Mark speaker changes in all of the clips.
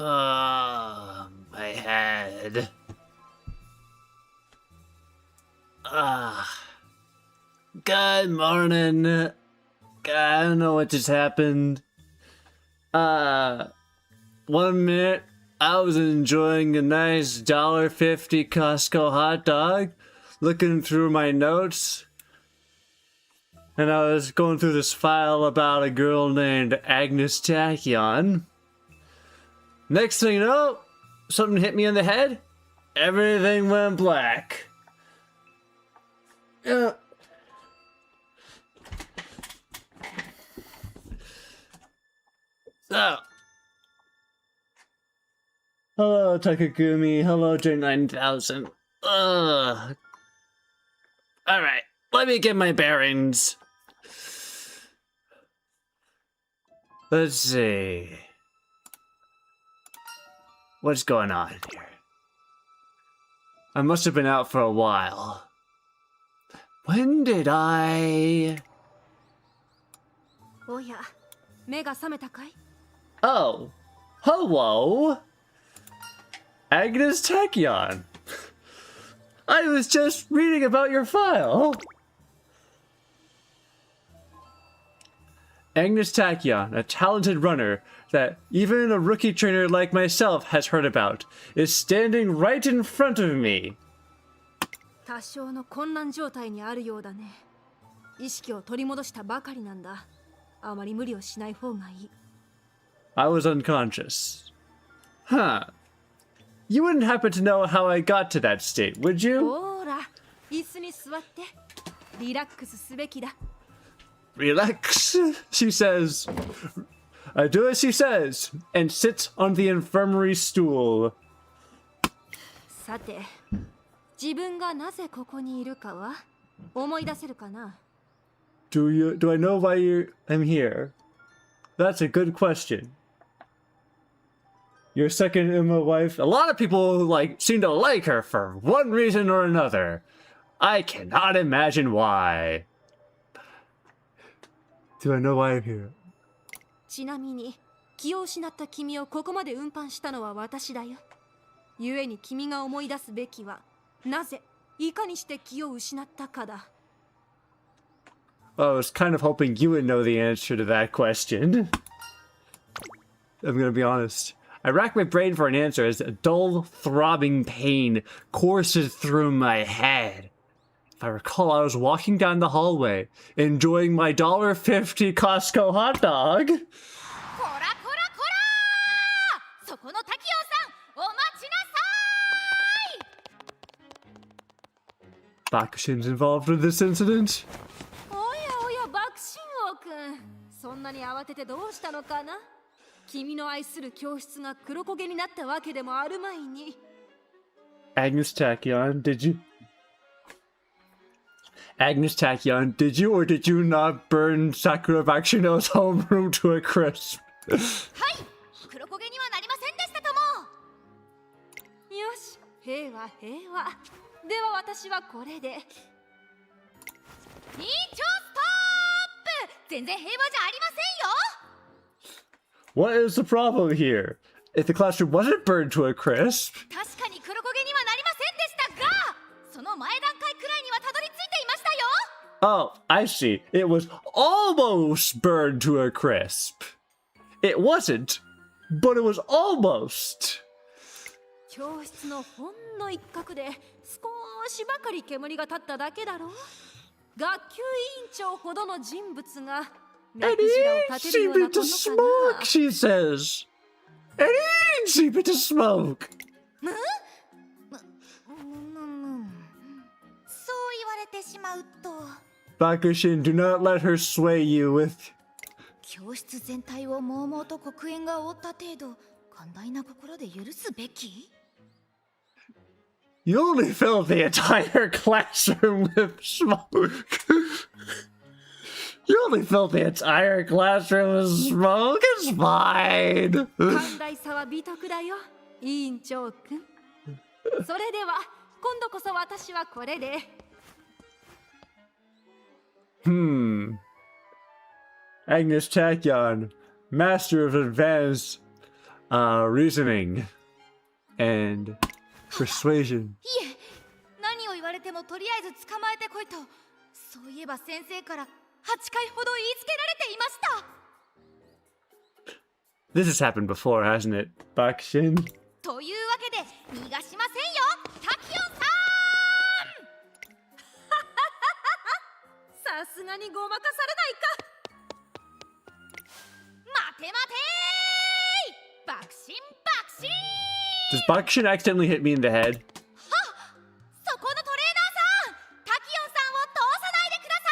Speaker 1: My head. Good morning. I don't know what just happened. 1 minute I was enjoying a nice $1.50 Costco hot dog, looking through my notes, and I was going through this file about a girl named Angus Tachyon. Next thing you know, something hit me in the head. Everything went black. So, hello Takagumi, hello J9000. Alright, let me get my bearings. Let's see. What's going on here? I must have been out for a while. When did I... Oh, hello! Angus Tachyon. I was just reading about your file. Angus Taiko, a talented runner that even a rookie trainer like myself has heard about, is standing right in front of me. I was unconscious. Huh. You wouldn't happen to know how I got to that state, would you? Relax, she says. I do as she says, and sits on the infirmary stool. Do I know why I'm here? That's a good question. Your second Emma wife, a lot of people seem to like her for one reason or another. I cannot imagine why. Do I know why I'm here? I was kind of hoping you would know the answer to that question. I'm gonna be honest. I rack my brain for an answer as a dull, throbbing pain courses through my head. If I recall, I was walking down the hallway, enjoying my $1.50 Costco hot dog. Bakushin's involved with this incident? Angus Tachyon, did you? Angus Tachyon, did you or did you not burn Sakura Bakshino's homeroom to a crisp? What is the problem here? If the classroom wasn't burned to a crisp... Oh, I see. It was almost burned to a crisp. It wasn't, but it was almost. It ain't cheap to smoke, she says. It ain't cheap to smoke. Bakushin, do not let her sway you with... You only filled the entire classroom with smoke. You only filled the entire classroom with smoke. It's fine. Angus Tachyon, master of advanced reasoning and persuasion.
Speaker 2: いえ、何を言われてもとりあえず捕まえてこいと、そういえば先生から8回ほど言いつけられていました。
Speaker 1: This has happened before, hasn't it, Bakushin?
Speaker 2: というわけで逃がしませんよ、タキヨンさん。さすがにごまかされないか。待て待てー、爆心爆心。
Speaker 1: Does Bakushin accidentally hit me in the head?
Speaker 2: はっ、そこのトレーナーさん、タキヨンさんを通さないでくださ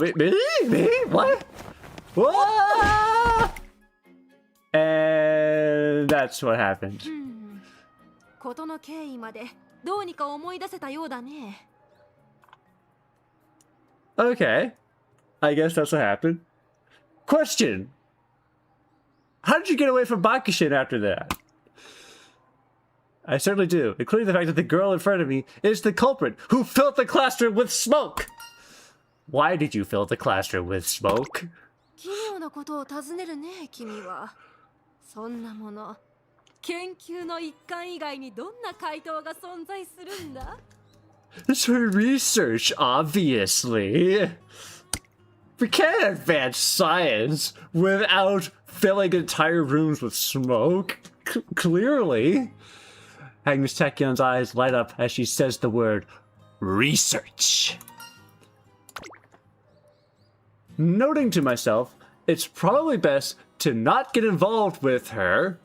Speaker 2: い。
Speaker 1: Me? What? What? And that's what happened.
Speaker 2: 事の経緯までどうにか思い出せたようだね。
Speaker 1: Okay. I guess that's what happened. Question. How did you get away from Bakushin after that? I certainly do, including the fact that the girl in front of me is the culprit who filled the classroom with smoke. Why did you fill the classroom with smoke?
Speaker 2: 奇妙なことを尋ねるね、君は。そんなもの、研究の一環以外にどんな回答が存在するんだ?
Speaker 1: It's for research, obviously. We can't advance science without filling entire rooms with smoke. Clearly. Angus Takyon's eyes light up as she says the word research. Noting to myself, it's probably best to not get involved with her,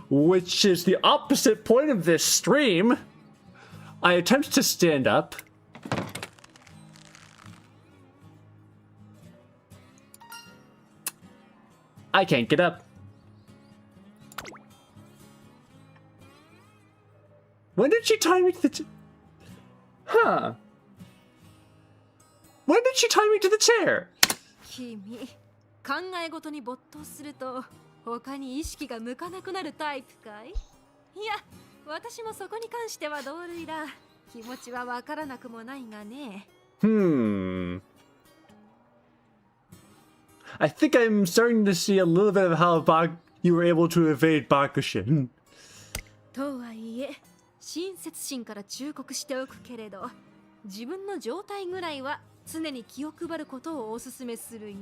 Speaker 1: which is the opposite point of this stream. I attempt to stand up. I can't get up. When did she tie me to the Huh. When did she tie me to the chair?
Speaker 2: 君、考え事に没頭すると他に意識が向かなくなるタイプかい？いや、私もそこに関しては同類だ。気持ちはわからなくもないがね。
Speaker 1: I think I'm starting to see a little bit of how you were able to evade Bakushin.
Speaker 2: とはいえ、親切心から忠告しておくけれど、自分の状態ぐらいは常に気を配ることをお勧めするよ。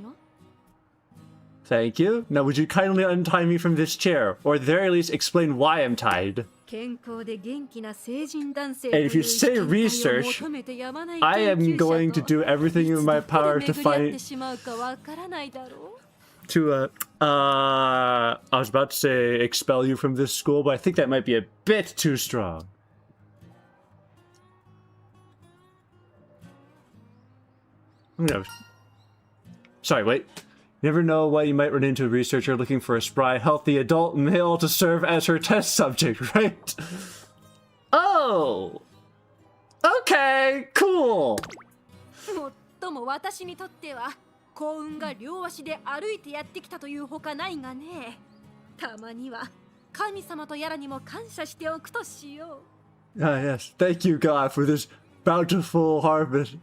Speaker 1: Thank you. Now would you kindly untie me from this chair, or at the very least explain why I'm tied?
Speaker 2: 健康で元気な成人男性
Speaker 1: And if you say research, I am going to do everything in my power to find... I was about to say expel you from this school, but I think that might be a bit too strong. Sorry, wait. You never know what you might run into a researcher looking for a spry, healthy adult male to serve as her test subject, right? Oh! Okay, cool!
Speaker 2: もっとも私にとっては幸運が両足で歩いてやってきたというほかないがね。たまには神様とやらにも感謝しておくとしよう。
Speaker 1: Ah, yes. Thank you, God, for this bountiful harvest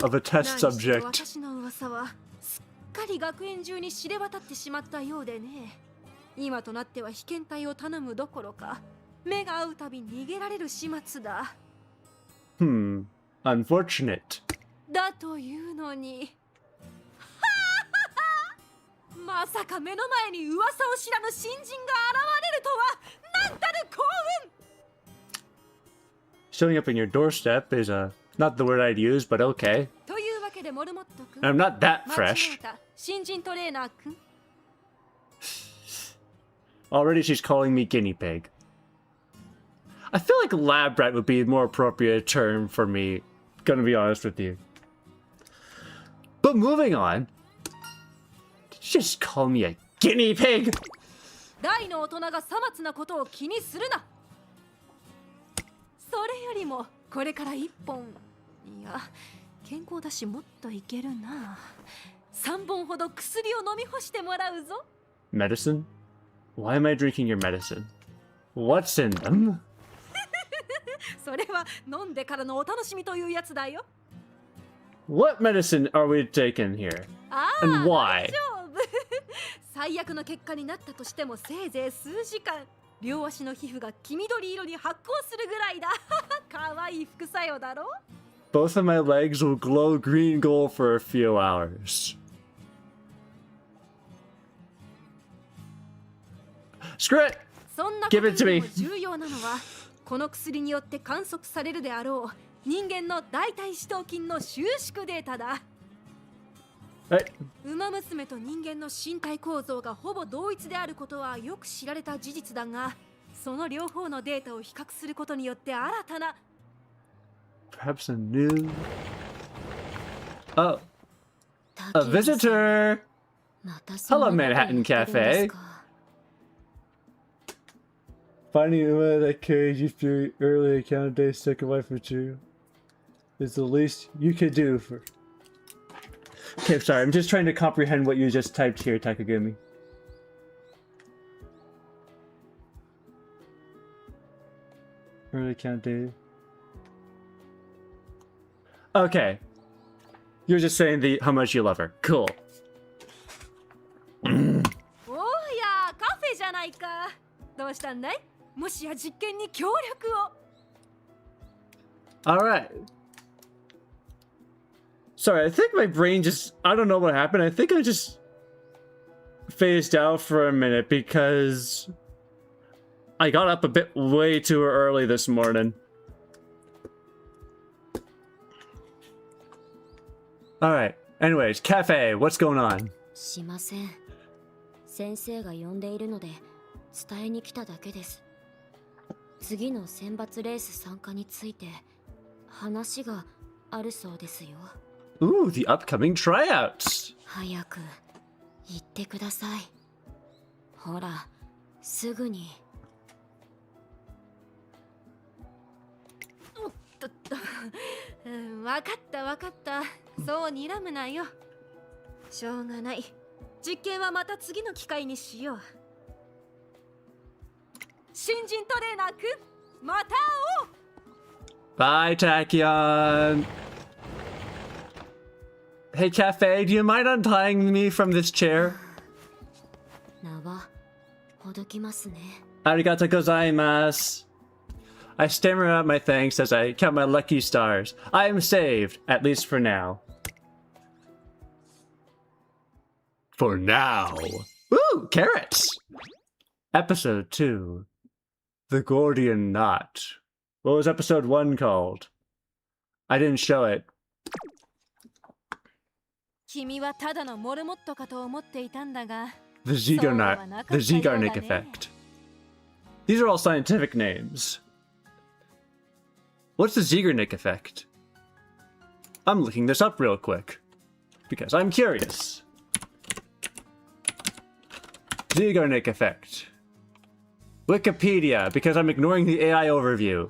Speaker 1: of a test subject.
Speaker 2: 私の噂はすっかり学園中に知れ渡ってしまったようでね。今となっては被験体を頼むどころか、目が合うたび逃げられる始末だ。
Speaker 1: Unfortunate.
Speaker 2: だというのに。まさか目の前に噂を知らぬ新人が現れるとは、なんたる幸運。
Speaker 1: Showing up in your doorstep is not the word I'd use, but okay.
Speaker 2: というわけでモルモット君。
Speaker 1: I'm not that fresh.
Speaker 2: 新人トレーナー君。
Speaker 1: Already she's calling me guinea pig. I feel like lab rat would be a more appropriate term for me, gonna be honest with you. But moving on. Did you just call me a guinea pig?
Speaker 2: 大の大人がさまつなことを気にするな。それよりもこれから一本、いや健康だしもっといけるな。3本ほど薬を飲み干してもらうぞ。
Speaker 1: Medicine? Why am I drinking your medicine? What's in them?
Speaker 2: それは飲んでからのお楽しみというやつだよ。
Speaker 1: What medicine are we taking here? And why?
Speaker 2: 大丈夫。最悪の結果になったとしてもせいぜい数時間、両足の皮膚が黄緑色に発光するぐらいだ。かわいい副作用だろ。
Speaker 1: Both of my legs will glow green gold for a few hours. Screw it!
Speaker 2: そんなことよりも重要なのは、この薬によって観測されるであろう人間の大腿四頭筋の収縮データだ。馬娘と人間の身体構造がほぼ同一であることはよく知られた事実だが、その両方のデータを比較することによって新たな
Speaker 1: Perhaps a new... Oh. A visitor! Hello, Manhattan Cafe. Finding a woman that carries you through early account days second life for you is the least you can do for... Okay, sorry, I'm just trying to comprehend what you just typed here, Takagumi. Early account day. Okay. You're just saying how much you love her. Cool.
Speaker 2: おーや、カフェじゃないか。どうしたんだい？もしや実験に協力を。
Speaker 1: Alright. Sorry, I think my brain just... I don't know what happened. I think I just phased out for a minute because I got up a bit way too early this morning. Alright. Anyways, cafe, what's going on?
Speaker 3: しません。先生が呼んでいるので伝えに来ただけです。次の選抜レース参加について話があるそうですよ。
Speaker 1: Ooh, the upcoming tryouts.
Speaker 3: 早く言ってください。ほら、すぐに。
Speaker 2: おっとっと、わかったわかった。そう睨むなよ。しょうがない。実験はまた次の機会にしよう。新人トレーナーくん、また会おう。
Speaker 1: Bye, Tachyon. Hey, cafe, do you mind untying me from this chair?
Speaker 3: 縄、ほどきますね。
Speaker 1: Arigato gozaimasu. I stammer out my thanks as I count my lucky stars. I am saved, at least for now. For now. Ooh, carrots! Episode 2. The Gordian Knot. What was episode 1 called? I didn't show it.
Speaker 2: 君はただのモルモットかと思っていたんだが、
Speaker 1: The Zeigarnik, the Zeigarnik effect. These are all scientific names. What's the Zeigarnik effect? I'm looking this up real quick. Because I'm curious. Zeigarnik effect. Wikipedia, because I'm ignoring the AI overview.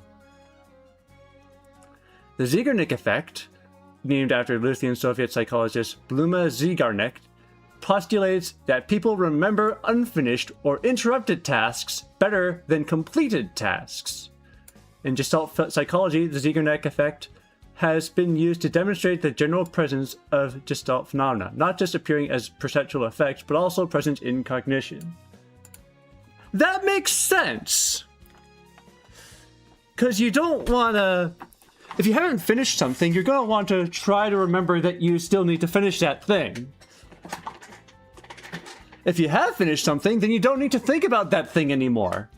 Speaker 1: The Zeigarnik effect, named after Lithuanian Soviet psychologist Bluma Zeigarnik, postulates that people remember unfinished or interrupted tasks better than completed tasks. In Gestalt psychology, the Zeigarnik effect has been used to demonstrate the general presence of Gestalt phenomena, not just appearing as perceptual effects, but also present in cognition. That makes sense! Because you don't want to... If you haven't finished something, you're going to want to try to remember that you still need to finish that thing. If you have finished something, then you don't need to think about that thing anymore.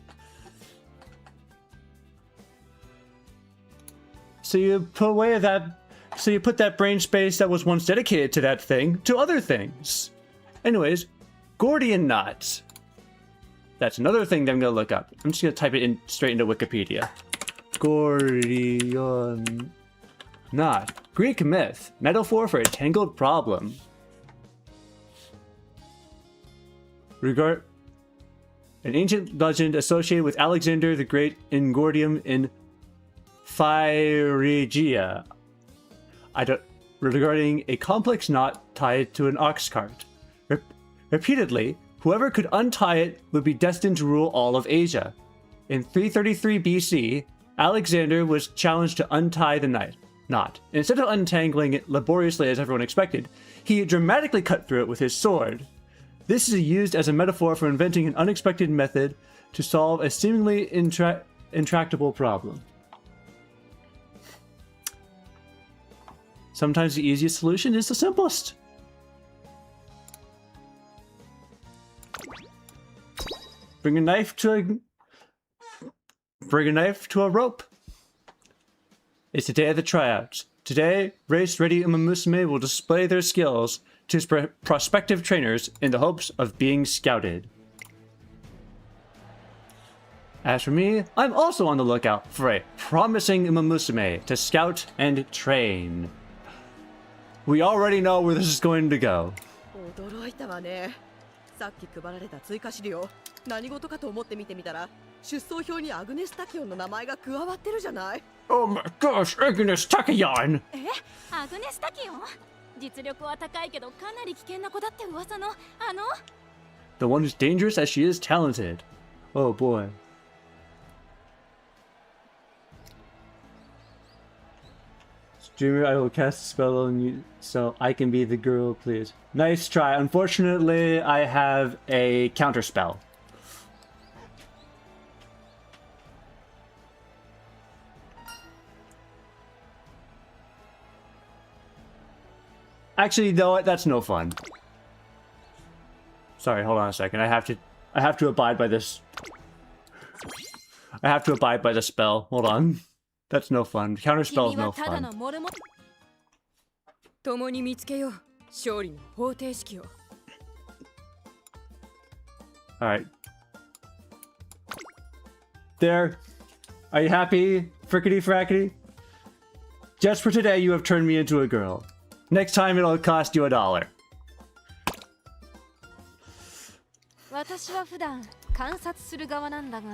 Speaker 1: So you put that brain space that was once dedicated to that thing to other things. Anyways, Gordian knots. That's another thing that I'm going to look up. I'm just going to type it in straight into Wikipedia. Gordian knot. Greek myth. Metaphor for a tangled problem. Regard an ancient legend associated with Alexander the Great in Gordium in Phrygia. Regarding a complex knot tied to an ox cart. Repeatedly, whoever could untie it would be destined to rule all of Asia. In 333 BC, Alexander was challenged to untie the knot. Instead of untangling it laboriously as everyone expected, he dramatically cut through it with his sword. This is used as a metaphor for inventing an unexpected method to solve a seemingly intractable problem. Sometimes the easiest solution is the simplest. Bring a knife to a rope. It's the day of the tryouts. Today, race-ready Umamusume will display their skills to prospective trainers in the hopes of being scouted. As for me, I'm also on the lookout for a promising Umamusume to scout and train. We already know where this is going to go.
Speaker 4: 驚いたわね。さっき配られた追加資料、何事かと思って見てみたら、出走表にアグネス・タキオンの名前が加わってるじゃない。
Speaker 1: Oh my gosh, Angus Taiko!
Speaker 2: アグネス・タキオン？実力は高いけどかなり危険な子だって噂の
Speaker 1: The one who's dangerous as she is talented. Oh boy. Dreamer, I will cast a spell on you so I can be the girl, please. Nice try. Unfortunately, I have a counter spell. Actually, no, that's no fun. Sorry, hold on a second. I have to abide by this. I have to abide by the spell. Hold on. That's no fun. Counter spell is no fun.
Speaker 4: 共に見つけよう。勝利の方程式を。
Speaker 1: Alright. There. Are you happy, frickety frackety? Just for today, you have turned me into a girl. Next time, it'll cost you $1.
Speaker 2: 私は普段観察する側なんだが、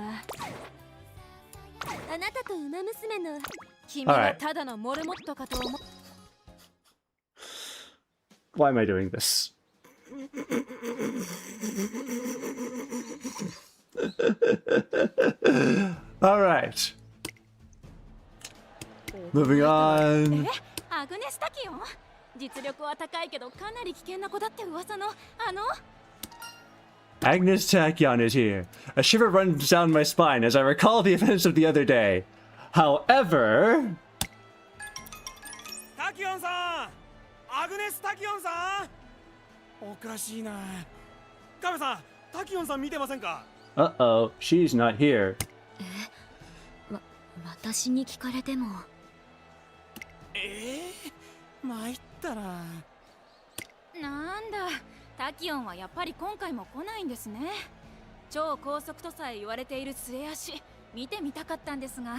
Speaker 2: あなたとウマ娘の君はただのモルモットかと思っ。
Speaker 1: Why am I doing this? Alright. Moving on.
Speaker 2: アグネス・タキオン？実力は高いけどかなり危険な子だって噂の
Speaker 1: Angus Tachyon is here. A shiver runs down my spine as I recall the events of the other day. However...
Speaker 5: Tachyonさん! Angus Tachyonさん! おかしいな。カメさん、タキヨンさん見てませんか?
Speaker 1: Uh-oh, she's not here.
Speaker 3: 私に聞かれても。
Speaker 5: 参ったな。
Speaker 2: なんだ、タキオンはやっぱり今回も来ないんですね。超高速とさえ言われている末足、見てみたかったんですが。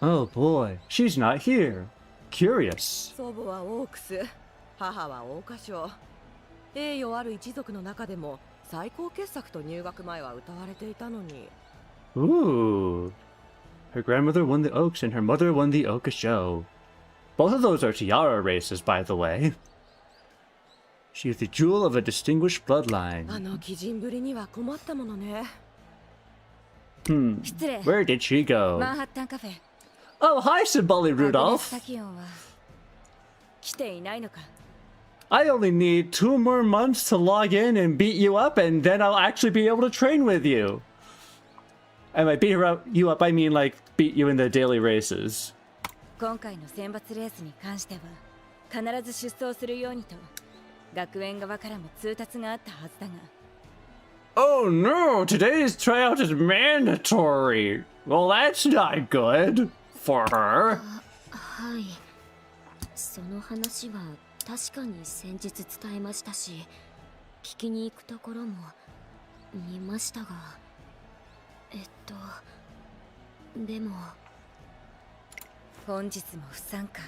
Speaker 1: Oh boy, she's not here. Curious.
Speaker 4: 祖母はオークス、母は桜花賞。栄誉ある一族の中でも最高傑作と入学前は歌われていたのに。
Speaker 1: Ooh. Her grandmother won the Oaks and her mother won the Oka show. Both of those are tiara races, by the way. She is the jewel of a distinguished bloodline.
Speaker 4: あの貴人ぶりには困ったものね。
Speaker 1: Where did she go?
Speaker 2: マンハッタンカフェ。
Speaker 1: Oh, hi, Simboli Rudolph.
Speaker 2: タキオンは
Speaker 4: 来ていないのか。
Speaker 1: I only need 2 more months to log in and beat you up, and then I'll actually be able to train with you. And by beat you up, I mean like beat you in the daily races.
Speaker 2: 今回の選抜レースに関しては必ず出走するようにと学園側からも通達があったはずだが。
Speaker 1: Oh no, today's tryout is mandatory. Well, that's not good for her.
Speaker 3: はい。その話は確かに先日伝えましたし、聞きに行くところも見ましたが、でも
Speaker 2: 本日も不参加か。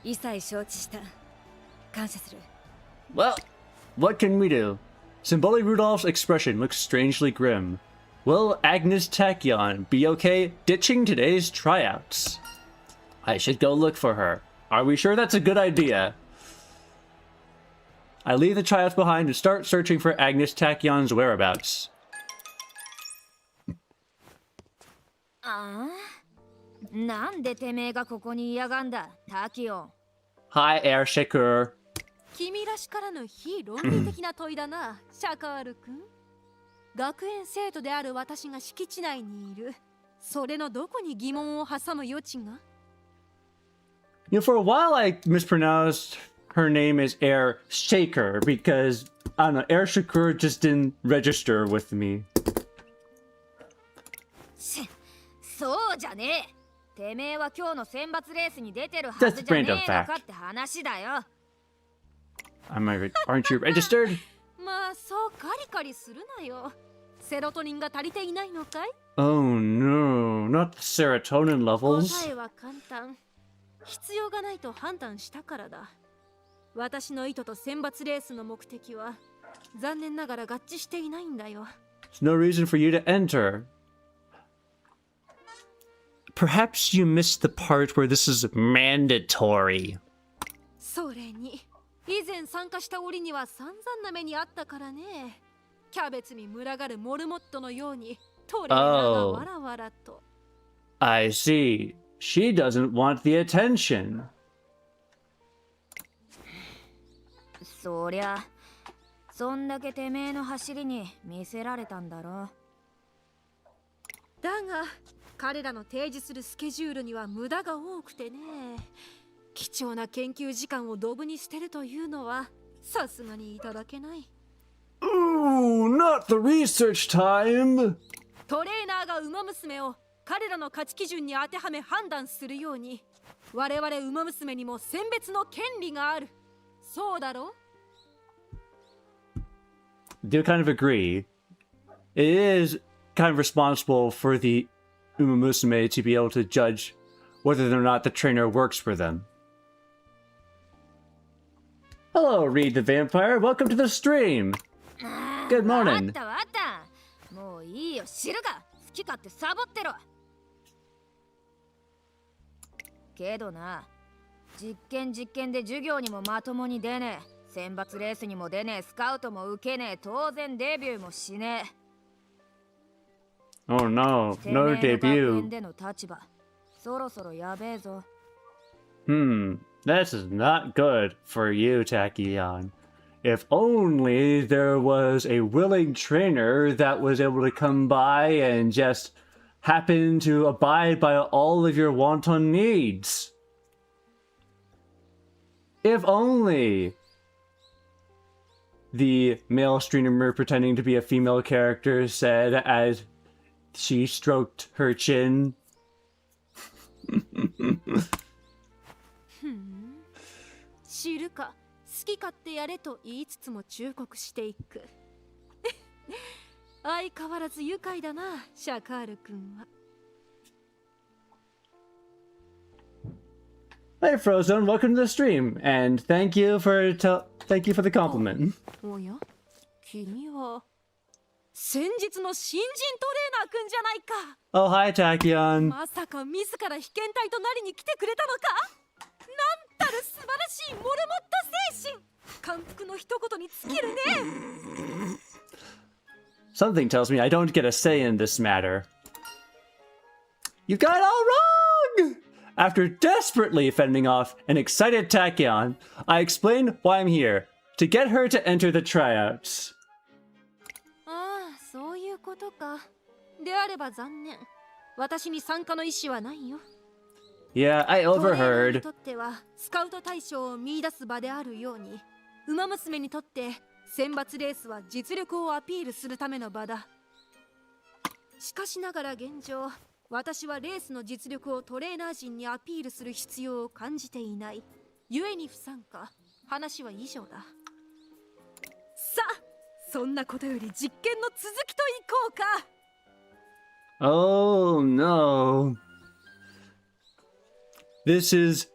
Speaker 2: 一切承知した。感謝する。
Speaker 1: Well, what can we do? Simboli Rudolph's expression looks strangely grim. Will Angus Tachyon be okay ditching today's tryouts? I should go look for her. Are we sure that's a good idea? I leave the tryouts behind and start searching for Angus Tachyon's whereabouts.
Speaker 2: なんでてめえがここにいやがんだ、タキオン。
Speaker 1: Hi, Air Shakur.
Speaker 2: 君らしからぬ非論理的な問いだな、シャカール君。学園生徒である私が敷地内にいる。それのどこに疑問を挟む余地が？
Speaker 1: You know, for a while I mispronounced her name as Air Shaker because, I don't know, Air Shakur just didn't register with me.
Speaker 3: そうじゃねえ。てめえは今日の選抜レースに出てるはずじゃねえのかって話だよ。
Speaker 1: Aren't you registered?
Speaker 2: まあそうカリカリするなよ。セロトニンが足りていないのかい？
Speaker 1: Oh no, not the serotonin
Speaker 2: 答
Speaker 1: levels.
Speaker 2: えは簡単。必要がないと判断したからだ。私の意図と選抜レースの目的は残念ながら合致していないんだよ。
Speaker 1: There's no reason for you to enter. Perhaps you missed the part where this is mandatory.
Speaker 2: それに以前参加した折には散々な目にあったからね。キャベツに群がるモルモットのようにトレーナーがわらわらと。
Speaker 1: I see. She doesn't want the attention.
Speaker 3: そりゃ、そんだけてめえの走りに見せられたんだろ。
Speaker 2: だが彼らの提示するスケジュールには無駄が多くてね。貴重な研究時間をドブに捨てるというのはさすがにいただけない。
Speaker 1: Ooh, not the research time.
Speaker 2: トレーナーがウマ娘を彼らの価値基準に当てはめ判断するように、我々ウマ娘にも選別の権利がある。そうだろ？
Speaker 1: Do kind of agree. It is kind of responsible for the Uma Musume to be able to judge whether or not the trainer works for them. Hello, Reed the Vampire. Welcome to the stream. Good
Speaker 3: あっ
Speaker 1: morning.
Speaker 3: たわあった。もういいよ、知るか。好き勝手サボってろ。けどな、実験で授業にもまともに出ねえ。選抜レースにも出ねえ。スカウトも受けねえ。当然デビューもしねえ。
Speaker 1: Oh no,
Speaker 3: て
Speaker 1: no
Speaker 3: めえの学園
Speaker 1: debut.
Speaker 3: での立場、そろそろやべえぞ。
Speaker 1: This is not good for you, Tachyon. If only there was a willing trainer that was able to come by and just happen to abide by all of your wanton needs. If only the male streamer pretending to be a female character said as she stroked her chin.
Speaker 2: 知るか。好き勝手やれと言いつつも忠告していく。相変わらず愉快だな、シャカール君は。
Speaker 1: Hey Frozone, welcome to the stream, and thank you for the compliment.
Speaker 2: おや、君は先日の新人トレーナー君じゃないか。
Speaker 1: Oh, hi Tachyon.
Speaker 2: まさか自ら被験体となりに来てくれたのか。なんたる素晴らしいモルモット精神。感服の一言に尽きるね。
Speaker 1: Something tells me I don't get a say in this matter. You got it all wrong! After desperately fending off an excited Tachyon, I explained why I'm here, to get her to enter the tryouts.
Speaker 2: ああ、そういうことか。であれば残念。私に参加の意思はないよ。
Speaker 1: Yeah, I
Speaker 2: トレーナーに
Speaker 1: overheard.
Speaker 2: とってはスカウト対象を見出す場であるように、ウマ娘にとって選抜レースは実力をアピールするための場だ。しかしながら現状、私はレースの実力をトレーナー陣にアピールする必要を感じていない。故に不参加。話は以上だ。さあ、そんなことより実験の続きといこうか。
Speaker 1: Oh no. This is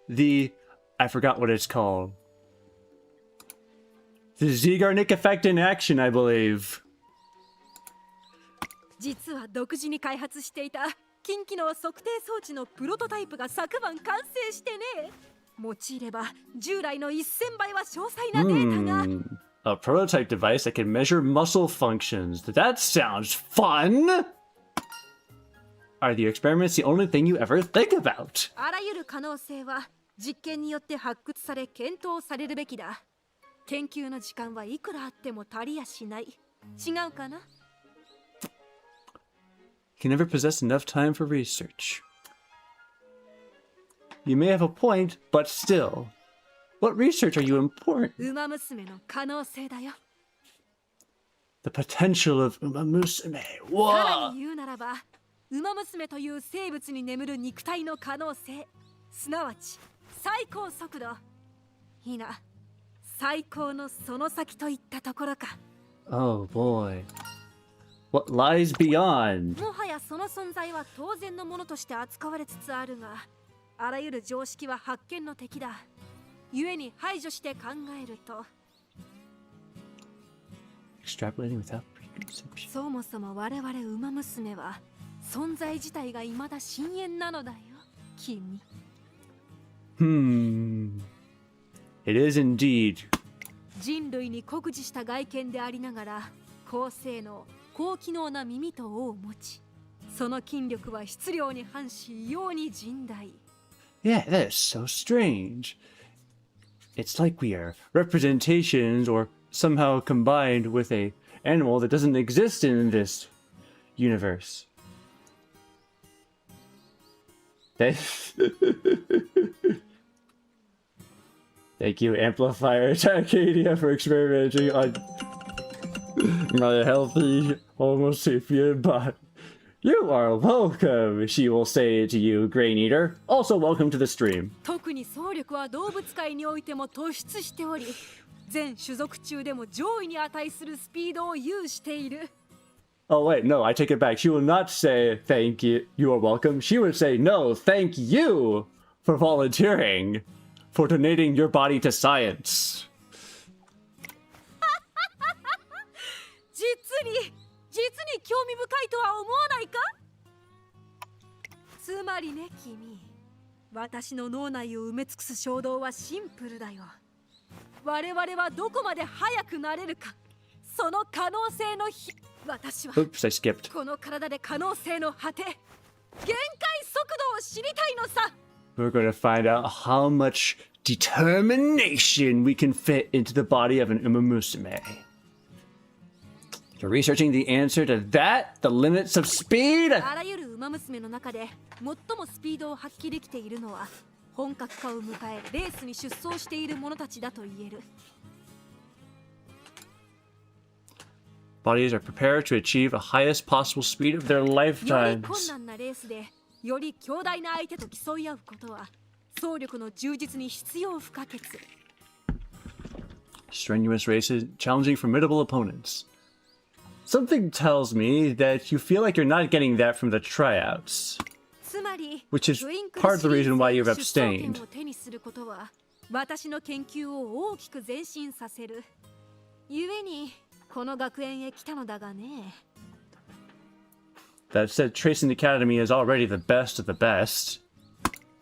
Speaker 1: I forgot what it's called. The Zygarnik effect in action, I believe.
Speaker 2: 実は独自に開発していた近機能測定装置のプロトタイプが昨晩完成してね。用いれば従来の1000倍は詳細なデータが。
Speaker 1: A prototype device that can measure muscle functions. That sounds fun! Are the experiments the only thing you ever think about?
Speaker 2: あらゆる可能性は実験によって発掘され検討されるべきだ。研究の時間はいくらあっても足りやしない。違うかな？
Speaker 1: Can never possess enough time for research. You may have a point, but still. What research are you important?
Speaker 2: ウマ娘の可能性だよ。
Speaker 1: The potential of Umamusume.
Speaker 2: さら
Speaker 1: Whoa!
Speaker 2: に言うならば、ウマ娘という生物に眠る肉体の可能性、すなわち最高速度。いいな、最高のその先といったところか。
Speaker 1: Oh boy. What lies beyond?
Speaker 2: もはやその存在は当然のものとして扱われつつあるが、あらゆる常識は発見の敵だ。故に排除して考えると、
Speaker 1: Extrapolating without preconception.
Speaker 2: そもそも我々ウマ娘は存在自体が未だ深淵なのだよ、君。
Speaker 1: It is indeed.
Speaker 2: 人類に酷似した外見でありながら、高性能高機能な耳と尾を持ち、その筋力は質量に反し異様に甚大。
Speaker 1: Yeah, that is so strange. It's like we are representations or somehow combined with a animal that doesn't exist in this universe. Thank you, Amplifier Arcadia, for experimenting on my healthy Homo sapien body. You are welcome, she will say to you, Grain Eater. Also welcome to the stream.
Speaker 2: 特に総力は動物界においても突出しており、全種族中でも上位に値するスピードを有している。
Speaker 1: Oh wait, no, I take it back. She will not say thank you, you are welcome. She would say no, thank you for volunteering, for donating your body to science.
Speaker 2: 実に興味深いとは思わないか？つまりね、君、私の脳内を埋め尽くす衝動はシンプルだよ。我々はどこまで速くなれるか、その可能性の私は
Speaker 1: Oops, I skipped.
Speaker 2: この体で可能性の果て、限界速度を知りたいのさ。
Speaker 1: We're going to find out how much determination we can fit into the body of an Umamusume. You're researching the answer to that? The limits of speed?
Speaker 2: あらゆるウマ娘の中で最もスピードを発揮できているのは、本格化を迎えレースに出走している者たちだと言える。
Speaker 1: Bodies are prepared to achieve the highest possible speed of their
Speaker 2: より困
Speaker 1: lifetimes.
Speaker 2: 難なレースでより強大な相手と競い合うことは、総力の充実に必要不可欠。
Speaker 1: Strenuous races, challenging formidable opponents. Something tells me that you feel like you're not getting that from the tryouts.
Speaker 2: つまり、
Speaker 1: Which is
Speaker 2: ウィンクル
Speaker 1: part of the reason why you've
Speaker 2: 出走権
Speaker 1: abstained.
Speaker 2: を手にすることは、私の研究を大きく前進させる。故にこの学園へ来たのだがね。
Speaker 1: That said, Tracing Academy is already the best of the best.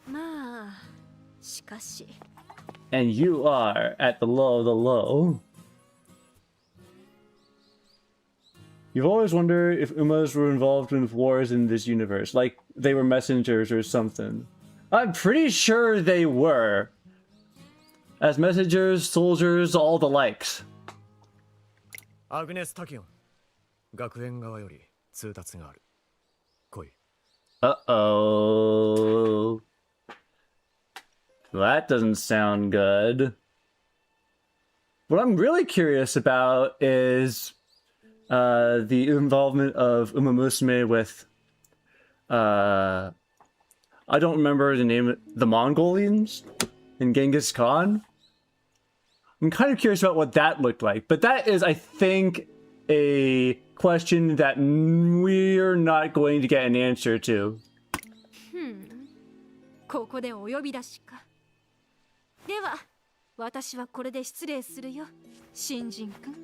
Speaker 2: まあ、しかし。
Speaker 1: And you are at the low of the low. You've always wondered if Umas were involved in wars in this universe, like they were messengers or something. I'm pretty sure they were. As messengers, soldiers, all the likes.
Speaker 6: アグネス・タキオン、学園側より通達がある。来い。
Speaker 1: Uh-oh. That doesn't sound good. What I'm really curious about is the involvement of Umamusume with I don't remember the name, the Mongolians in Genghis Khan. I'm kind of curious about what that looked like, but that is, I think, a question that we're not going to get an answer to.
Speaker 2: ここでお呼び出しか。では、私はこれで失礼するよ、新人君。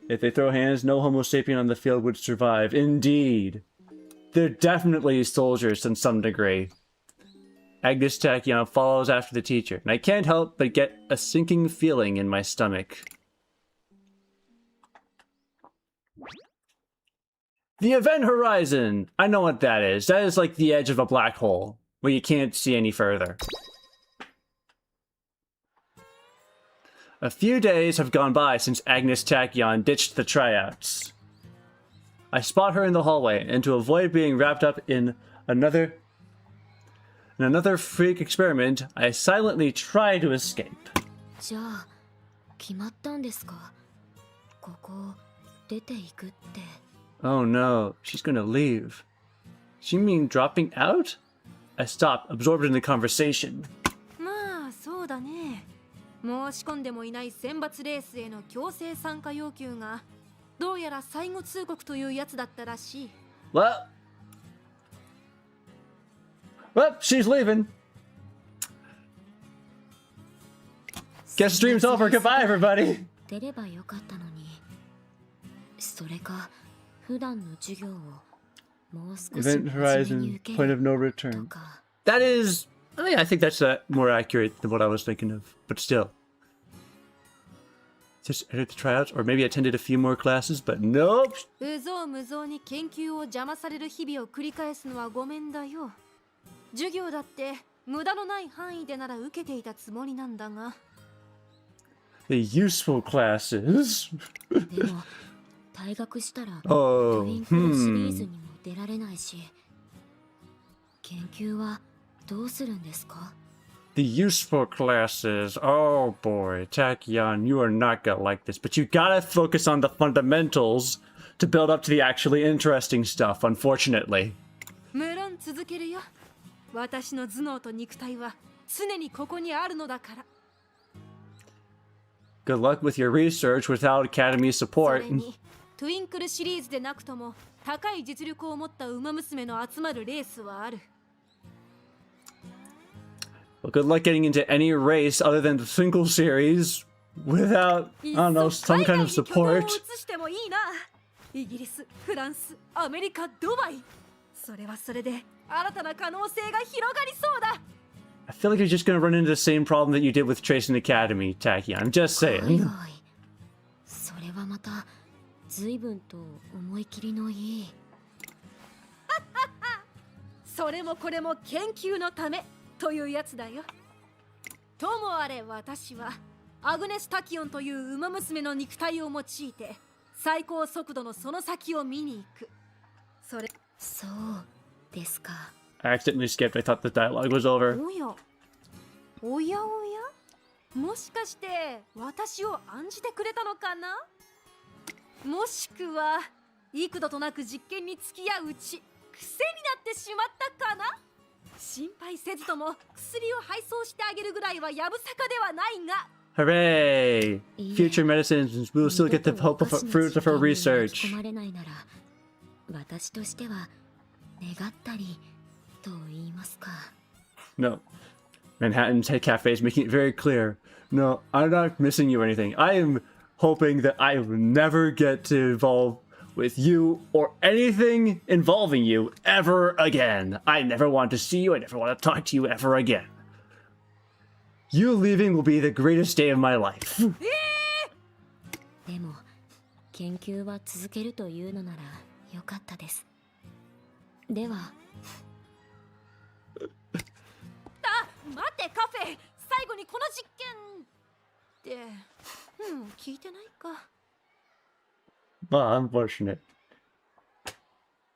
Speaker 1: If they throw hands, no Homo sapien on the field would survive. Indeed. They're definitely soldiers in some degree. Angus Taiko follows after the teacher, and I can't help but get a sinking feeling in my stomach. The event horizon! I know what that is. That is like the edge of a black hole, where you can't see any further. A few days have gone by since Angus Tachyon ditched the tryouts. I spot her in the hallway, and to avoid being wrapped up in another freak experiment, I silently try to escape.
Speaker 3: じゃあ決まったんですか？ここ出ていくって。
Speaker 1: Oh no, she's gonna leave. She mean dropping out? I stop, absorbed in the conversation.
Speaker 2: まあそうだね。申し込んでもいない選抜レースへの強制参加要求がどうやら最後通告というやつだったらしい。
Speaker 1: Well, she's leaving. Guess stream's over. Goodbye, everybody.
Speaker 3: 出ればよかったのに。それか普段の授業をもう少し
Speaker 1: Event
Speaker 3: 真面目に
Speaker 1: Horizon,
Speaker 3: 受け
Speaker 1: point
Speaker 3: る
Speaker 1: of no
Speaker 3: と
Speaker 1: return.
Speaker 3: か。
Speaker 1: That is, I think that's more accurate than what I was thinking of, but still. Just entered the tryouts, or maybe attended a few more classes, but nope.
Speaker 2: うぞうむぞうに研究を邪魔される日々を繰り返すのはごめんだよ。授業だって無駄のない範囲でなら受けていたつもりなんだが。
Speaker 1: The useful classes.
Speaker 3: でも退学したら
Speaker 1: Oh,
Speaker 3: トゥインクルシリーズにも出られないし、研究はどうするんですか？
Speaker 1: The useful classes. Oh boy, Tachyon, you are not gonna like this, but you gotta focus on the fundamentals to build up to the actually interesting stuff, unfortunately.
Speaker 2: 無論続けるよ。私の頭脳と肉体は常にここにあるのだから。
Speaker 1: Good luck with your research without Academy
Speaker 2: そ
Speaker 1: support.
Speaker 2: れにトゥインクルシリーズでなくとも高い実力を持った馬娘の集まるレースはある。
Speaker 1: Well, good luck getting into any race other than the single series without, I don't know, some kind of
Speaker 2: いっそ海外
Speaker 1: support.
Speaker 2: に拠点を移してもいいな。イギリス、フランス、アメリカ、ドバイ。それはそれで新たな可能性が広がりそうだ。
Speaker 1: I feel like you're just gonna run into the same problem that you did with Tracing Academy, Tachyon. I'm just
Speaker 3: 海
Speaker 1: saying.
Speaker 3: 外。それはまた随分と思い切りのいい。
Speaker 2: それもこれも研究のためというやつだよ。ともあれ私はアグネス・タキオンという馬娘の肉体を用いて最高速度のその先を見に行く。それ。
Speaker 3: そうですか。
Speaker 1: I accidentally skipped. I thought the dialogue was over.
Speaker 2: おやおやおや、もしかして私を案じてくれたのかな。もしくは幾度となく実験に付き合ううち癖になってしまったかな。心配せずとも薬を配送してあげるぐらいはやぶさかではないが。
Speaker 1: Hooray! Future medicines will still get the hope of fruits of her
Speaker 3: 巻き
Speaker 1: research.
Speaker 3: 込まれないなら、私としては願ったりと言いますか。
Speaker 1: No. Manhattan's head cafe is making it very clear. No, I'm not missing you or anything. I am hoping that I will never get to involve with you or anything involving you ever again. I never want to see you. I never want to talk to you ever again. You leaving will be the greatest day of my life.
Speaker 3: でも研究は続けるというのならよかったです。では。
Speaker 2: 待ってカフェ、最後にこの実験って、聞いてないか。
Speaker 1: Well, unfortunate.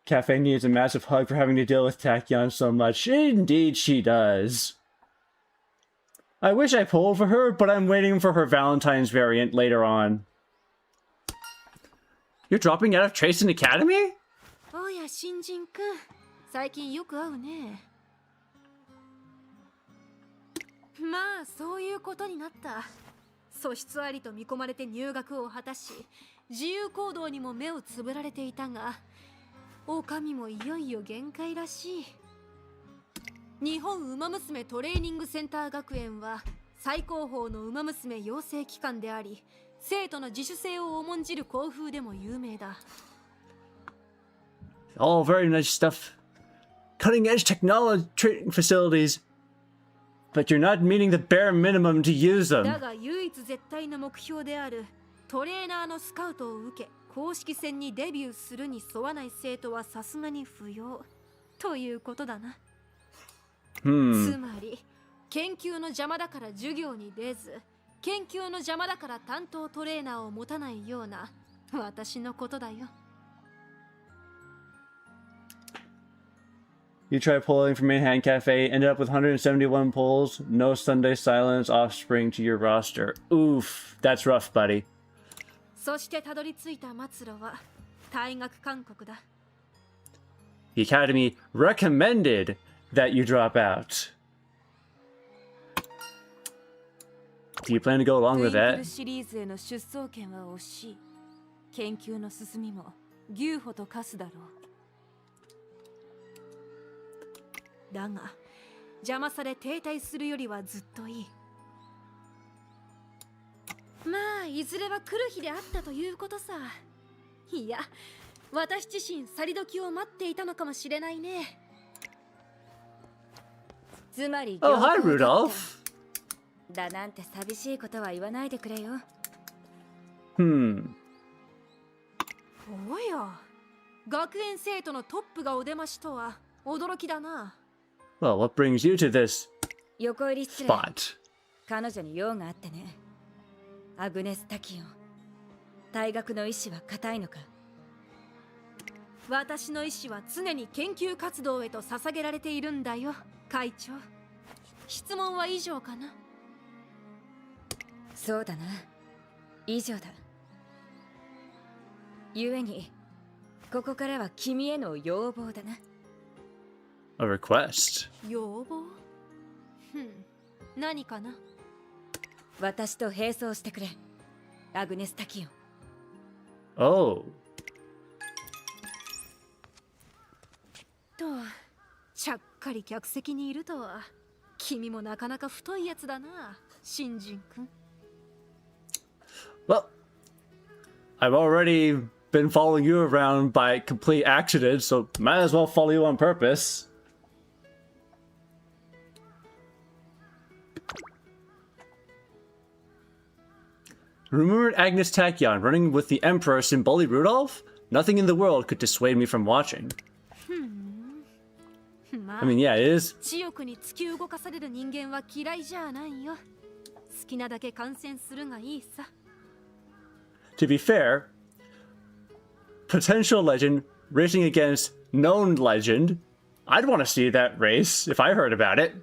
Speaker 1: Cafe needs a massive hug for having to deal with Tachyon so much. Indeed, she does. I wish I pulled for her, but I'm waiting for her Valentine's variant later on. You're dropping out of Tracing Academy?
Speaker 2: おや新人くん、最近よく会うね。まあそういうことになった。素質ありと見込まれて入学を果たし、自由行動にも目をつぶられていたが、お上もいよいよ限界らしい。日本馬娘トレーニングセンター学園は最高峰の馬娘養成機関であり、生徒の自主性を重んじる校風でも有名だ。
Speaker 1: All very nice stuff. Cutting edge technology training facilities. But you're not meeting the bare minimum to use
Speaker 2: だ
Speaker 1: them.
Speaker 2: が唯一絶対の目標であるトレーナーのスカウトを受け公式戦にデビューするに沿わない生徒はさすがに不要ということだな。つまり研究の邪魔だから授業に出ず、研究の邪魔だから担当トレーナーを持たないような私のことだよ。
Speaker 1: You tried pulling from Main Hand Cafe, ended up with 171 pulls, no Sunday Silence offspring to your roster. Oof, that's rough, buddy.
Speaker 2: そしてたどり着いた末路は退学勧告だ。
Speaker 1: The Academy recommended that you drop out. Do you plan to go along with
Speaker 2: トゥインク
Speaker 1: that?
Speaker 2: ルシリーズへの出走権は惜しい。研究の進みも牛歩と化すだろう。だが邪魔され停滞するよりはずっといい。まあいずれは来る日であったということさ。いや私自身去り時を待っていたのかもしれないね。
Speaker 3: つまり
Speaker 1: Oh, hi,
Speaker 3: 良好だった
Speaker 1: Rudolph.
Speaker 3: だなんて寂しいことは言わないでくれよ。
Speaker 1: Hmm.
Speaker 2: おや学園生徒のトップがお出ましとは驚きだな。
Speaker 1: Well, what brings you to this
Speaker 3: 横入り失礼。
Speaker 1: spot?
Speaker 3: 彼女に用があってね。アグネス・タキオン、退学の意志は固いのか。
Speaker 2: 私の意志は常に研究活動へと捧げられているんだよ会長。質問は以上かな。
Speaker 3: そうだな、以上だ。故にここからは君への要望だな。
Speaker 1: A request.
Speaker 2: 要望？何かな。
Speaker 3: 私と並走してくれ、アグネス・タキオン。
Speaker 1: Oh.
Speaker 2: とちゃっかり客席にいるとは。君もなかなか太いやつだな新人君。
Speaker 1: Well, I've already been following you around by complete accident, so might as well follow you on purpose. Rumored Angus Tachyon running with the Emperor Symboli Rudolph? Nothing in the world could dissuade me from watching.
Speaker 2: ま
Speaker 1: I mean, yeah, it is.
Speaker 2: 知欲に突き動かされる人間は嫌いじゃないよ。好きなだけ観戦するがいいさ。
Speaker 1: To be fair, potential legend racing against known legend. I'd want to see that race if I heard about it.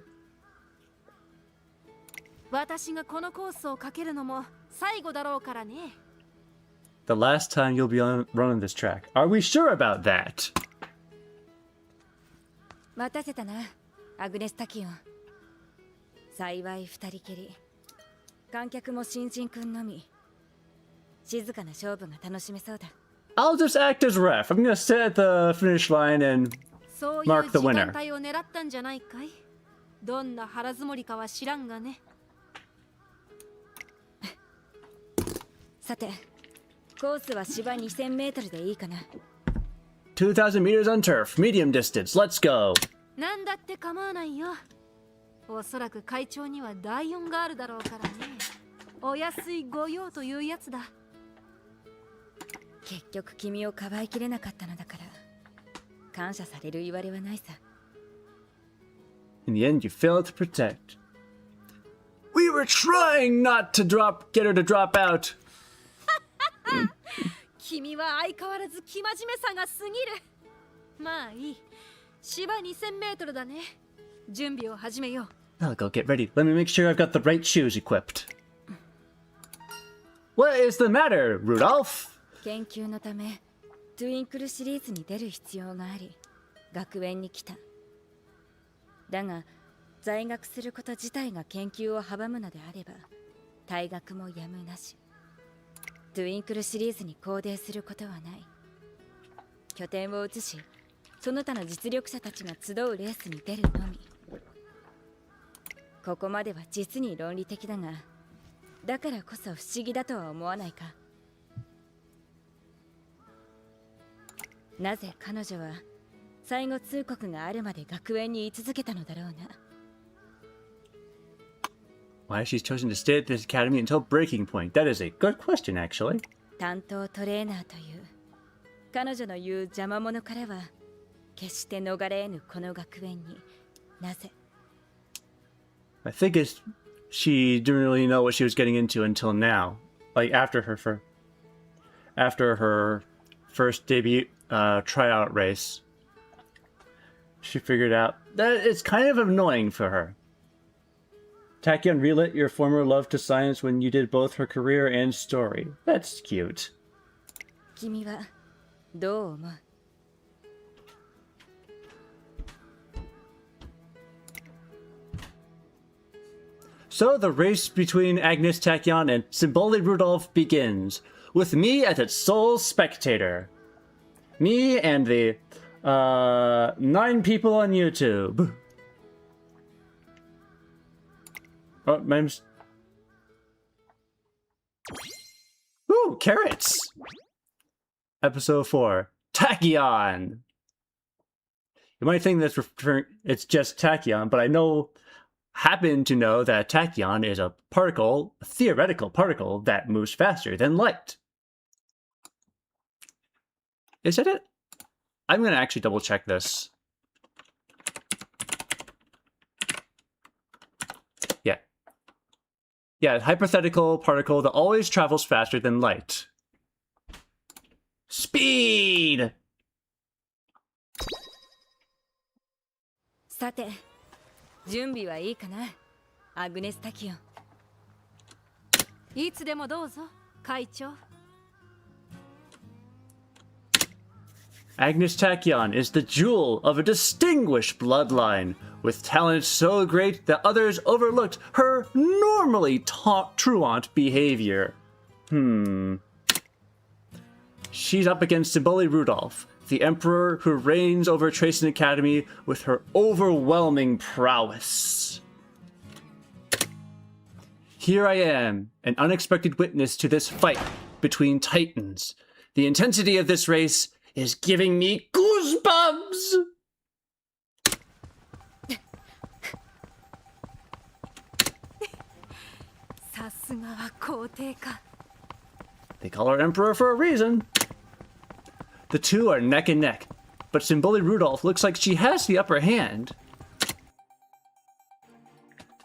Speaker 2: 私がこのコースをかけるのも最後だろうからね。
Speaker 1: The last time you'll be running this track. Are we sure about that?
Speaker 3: 待たせたな、アグネス・タキオン。幸い二人きり。観客も新人君のみ。静かな勝負が楽しめそうだ。
Speaker 1: I'll just act as ref. I'm gonna sit at the finish line and
Speaker 2: そういう
Speaker 1: Mark the
Speaker 2: 時
Speaker 1: winner.
Speaker 2: 間帯を狙ったんじゃないかい。どんな腹積もりかは知らんがね。
Speaker 3: さて、コースは芝2000メートルでいいかな。
Speaker 1: 2,000 meters on turf, medium distance. Let's go.
Speaker 2: なんだって構わないよ。おそらく会長には第4があるだろうからね。お安い御用というやつだ。
Speaker 3: 結局君をかばいきれなかったのだから、感謝される言われはないさ。
Speaker 1: In the end, you failed to protect. We were trying not to get her to drop out.
Speaker 2: 君は相変わらず生真面目さが過ぎる。まあいい。芝2000メートルだね。準備を始めよう。
Speaker 1: I'll go get ready. Let me make sure I've got the right shoes equipped. What is the matter, Rudolph?
Speaker 3: 研究のためトゥインクルシリーズに出る必要があり学園に来た。だが在学すること自体が研究を阻むのであれば退学もやむなし。トゥインクルシリーズに肯定することはない。拠点を移しその他の実力者たちが集うレースに出るのみ。ここまでは実に論理的だがだからこそ不思議だとは思わないか。なぜ彼女は最後通告があるまで学園に居続けたのだろうな。
Speaker 1: Why she's chosen to stay at this academy until breaking point? That is a good question, actually.
Speaker 3: 担当トレーナーという彼女の言う邪魔者からは決して逃れ得ぬこの学園になぜ。
Speaker 1: I think it's she didn't really know what she was getting into until now. Like after her first debut tryout race, she figured out that it's kind of annoying for her. Tachyon relit your former love to science when you did both her career and story. That's cute.
Speaker 2: 君はどう思う?
Speaker 1: So the race between Angus Taiko and Symboli Rudolph begins, with me as its sole spectator. Me and the 9 people on YouTube. Oh, name's... Ooh, carrots! Episode 4, Tachyon! You might think that's it's just Tachyon, but I happen to know that Tachyon is a particle, a theoretical particle, that moves faster than light. Is that it? I'm going to actually double check this. Yeah. Yeah, hypothetical particle that always travels faster than light. Speed!
Speaker 2: さて、準備はいいかな、アグネス・タキオン。いつでもどうぞ、会長。
Speaker 1: Angus Tachyon is the jewel of a distinguished bloodline, with talent so great that others overlooked her normally truant behavior. She's up against Symboli Rudolph, the emperor who reigns over Tracing Academy with her overwhelming prowess. Here I am, an unexpected witness to this fight between titans. The intensity of this race is giving me goosebumps! They call her emperor for a reason. The two are neck and neck, but Symboli Rudolph looks like she has the upper hand.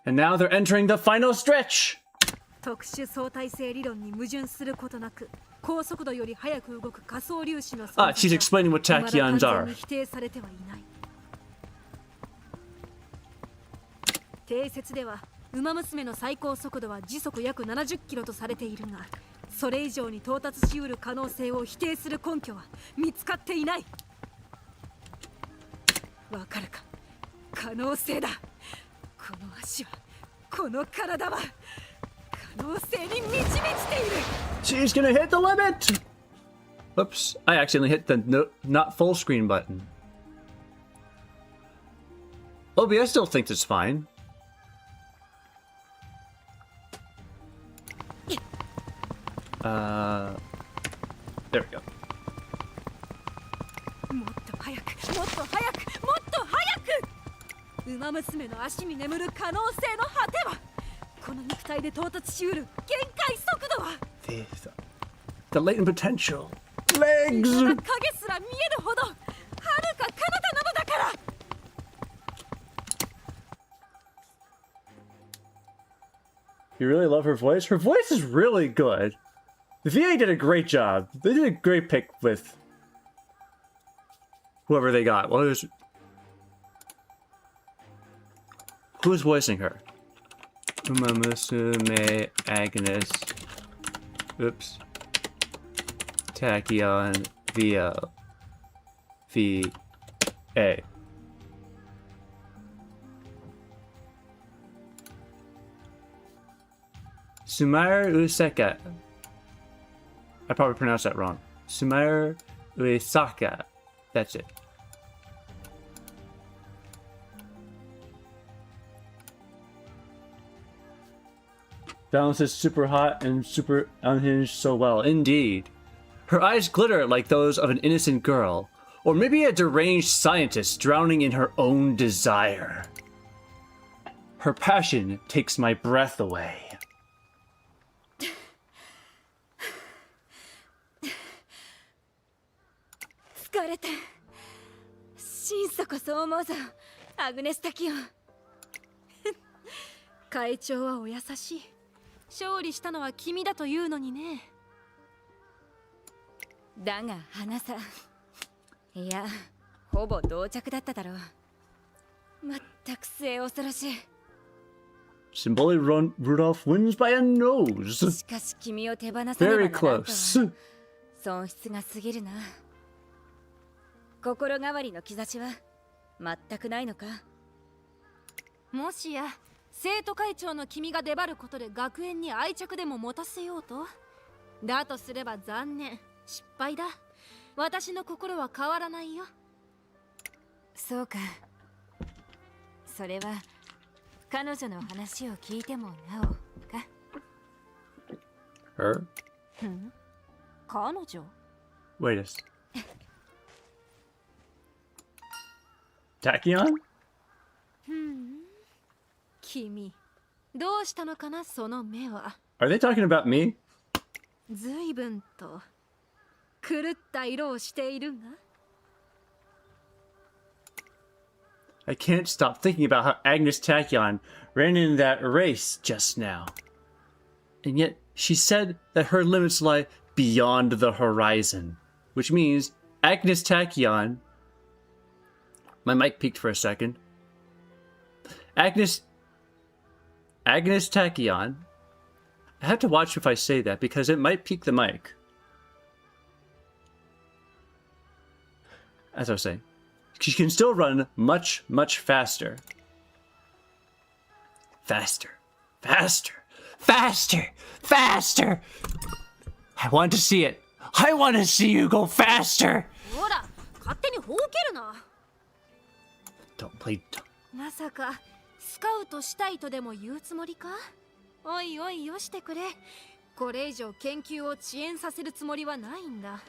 Speaker 1: And now they're entering the final stretch! She's explaining what tachyons are.
Speaker 2: 定説では馬娘の最高速度は時速約70キロとされているが、それ以上に到達しうる可能性を否定する根拠は見つかっていない。わかるか？可能性だ。この足は、この体は可能性に満ち満ちている。
Speaker 1: She's gonna hit the limit! Whoops, I accidentally hit the not full screen button. OBS still thinks it's fine. There we go.
Speaker 2: もっと早く、もっと早く、もっと早く。馬娘の足に眠る可能性の果ては、この肉体で到達しうる限界速度は。
Speaker 1: The latent potential. Legs!
Speaker 2: 影すら見えるほど、はるか彼方なのだから。
Speaker 1: You really love her voice? Her voice is really good. The VA did a great job. They did a great pick with whoever they got. Who's voicing her? Umamusume Agnes. Oops. Tachyon V.A. Sumair Useka. I probably pronounced that wrong. Sumair Uesaka. That's it. Balances super hot and super unhinged so well. Indeed. Her eyes glitter like those of an innocent girl, or maybe a deranged scientist drowning in her own desire. Her passion takes my breath away.
Speaker 2: 疲れて心底そう思うぞ、アグネス・タキオン。会長はお優しい。勝利したのは君だというのにね。
Speaker 7: だが花さ、いやほぼ同着だっただろう。まったく末恐ろしい。
Speaker 1: Symbolic Rudolph wins by a nose.
Speaker 7: しかし君を手放さねばなら
Speaker 1: Very
Speaker 7: んとは
Speaker 1: close.
Speaker 7: 損失が過ぎるな。心変わりの兆しは全くないのか。
Speaker 2: もしや生徒会長の君が出張ることで学園に愛着でも持たせようと。だとすれば残念、失敗だ。私の心は変わらないよ。
Speaker 7: そうか。それは彼女の話を聞いてもなおか。
Speaker 1: Her?
Speaker 2: 彼女？
Speaker 1: Wait a second. Tachyon?
Speaker 2: 君、どうしたのかなその目は。
Speaker 1: Are they talking about me?
Speaker 2: 随分と狂った色をしているが。
Speaker 1: I can't stop thinking about how Angus Tachyon ran in that race just now. And yet, she said that her limits lie beyond the horizon. Which means Angus Tachyon... My mic peaked for a second. Agnes Tachyon... I have to watch if I say that because it might peak the mic. As I was saying. She can still run much, much faster. Faster. Faster. Faster. Faster. I want to see it. I want to see you go faster.
Speaker 2: ほら、勝手にほうけるな。
Speaker 1: Don't play.
Speaker 2: まさかスカウトしたいとでも言うつもりか。おいおいよしてくれ。これ以上研究を遅延させるつもりはないんだ。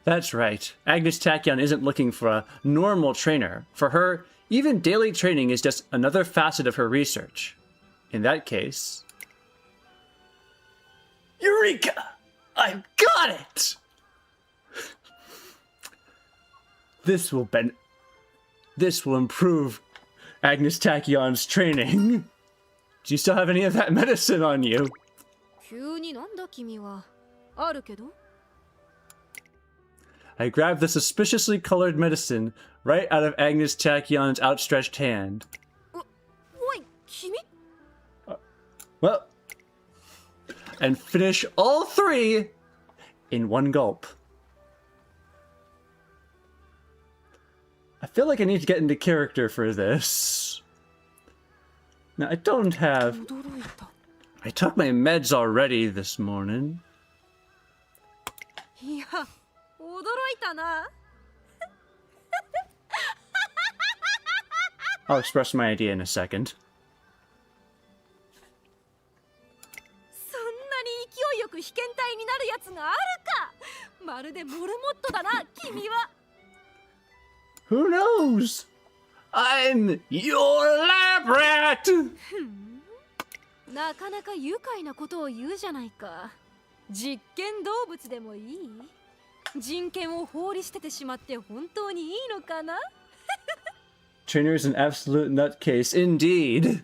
Speaker 1: That's right. Agnes Tachyon isn't looking for a normal trainer. For her, even daily training is just another facet of her research. In that case... Eureka! I've got it! This will improve Agnes Tachyon's training. Do you still have any of that medicine on you?
Speaker 2: 急になんだ君は。あるけど。
Speaker 1: I grabbed the suspiciously colored medicine right out of Agnes Tachyon's outstretched hand.
Speaker 2: おい、君。
Speaker 1: Well, and finish all three in one gulp. I feel like I need to get into character for this. Now, I don't have...
Speaker 2: 驚いた。
Speaker 1: I took my meds already this morning.
Speaker 2: いや、驚いたな。
Speaker 1: I'll express my idea in a second.
Speaker 2: そんなに勢いよく被験体になるやつがあるか。まるでモルモットだな、君は。
Speaker 1: Who knows? I'm your lab rat!
Speaker 2: なかなか愉快なことを言うじゃないか。実験動物でもいい？人権を放り捨ててしまって本当にいいのかな？
Speaker 1: Trainer's an absolute nutcase indeed.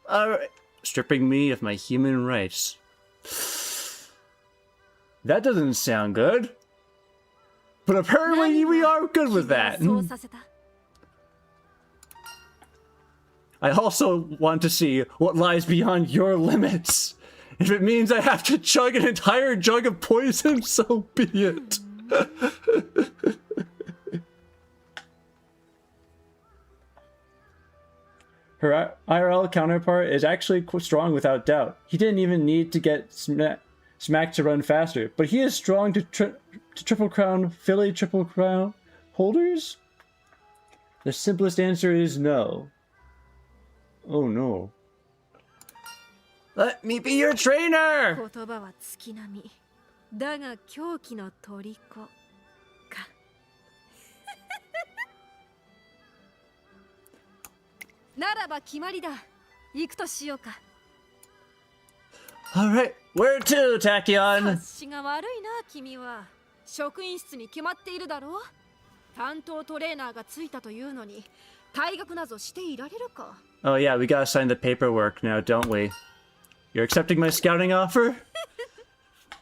Speaker 1: Alright, stripping me of my human rights. That doesn't sound good. But apparently we are good with that.
Speaker 2: そうさせた。
Speaker 1: I also want to see what lies beyond your limits. If it means I have to chug an entire jug of poison, so be it. Her IRL counterpart is actually strong without doubt. He didn't even need to get smacked to run faster, but he is strong to Triple Crown, Philly Triple Crown holders? The simplest answer is no. Oh no. Let me be your trainer!
Speaker 2: 言葉は月並み。だが狂気の虜か。ならば決まりだ。行くとしようか。
Speaker 1: Alright, where to, Tachyon?
Speaker 2: 察しが悪いな、君は。職員室に決まっているだろう。担当トレーナーがついたというのに退学などしていられるか。
Speaker 1: Oh yeah, we gotta sign the paperwork now, don't we? You're accepting my scouting offer?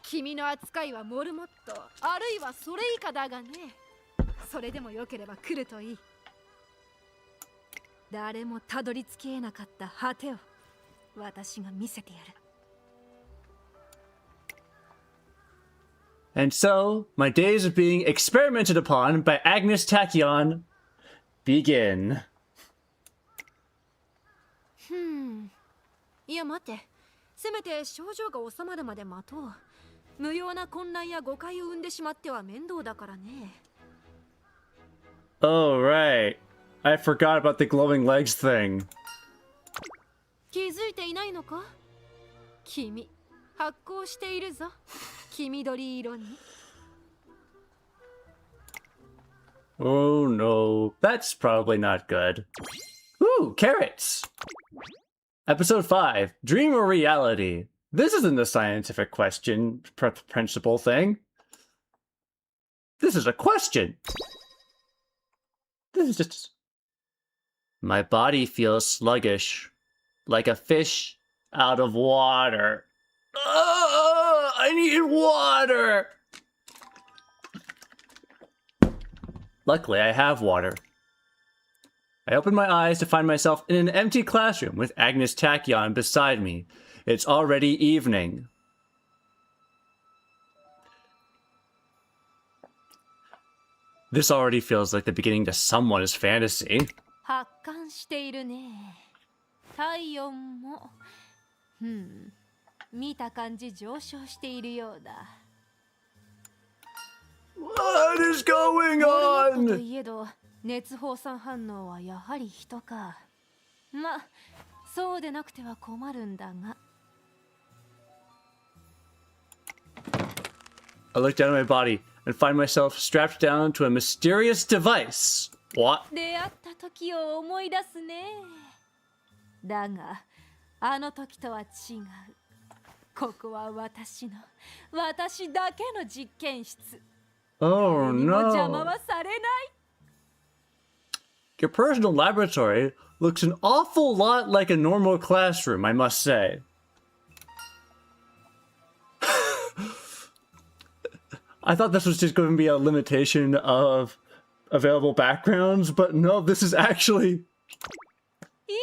Speaker 2: 君の扱いはモルモット、あるいはそれ以下だがね。それでもよければ来るといい。誰もたどり着けなかった果てを私が見せてやる。
Speaker 1: And so, my days of being experimented upon by Angus Tachyon begin.
Speaker 2: いや待って、せめて症状が治まるまで待とう。無用な混乱や誤解を生んでしまっては面倒だからね。
Speaker 1: Oh, right. I forgot about the glowing legs thing.
Speaker 2: 気づいていないのか？君、発光しているぞ。黄緑色に。
Speaker 1: Oh no, that's probably not good. Ooh, carrots! Episode 5, Dream or Reality? This isn't a scientific question, principle thing. This is a question. This is just... My body feels sluggish, like a fish out of water. I need water! Luckily, I have water. I open my eyes to find myself in an empty classroom with Angus Tachyon beside me. It's already evening. This already feels like the beginning to someone's fantasy.
Speaker 2: 発汗しているね。体温も。見た感じ上昇しているようだ。
Speaker 1: What is going
Speaker 2: モルモットと
Speaker 1: on?
Speaker 2: いえど、熱放散反応はやはり人か。ま、そうでなくては困るんだが。
Speaker 1: I look down at my body and find myself strapped down to a mysterious device. What?
Speaker 2: 出会った時を思い出すね。だが、あの時とは違う。ここは私だけの実験室。
Speaker 1: Oh
Speaker 2: 何も邪魔
Speaker 1: no.
Speaker 2: はされない。
Speaker 1: Your personal laboratory looks an awful lot like a normal classroom, I must say. I thought this was just going to be a limitation of available backgrounds, but no, this is actually...
Speaker 2: いいや、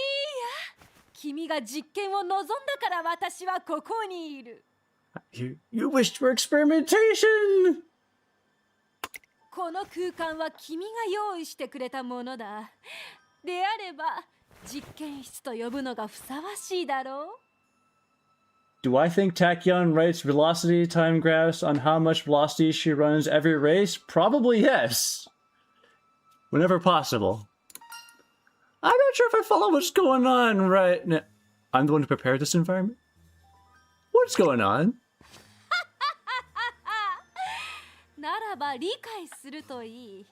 Speaker 2: 君が実験を望んだから私はここにいる。
Speaker 1: You wished for experimentation!
Speaker 2: この空間は君が用意してくれたものだ。であれば、実験室と呼ぶのがふさわしいだろう。
Speaker 1: Do I think Tachyon writes velocity time graphs on how much velocity she runs every race? Probably yes. Whenever possible. I'm not sure if I follow what's going on right now. I'm the one who prepared this environment? What's going on?
Speaker 2: ならば理解するといい。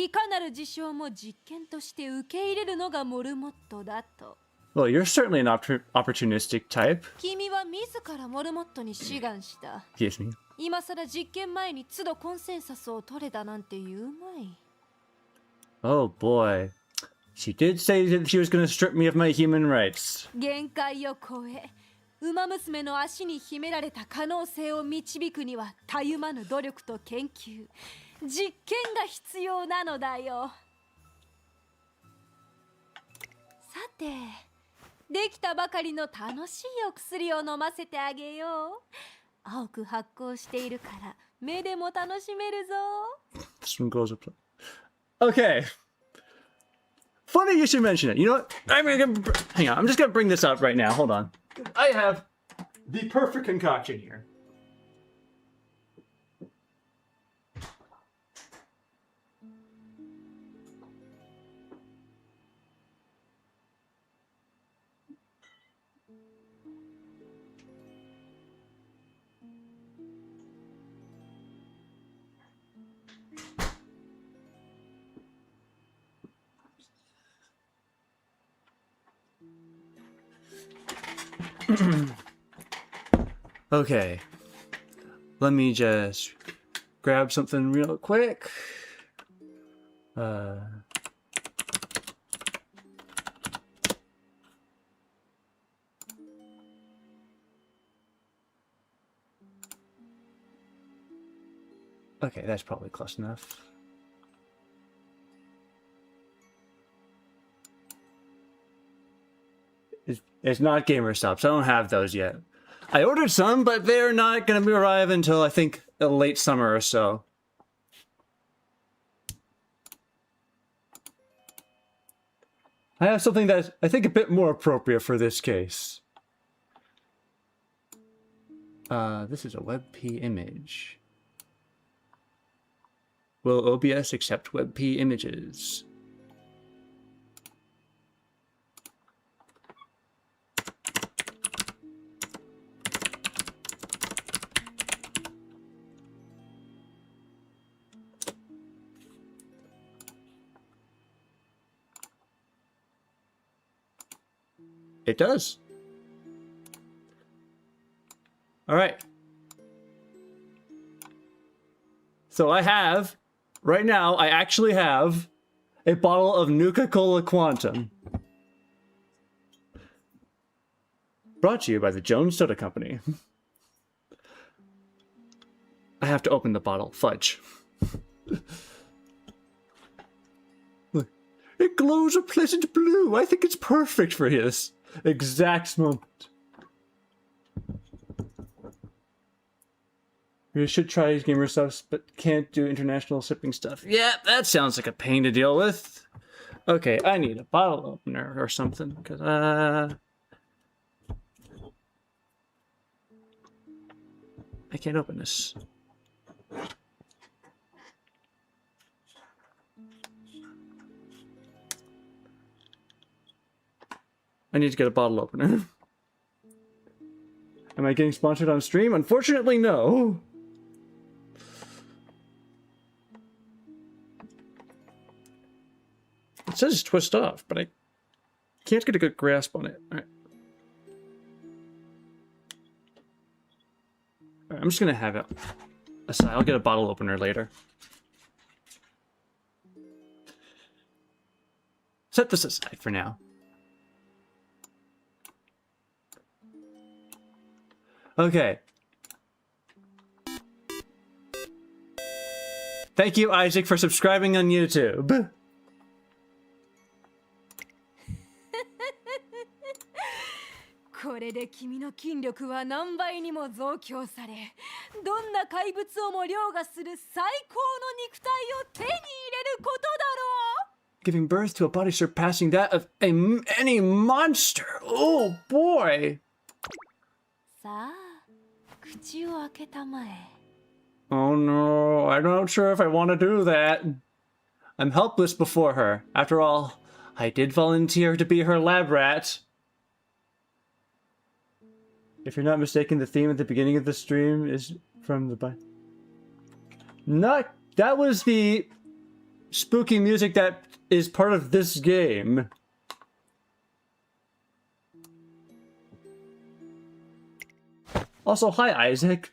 Speaker 2: いかなる事象も実験として受け入れるのがモルモットだと。
Speaker 1: Well, you're certainly an opportunistic type.
Speaker 2: 君は自らモルモットに志願した。
Speaker 1: Excuse me.
Speaker 2: 今さら実験前に都度コンセンサスを取れたなんて言うまい。
Speaker 1: Oh boy. She did say that she was going to strip me of my human rights.
Speaker 2: 限界を超え、馬娘の足に秘められた可能性を導くにはたゆまぬ努力と研究、実験が必要なのだよ。さて、できたばかりの楽しいお薬を飲ませてあげよう。青く発光しているから目でも楽しめるぞ。
Speaker 1: This one goes up. Okay. Funny you should mention it. You know what? Hang on. I'm just gonna bring this up right now. Hold on. I have the perfect concoction here. Okay. Let me just grab something real quick. Okay, that's probably close enough. It's not GamerStops. I don't have those yet. I ordered some, but they're not going to arrive until, I think, late summer or so. I have something that's, I think, a bit more appropriate for this case. This is a WebP image. Will OBS accept WebP images? It does. All right. So I have, right now, I actually have a bottle of Nuka-Cola Quantum. Brought to you by the Jones Soda Company. I have to open the bottle. Fudge. Look, it glows a pleasant blue. I think it's perfect for this exact moment. You should try gamer stuff, but can't do international shipping stuff. Yeah, that sounds like a pain to deal with. Okay, I need a bottle opener or something, because, I can't open this. I need to get a bottle opener. Am I getting sponsored on stream? Unfortunately, no. It says it's twist off, but I can't get a good grasp on it. All right. All right, I'm just gonna have it aside. I'll get a bottle opener later. Set this aside for now. Okay. Thank you, Isaac, for subscribing on YouTube.
Speaker 2: これで君の筋力は何倍にも増強され、どんな怪物をも凌駕する最高の肉体を手に入れることだろう。
Speaker 1: Giving birth to a body surpassing that of any monster. Oh boy.
Speaker 2: さあ、口を開けたまえ。
Speaker 1: Oh no, I'm not sure if I want to do that. I'm helpless before her. After all, I did volunteer to be her lab rat. If you're not mistaken, the theme at the beginning of the stream is from the... That was the spooky music that is part of this game. Also, hi, Isaac.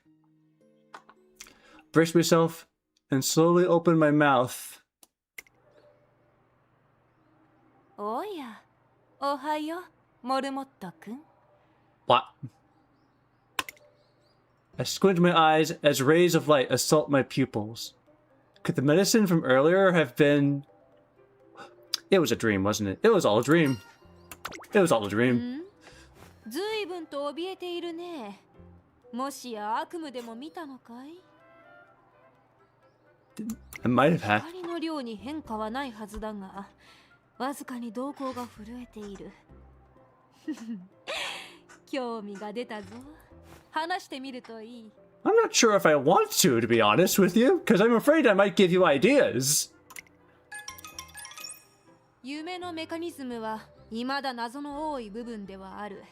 Speaker 1: Brace myself and slowly open my mouth.
Speaker 2: おや、おはよう、モルモット君。
Speaker 1: What? I squint my eyes as rays of light assault my pupils. Could the medicine from earlier have been... It was a dream, wasn't it? It was all a dream. It was all a dream.
Speaker 2: ずいぶんと怯えているね。もしや悪夢でも見たのかい？
Speaker 1: I might have had.
Speaker 2: 光の量に変化はないはずだが、わずかに瞳孔が震えている。興味が出たぞ。話してみるといい。
Speaker 1: I'm not sure if I want to be honest with you, because I'm afraid I might give you ideas.
Speaker 2: 夢のメカニズムは未だ謎の多い部分ではある。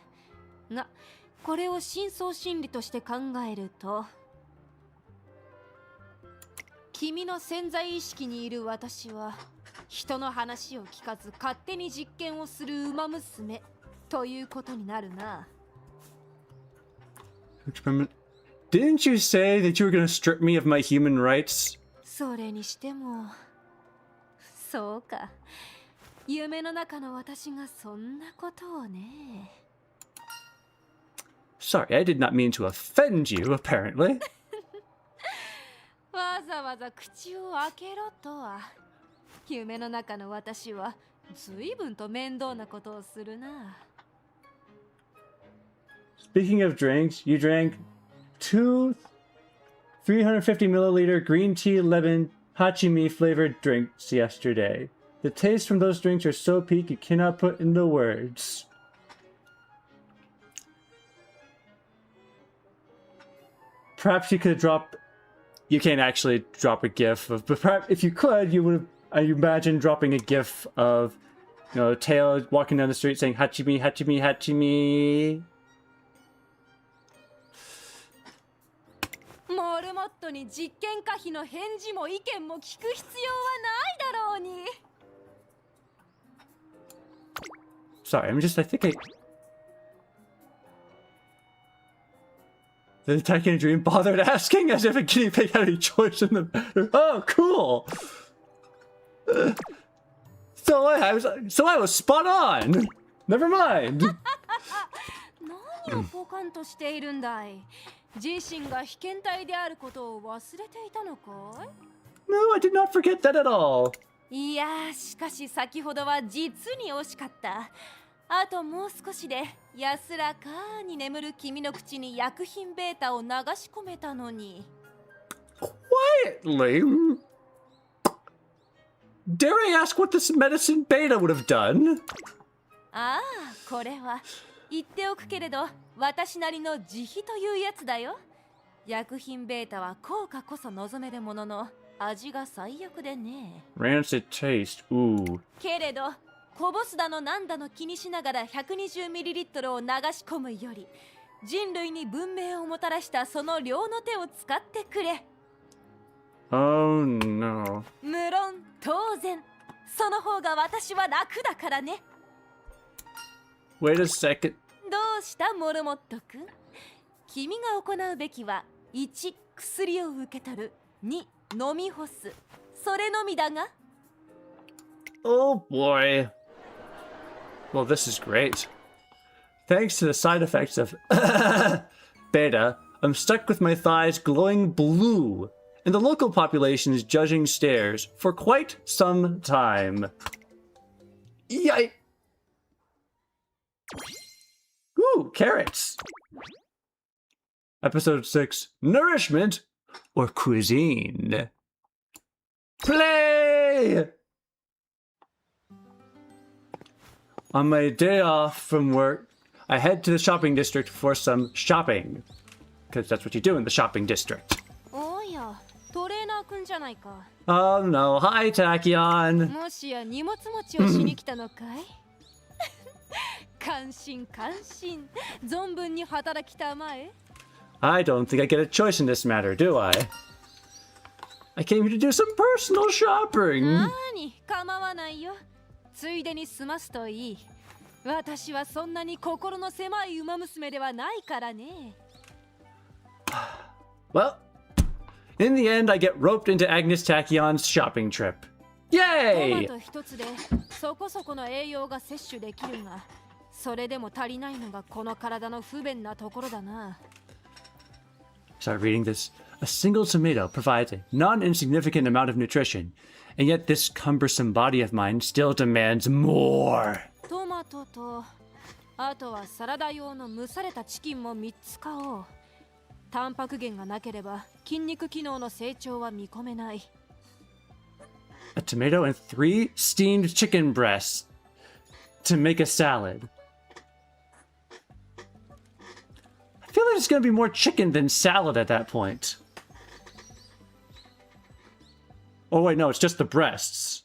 Speaker 2: が、これを深層心理として考えると、君の潜在意識にいる私は人の話を聞かず勝手に実験をする馬娘ということになるな。
Speaker 1: Experiment. Didn't you say that you were going to strip me of my human rights?
Speaker 2: それにしてもそうか。夢の中の私がそんなことをね。
Speaker 1: Sorry, I did not mean to offend you, apparently.
Speaker 2: わざわざ口を開けろとは。夢の中の私は随分と面倒なことをするな。
Speaker 1: Speaking of drinks, you drank 2 350 milliliter green tea lemon hachimi flavored drinks yesterday. The taste from those drinks are so peak you cannot put into words. Perhaps you could drop. You can't actually drop a gif of, but perhaps if you could, you would. I imagine dropping a gif of, Tail walking down the street saying "Hachimi, Hachimi, Hachimi."
Speaker 2: モルモットに実験可否の返事も意見も聞く必要はないだろうに。
Speaker 1: Sorry, I think I. The Tachyon dream bothered asking as if a guinea pig had any choice in the matter. Oh, cool! So I was spot on! Never mind!
Speaker 2: 何をポカンとしているんだい。自身が被験体であることを忘れていたのかい？
Speaker 1: No, I did not forget that at all.
Speaker 2: いやー、しかし先ほどは実に惜しかった。あともう少しで安らかに眠る君の口に薬品ベータを流し込めたのに。
Speaker 1: Quietly? Dare I ask what this medicine beta would have done?
Speaker 2: ああ、これは言っておくけれど私なりの自費というやつだよ。薬品ベータは効果こそ望めるものの味が最悪でね。
Speaker 1: Rancid taste, ooh.
Speaker 2: けれどこぼすだのなんだの気にしながら 120ml を流し込むより人類に文明をもたらしたその両の手を使ってくれ。
Speaker 1: Oh no.
Speaker 2: 無論当然その方が私は楽だからね。
Speaker 1: Wait a second.
Speaker 2: どうしたモルモット君。君が行うべきは1薬を受け取る、2飲み干す、それのみだが。
Speaker 1: Oh boy. Well, this is great. Thanks to the side effects of beta, I'm stuck with my thighs glowing blue, and the local population is judging stares for quite some time. Yikes! Ooh, carrots! Episode 6, Nourishment or Cuisine. Play! On my day off from work, I head to the shopping district for some shopping. Because that's what you do in the shopping district.
Speaker 2: おや、トレーナー君じゃないか。
Speaker 1: Oh no, hi Tachyon!
Speaker 2: もしや荷物持ちをしに来たのかい？感心感心、存分に働きたまえ。
Speaker 1: I don't think I get a choice in this matter, do I? I came here to do some personal shopping.
Speaker 2: なに、構わないよ。ついでに済ますといい。私はそんなに心の狭い馬娘ではないからね。
Speaker 1: Well, in the end, I get roped into Angus Tachyon's shopping trip.
Speaker 2: トマ
Speaker 1: Yay!
Speaker 2: ト一つでそこそこの栄養が摂取できるが、それでも足りないのがこの体の不便なところだな。
Speaker 1: Start reading this. A single tomato provides a non-insignificant amount of nutrition, and yet this cumbersome body of mine still demands more.
Speaker 2: トマトと、あとはサラダ用の蒸されたチキンも3つ買おう。タンパク源がなければ筋肉機能の成長は見込めない。
Speaker 1: A tomato and 3 steamed chicken breasts to make a salad. I feel like it's gonna be more chicken than salad at that point. Oh wait, no, it's just the breasts.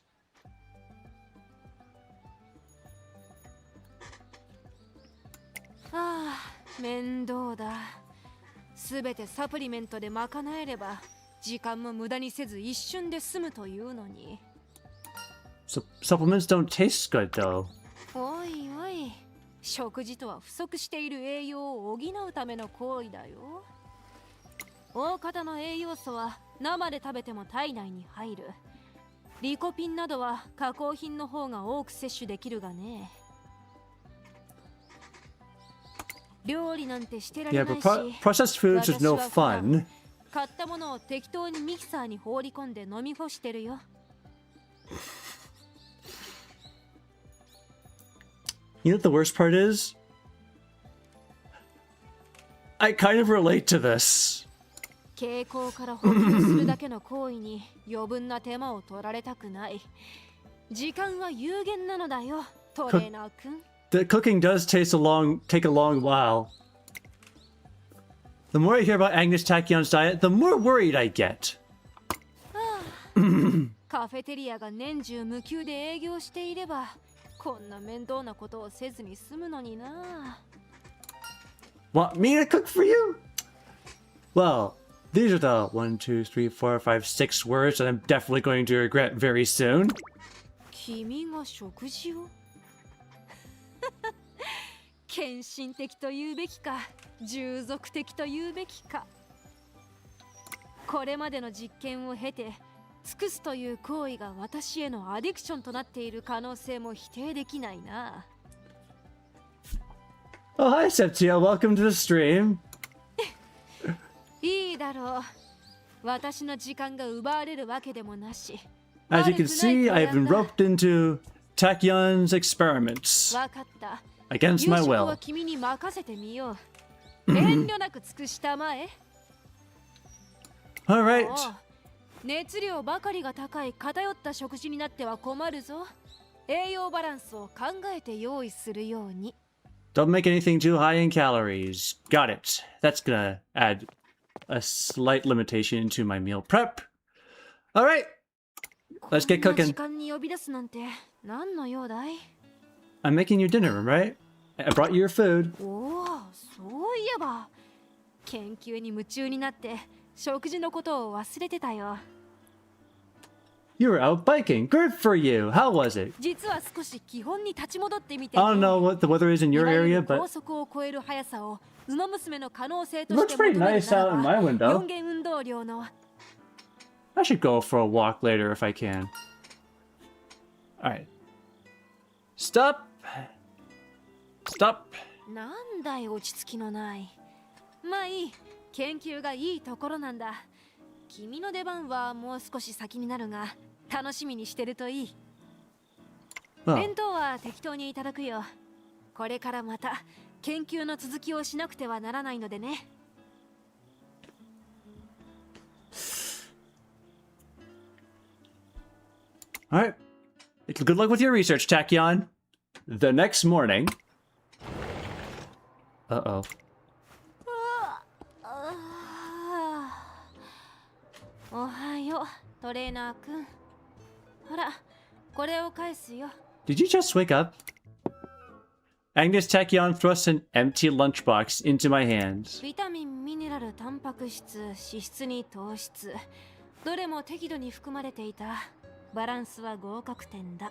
Speaker 2: ああ、面倒だ。すべてサプリメントで賄えれば時間も無駄にせず一瞬で済むというのに。
Speaker 1: So supplements don't taste good though.
Speaker 2: おいおい、食事とは不足している栄養を補うための行為だよ。大方の栄養素は生で食べても体内に入る。リコピンなどは加工品の方が多く摂取できるがね。料理なんてしてられ
Speaker 1: Yeah,
Speaker 2: な
Speaker 1: but
Speaker 2: いし、
Speaker 1: processed foods is no
Speaker 2: 私は普
Speaker 1: fun.
Speaker 2: 段買ったものを適当にミキサーに放り込んで飲み干してるよ。
Speaker 1: You know what the worst part is? I kind of relate to this.
Speaker 2: 傾向から補給するだけの行為に余分な手間を取られたくない。時間は有限なのだよ、トレーナー君。
Speaker 1: The cooking does take a long while. The more I hear about Angus Takyon's diet, the more worried I get.
Speaker 2: カフェテリアが年中無休で営業していれば、こんな面倒なことをせずに済むのにな。
Speaker 1: Want me to cook for you? Well, these are the 1, 2, 3, 4, 5, 6 words that I'm definitely going to regret very soon.
Speaker 2: 君が食事を献身的と言うべきか、従属的と言うべきか。これまでの実験を経て、尽くすという行為が私へのアディクションとなっている可能性も否定できないな。
Speaker 1: Oh, hi, Septia. Welcome to the stream.
Speaker 2: いいだろう。私の時間が奪われるわけでもなし。
Speaker 1: As you can see, I've been roped into Tachyon's experiments
Speaker 2: わかった。
Speaker 1: against my
Speaker 2: 夕食は
Speaker 1: will.
Speaker 2: 君に任せてみよう。遠慮なく尽くしたまえ。
Speaker 1: All right.
Speaker 2: おう、熱量ばかりが高い偏った食事になっては困るぞ。栄養バランスを考えて用意するように。
Speaker 1: Don't make anything too high in calories. Got it. That's gonna add a slight limitation to my meal prep. All right. Let's get
Speaker 2: こんな時
Speaker 1: cooking.
Speaker 2: 間に呼び出すなんて何の用だい？
Speaker 1: I'm making you dinner, right? I brought you your food.
Speaker 2: おお、そういえば研究に夢中になって食事のことを忘れてたよ。
Speaker 1: You were out biking. Good for you. How was it?
Speaker 2: 実は少し基本に立ち戻ってみて、
Speaker 1: I don't know what the weather is in
Speaker 2: い
Speaker 1: your
Speaker 2: わゆ
Speaker 1: area,
Speaker 2: る高
Speaker 1: but
Speaker 2: 速を超える速さを馬娘の可能性と
Speaker 1: it
Speaker 2: し
Speaker 1: looks
Speaker 2: て
Speaker 1: pretty
Speaker 2: 求める
Speaker 1: nice
Speaker 2: な
Speaker 1: out
Speaker 2: ら
Speaker 1: in
Speaker 2: ば、
Speaker 1: my window.
Speaker 2: 4元運動量の
Speaker 1: I should go for a walk later if I can. All right. Stop. Stop.
Speaker 2: なんだい、落ち着きのない。まあいい、研究がいいところなんだ。君の出番はもう少し先になるが、楽しみにしてるといい。
Speaker 1: Well,
Speaker 2: 弁当は適当にいただくよ。これからまた研究の続きをしなくてはならないのでね。
Speaker 1: all right. Good luck with your research, Tachyon. The next morning. Uh-oh.
Speaker 2: おはよう、トレーナーくん。ほら、これを返すよ。
Speaker 1: Did you just wake up? Angus Tachyon thrusts an empty lunchbox into my hands.
Speaker 2: ビタミン、ミネラル、タンパク質、脂質に糖質。どれも適度に含まれていた。バランスは合格点だ。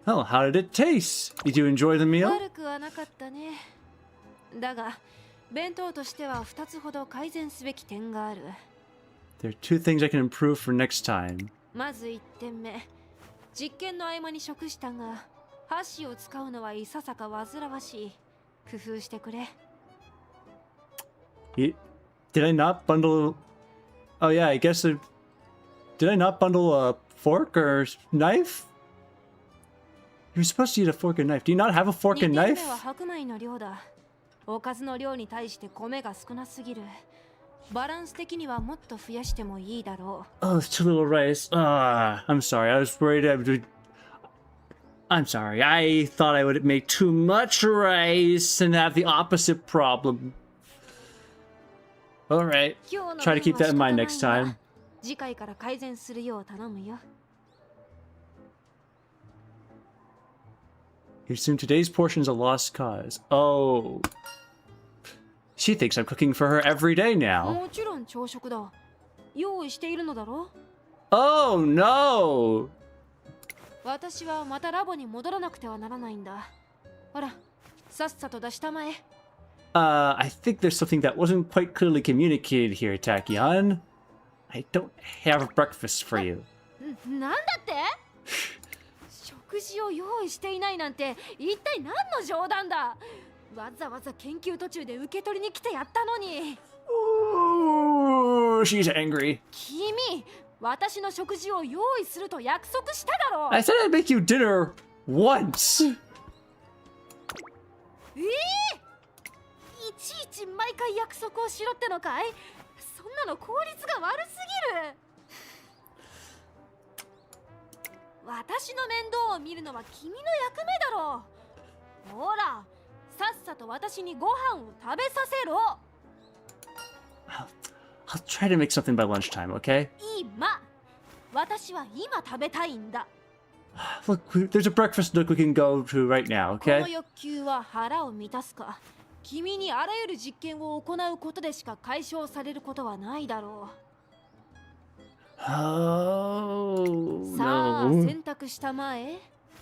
Speaker 1: Oh, how did it taste? Did you enjoy the meal?
Speaker 2: 悪くはなかったね。だが、弁当としては2つほど改善すべき点がある。
Speaker 1: There are two things I can improve for next time.
Speaker 2: まず1点目。実験の合間に食したが、箸を使うのはいささか煩わしい。工夫してくれ。
Speaker 1: Did I not bundle... Oh yeah, I guess... Did I not bundle a fork or knife? You're supposed to use a fork and knife. Do you not have a fork
Speaker 2: 2
Speaker 1: and
Speaker 2: 点
Speaker 1: knife?
Speaker 2: 目は白米の量だ。おかずの量に対して米が少なすぎる。バランス的にはもっと増やしてもいいだろう。
Speaker 1: Oh, it's too little rice. I'm sorry. I was worried I would... I'm sorry. I thought I would make too much rice and have the opposite problem. Alright.
Speaker 2: 今日の
Speaker 1: Try to keep that in mind
Speaker 2: 分は
Speaker 1: next
Speaker 2: 仕方ない
Speaker 1: time.
Speaker 2: が次回から改善するよう頼むよ。
Speaker 1: You assume today's portion's a lost cause. Oh. She thinks I'm cooking for her every day now.
Speaker 2: もちろん朝食だ。用意しているのだろう。
Speaker 1: Oh no!
Speaker 2: 私はまたラボに戻らなくてはならないんだ。ほら、さっさと出したまえ。
Speaker 1: I think there's something that wasn't quite clearly communicated here, Tachyon. I don't have breakfast for you.
Speaker 2: なんだって食事を用意していないなんて一体何の冗談だ。わざわざ研究途中で受け取りに来てやったのに。
Speaker 1: Ooh, she's angry.
Speaker 2: 君、私の食事を用意すると約束しただろう。
Speaker 1: I said I'd make you dinner once.
Speaker 2: いちいち毎回約束をしろってのかい。そんなの効率が悪すぎる。私の面倒を見るのは君の役目だろう。ほら、さっさと私にご飯を食べさせろ。
Speaker 1: I'll try to make something by lunchtime, okay?
Speaker 2: 今、私は今食べたいんだ。
Speaker 1: Look, there's a breakfast nook we can go to right now,
Speaker 2: この
Speaker 1: okay?
Speaker 2: 欲求は腹を満たすか。君にあらゆる実験を行うことでしか解消されることはないだろ
Speaker 1: Oh,
Speaker 2: う。さあ、
Speaker 1: no.
Speaker 2: 選択したまえ。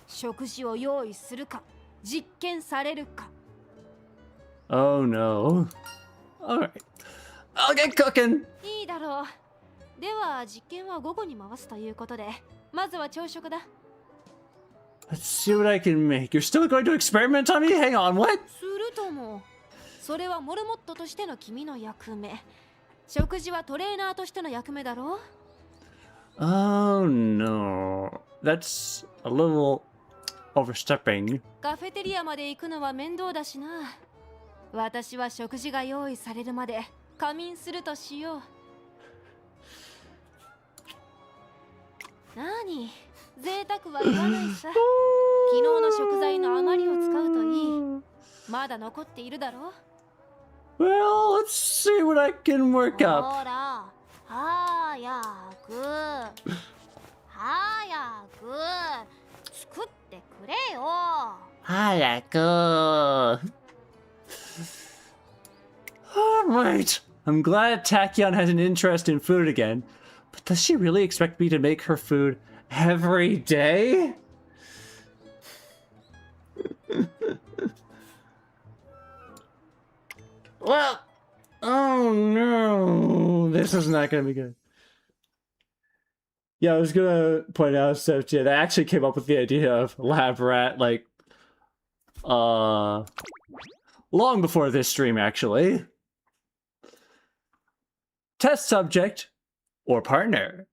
Speaker 2: 食事を用意するか、実験されるか。
Speaker 1: Oh, no. Alright. I'll get cooking!
Speaker 2: いいだろう。では実験は午後に回すということで、まずは朝食だ。
Speaker 1: Let's see what I can make. You're still going to experiment on me? Hang on, what?
Speaker 2: するとも、それはモルモットとしての君の役目。食事はトレーナーとしての役目だろう。
Speaker 1: Oh, no. That's a little overstepping.
Speaker 2: カフェテリアまで行くのは面倒だしな。私は食事が用意されるまで仮眠するとしよう。何、贅沢は言わないさ。昨日の食材の余りを使うといい。まだ残っているだろう。
Speaker 1: Well, let's see what I can work up.
Speaker 2: ほら、早く作ってくれよ。
Speaker 1: Hayako. Alright. I'm glad Tachyon has an interest in food again. But does she really expect me to make her food every day? Well, oh no. This is not going to be good. Yeah, I was gonna point out stuff too. They actually came up with the idea of lab rat like long before this stream actually. Test subject or partner.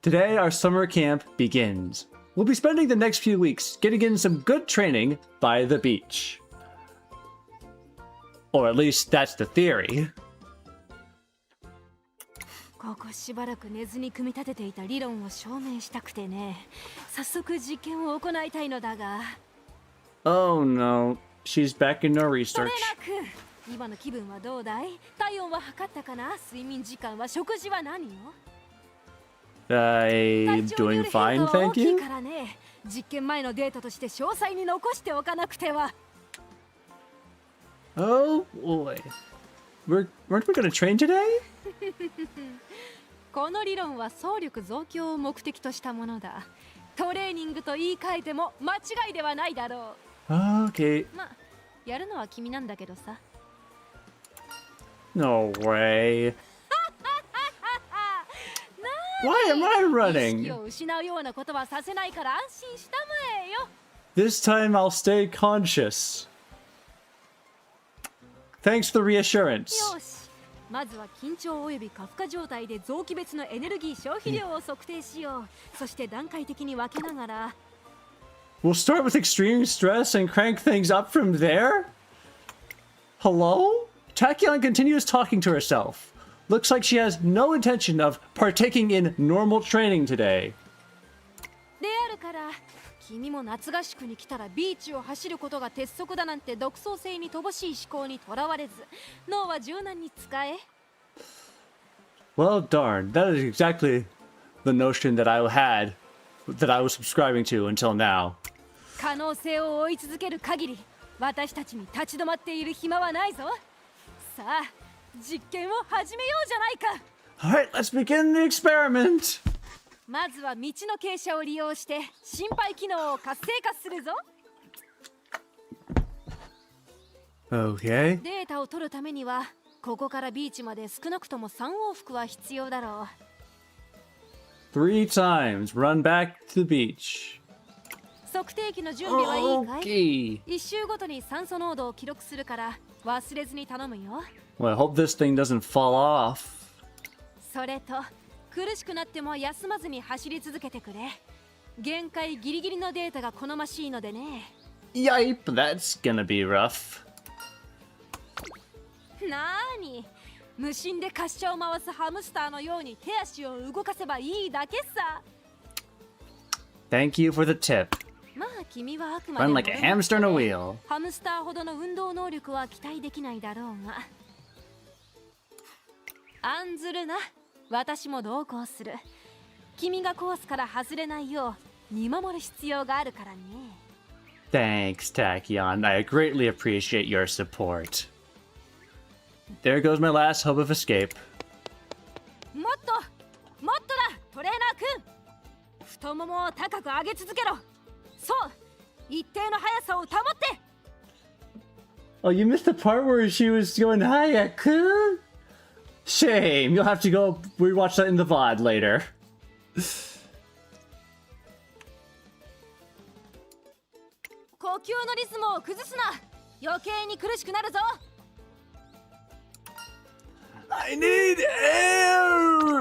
Speaker 1: Today our summer camp begins. We'll be spending the next few weeks getting in some good training by the beach. Or at least that's the theory.
Speaker 2: ここしばらく寝ずに組み立てていた理論を証明したくてね。早速実験を行いたいのだが。
Speaker 1: Oh no, she's back in her
Speaker 2: それ
Speaker 1: research.
Speaker 2: なく、今の気分はどうだい？体温は測ったかな？睡眠時間は、食事は何よ？
Speaker 1: I'm
Speaker 2: 体調によ
Speaker 1: doing
Speaker 2: る変化
Speaker 1: fine,
Speaker 2: は大
Speaker 1: thank
Speaker 2: きい
Speaker 1: you.
Speaker 2: からね。実験前のデータとして詳細に残しておかなくては。
Speaker 1: Oh boy. Weren't we gonna train today?
Speaker 2: この理論は総力増強を目的としたものだ。トレーニングと言い換えても間違いではないだろ
Speaker 1: Okay.
Speaker 2: う。ま、やるのは君なんだけどさ。
Speaker 1: No way. Why am I
Speaker 2: 意識
Speaker 1: running?
Speaker 2: を失うようなことはさせないから安心したまえよ。
Speaker 1: This time I'll stay conscious. Thanks for the reassurance.
Speaker 2: よし、まずは緊張および過負荷状態で臓器別のエネルギー消費量を測定しよう。そして段階的に分けながら。
Speaker 1: We'll start with extreme stress and crank things up from there? Hello? Tachyon continues talking to herself. Looks like she has no intention of partaking in normal training today.
Speaker 2: であるから、君も夏合宿に来たらビーチを走ることが鉄則だなんて独創性に乏しい思考にとらわれず、脳は柔軟に使え。
Speaker 1: Well, darn. That is exactly the notion that I had, that I was subscribing to until now.
Speaker 2: 可能性を追い続ける限り、私たちに立ち止まっている暇はないぞ。さあ、実験を始めようじゃないか。
Speaker 1: Alright, let's begin the experiment.
Speaker 2: まずは道の傾斜を利用して心肺機能を活性化するぞ。
Speaker 1: Okay.
Speaker 2: データを取るためにはここからビーチまで少なくとも3往復は必要だろう。
Speaker 1: 3 times. Run back to the beach.
Speaker 2: 測定器の準備はいいかい？
Speaker 1: Okay.
Speaker 2: 一周ごとに酸素濃度を記録するから忘れずに頼むよ。
Speaker 1: Well, I hope this thing doesn't fall off.
Speaker 2: それと苦しくなっても休まずに走り続けてくれ。限界ギリギリのデータが好ましいのでね。
Speaker 1: Yipe, that's gonna be rough.
Speaker 2: なーに、無心で滑車を回すハムスターのように手足を動かせばいいだけさ。
Speaker 1: Thank you for the tip.
Speaker 2: まあ君はあくまで
Speaker 1: Run
Speaker 2: も
Speaker 1: like a hamster in a wheel.
Speaker 2: ハムスターほどの運動能力は期待できないだろうが。案ずるな、私も同行する。君がコースから外れないよう見守る必要があるからね。
Speaker 1: Thanks, Tachyon. I greatly appreciate your support. There goes my last hope of escape.
Speaker 2: もっとだ、トレーナー君。太ももを高く上げ続けろ。そう、一定の速さを保って。
Speaker 1: Oh, you missed the part where she was going, Hayaku? Shame. You'll have to go rewatch that in the VOD later.
Speaker 2: 呼吸のリズムを崩すな。余計に苦しくなるぞ。
Speaker 1: I need air!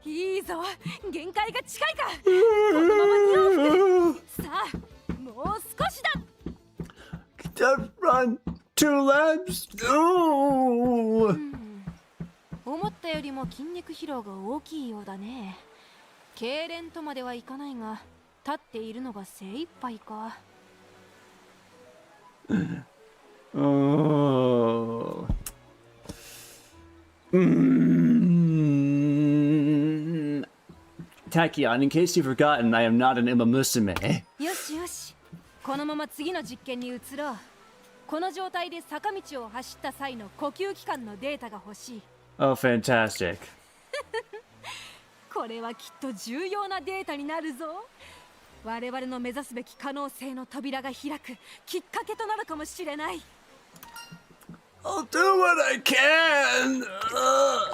Speaker 2: いいぞ、限界が近いか。このまま2往復。さあ、もう少しだ。
Speaker 1: Just run 2 laps. Ooh.
Speaker 2: 思ったよりも筋肉疲労が大きいようだね。痙攣とまではいかないが、立っているのが精一杯か。
Speaker 1: Oh. Tachyon, in case you've forgotten, I am not an imamusume.
Speaker 2: よしよし、このまま次の実験に移ろう。この状態で坂道を走った際の呼吸器官のデータが欲しい。
Speaker 1: Oh, fantastic.
Speaker 2: これはきっと重要なデータになるぞ。我々の目指すべき可能性の扉が開くきっかけとなるかもしれない。
Speaker 1: I'll do what I can!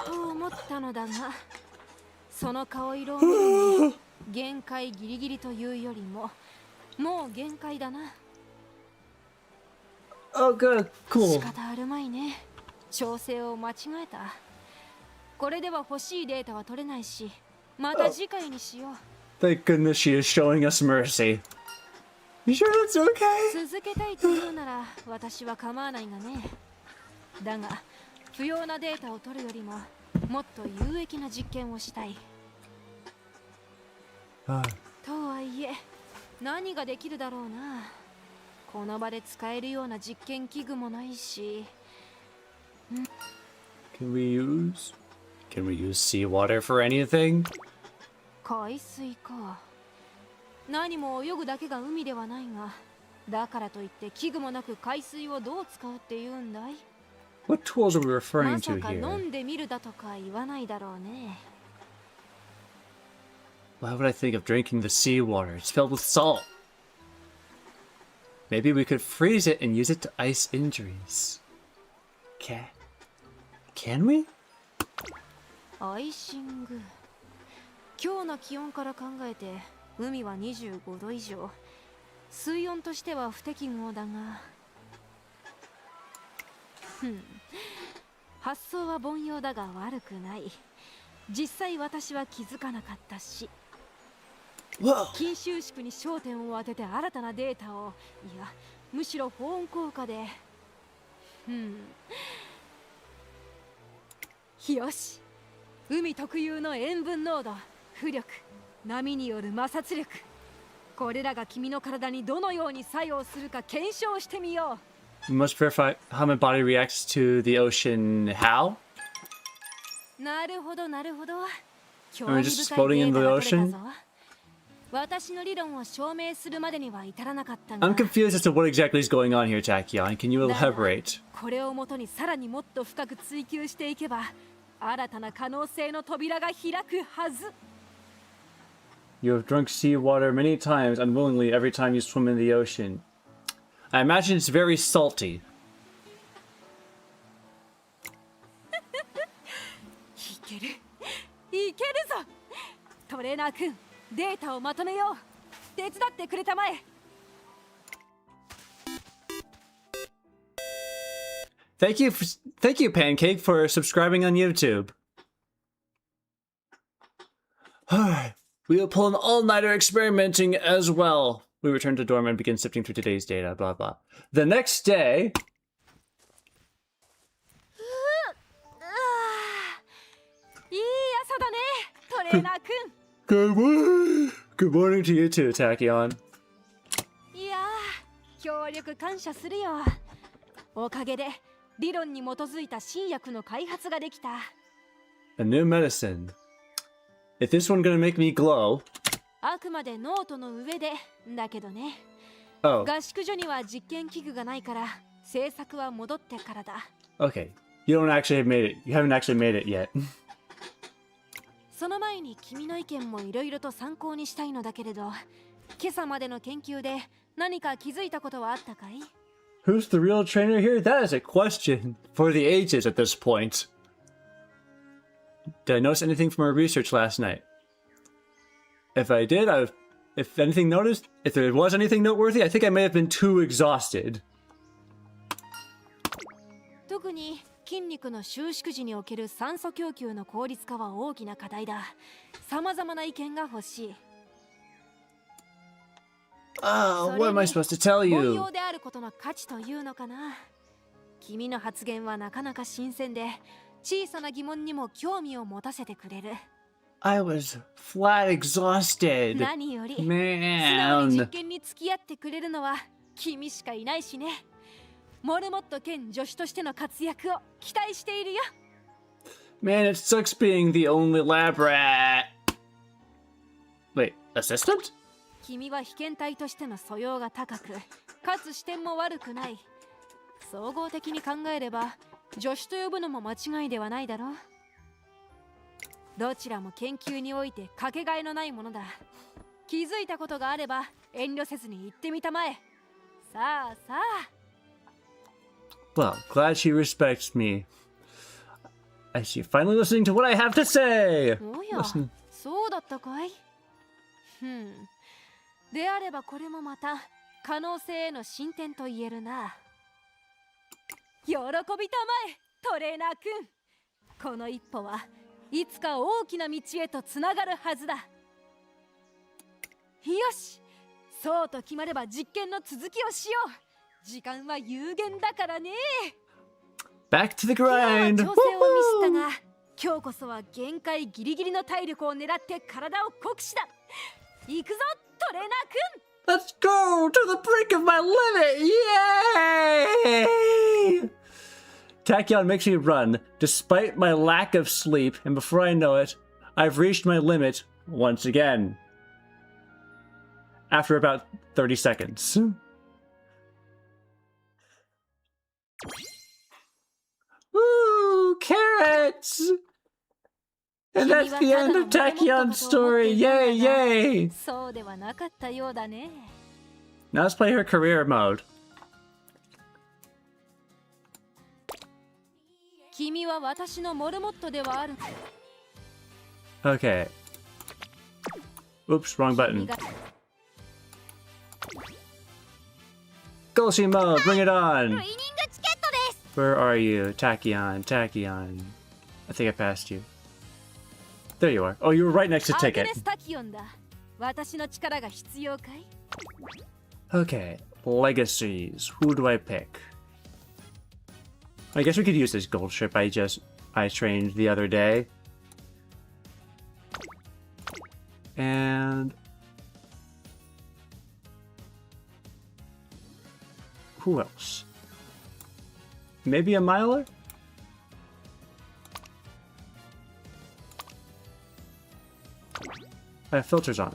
Speaker 2: と思ったのだが、その顔色を見るに限界ギリギリというよりももう限界だな。
Speaker 1: Oh, good.
Speaker 2: 仕
Speaker 1: Cool.
Speaker 2: 方あるまいね。調整を間違えた。これでは欲しいデータは取れないし、また次回にしよう。
Speaker 1: Thank goodness she is showing us mercy. You sure that's okay?
Speaker 2: 続けたいというなら私は構わないがね。だが不要なデータを取るよりももっと有益な実験をしたい。とはいえ何ができるだろうな。この場で使えるような実験器具もないし。
Speaker 1: Can we use seawater for anything?
Speaker 2: 海水か。何も泳ぐだけが海ではないが、だからといって器具もなく海水をどう使うって言うんだい？
Speaker 1: What tools are we
Speaker 2: ま
Speaker 1: referring
Speaker 2: さ
Speaker 1: to
Speaker 2: か飲
Speaker 1: here?
Speaker 2: んでみるだとか言わないだろうね。
Speaker 1: Why would I think of drinking the seawater? It's filled with salt. Maybe we could freeze it and use it to ice injuries. Can we?
Speaker 2: アイシング。今日の気温から考えて海は25度以上。水温としては不適合だが。発想は凡庸だが悪くない。実際私は気づかなかったし。
Speaker 1: Whoa.
Speaker 2: 筋収縮に焦点を当てて新たなデータを、いやむしろ保温効果で。よし、海特有の塩分濃度、浮力、波による摩擦力、これらが君の体にどのように作用するか検証してみよ
Speaker 1: We must verify how my body reacts to the ocean. How?
Speaker 2: う。なるほどなるほど。興
Speaker 1: Are we
Speaker 2: 味
Speaker 1: just
Speaker 2: 深い
Speaker 1: floating
Speaker 2: デ
Speaker 1: in
Speaker 2: ー
Speaker 1: the
Speaker 2: タが取れ
Speaker 1: ocean?
Speaker 2: たぞ。私の理論を証明するまでには至らなかったが。
Speaker 1: I'm confused as to what exactly is going on here, Tachyon. Can you elaborate?
Speaker 2: これをもとにさらにもっと深く追求していけば新たな可能性の扉が開くはず。
Speaker 1: You have drunk seawater many times unwillingly every time you swim in the ocean. I imagine it's very salty.
Speaker 2: いけるぞ。トレーナー君、データをまとめよう。手伝ってくれたまえ。
Speaker 1: Thank you, Pancake, for subscribing on YouTube. We will pull an all-nighter experimenting as well. We return to dorm and begin sifting through today's data, blah, blah. The next day...
Speaker 2: いい朝だね、トレーナー君。
Speaker 1: Good morning! Good morning to you too, Tachyon.
Speaker 2: いやー、協力感謝するよ。おかげで理論に基づいた新薬の開発ができた。
Speaker 1: A new medicine. Is this one gonna make me glow?
Speaker 2: あくまでノートの上でだけどね。
Speaker 1: Oh,
Speaker 2: 合宿所には実験器具がないから制作は戻ってからだ。
Speaker 1: okay. You don't actually have made it. You haven't actually made it yet.
Speaker 2: その前に君の意見もいろいろと参考にしたいのだけれど、今朝までの研究で何か気づいたことはあったかい？
Speaker 1: Who's the real trainer here? That is a question for the ages at this point. Did I notice anything from our research last night? If I did, if there was anything noteworthy, I think I may have been too exhausted.
Speaker 2: 特に筋肉の収縮時における酸素供給の効率化は大きな課題だ。様々な意見が欲しい。
Speaker 1: What am I supposed to tell
Speaker 2: 凡
Speaker 1: you?
Speaker 2: 庸であることの価値というのかな。君の発言はなかなか新鮮で、小さな疑問にも興味を持たせてくれる。
Speaker 1: I was flat exhausted.
Speaker 2: 何より、素直に実
Speaker 1: Man.
Speaker 2: 験に付き合ってくれるのは君しかいないしね。モルモット兼助手としての活躍を期待しているよ。
Speaker 1: Man, it sucks being the only lab rat. Wait, assistant?
Speaker 2: 君は被験体としての素養が高く、かつ視点も悪くない。総合的に考えれば、助手と呼ぶのも間違いではないだろう。どちらも研究においてかけがえのないものだ。気づいたことがあれば遠慮せずに言ってみたまえ。さあさあ。
Speaker 1: Well, glad she respects me. I see finally listening to what I have to say.
Speaker 2: おや、
Speaker 1: Listen.
Speaker 2: そうだったかい？であればこれもまた可能性への進展と言えるな。喜びたまえ、トレーナー君。この一歩はいつか大きな道へとつながるはずだ。よし、そうと決まれば実験の続きをしよう。時間は有限だからね。
Speaker 1: Back to the
Speaker 2: 今日は
Speaker 1: grind.
Speaker 2: 調整をミスったが、今日こそは限界ギリギリの体力を狙って体を酷使だ。行くぞ、トレーナー君。
Speaker 1: Let's go to the brink of my limit. Yay! Tachyon makes me run despite my lack of sleep, and before I know it, I've reached my limit once again. After about 30 seconds. Woo! Carrots! And that's the end of Tachyon's story. Yay, yay!
Speaker 2: そうではなかったようだね。
Speaker 1: Now let's play her career mode.
Speaker 2: 君は私のモルモットではある。
Speaker 1: Okay. Oops, wrong button. Gulshi mode, bring it on! Where are you? Tachyon, Tachyon. I think I passed you. There you are. Oh, you were right next to
Speaker 2: アグ
Speaker 1: Ticket.
Speaker 2: ネスタキオンだ。私の力が必要かい？
Speaker 1: Okay, legacies. Who do I pick? I guess we could use this gold ship I trained the other day. And who else? Maybe a miler? I have filters on.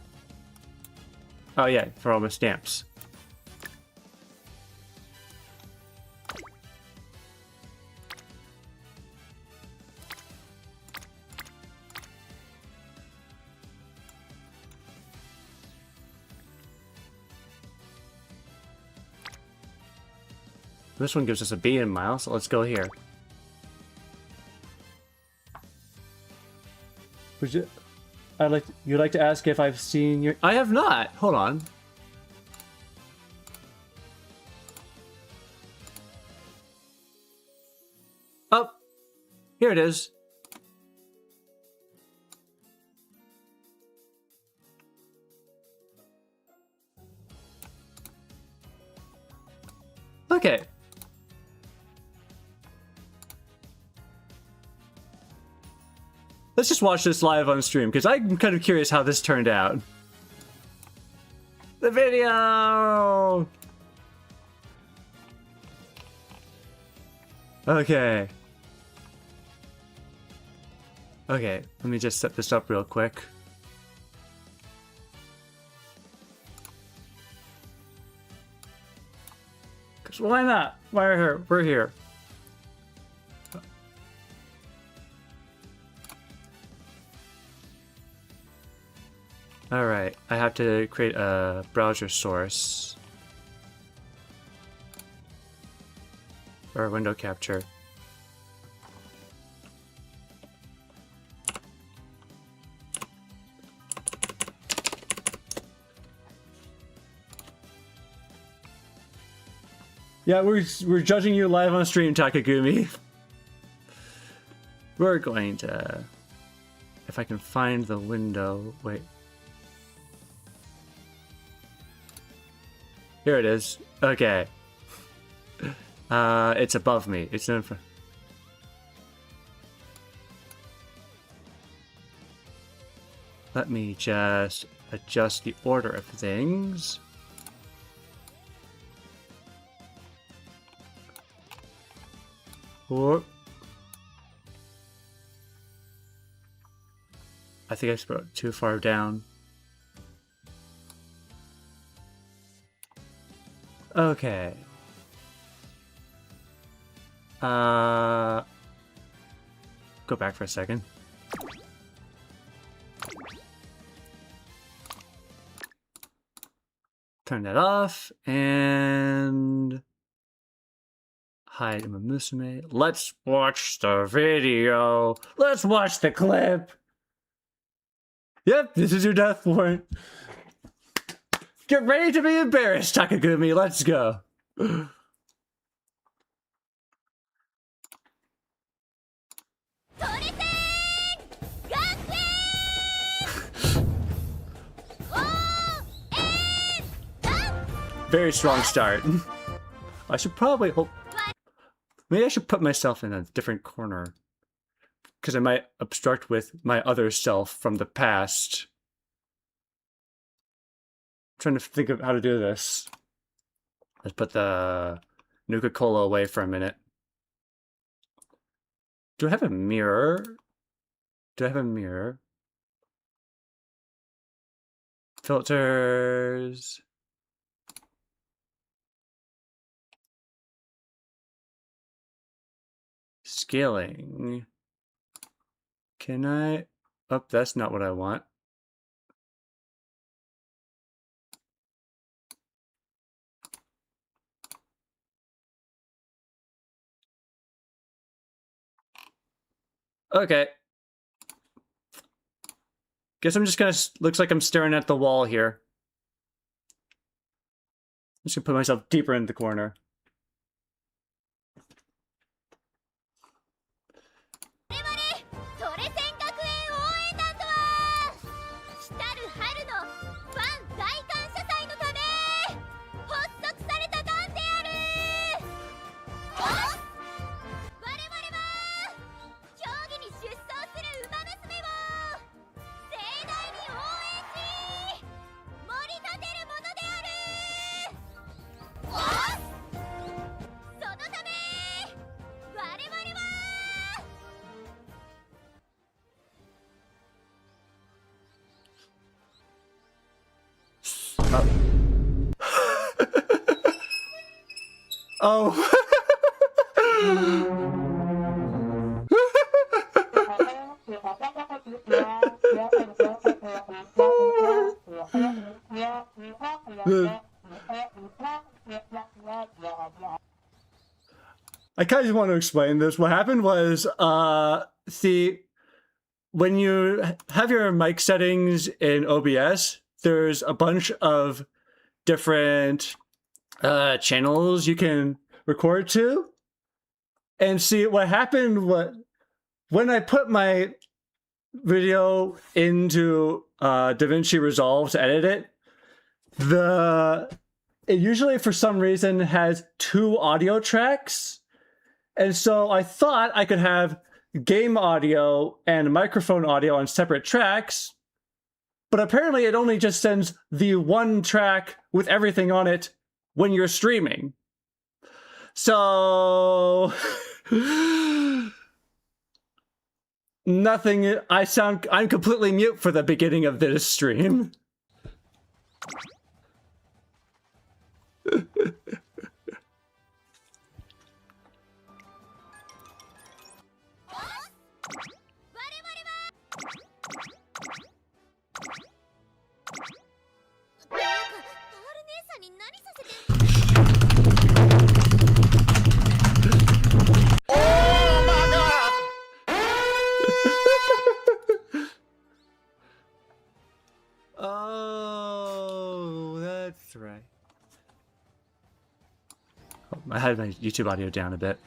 Speaker 1: Oh yeah, for all the stamps. This one gives us a B in miles, so let's go here. You'd like to ask if I've seen your... I have not! Hold on. Oh! Here it is. Okay. Let's just watch this live on stream, because I'm kind of curious how this turned out. The video! Okay. Okay, let me just set this up real quick. Because why not? We're here. Alright, I have to create a browser source. Or a window capture. Yeah, we're judging you live on stream, Takagumi. We're going to... If I can find the window... Wait. Here it is. Okay. It's above me. It's in front. Let me just adjust the order of things. Whoop. I think I scrolled too far down. Okay. Go back for a second. Turn that off and hide Musume. Let's watch the video. Let's watch the clip. Yep, this is your death warrant. Get ready to be embarrassed, Takagumi. Let's go. Very strong start. I should probably hope. Maybe I should put myself in a different corner. Because I might obstruct with my other self from the past. I'm trying to think of how to do this. Let's put the Nuka-Cola away for a minute. Do I have a mirror? Do I have a mirror? Filters. Scaling. Can I? Oh, that's not what I want. Okay. Guess I'm just gonna, looks like I'm staring at the wall here. I'm just gonna put myself deeper in the corner. Oh. I kind of want to explain this. What happened was, see, when you have your mic settings in OBS, there's a bunch of different channels you can record to. And see, what happened when I put my video into DaVinci Resolve to edit it, it usually for some reason has 2 audio tracks. And so I thought I could have game audio and microphone audio on separate tracks, but apparently it only just sends the one track with everything on it when you're streaming. So nothing. I'm completely mute for the beginning of this stream. Oh, that's right. Oh, I had my YouTube audio down a bit.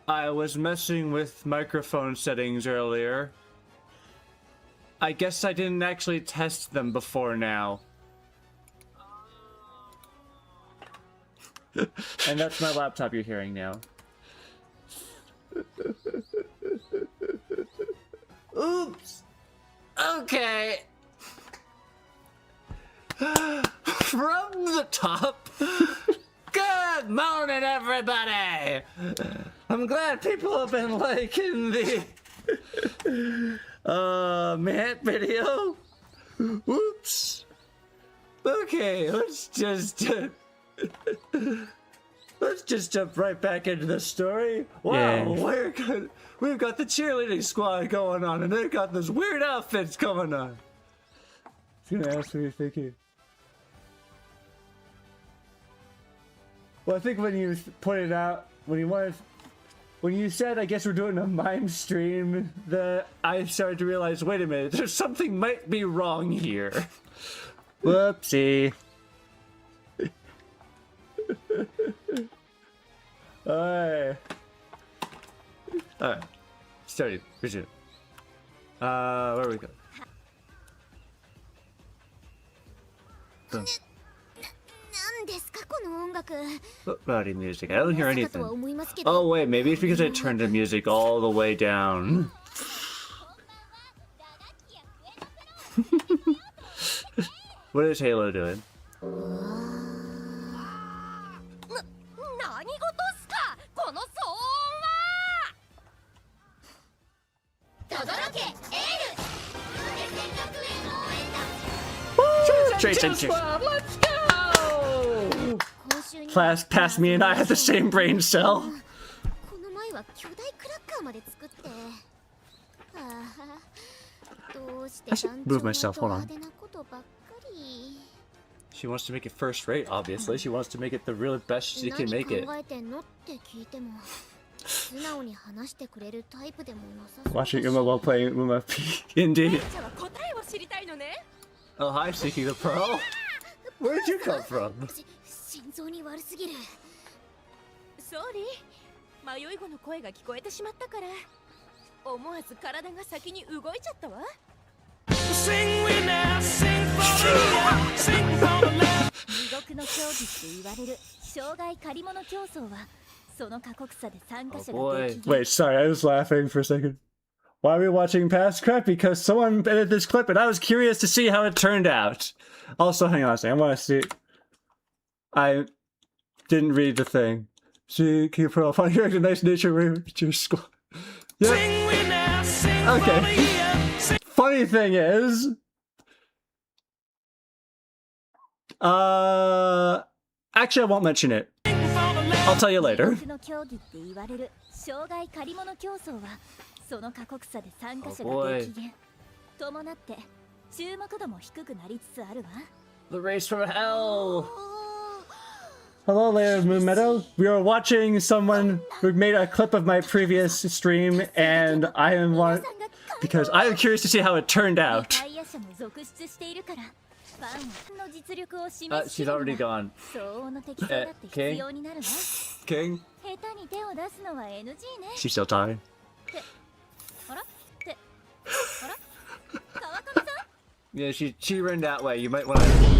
Speaker 1: I was messing with microphone settings earlier. I guess I didn't actually test them before now. And that's my laptop you're hearing now. Oops. Okay. From the top. Good morning, everybody. I'm glad people have been liking the Matt video. Oops. Okay, let's just jump right back into the story. Wow, we're good. We've got the cheerleading squad going on, and they've got those weird outfits going on. I was gonna ask what you're thinking. Well, I think when you pointed out, when you said, I guess we're doing a mime stream, I started to realize, wait a minute, there's something might be wrong here. Whoopsie. Alright. Started. Resume. Where are we going? Boom. Body music. I don't hear anything. Oh wait, maybe it's because I turned the music all the way down. What is Halo doing? Let's go! Past me and I have the same brain cell. I should move myself, hold on. She wants to make it first rate, obviously. She wants to make it the real best she can make it. Watching Uma while playing Uma P. Indeed. Oh, hi, Siki the Pro. Where'd you come from?
Speaker 2: Sorry. 迷い子の声が聞こえてしまったから思わず体が先に動いちゃったわ。Sing we now, sing for the love, sing for the love. 地獄の競技って言われる障害借り物競争はその過酷さで参加者が激減。
Speaker 1: Wait, sorry, I was laughing for a second. Why are we watching past crap? Because someone edited this clip and I was curious to see how it turned out. Also, hang on a second, I want to see. I didn't read the thing. See, keep her off on your nice nature with your school. Yeah. Okay. Funny thing is, actually, I won't mention it. I'll tell you later. Oh boy. The race from hell. Hello, Layer of Moon Meadow. We were watching someone who made a clip of my previous stream, and I am one because I am curious to see how it turned out. She's already gone. King? King? She's still talking. Yeah, she ran that way. You might want to.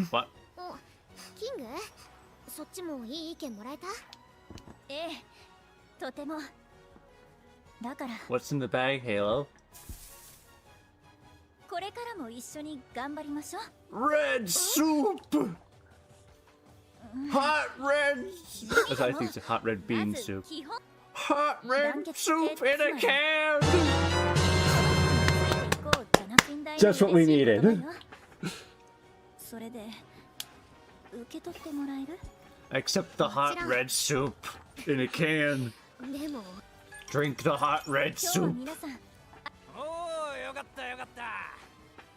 Speaker 1: What?
Speaker 3: キングそっちもいい意見もらえたええとてもだから
Speaker 1: What's in the bag, Halo?
Speaker 3: これからも一緒に頑張りましょう
Speaker 1: Red soup! Hot red... I think it's a hot red bean soup. Hot red soup in a can! Just what we needed.
Speaker 3: それで受け取ってもらえる
Speaker 1: Except the hot red soup in a can.
Speaker 3: でも
Speaker 1: Drink the hot red
Speaker 3: 今日は
Speaker 1: soup.
Speaker 3: 皆さん
Speaker 5: おお、よかったよかった。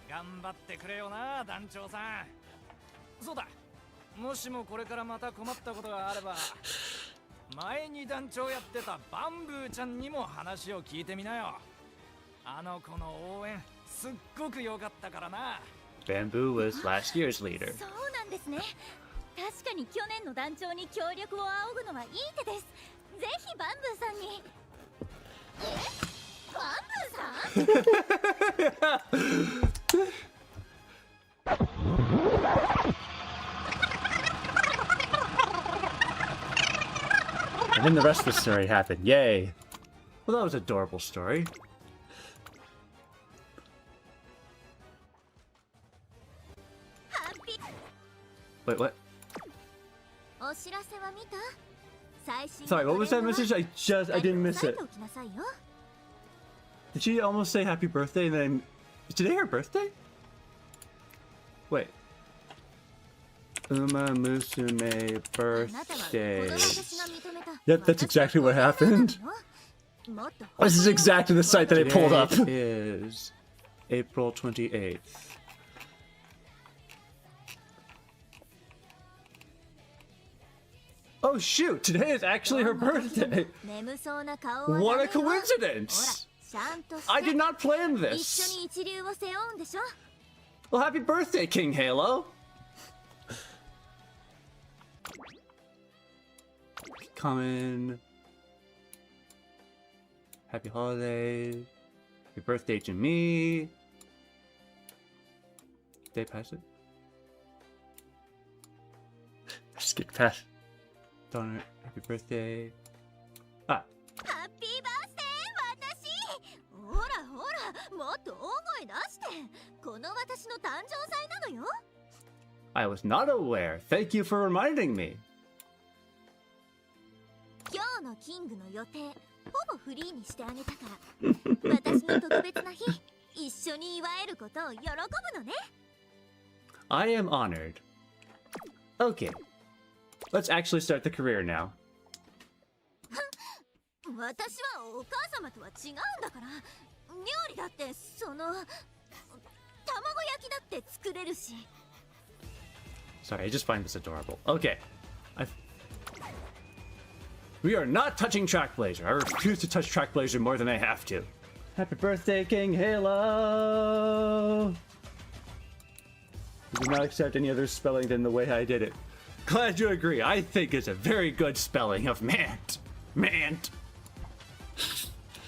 Speaker 5: 頑張ってくれよな、団長さん。そうだ、もしもこれからまた困ったことがあれば、前に団長やってたバンブーちゃんにも話を聞いてみなよ。あの子の応援すっごく良かったからな。
Speaker 1: Bamboo was last year's leader.
Speaker 3: そうなんですね確かに去年の団長に協力を仰ぐのはいい手ですぜひバンブーさんにバンブーさん
Speaker 1: And then the rest of the story happened. Yay. Well, that was an adorable story. Wait, what?
Speaker 3: お知らせは見た最新
Speaker 1: Sorry, what was that message? I didn't miss it.
Speaker 3: 押さえておきなさいよ
Speaker 1: Did she almost say happy birthday and then... Is today her birthday? Wait. Uma Musume birthday. Yep, that's exactly what happened. This is exactly the site that I pulled up. Today is April 28th. Oh shoot, today is actually her birthday. What a coincidence. I did not plan this. Well, happy birthday, King Halo. Coming. Happy holidays. Happy birthday to me. Did I pass it? I skipped past. Donner, happy birthday. Ah.
Speaker 3: Happy birthday, 私ほらほらもっと大声出してこの私の誕生祭なのよ
Speaker 1: I was not aware. Thank you for reminding me.
Speaker 3: 今日のキングの予定ほぼフリーにしてあげたから私の特別な日一緒に祝えることを喜ぶのね
Speaker 1: I am honored. Okay. Let's actually start the career now.
Speaker 3: 私はお母様とは違うんだから料理だってその卵焼きだって作れるし
Speaker 1: Sorry, I just find this adorable. Okay. We are not touching Trackblazer. I refuse to touch Trackblazer more than I have to. Happy birthday, King Halo! We do not accept any other spelling than the way I did it. Glad you agree. I think it's a very good spelling of Mant. Mant.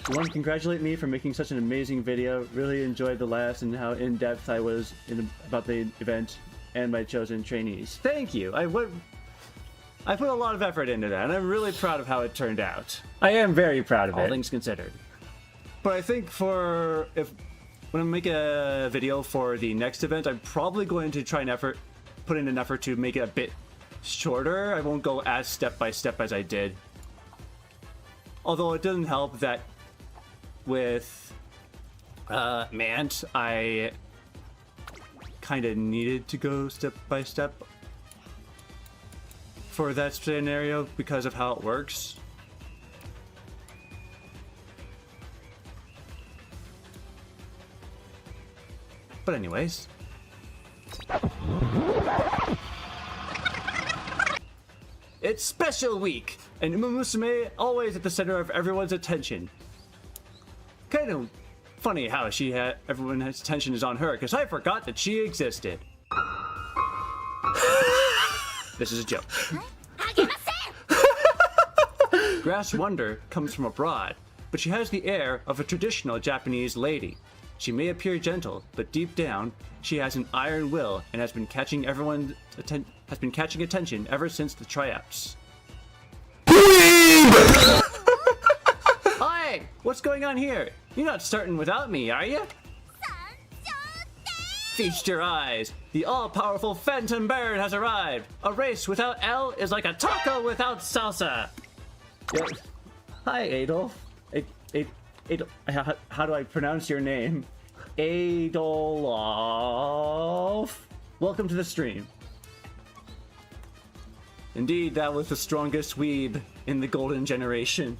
Speaker 1: You want to congratulate me for making such an amazing video. Really enjoyed the laughs and how in-depth I was about the event and my chosen trainees. Thank you. I put a lot of effort into that, and I'm really proud of how it turned out. I am very proud of it, all things considered. But I think when I make a video for the next event, I'm probably going to try and put in an effort to make it a bit shorter. I won't go as step by step as I did. Although it doesn't help that with Mant, I kind of needed to go step by step for that scenario because of how it works. But anyways. It's special week, and Uma Musume always at the center of everyone's attention. Kind of funny how everyone's attention is on her, because I forgot that she existed. This is a joke. Grass Wonder comes from abroad, but she has the air of a traditional Japanese lady. She may appear gentle, but deep down, she has an iron will and has been catching attention ever since the tryouts. Hi! What's going on here? You're not starting without me, are you? Feast your eyes! The all-powerful Phantom Bird has arrived! A race without L is like a taco without salsa! Yo, hi, Adolf. How do I pronounce your name? Adolf. Welcome to the stream. Indeed, that was the strongest weeb in the golden generation.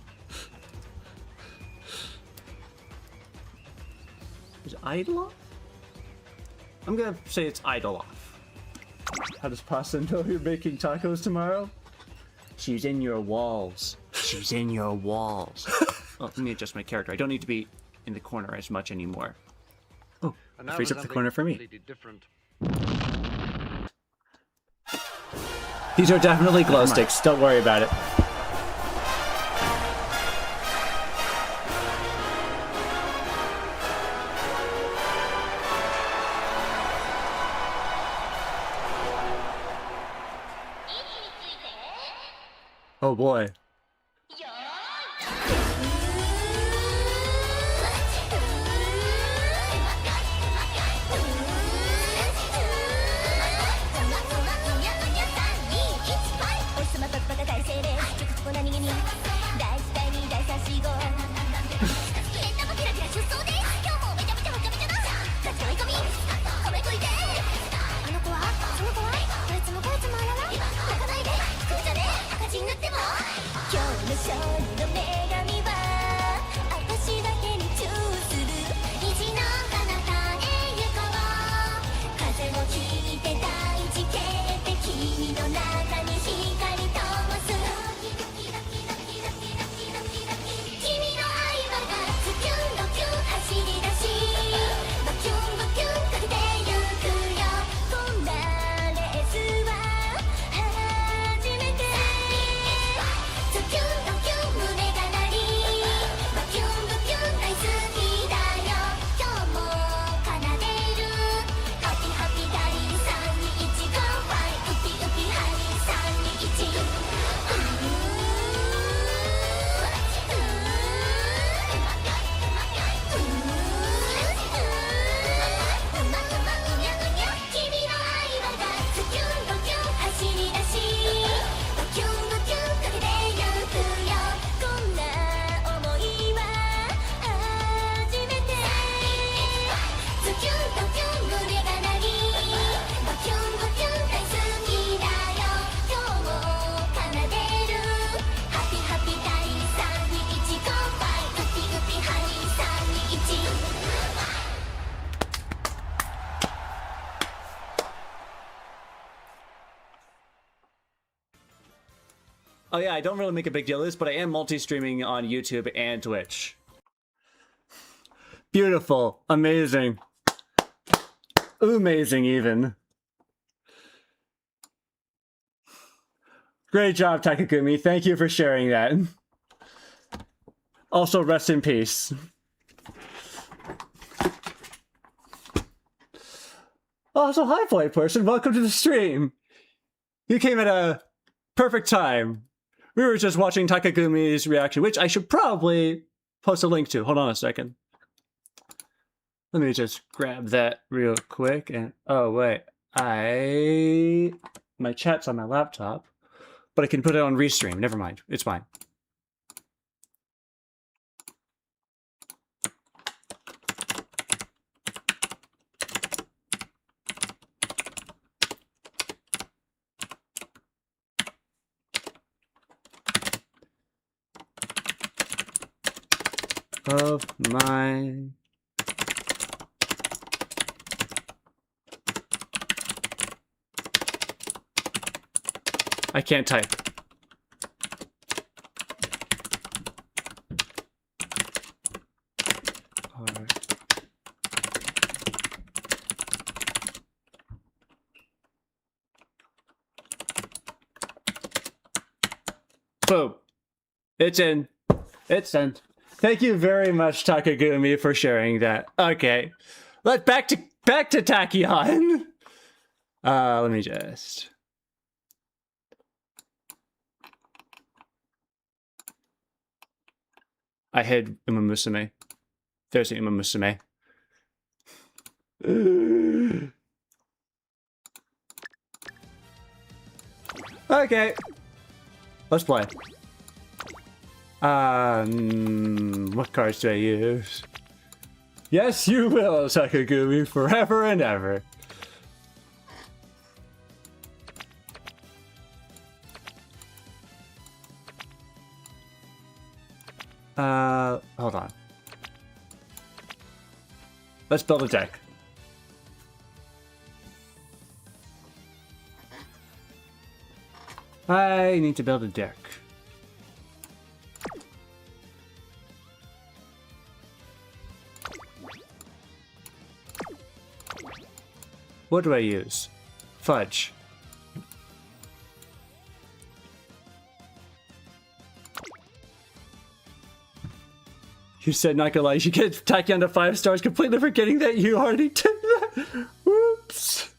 Speaker 1: Is it Idoloff? I'm gonna say it's Idoloff. How does Pasta know you're making tacos tomorrow? She's in your walls. She's in your walls. Oh, let me adjust my character. I don't need to be in the corner as much anymore. Oh, freeze up the corner for me. These are definitely glow sticks. Don't worry about it. Oh boy. Oh yeah, I don't really make a big deal of this, but I am multi-streaming on YouTube and Twitch. Beautiful. Amazing. Amazing, even. Great job, Takagumi. Thank you for sharing that. Also, rest in peace. Also, hi, Flight Person. Welcome to the stream. You came at a perfect time. We were just watching Takagumi's reaction, which I should probably post a link to. Hold on a second. Let me just grab that real quick. And oh, wait. My chat's on my laptop, but I can put it on Restream. Never mind. It's fine. Of my I can't type. Alright. Boom. It's in. It's in. Thank you very much, Takagumi, for sharing that. Okay. Back to Tachyon. Let me just. I hid Uma Musume. There's the Uma Musume. Okay. Let's play. What cards do I use? Yes, you will, Takagumi, forever and ever. Hold on. Let's build a deck. I need to build a deck. What do I use? Fudge. You said, not gonna lie, you get Tachyon to 5 stars, completely forgetting that you already did that. Whoops.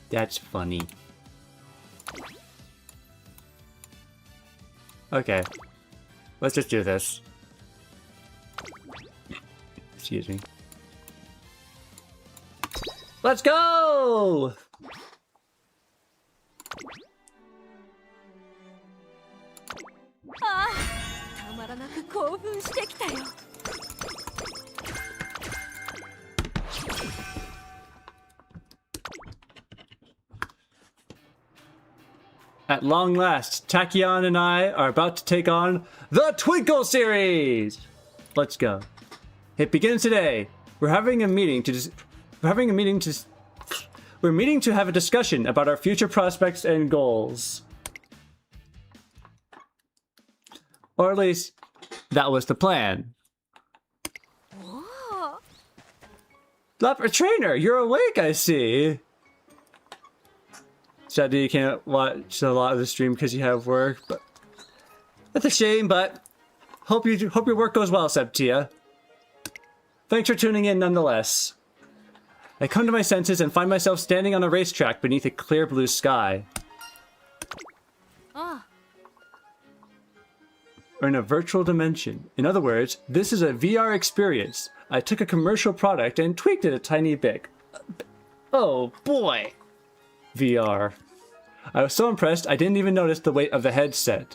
Speaker 1: That's funny. Okay. Let's just do this. Excuse me. Let's go!
Speaker 2: ああ、たまらなく興奮してきたよ。
Speaker 1: At long last, Tachyon and I are about to take on the Twinkle series. Let's go. It begins today. We're meeting to have a discussion about our future prospects and goals. Or at least, that was the plan.
Speaker 2: Whoa.
Speaker 1: Leopard Trainer, you're awake, I see. Sadly, you can't watch a lot of the stream because you have work, but that's a shame, but hope your work goes well, Septia. Thanks for tuning in nonetheless. I come to my senses and find myself standing on a racetrack beneath a clear blue sky.
Speaker 2: Ah.
Speaker 1: Or in a virtual dimension. In other words, this is a VR experience. I took a commercial product and tweaked it a tiny bit. Oh boy. VR. I was so impressed I didn't even notice the weight of the headset.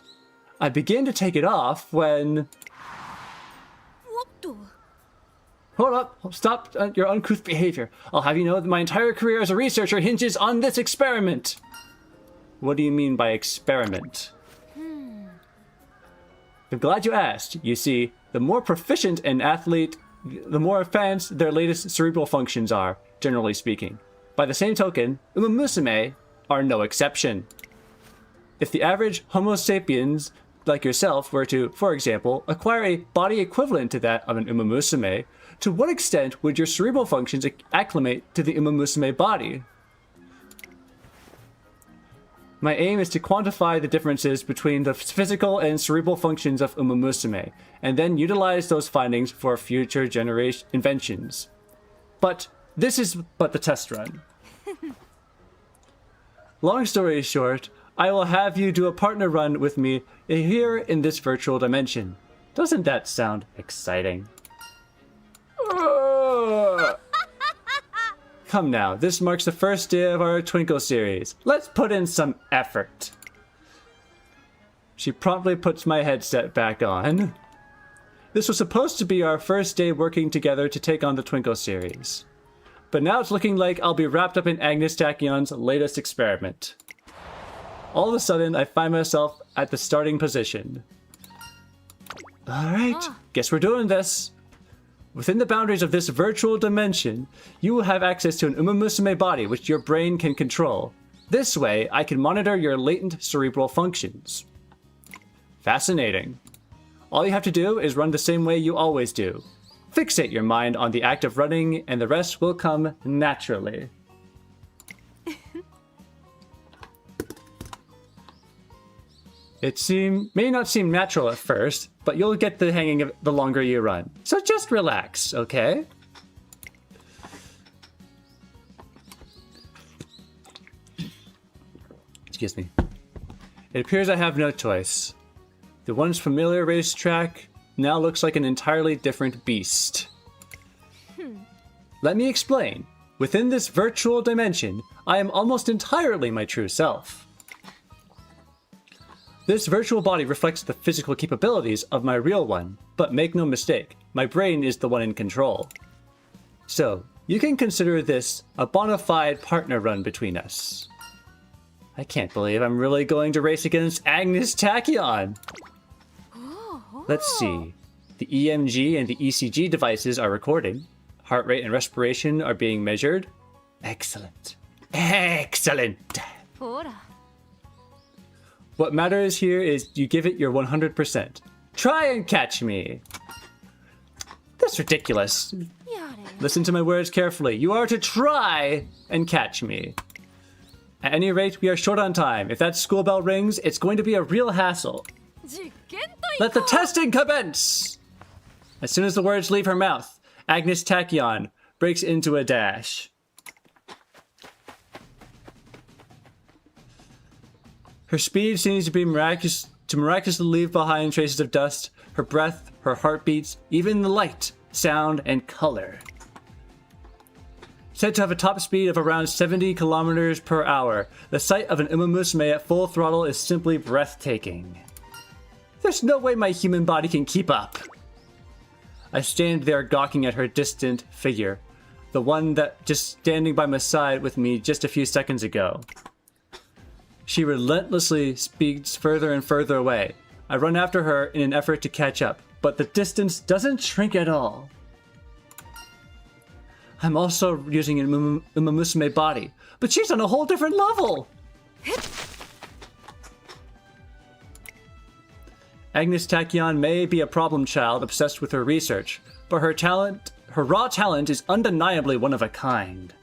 Speaker 1: I began to take it off when...
Speaker 2: What the?
Speaker 1: Hold up, stop your uncouth behavior. I'll have you know that my entire career as a researcher hinges on this experiment. What do you mean by experiment? I'm glad you asked. You see, the more proficient an athlete, the more advanced their latest cerebral functions are, generally speaking. By the same token, Uma Musume are no exception. If the average Homo sapiens like yourself were to, for example, acquire a body equivalent to that of an Uma Musume, to what extent would your cerebral functions acclimate to the Uma Musume body? My aim is to quantify the differences between the physical and cerebral functions of Uma Musume, and then utilize those findings for future generation inventions. But this is but the test run. Long story short, I will have you do a partner run with me here in this virtual dimension. Doesn't that sound exciting? Come now, this marks the first day of our Twinkle series. Let's put in some effort. She promptly puts my headset back on. This was supposed to be our first day working together to take on the Twinkle series. But now it's looking like I'll be wrapped up in Angus Takyon's latest experiment. All of a sudden, I find myself at the starting position. Alright, guess we're doing this. Within the boundaries of this virtual dimension, you will have access to an Uma Musume body which your brain can control. This way, I can monitor your latent cerebral functions. Fascinating. All you have to do is run the same way you always do. Fixate your mind on the act of running, and the rest will come naturally. It may not seem natural at first, but you'll get the hang of it the longer you run. So just relax, okay? Excuse me. It appears I have no choice. The once familiar racetrack now looks like an entirely different beast. Let me explain. Within this virtual dimension, I am almost entirely my true self. This virtual body reflects the physical capabilities of my real one, but make no mistake, my brain is the one in control. So, you can consider this a bona fide partner run between us. I can't believe I'm really going to race against Angus Tachyon. Let's see. The EMG and the ECG devices are recording. Heart rate and respiration are being measured. Excellent. Excellent!
Speaker 7: ほら
Speaker 1: What matters here is you give it your 100%. Try and catch me! That's ridiculous.
Speaker 7: やれ
Speaker 1: Listen to my words carefully. You are to try and catch me. At any rate, we are short on time. If that school bell rings, it's going to be a real hassle.
Speaker 2: 実験
Speaker 1: Let the testing commence! As soon as the words leave her mouth, Angus Tachyon breaks into a dash. Her speed seems to be miraculously leave behind traces of dust, her breath, her heartbeats, even the light, sound, and color. Said to have a top speed of around 70 kilometers per hour, the sight of an Umamusume at full throttle is simply breathtaking. There's no way my human body can keep up. I stand there gawking at her distant figure, the one that just standing by my side with me just a few seconds ago. She relentlessly speeds further and further away. I run after her in an effort to catch up, but the distance doesn't shrink at all. I'm also using an Umamusume body, but she's on a whole different level! Angus Tachyon may be a problem child obsessed with her research, but her raw talent is undeniably one of a kind.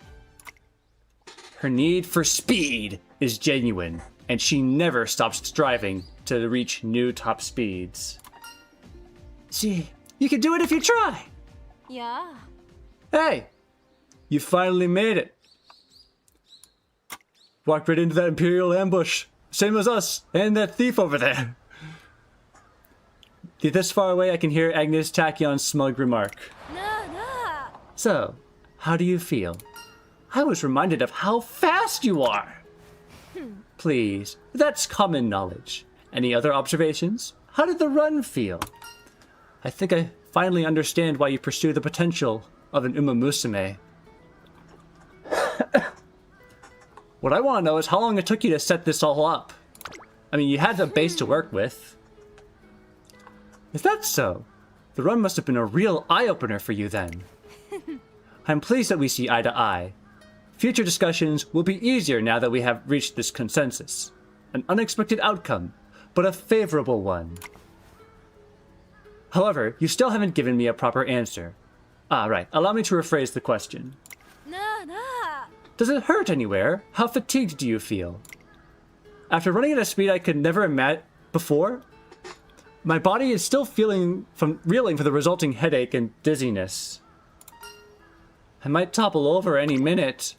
Speaker 1: Her need for speed is genuine, and she never stops striving to reach new top speeds. See, you can do it if you try!
Speaker 7: いや
Speaker 1: Hey! You finally made it! Walked right into that Imperial ambush, same as us, and that thief over there. This far away I can hear Angus Tachyon's smug remark.
Speaker 2: なあなあ
Speaker 1: So, how do you feel? I was reminded of how fast you are! Please, that's common knowledge. Any other observations? How did the run feel? I think I finally understand why you pursue the potential of an Umamusume. What I want to know is how long it took you to set this all up. I mean, you had a base to work with. If that's so, the run must have been a real eye-opener for you then. I'm pleased that we see eye to eye. Future discussions will be easier now that we have reached this consensus. An unexpected outcome, but a favorable one. However, you still haven't given me a proper answer. Right, allow me to rephrase the question.
Speaker 2: なあなあ
Speaker 1: Does it hurt anywhere? How fatigued do you feel? After running at a speed I could never imagine before, my body is still reeling from the resulting headache and dizziness. I might topple over any minute.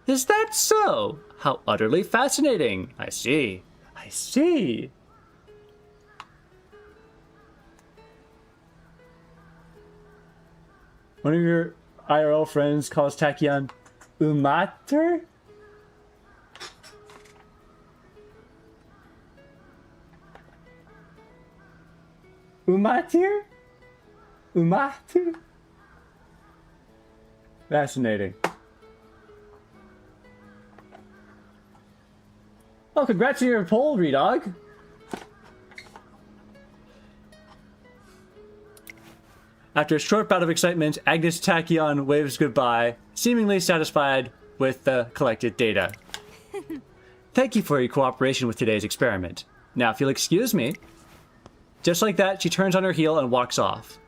Speaker 1: Is that so? How utterly fascinating. I see. I see. One of your IRL friends calls Tachyon Umater? Umatir? Umatir? Fascinating. Oh, congrats on your poll, Redog. After a short bout of excitement, Angus Tachyon waves goodbye, seemingly satisfied with the collected data. Thank you for your cooperation with today's experiment. Now, if you'll excuse me. Just like that, she turns on her heel and walks off.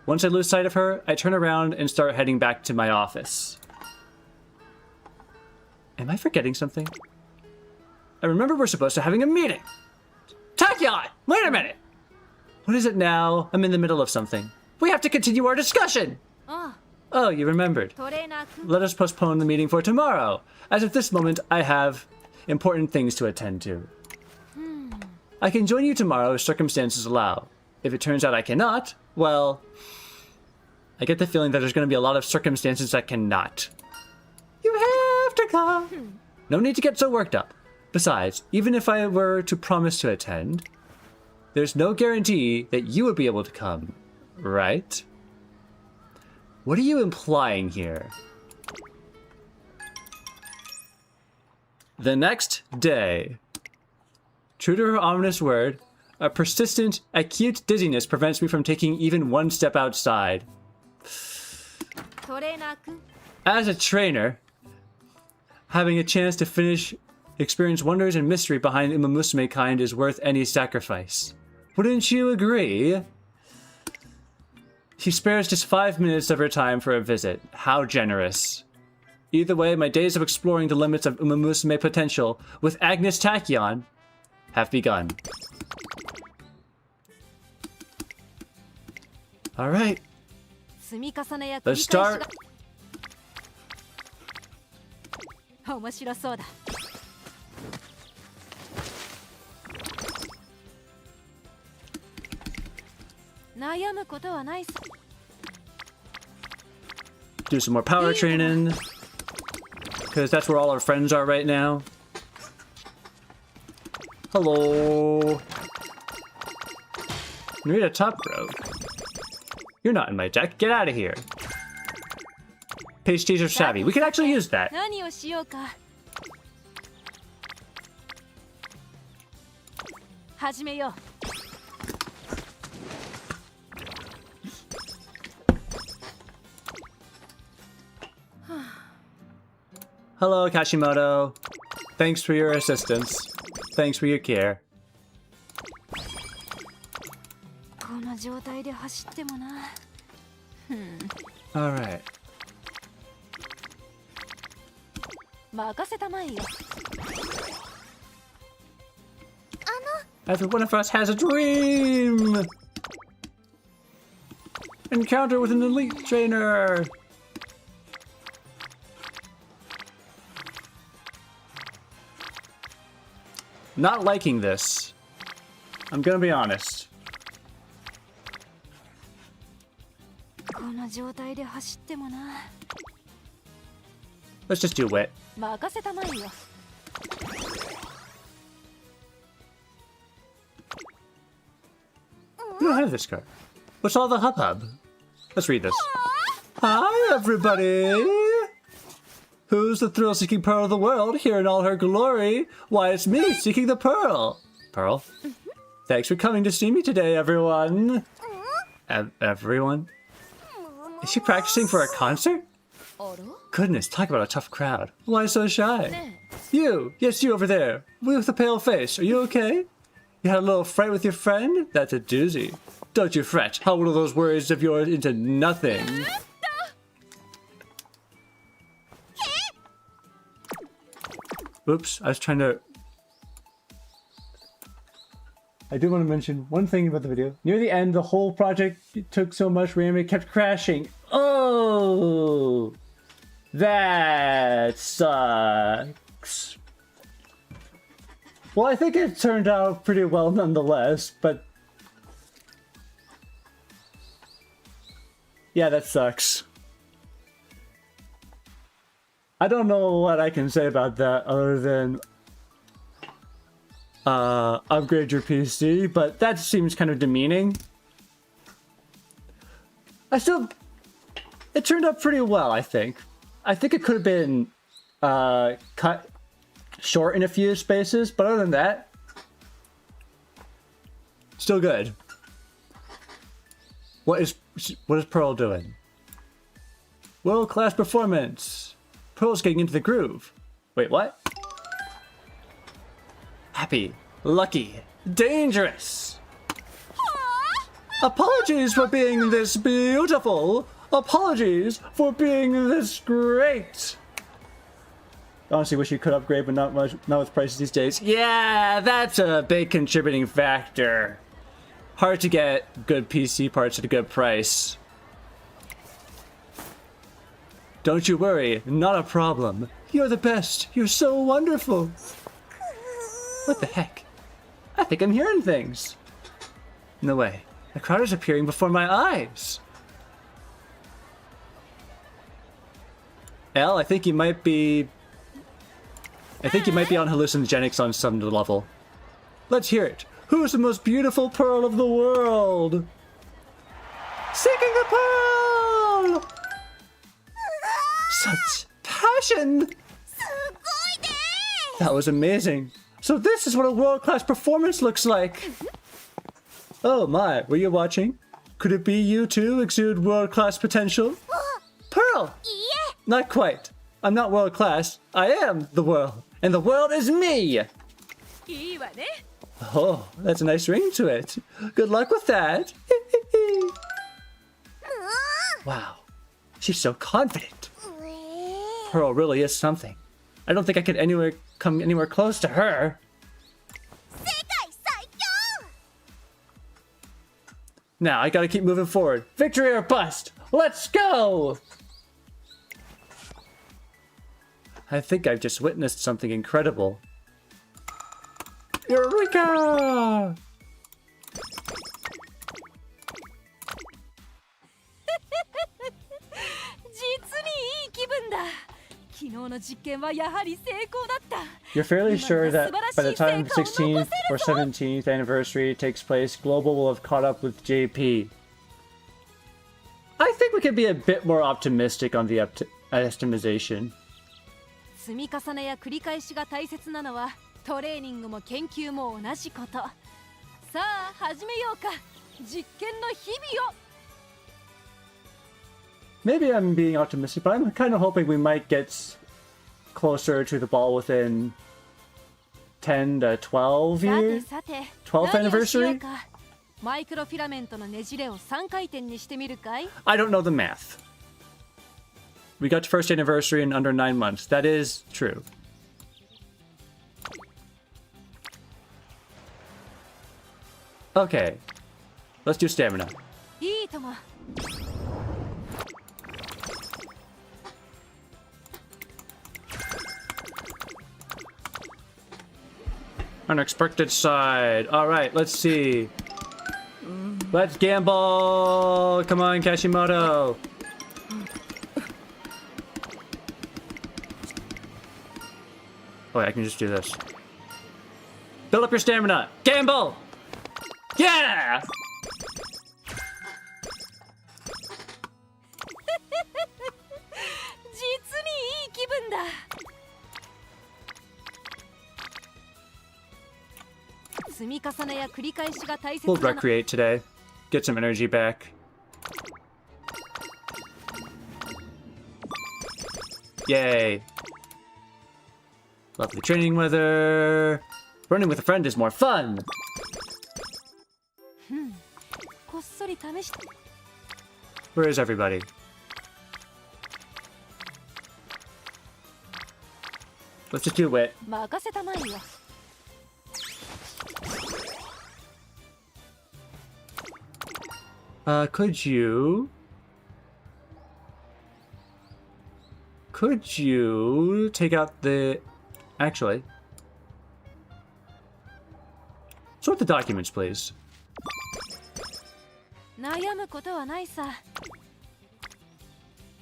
Speaker 1: Once I lose sight of her, I turn around and start heading back to my office. Am I forgetting something? I remember we're supposed to be having a meeting. Tachyon! Wait a minute! What is it now? I'm in the middle of something. We have to continue our discussion! Oh, you remembered.
Speaker 2: トレーナー君
Speaker 1: Let us postpone the meeting for tomorrow, as at this moment I have important things to attend to. I can join you tomorrow if circumstances allow. If it turns out I cannot, well, I get the feeling that there's going to be a lot of circumstances that cannot. You have to come. No need to get so worked up. Besides, even if I were to promise to attend, there's no guarantee that you would be able to come, right? What are you implying here? The next day. True to her ominous word, a persistent, acute dizziness prevents me from taking even one step outside.
Speaker 2: トレーナー君
Speaker 1: As a trainer, having a chance to experience wonders and mystery behind Umamusume kind is worth any sacrifice. Wouldn't you agree? She spares just 5 minutes of her time for a visit. How generous. Either way, my days of exploring the limits of Umamusume potential with Angus Tachyon have begun. Alright,
Speaker 2: 積み重ねや繰
Speaker 1: let's
Speaker 2: り返し
Speaker 1: start.
Speaker 2: が面白そうだ 悩むことはないさ
Speaker 1: Do some more power training. Because that's where all our friends are right now. Hello. Narita Top Rogue. You're not in my deck. Get out of here. Page teaser savvy. We can actually use that.
Speaker 2: 何をしようか始めよう
Speaker 1: Hello, Kashimoto. Thanks for your assistance. Thanks for your care.
Speaker 2: この状態で走ってもな
Speaker 1: Alright.
Speaker 2: 任せたまえよ
Speaker 1: Every one of us has a dream! Encounter with an elite trainer! Not liking this. I'm gonna be honest.
Speaker 2: この状態で走ってもな
Speaker 1: Let's just do wit.
Speaker 2: 任せたまえよ
Speaker 1: We don't have this card. What's all the hubbub? Let's read this. Hi, everybody! Who's the thrill-seeking pearl of the world, here in all her glory? Why, it's me, seeking the pearl. Pearl? Thanks for coming to see me today, everyone. Everyone? Is she practicing for a concert? Goodness, talk about a tough crowd. Why so shy? You! Yes, you over there. With the pale face. Are you okay? You had a little fight with your friend? That's a doozy. Don't you fret. How will those words of yours into nothing? Oops, I was trying to... I do want to mention one thing about the video. Near the end, the whole project took so much RAM it kept crashing. Oh! That sucks. Well, I think it turned out pretty well nonetheless, but... Yeah, that sucks. I don't know what I can say about that other than... upgrade your PC, but that seems kind of demeaning. It turned out pretty well, I think. I think it could have been cut short in a few spaces, but other than that, still good. What is Pearl doing? World-class performance. Pearl's getting into the groove. Wait, what? happy, lucky, dangerous. Apologies for being this beautiful. Apologies for being this great. Honestly, wish you could upgrade, but not with prices these days. Yeah, that's a big contributing factor. Hard to get good PC parts at a good price. Don't you worry, not a problem. You're the best. You're so wonderful. What the heck? I think I'm hearing things. No way. A crowd is appearing before my eyes. Elle, I think you might be on hallucinogenics on some level. Let's hear it. Who's the most beautiful pearl of the world? Seeking the pearl! Such passion! That was amazing. So this is what a world-class performance looks like. Oh my, were you watching? Could it be you too exude world-class potential? Pearl! Not quite. I'm not world-class. I am the world. And the world is me! Oh, that's a nice ring to it. Good luck with that. Wow, she's so confident. Pearl really is something. I don't think I could come anywhere close to her. Now, I gotta keep moving forward. Victory or bust! Let's go! I think I've just witnessed something incredible. Eureka!
Speaker 2: 実にいい気分だ。昨日の実験はやはり成功だった。
Speaker 1: You're fairly sure that by the time the 16th or 17th anniversary takes place, Global will have caught up with JP. I think we could be a bit more optimistic on the estimation.
Speaker 2: 積み重ねや繰り返しが大切なのはトレーニングも研究も同じこと。さあ始めようか。実験の日々を。
Speaker 1: Maybe I'm being optimistic, but I'm kind of hoping we might get closer to the ball within 10 to 12 years? 12th anniversary?
Speaker 2: マイクロフィラメントのねじれを3回転にしてみるかい?
Speaker 1: I don't know the math. We got to first anniversary in under 9 months. That is true. Okay. Let's do stamina.
Speaker 2: いいとも。
Speaker 1: Unexpected side. Alright, let's see. Let's gamble! Come on, Kashimoto! Oh, I can just do this. Build up your stamina! Gamble! Yeah!
Speaker 2: 実にいい気分だ。 積み重ねや繰り返しが大切
Speaker 1: We'll recreate today. Get some energy back. Yay. Lovely training weather. Running with a friend is more fun.
Speaker 2: こっそり試して。
Speaker 1: Where is everybody? Let's just do it.
Speaker 2: 任せたまえよ。
Speaker 1: Could you take out the... Actually. Sort the documents, please.
Speaker 2: 悩むことはないさ。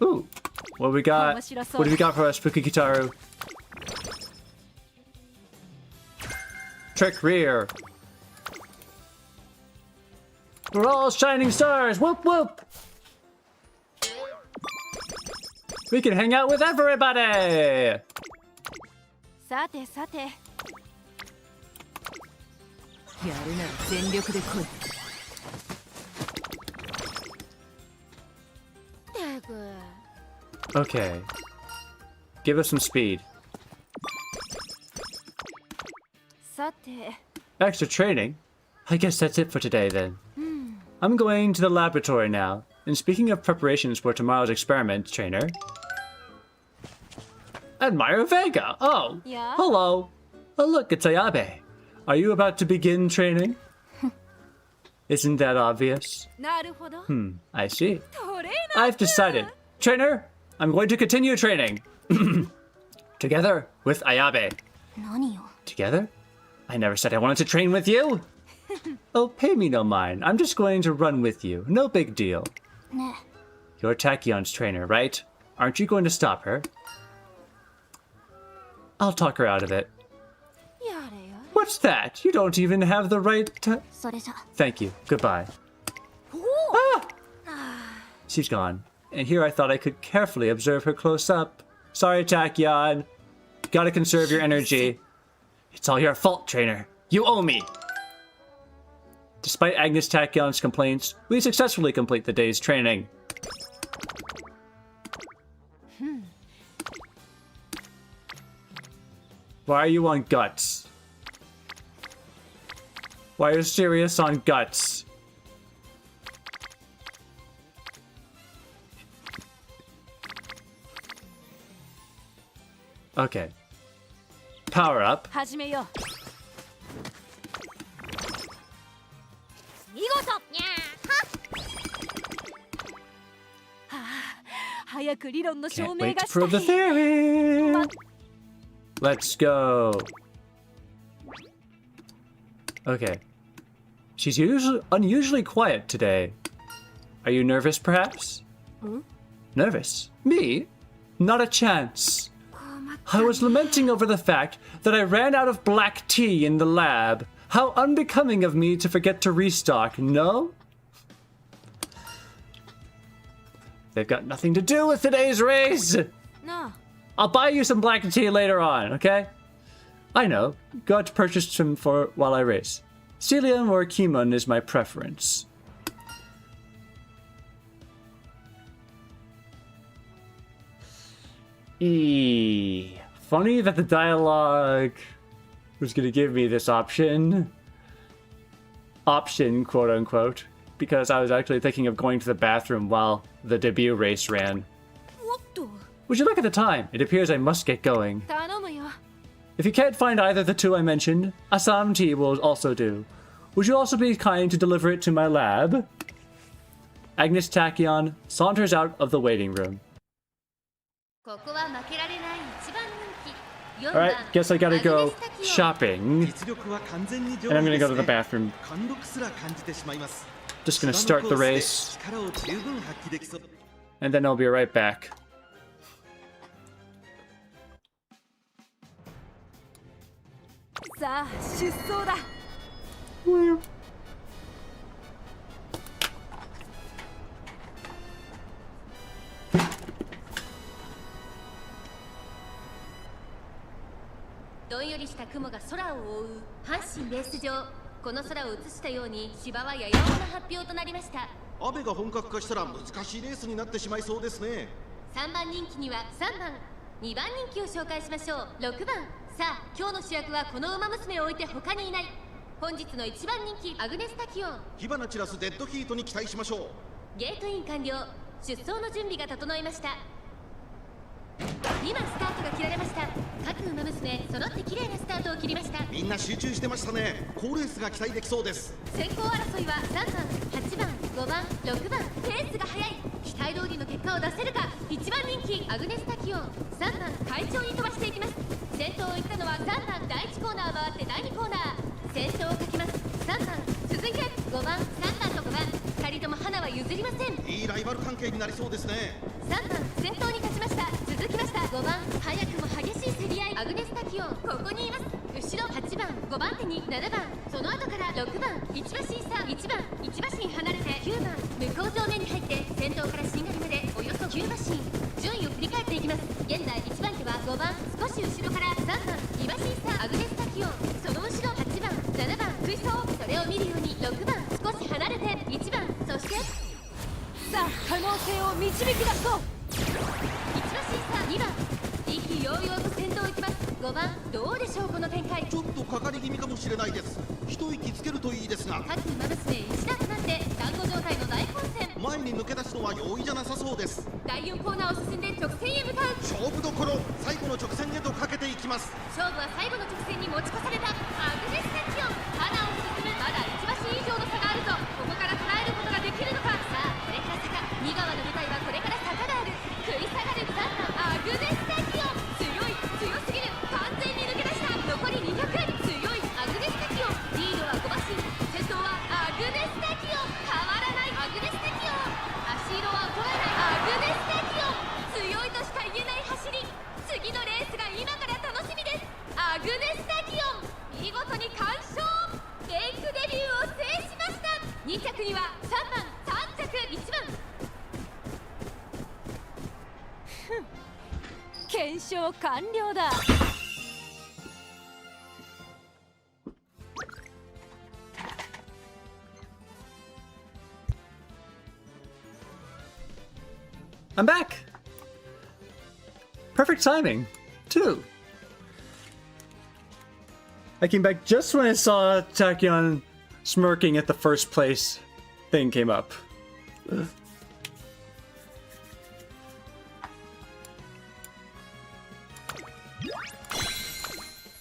Speaker 1: Ooh. What do we got? What do we got for us, Pukikitaru? Trick rear. We're all shining stars! Whoop whoop! We can hang out with everybody!
Speaker 2: さてさて。やるなら全力で来い。
Speaker 1: Okay. Give us some speed.
Speaker 2: さ
Speaker 7: さて
Speaker 1: Extra training? I guess that's it for today then. I'm going to the laboratory now. And speaking of preparations for tomorrow's experiment, trainer. Admirer Vega! Oh!
Speaker 7: Yeah?
Speaker 1: Hello! Oh look, it's Ayabe. Are you about to begin training? Isn't that obvious?
Speaker 2: なるほど。
Speaker 1: I see.
Speaker 2: トレーナー
Speaker 1: I've decided. Trainer, I'm going to continue training. Together with Ayabe.
Speaker 3: 何よ。
Speaker 1: Together? I never said I wanted to train with you. Oh, pay me no mind. I'm just going to run with you. No big deal.
Speaker 3: ね
Speaker 1: You're Tachyon's trainer, right? Aren't you going to stop her? I'll talk her out of it.
Speaker 2: やれや
Speaker 1: What's that? You don't even have the right to...
Speaker 3: それじゃ。
Speaker 1: Thank you. Goodbye. Ah! She's gone. And here I thought I could carefully observe her close up. Sorry, Tachyon. Gotta conserve your energy. It's all your fault, trainer. You owe me. Despite Angus Tachyon's complaints, we successfully complete the day's training. Why are you on guts? Why are you serious on guts? Okay. Power up.
Speaker 2: 始めよう。見事。にゃーはあ、早く理論の証
Speaker 1: Can't
Speaker 2: 明
Speaker 1: wait
Speaker 2: が
Speaker 1: to
Speaker 2: した
Speaker 1: prove the
Speaker 2: い。
Speaker 1: theory. Let's go. Okay. She's unusually quiet today. Are you nervous, perhaps? Nervous? Me? Not a chance. I was lamenting over the fact that I ran out of black tea in the lab. How unbecoming of me to forget to restock, no? They've got nothing to do with today's race!
Speaker 2: なあ、
Speaker 1: I'll buy you some black tea later on, okay? I know. Got to purchase some for while I race. Celium or Kimon is my preference. Funny that the dialogue was gonna give me this option. Option, quote unquote. Because I was actually thinking of going to the bathroom while the debut race ran.
Speaker 2: おっと、
Speaker 1: Would you look at the time? It appears I must get going.
Speaker 2: 頼むよ。
Speaker 1: If you can't find either the two I mentioned, Assam tea will also do. Would you also be kind to deliver it to my lab? Angus Tachyon saunters out of the waiting room.
Speaker 3: ここは負けられない一番人気。
Speaker 1: Alright, guess I gotta go shopping.
Speaker 8: 実力は完全に上
Speaker 1: And I'm
Speaker 8: 位
Speaker 1: gonna
Speaker 8: で
Speaker 1: go
Speaker 8: す
Speaker 1: to the
Speaker 8: ね
Speaker 1: bathroom.
Speaker 8: 貫禄すら感じてしまいます
Speaker 1: Just gonna start the race,
Speaker 8: 力を十分発揮できそう
Speaker 1: and then I'll be right back.
Speaker 2: さあ、出走だ。
Speaker 3: どんよりした雲が空を覆う阪神レース場。この空を映したように芝はやや重な発表となりました。
Speaker 9: 雨が本格化したら難しいレースになってしまいそうですね。
Speaker 3: 3番人気には3番、2番人気を紹介しましょう。6番。さあ、今日の主役はこの馬娘を置いて他にいない。本日の1番人気アグネスタキオン。
Speaker 9: 火花散らすデッドヒートに期待しましょう。
Speaker 3: ゲートイン完了。出走の準備が整いました。今スタートが切られました。各馬娘揃って綺麗なスタートを切りました。
Speaker 9: みんな集中してましたね。好レースが期待できそうです。
Speaker 3: 先行争いは3番、8番、5番、6番。ペースが速い。期待通りの結果を出せるか。1番人気アグネスタキオン。3番快調に飛ばしていきます。先頭を行ったのは3番。第1コーナー回って第2コーナー。先頭をかけます。3番続いて5番、3番と5番。2人とも花は譲りません。
Speaker 9: いいライバル関係になりそうですね。
Speaker 3: 3番先頭に立ちました。続きました5番。早くも激しい競り合い。アグネスタキオンここにいます。後ろ8番、5番手に7番。その後から6番、1馬身差。1番1馬身離れて9番。向こう上面に入って先頭からしんがりまでおよそ9馬身。順位を振り返っていきます。現在1番手は5番。少し後ろから3番、2馬身差。アグネスタキオンその後ろ8番、7番追走。それを見るように6番少し離れて1番。そして
Speaker 2: さあ、可能性を導き出そう。
Speaker 3: 1馬身差2番。意気揚々と先頭を行きます。5
Speaker 2: 5番どうでしょうこの展開。
Speaker 9: ちょっとかかり気味かもしれないです。一息つけるといいですが、
Speaker 2: 各マルスで一段となって団子状態の大混戦。
Speaker 9: 前に抜け出すのは容易じゃなさそうです。
Speaker 2: 第4コーナーを進んで直線へ向かう。
Speaker 9: 勝負どころ、最後の直線へとかけていきます。
Speaker 2: 勝負は最後の直線に持ち越されたアグネスタチオン。花を進む。まだ1馬身以上の差があるぞ。ここから捉えることができるのか。さあこれから坂、2川の舞台はこれから坂がある。食い下がる3番アグネスタチオン。強すぎる。完全に抜け出した。残り200。強いアグネスタチオン。リードは5馬身。先頭はアグネスタチオン。変わらないアグネスタチオン。足色は衰えないアグネスタチオン。強いとしか言えない走り。次のレースが今から楽しみです。アグネスタチオン見事に完勝。レイクデビューを制しました。2着には3番、3着1番。検証完了だ。
Speaker 1: I'm back! Perfect timing, too. I came back just when I saw Tachyon smirking at the first place thing came up. Ugh.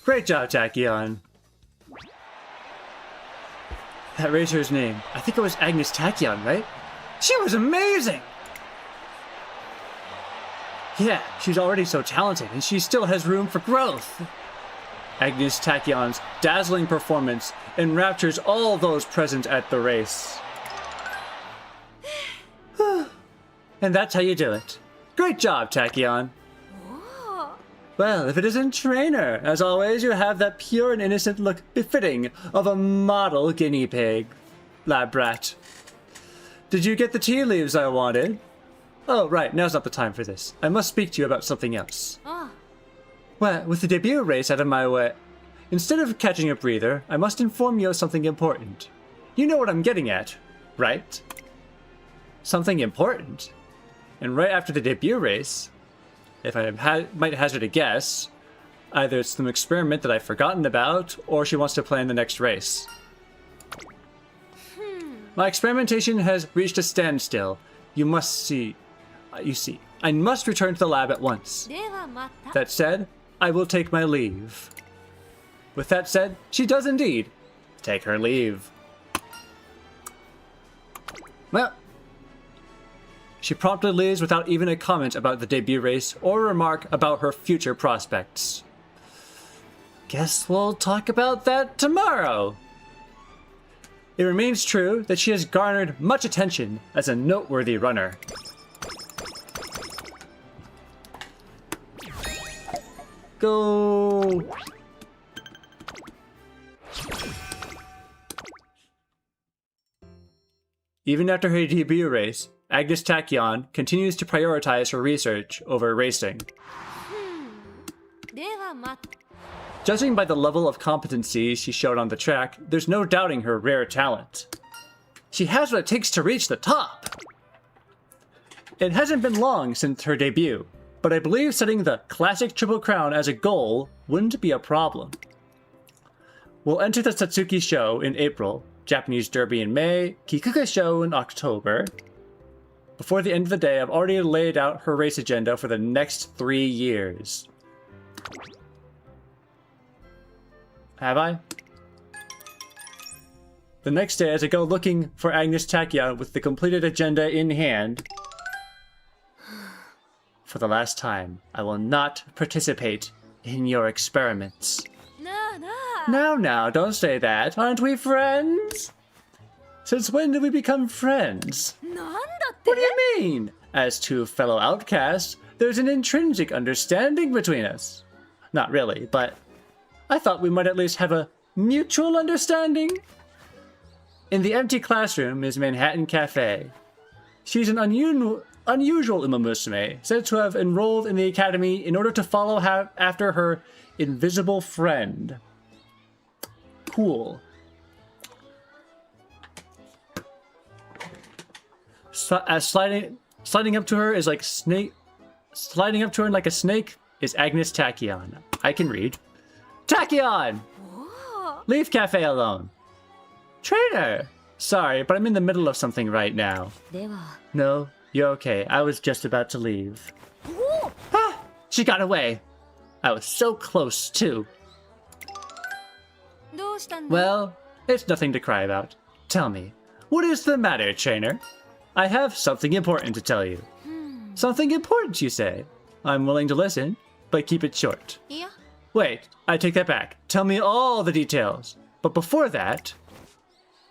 Speaker 1: Great job, Tachyon. That racer's name, I think it was Angus Tachyon, right? She was amazing! Yeah, she's already so talented, and she still has room for growth. Angus Tachyon's dazzling performance enraptures all those present at the race. And that's how you do it. Great job, Tachyon. Well, if it isn't Trainer, as always, you have that pure and innocent look befitting of a model guinea pig, lab rat. Did you get the tea leaves I wanted? Oh, right, now's not the time for this. I must speak to you about something else. Well, with the debut race out of my way, instead of catching a breather, I must inform you of something important. You know what I'm getting at, right? Something important? And right after the debut race, if I might hazard a guess, either it's some experiment that I've forgotten about, or she wants to plan the next race. My experimentation has reached a standstill. You see, I must return to the lab at once. That said, I will take my leave. With that said, she does indeed take her leave. Well, she promptly leaves without even a comment about the debut race or a remark about her future prospects. Guess we'll talk about that tomorrow. It remains true that she has garnered much attention as a noteworthy runner. Go! Even after her debut race, Angus Tachyon continues to prioritize her research over racing. Judging by the level of competency she showed on the track, there's no doubting her rare talent. She has what it takes to reach the top! It hasn't been long since her debut, but I believe setting the classic Triple Crown as a goal wouldn't be a problem. We'll enter the Satsuki Show in April, Japanese Derby in May, Kikuka Show in October. Before the end of the day, I've already laid out her race agenda for the next 3 years. Have I? The next day, as I go looking for Angus Tachyon with the completed agenda in hand, for the last time, I will not participate in your experiments. Now, don't say that. Aren't we friends? Since when did we become friends? What do you mean? As two fellow outcasts, there's an intrinsic understanding between us. Not really, but I thought we might at least have a mutual understanding. In the empty classroom is Manhattan Cafe. She's an unusual Umamusume, said to have enrolled in the academy in order to follow after her invisible friend. Cool. Sliding up to her is like sliding up to her like a snake is Angus Tachyon. I can read. Tachyon! Leave cafe alone. Trainer! Sorry, but I'm in the middle of something right now.
Speaker 3: では
Speaker 1: No, you're okay. I was just about to leave. Ah, she got away. I was so close, too.
Speaker 2: どうしたんだ
Speaker 1: Well, it's nothing to cry about. Tell me, what is the matter, trainer? I have something important to tell you. Something important, you say? I'm willing to listen, but keep it short.
Speaker 2: いや
Speaker 1: Wait, I take that back. Tell me all the details. But before that...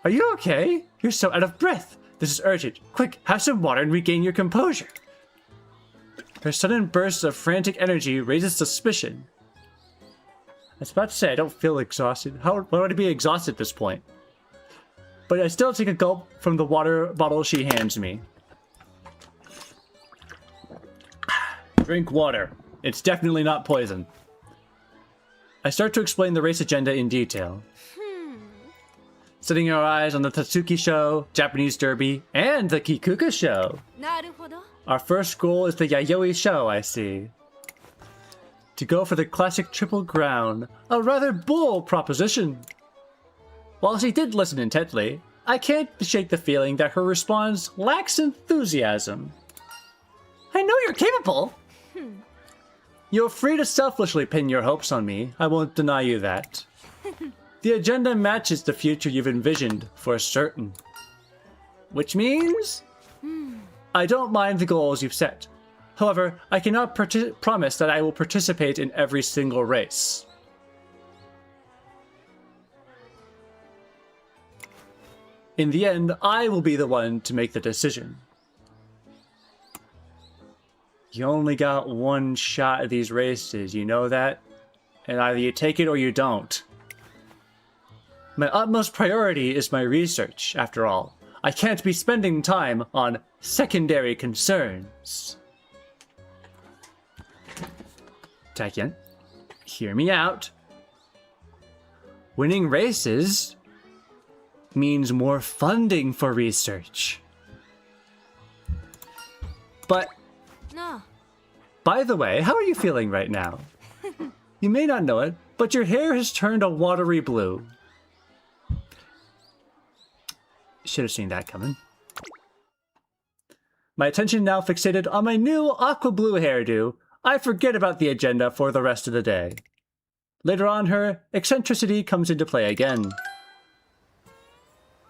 Speaker 1: Are you okay? You're so out of breath. This is urgent. Quick, have some water and regain your composure. Her sudden bursts of frantic energy raises suspicion. I was about to say I don't feel exhausted. Why would I be exhausted at this point? But I still take a gulp from the water bottle she hands me. Drink water. It's definitely not poison. I start to explain the race agenda in detail. Setting our eyes on the Tatsuki show, Japanese Derby, and the Kikuka show.
Speaker 2: なるほど
Speaker 1: Our first goal is the Yayoi show, I see. To go for the classic triple crown, a rather bold proposition. While she did listen intently, I can't shake the feeling that her response lacks enthusiasm. I know you're capable! You're free to selfishly pin your hopes on me, I won't deny you that. The agenda matches the future you've envisioned, for certain. Which means... I don't mind the goals you've set. However, I cannot promise that I will participate in every single race. In the end, I will be the one to make the decision. You only got one shot at these races, you know that? And either you take it or you don't. My utmost priority is my research, after all. I can't be spending time on secondary concerns. Tachyon, hear me out. Winning races means more funding for research. But,
Speaker 2: なあ
Speaker 1: by the way, how are you feeling right now? You may not know it, but your hair has turned a watery blue. Should have seen that coming. My attention now fixated on my new aqua blue hairdo, I forget about the agenda for the rest of the day. Later on, her eccentricity comes into play again.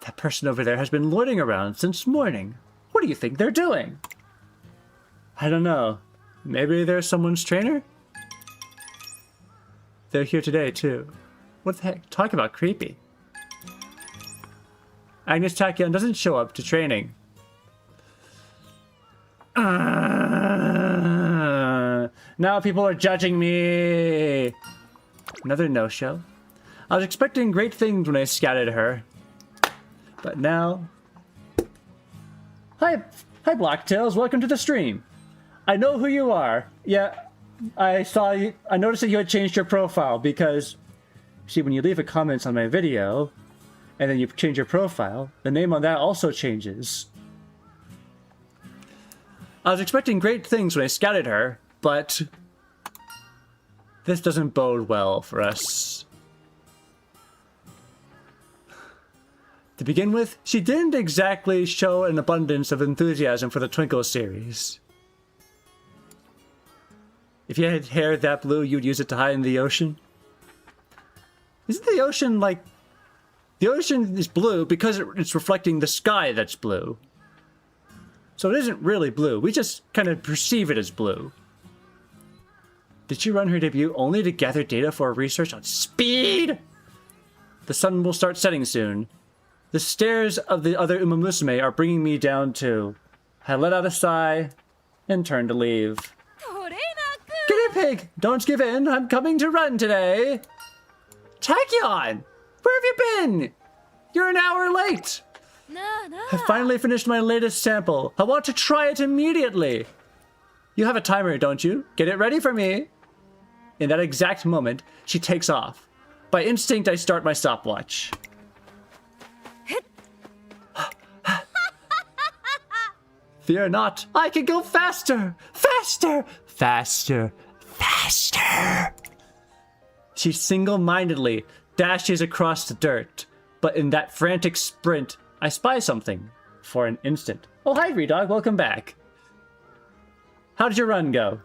Speaker 1: That person over there has been loitering around since morning. What do you think they're doing? I don't know. Maybe they're someone's trainer? They're here today, too. What the heck? Talk about creepy. Angus Taiko doesn't show up to training. Now people are judging me. Another no-show. I was expecting great things when I scouted her. But now... Hi Blacktails, welcome to the stream. I know who you are. Yeah, I saw you. I noticed that you had changed your profile because... See, when you leave a comment on my video, and then you change your profile, the name on that also changes. I was expecting great things when I scouted her, but this doesn't bode well for us. To begin with, she didn't exactly show an abundance of enthusiasm for the Twinkle series. If you had hair that blue, you'd use it to hide in the ocean? Isn't the ocean like... The ocean is blue because it's reflecting the sky that's blue. So it isn't really blue, we just kind of perceive it as blue. Did she run her debut only to gather data for research on speed? The sun will start setting soon. The stares of the other Umamusume are bringing me down too. I let out a sigh and turned to leave. Guinea pig, don't give in, I'm coming to run today. Tachyon, where have you been? You're an hour late. I finally finished my latest sample. I want to try it immediately. You have a timer, don't you? Get it ready for me. In that exact moment, she takes off. By instinct, I start my stopwatch. Fear not, I can go faster, faster, faster, faster. faster. She single-mindedly dashes across the dirt, but in that frantic sprint, I spy something for an instant. Oh, hi, Redog. Welcome back. How did your run go?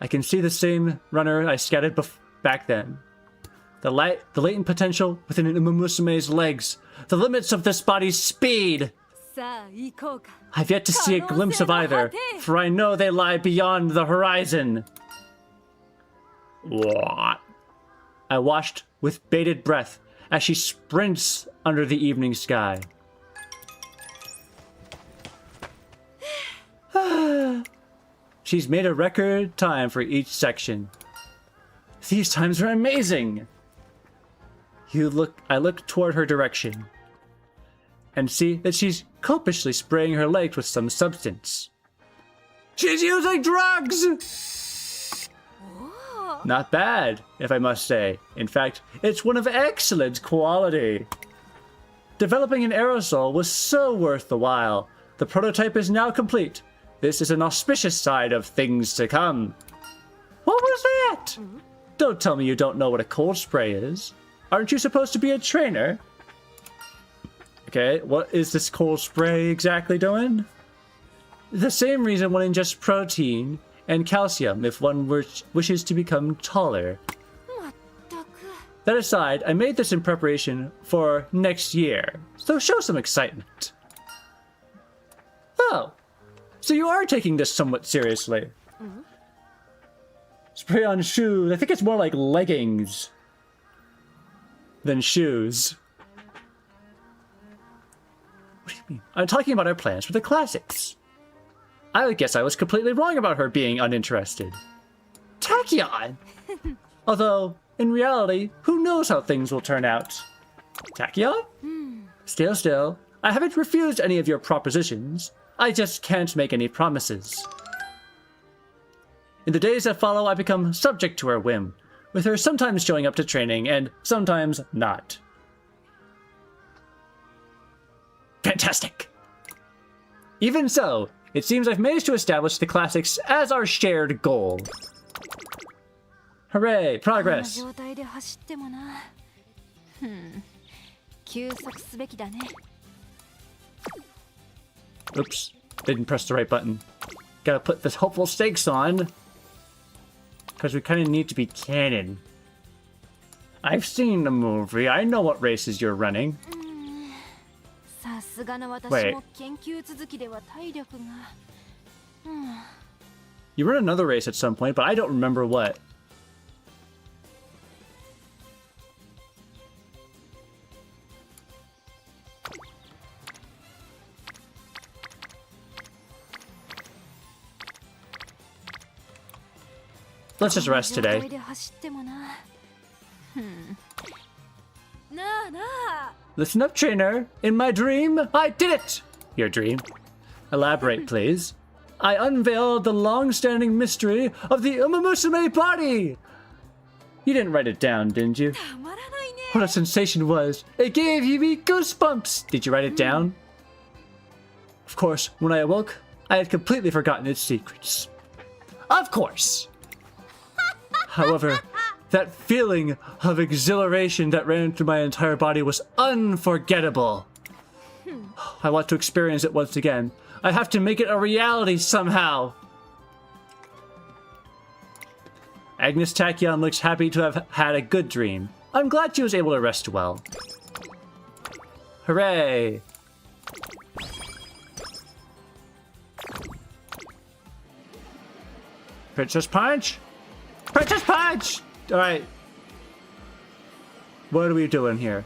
Speaker 1: I can see the same runner I scouted back then. The latent potential within an Umusume's legs. The limits of this body's speed. I've yet to see a glimpse of either, for I know they lie beyond the horizon. What? I watched with bated breath as she sprints under the evening sky. She's made a record time for each section. These times are amazing. I look toward her direction and see that she's copiously spraying her legs with some substance. She's using drugs! Not bad, if I must say. In fact, it's one of excellent quality. Developing an aerosol was so worth the while. The prototype is now complete. This is an auspicious side of things to come. What was that? Don't tell me you don't know what a cold spray is. Aren't you supposed to be a trainer? Okay, what is this cold spray exactly doing? The same reason one ingests protein and calcium if one wishes to become taller. That aside, I made this in preparation for next year, so show some excitement. Oh, so you are taking this somewhat seriously. Spray on shoes. I think it's more like leggings than shoes. What do you mean? I'm talking about our plans for the classics. I guess I was completely wrong about her being uninterested. Tachyon! Although, in reality, who knows how things will turn out? Tachyon? Still, I haven't refused any of your propositions. I just can't make any promises. In the days that follow, I become subject to her whim, with her sometimes showing up to training and sometimes not. Fantastic! Even so, it seems I've managed to establish the classics as our shared goal. Hooray, progress! Oops, didn't press the right button. Gotta put this hopeful stakes on. Because we kind of need to be canon. I've seen the movie. I know what races you're running. Wait. You run another race at some point, but I don't remember what. Let's just rest today. Listen up, trainer. In my dream, I did it! Your dream? Elaborate, please. I unveiled the long-standing mystery of the Umusume body! You didn't write it down, didn't you? What a sensation was. It gave me goosebumps. Did you write it down? Of course, when I awoke, I had completely forgotten its secrets. Of course! However, that feeling of exhilaration that ran through my entire body was unforgettable. I want to experience it once again. I have to make it a reality somehow. Angus Tachyon looks happy to have had a good dream. I'm glad she was able to rest well. Hooray! Princess Punch? Princess Punch! Alright. What are we doing here?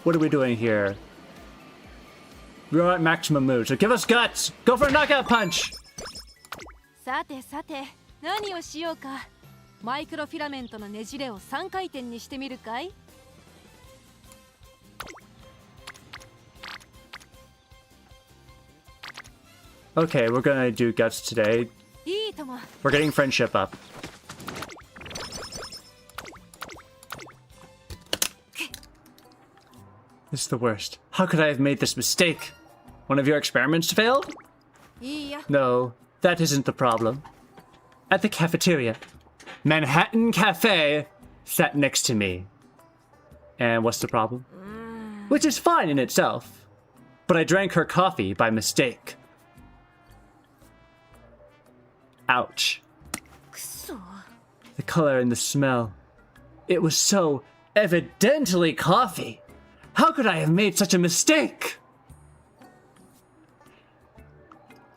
Speaker 1: What are we doing here? We're at maximum mood, so give us guts! Go for a knockout punch!
Speaker 2: さてさて、何をしようか。マイクロフィラメントのねじれを3回転にしてみるかい?
Speaker 1: Okay, we're gonna do guts today. We're getting friendship up. This is the worst. How could I have made this mistake? One of your experiments failed? No, that isn't the problem. at the cafeteria. Manhattan Cafe sat next to me. And what's the problem? Which is fine in itself. But I drank her coffee by mistake. Ouch. The color and the smell. It was so evidently coffee. How could I have made such a mistake?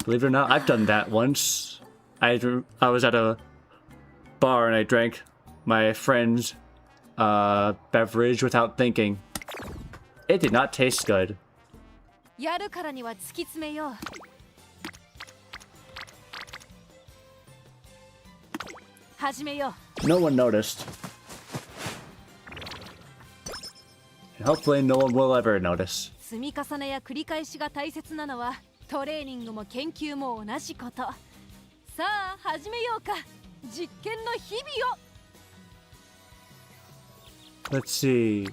Speaker 1: Believe it or not, I've done that once. I was at a bar and I drank my friend's beverage without thinking. It did not taste good.
Speaker 2: やるからには突き詰めよう。始めよう。
Speaker 1: No one noticed. And hopefully no one will ever notice.
Speaker 2: 積み重ねや繰り返しが大切なのはトレーニングも研究も同じこと。さあ始めようか。実験の日々を。
Speaker 1: Let's see.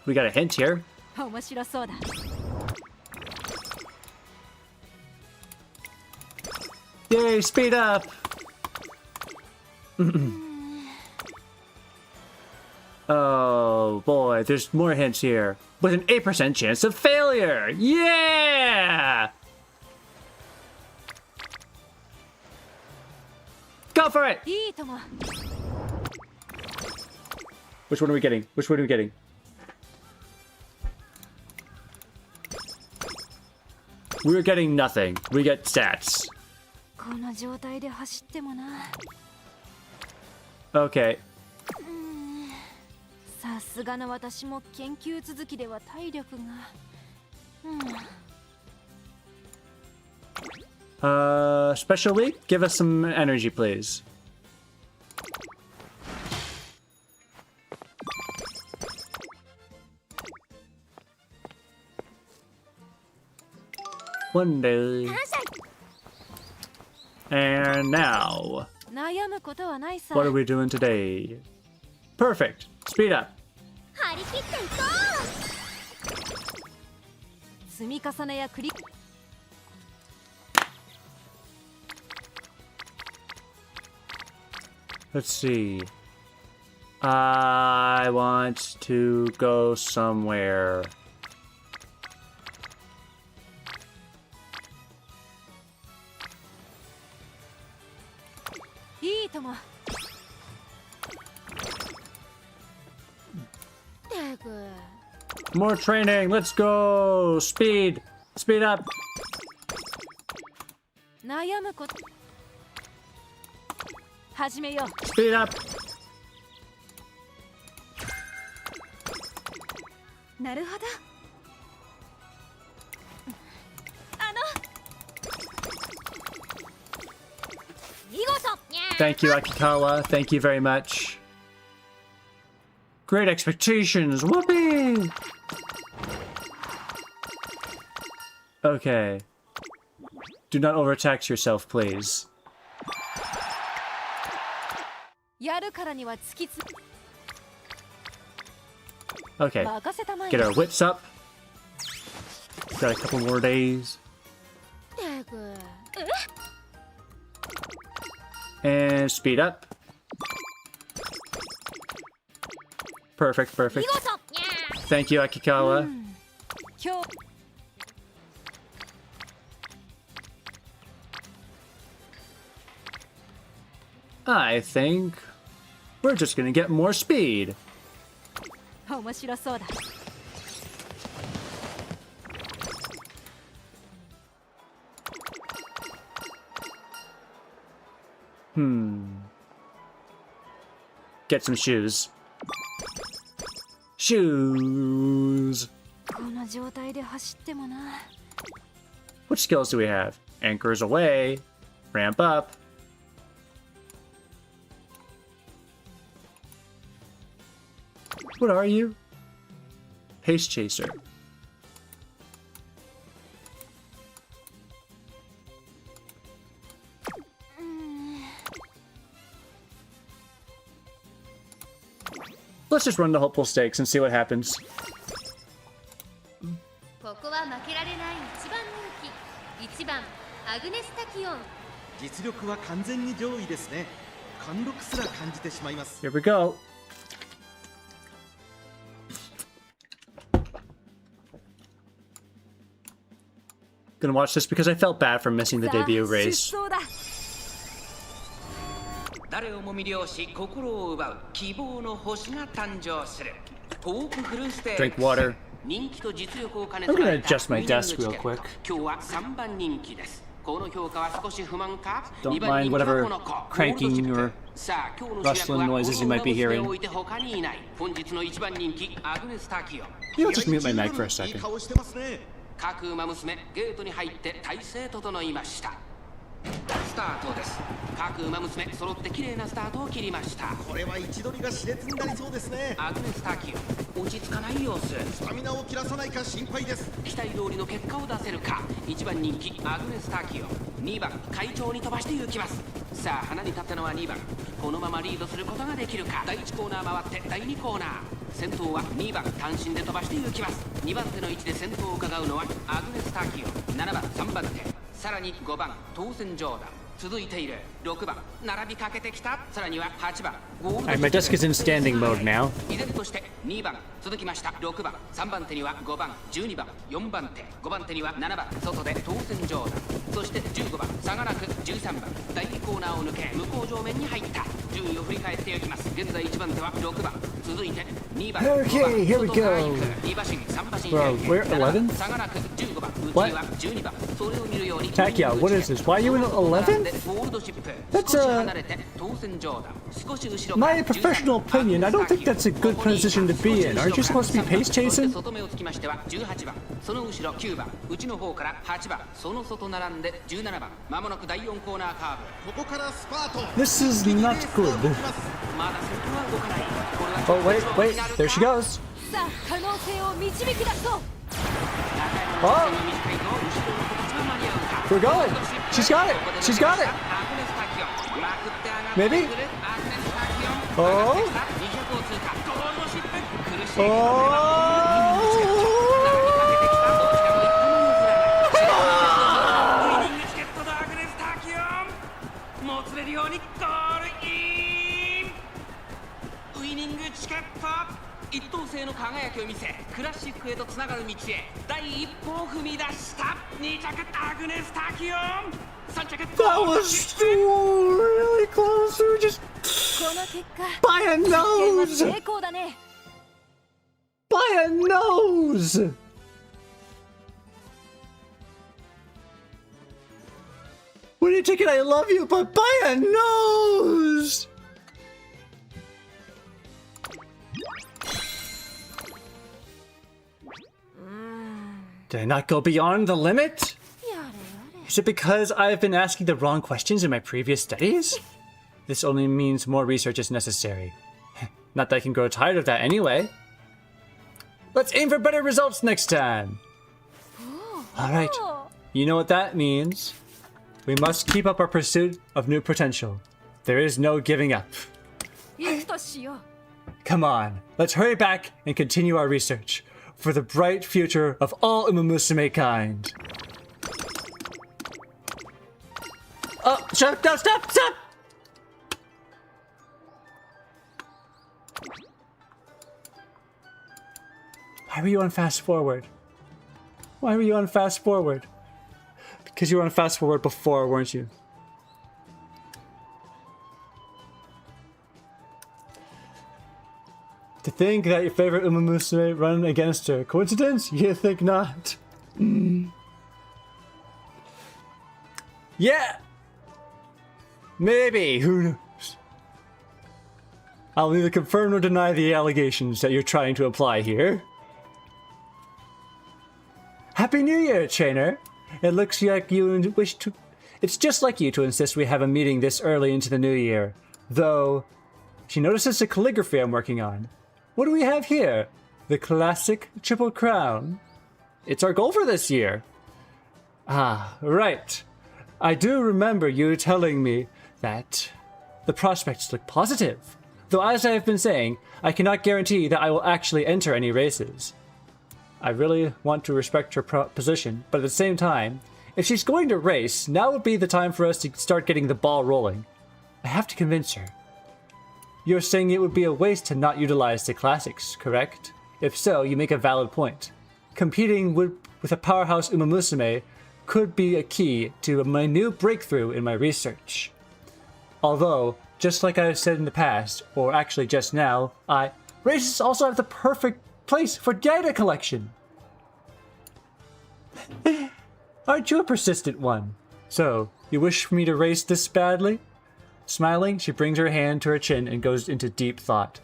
Speaker 1: We got a hint here.
Speaker 2: 面白そうだ。
Speaker 1: Yay, speed up! Oh boy, there's more hints here. With an 8% chance of failure! Yeah! Go for it!
Speaker 2: いいとも。
Speaker 1: Which one are we getting? Which one are we getting? We're getting nothing. We get stats.
Speaker 2: この状態で走ってもな。
Speaker 1: Okay.
Speaker 2: さすがの私も研究続きでは体力が。
Speaker 1: Special week? Give us some energy, please. One day. And now,
Speaker 2: 悩むことはないさ。
Speaker 1: what are we doing today? Perfect. Speed up.
Speaker 3: 張り切っていこ
Speaker 2: 積み重ねや繰り。
Speaker 1: Let's see. I want to go somewhere. More training. Let's go. Speed. Speed up.
Speaker 2: 悩むこと。始めよう。
Speaker 1: Speed up.
Speaker 2: なるほど。見事。
Speaker 1: Thank you, Akikawa. Thank you very much. Great expectations. Whoopee! Okay. Do not overtax yourself, please.
Speaker 2: やるからには突きつ。
Speaker 1: Okay.
Speaker 2: 任せたまえ。
Speaker 1: Get our wits up. Got a couple more days. And speed up. Perfect, perfect. Thank you, Akikawa.
Speaker 2: 今日。
Speaker 1: I think we're just gonna get more speed.
Speaker 2: 面白そうだ。
Speaker 1: Get some shoes. Shoes.
Speaker 2: この状態で走ってもな。
Speaker 1: What skills do we have? Anchors away. Ramp up. What are you? Pace chaser. Let's just run the hopeful stakes and see what happens.
Speaker 10: ここは負けられない一番人気1番アグネス・タキオン。
Speaker 8: 実力は完全に上位ですね。貫禄すら感じてしまいます。
Speaker 1: Here we go. Gonna watch this because I felt bad for missing the debut race.
Speaker 11: 誰をも魅了し心を奪う希望の星が誕生する。ホープフルステークス。
Speaker 1: Drink water.
Speaker 11: 人気と実力を兼ね
Speaker 1: I'm
Speaker 11: 備
Speaker 1: gonna
Speaker 11: えた
Speaker 1: adjust my desk real quick.
Speaker 11: 今日は3番人気です。この評価は少し不満か。
Speaker 1: Don't
Speaker 11: 2番人気
Speaker 1: mind
Speaker 11: は
Speaker 1: whatever
Speaker 11: この子
Speaker 1: cranking or
Speaker 11: さあ今日の主役
Speaker 1: rustling
Speaker 11: は
Speaker 1: noises you might be
Speaker 11: この
Speaker 1: hearing.
Speaker 11: 娘を置いて他にいない。本日の1番人気アグネス・タキオン。
Speaker 1: You know, just mute my mic for a
Speaker 9: いい
Speaker 1: second.
Speaker 9: 顔してますね。
Speaker 11: 各馬娘ゲートに入って体勢整いました。スタートです。各馬娘揃って綺麗なスタートを切りました。
Speaker 9: これは位置取りが熾烈になりそうですね。
Speaker 11: アグネス・タキオン落ち着かない様子。
Speaker 9: スタミナを切らさないか心配です。
Speaker 11: 期待通りの結果を出せるか。1番人気アグネス・タキオン、2番会長に飛ばして行きます。さあ花に立ったのは2番。このままリードすることができるか。第1コーナー回って第2コーナー。先頭は2番単身で飛ばして行きます。2番手の位置で先頭を伺うのはアグネス・タキオン、7番3番手、さらに5番当選ジョーダン、続いている6番並びかけてきた。さらには8番ゴールド。
Speaker 1: Alright, my desk is in standing mode now.
Speaker 11: 依然として2番続きました。6番3番手には5番12番4番手、5番手には7番外で当選ジョーダン、そして15番差がなく13番第2コーナーを抜け向こう上面に入った。順位を振り返っていきます。現在1番手は6番、続いて2番
Speaker 1: Okay, here we go.
Speaker 11: 2馬身3馬身
Speaker 1: Bro, we're 11th?
Speaker 11: 差がなく15番内
Speaker 1: What?
Speaker 11: は12番。それを見るように
Speaker 1: Tachyon, what is this? Why are you in 11th? That's my professional opinion. I don't think that's a good position to be in. Aren't you supposed to be pace chasing?
Speaker 11: 外目をつきましては18番、その後ろ9番、内の方から8番、その外並んで17番。まもなく第4コーナーカーブ。
Speaker 9: ここからスパート。
Speaker 1: This is not good.
Speaker 11: まだ先頭は動かない。これは
Speaker 1: Oh, wait, wait. There she goes.
Speaker 2: さあ可能性を導き出そう。
Speaker 1: Oh, we're going. She's got it. She's got it. Maybe. Oh.
Speaker 11: Oh. ウイニングチケット。一等星の輝きを見せクラシックへとつながる道へ第一歩を踏み出した。2着アグネス・タキオン、3着
Speaker 1: That was really close. We were just
Speaker 2: この結果
Speaker 1: by a
Speaker 2: 実験は
Speaker 1: nose.
Speaker 2: 成功だね。
Speaker 1: By a nose. When you take it, I love you, but by a nose. Did I not go beyond the limit? Is it because I've been asking the wrong questions in my previous studies? This only means more research is necessary. Not that I can grow tired of that anyway. Let's aim for better results next time. Alright, you know what that means. We must keep up our pursuit of new potential. There is no giving up.
Speaker 2: 行くとしよう。
Speaker 1: Come on, let's hurry back and continue our research for the bright future of all Umamusume kind. Oh, stop, no, stop, stop! Why were you on fast forward? Why were you on fast forward? Because you were on fast forward before, weren't you? To think that your favorite Umamusume run against her. Coincidence? You think not? Yeah! Maybe. Who knows? I'll neither confirm nor deny the allegations that you're trying to apply here. Happy New Year, trainer! It looks like you wish to... It's just like you to insist we have a meeting this early into the new year. Though, she notices the calligraphy I'm working on. What do we have here? The classic Triple Crown. It's our goal for this year. Ah, right. I do remember you telling me that the prospects look positive. Though as I have been saying, I cannot guarantee that I will actually enter any races. I really want to respect her position, but at the same time, if she's going to race, now would be the time for us to start getting the ball rolling. I have to convince her. You're saying it would be a waste to not utilize the classics, correct? If so, you make a valid point. Competing with a powerhouse Umamusume could be a key to my new breakthrough in my research. Although, just like I've said in the past, or actually just now, races also have the perfect place for data collection. Aren't you a persistent one? So, you wish for me to race this badly? Smiling, she brings her hand to her chin and goes into deep thought.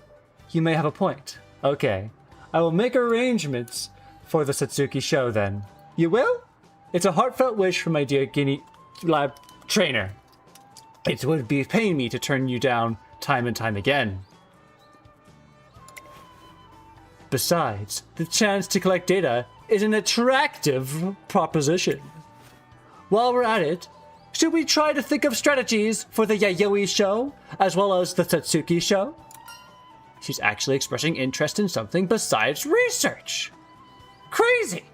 Speaker 1: You may have a point. Okay. I will make arrangements for the Satsuki show then. You will? It's a heartfelt wish from my dear guinea lab trainer. It would be pain me to turn you down time and time again. Besides, the chance to collect data is an attractive proposition. While we're at it, should we try to think of strategies for the Yayoi show, as well as the Satsuki show? She's actually expressing interest in something besides research. Crazy!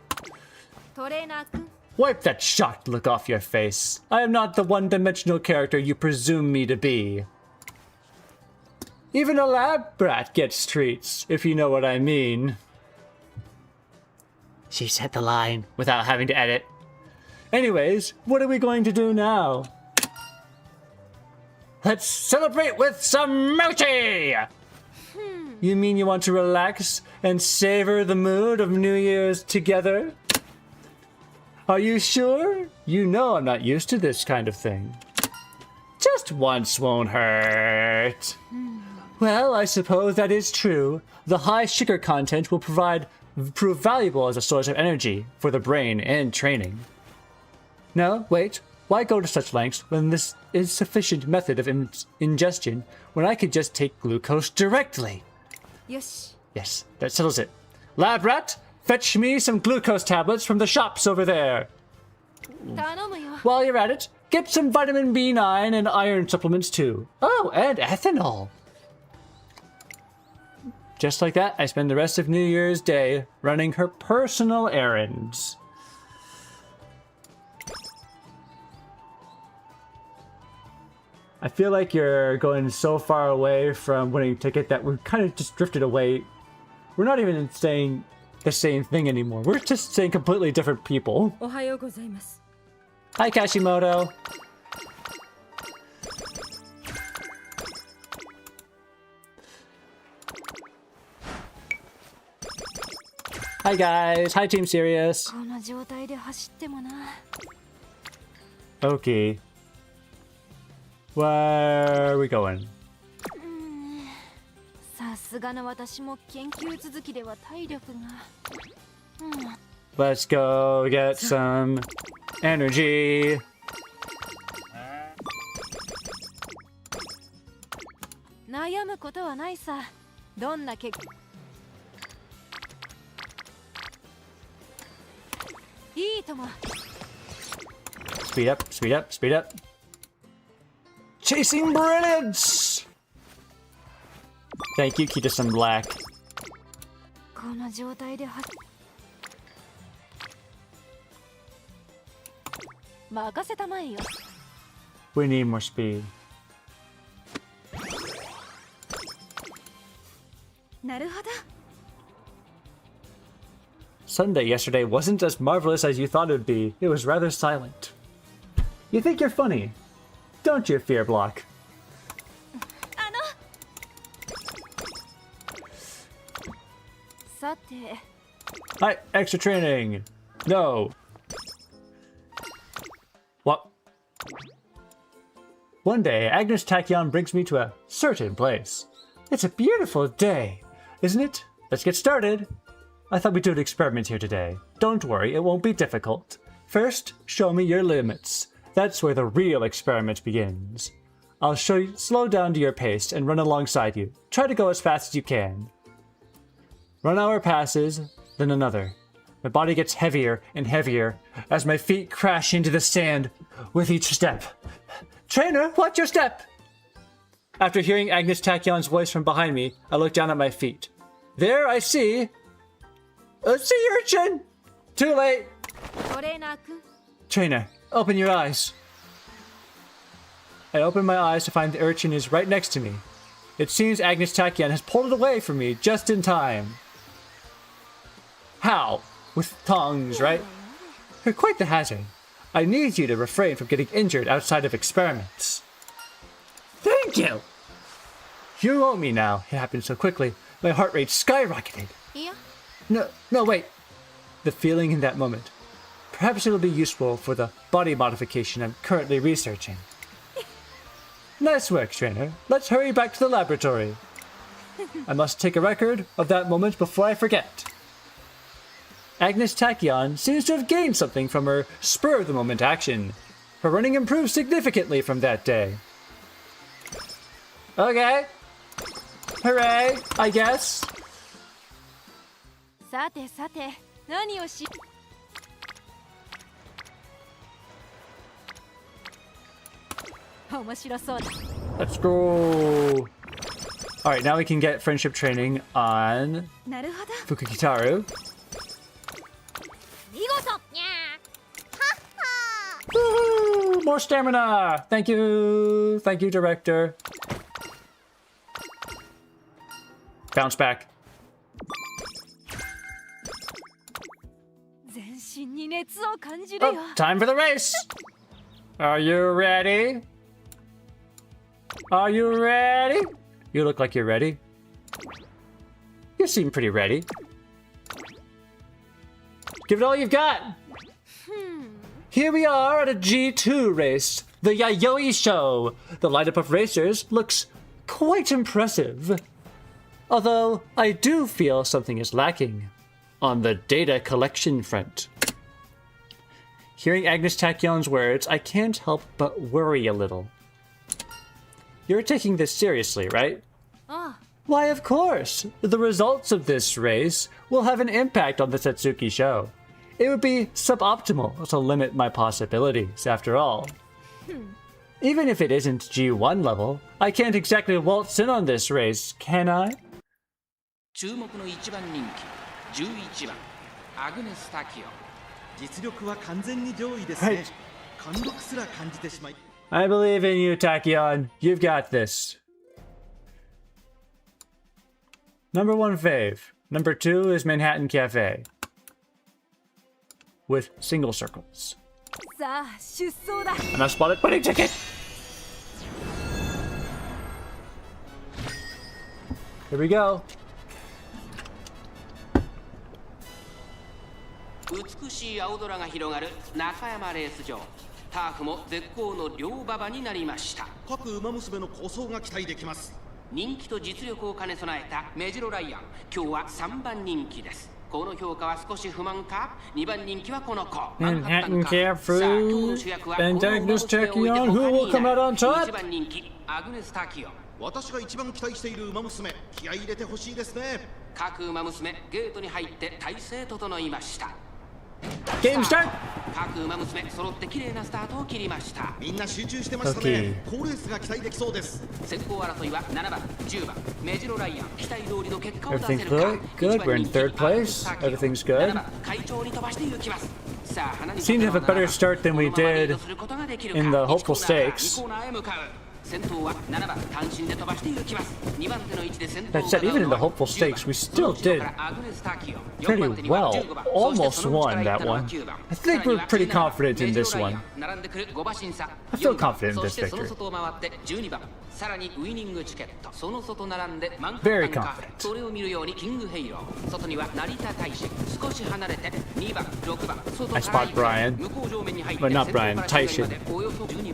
Speaker 1: Wipe that shocked look off your face. I am not the one-dimensional character you presume me to be. Even a lab brat gets treats, if you know what I mean. She said the line without having to edit. Anyways, what are we going to do now? Let's celebrate with some mochi! You mean you want to relax and savor the mood of New Year's together? Are you sure? You know I'm not used to this kind of thing. Just once won't hurt. Well, I suppose that is true. The high sugar content will prove valuable as a source of energy for the brain and training. No, wait. Why go to such lengths when this is sufficient method of ingestion when I could just take glucose directly?
Speaker 2: Yes.
Speaker 1: Yes, that settles it. Lab rat, fetch me some glucose tablets from the shops over there. While you're at it, get some vitamin B9 and iron supplements too. Oh, and ethanol. Just like that, I spend the rest of New Year's Day running her personal errands. I feel like you're going so far away from winning a ticket that we're kind of just drifted away. We're not even saying the same thing anymore. We're just saying completely different people. Hi, Kashimoto. Hi guys. Hi Team Sirius. Okay. Where are we going? Let's go get some energy. Speed up, speed up, speed up. Chasing brilliance! Thank you, Kita some black. We need more speed. Sunday yesterday wasn't as marvelous as you thought it would be. It was rather silent. You think you're funny, don't you, Fear Block? Hi, extra training. No. What? One day, Angus Tachyon brings me to a certain place. It's a beautiful day, isn't it? Let's get started. I thought we'd do an experiment here today. Don't worry, it won't be difficult. First, show me your limits. That's where the real experiment begins. I'll show you, slow down to your pace and run alongside you. Try to go as fast as you can. 1 hour passes, then another. My body gets heavier and heavier as my feet crash into the sand with each step. Trainer, watch your step! After hearing Angus Tachyon's voice from behind me, I look down at my feet. There I see Sea urchin! Too late!
Speaker 2: トレーナー君
Speaker 1: Trainer, open your eyes. I open my eyes to find the urchin is right next to me. It seems Angus Taiko has pulled it away from me just in time. How? With tongs, right? You're quite the hazard. I need you to refrain from getting injured outside of experiments. Thank you! You owe me now. It happened so quickly. My heart rate skyrocketed.
Speaker 2: いや
Speaker 1: No, wait. The feeling in that moment. Perhaps it'll be useful for the body modification I'm currently researching. Nice work, trainer. Let's hurry back to the laboratory. I must take a record of that moment before I forget. Angus Tachyon seems to have gained something from her spur-of-the-moment action. Her running improved significantly from that day. Okay. Hooray, I guess.
Speaker 2: さてさて何をし 面白そうだ
Speaker 1: Let's go. Alright, now we can get friendship training on
Speaker 2: なるほど
Speaker 1: Fukukitaru.
Speaker 2: 見事
Speaker 1: Woohoo! More stamina! Thank you! Thank you, director. Bounce back.
Speaker 2: 全身に熱を感じるよ
Speaker 1: Oh, time for the race! Are you ready? Are you ready? You look like you're ready. You seem pretty ready. Give it all you've got! Here we are at a G2 race, the Yayoi Show. The lineup of racers looks quite impressive. Although, I do feel something is lacking on the data collection front. Hearing Angus Takyon's words, I can't help but worry a little. You're taking this seriously, right? Why, of course! The results of this race will have an impact on the Satsuki show. It would be suboptimal to limit my possibilities, after all. Even if it isn't G1 level, I can't exactly waltz in on this race, can I?
Speaker 11: 注目の1番人気11番アグネス・タキオン
Speaker 8: 実力は完全に上位ですね。貫禄すら感じてしまい。
Speaker 1: I believe in you, Tachyon. You've got this. Number 1 fave. Number 2 is Manhattan Cafe. With single circles.
Speaker 2: さあ出走だ
Speaker 1: And I spotted winning ticket! Here we go.
Speaker 11: 美しい青空が広がる中山レース場ターフも絶好の両馬場になりました
Speaker 9: 各馬娘の構想が期待できます。
Speaker 11: 人気と実力を兼ね備えたメジロライアン今日は3番人気ですこの評価は少し不満か2番人気はこの子
Speaker 1: Manhattan Cafe and Angus Taikyon, who will come out on top?
Speaker 11: 1番人気アグネス・タキオン
Speaker 9: 私が一番期待している馬娘、気合い入れてほしいですね。
Speaker 11: 各馬娘ゲートに入って体勢整いました
Speaker 1: Game start!
Speaker 11: 各馬娘揃って綺麗なスタートを切りました
Speaker 9: みんな集中してましたね。好レースが期待できそうです。
Speaker 11: 先行争いは7番、10番、メジロライアン、期待通りの結果を出せ
Speaker 1: Everything's
Speaker 11: るか
Speaker 1: good. We're in third place. Everything's good.
Speaker 11: 7番、会長に飛ばして行きます さあ、花に
Speaker 1: Seem to have a better start than we did in the hopeful stakes.
Speaker 11: 2コーナーへ向かう先頭は7番単身で飛ばして行きます2番手の位置で先頭
Speaker 1: That said, even in the hopeful stakes, we still did pretty well. Almost won that one. I think we're pretty confident in this one. I feel confident in this victory. Very confident.
Speaker 11: それを見るようにキングヘイロー外には成田大使少し離れて2番6番
Speaker 1: I spot Brian. But not Brian, Taishin.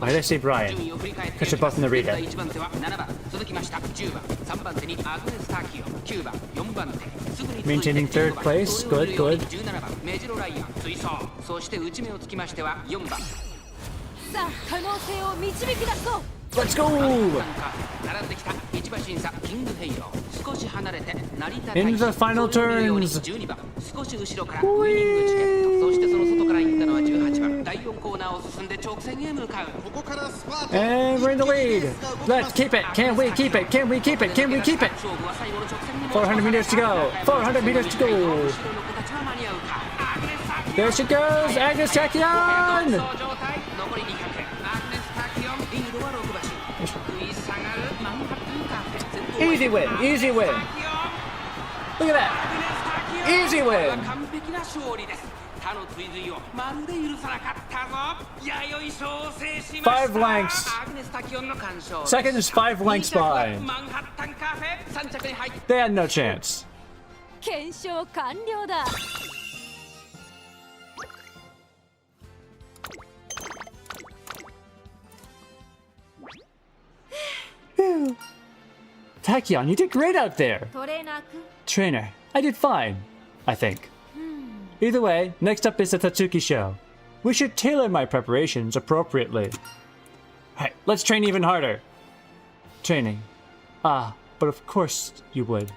Speaker 1: Why did I say Brian? Because they're both in the readout.
Speaker 11: 1番手は7番続きました10番3番手にアグネス・タキオ9番4番手すぐに
Speaker 1: Maintaining third place. Good, good.
Speaker 11: 17番メジロライアン追走そして内目をつきましては4番
Speaker 2: さあ可能性を導き出そう
Speaker 1: Let's go!
Speaker 11: 並んできた1馬審査キングヘイロー少し離れて成田
Speaker 1: In the final turns.
Speaker 11: 12番少し後ろからウイニングチケットそしてその外から行ったのは18番第4コーナーを進んで直線へ向かう
Speaker 9: ここからスパート。
Speaker 1: And we're in the lead. Let's keep it. Can we keep it? Can we keep it? Can we keep it? 400 meters to go. 400 meters to go. There she goes! Angus Tachyon!
Speaker 11: 残り200。アグネス・タキオンリードは6馬身。食い下がるマンハッタンカフェ。
Speaker 1: Easy win! Easy win! Look at that! Easy win!
Speaker 11: 完璧な勝利です。他の追随をまるで許さなかったぞ。弥生賞を制しました。
Speaker 1: 5 lengths.
Speaker 11: アグネス・タキオンの完勝。
Speaker 1: Second is 5 lengths behind.
Speaker 11: マンハッタンカフェ3着に入って。
Speaker 1: They had no chance.
Speaker 2: 検証完了だ。
Speaker 1: Tachyon, you did great out there!
Speaker 2: トレーナー君。
Speaker 1: Trainer, I did fine, I think. Either way, next up is the Tatsuki show. We should tailor my preparations appropriately. Hey, let's train even harder. Training. Ah, but of course you would.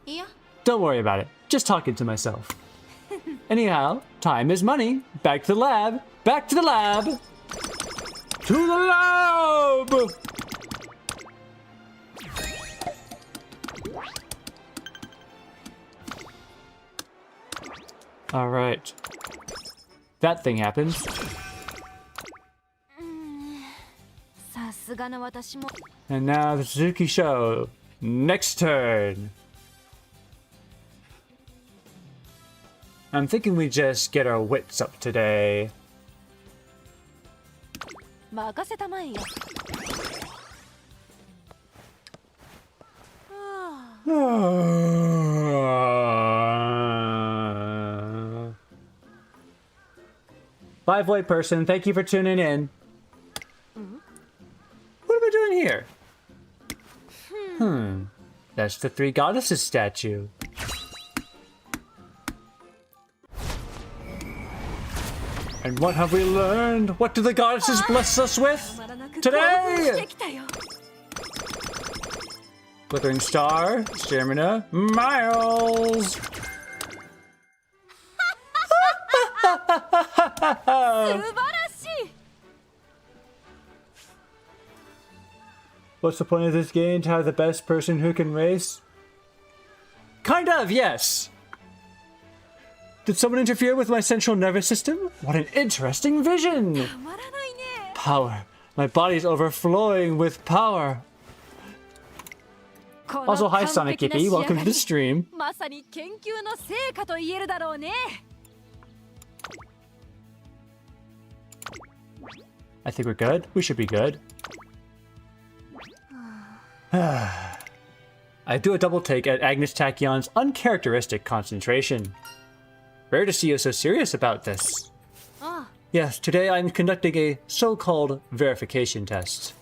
Speaker 2: いや。
Speaker 1: Don't worry about it. Just talking to myself. Anyhow, time is money. Back to the lab. Back to the lab. To the lab! All right. That thing happened.
Speaker 2: さすがの私も。
Speaker 1: And now the Suzuki show. Next turn. I'm thinking we just get our wits up today.
Speaker 2: 任せたまえよ。
Speaker 1: Five-way person, thank you for tuning in. What am I doing here? That's the 3 goddesses statue. And what have we learned? What do the goddesses bless us with today? Glittering star, stamina, miles.
Speaker 2: 素晴らしい。
Speaker 1: What's the point of this game? To have the best person who can race? Kind of, yes. Did someone interfere with my central nervous system? What an interesting vision!
Speaker 2: たまらないね。
Speaker 1: Power. My body's overflowing with power. Also, hi Sonic Gippy, welcome to the stream.
Speaker 2: まさに研究の成果と言えるだろうね。
Speaker 1: I think we're good. We should be good. I do a double take at Angus Takyon's uncharacteristic concentration. Rare to see you so serious about this. Yes, today I'm conducting a so-called verification test.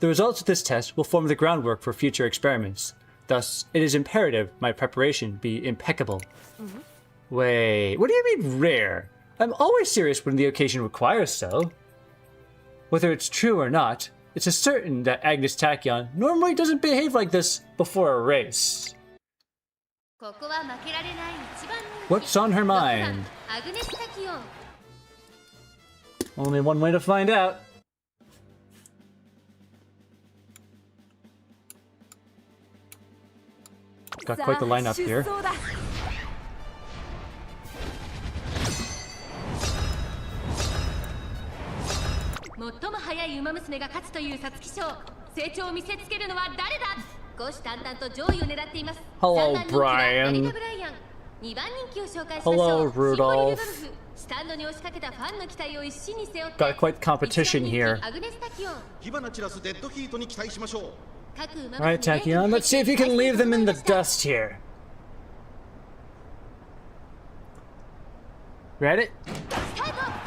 Speaker 1: The results of this test will form the groundwork for future experiments. Thus, it is imperative my preparation be impeccable. Wait, what do you mean rare? I'm always serious when the occasion requires so. Whether it's true or not, it's a certain that Angus Tachyon normally doesn't behave like this before a race. What's on her mind? Only one way to find out. Got quite the lineup here.
Speaker 10: 最も速い馬娘が勝つという皐月賞。成長を見せつけるのは誰だ。虎視眈々と上位を狙っています。
Speaker 1: Hello,
Speaker 10: 3番人気は
Speaker 1: Brian.
Speaker 10: アニカ・ブライアン。2番人気を紹介しましょう。
Speaker 1: Hello, Rudolph.
Speaker 10: シンボリルドルフ。スタンドに押しかけたファンの期待を一身に背負って。
Speaker 1: Got quite competition here.
Speaker 10: アグネス・タキオン。
Speaker 9: 火花散らすデッドヒートに期待しましょう。
Speaker 10: 各馬
Speaker 1: Alright, Tachyon, let's see if you can leave them in the dust here. Ready?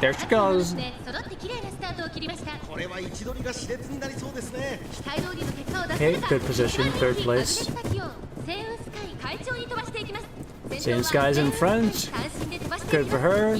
Speaker 1: There she goes.
Speaker 10: 揃って綺麗なスタートを切りました。
Speaker 9: これは位置取りが熾烈になりそうですね。
Speaker 10: 期待通りの結果を出せ
Speaker 1: Okay,
Speaker 10: るか。
Speaker 1: good position, third place.
Speaker 10: アグネス・タキオン。セウンスカイ快調に飛ばしていきます。
Speaker 1: Same skies in front. Good for her.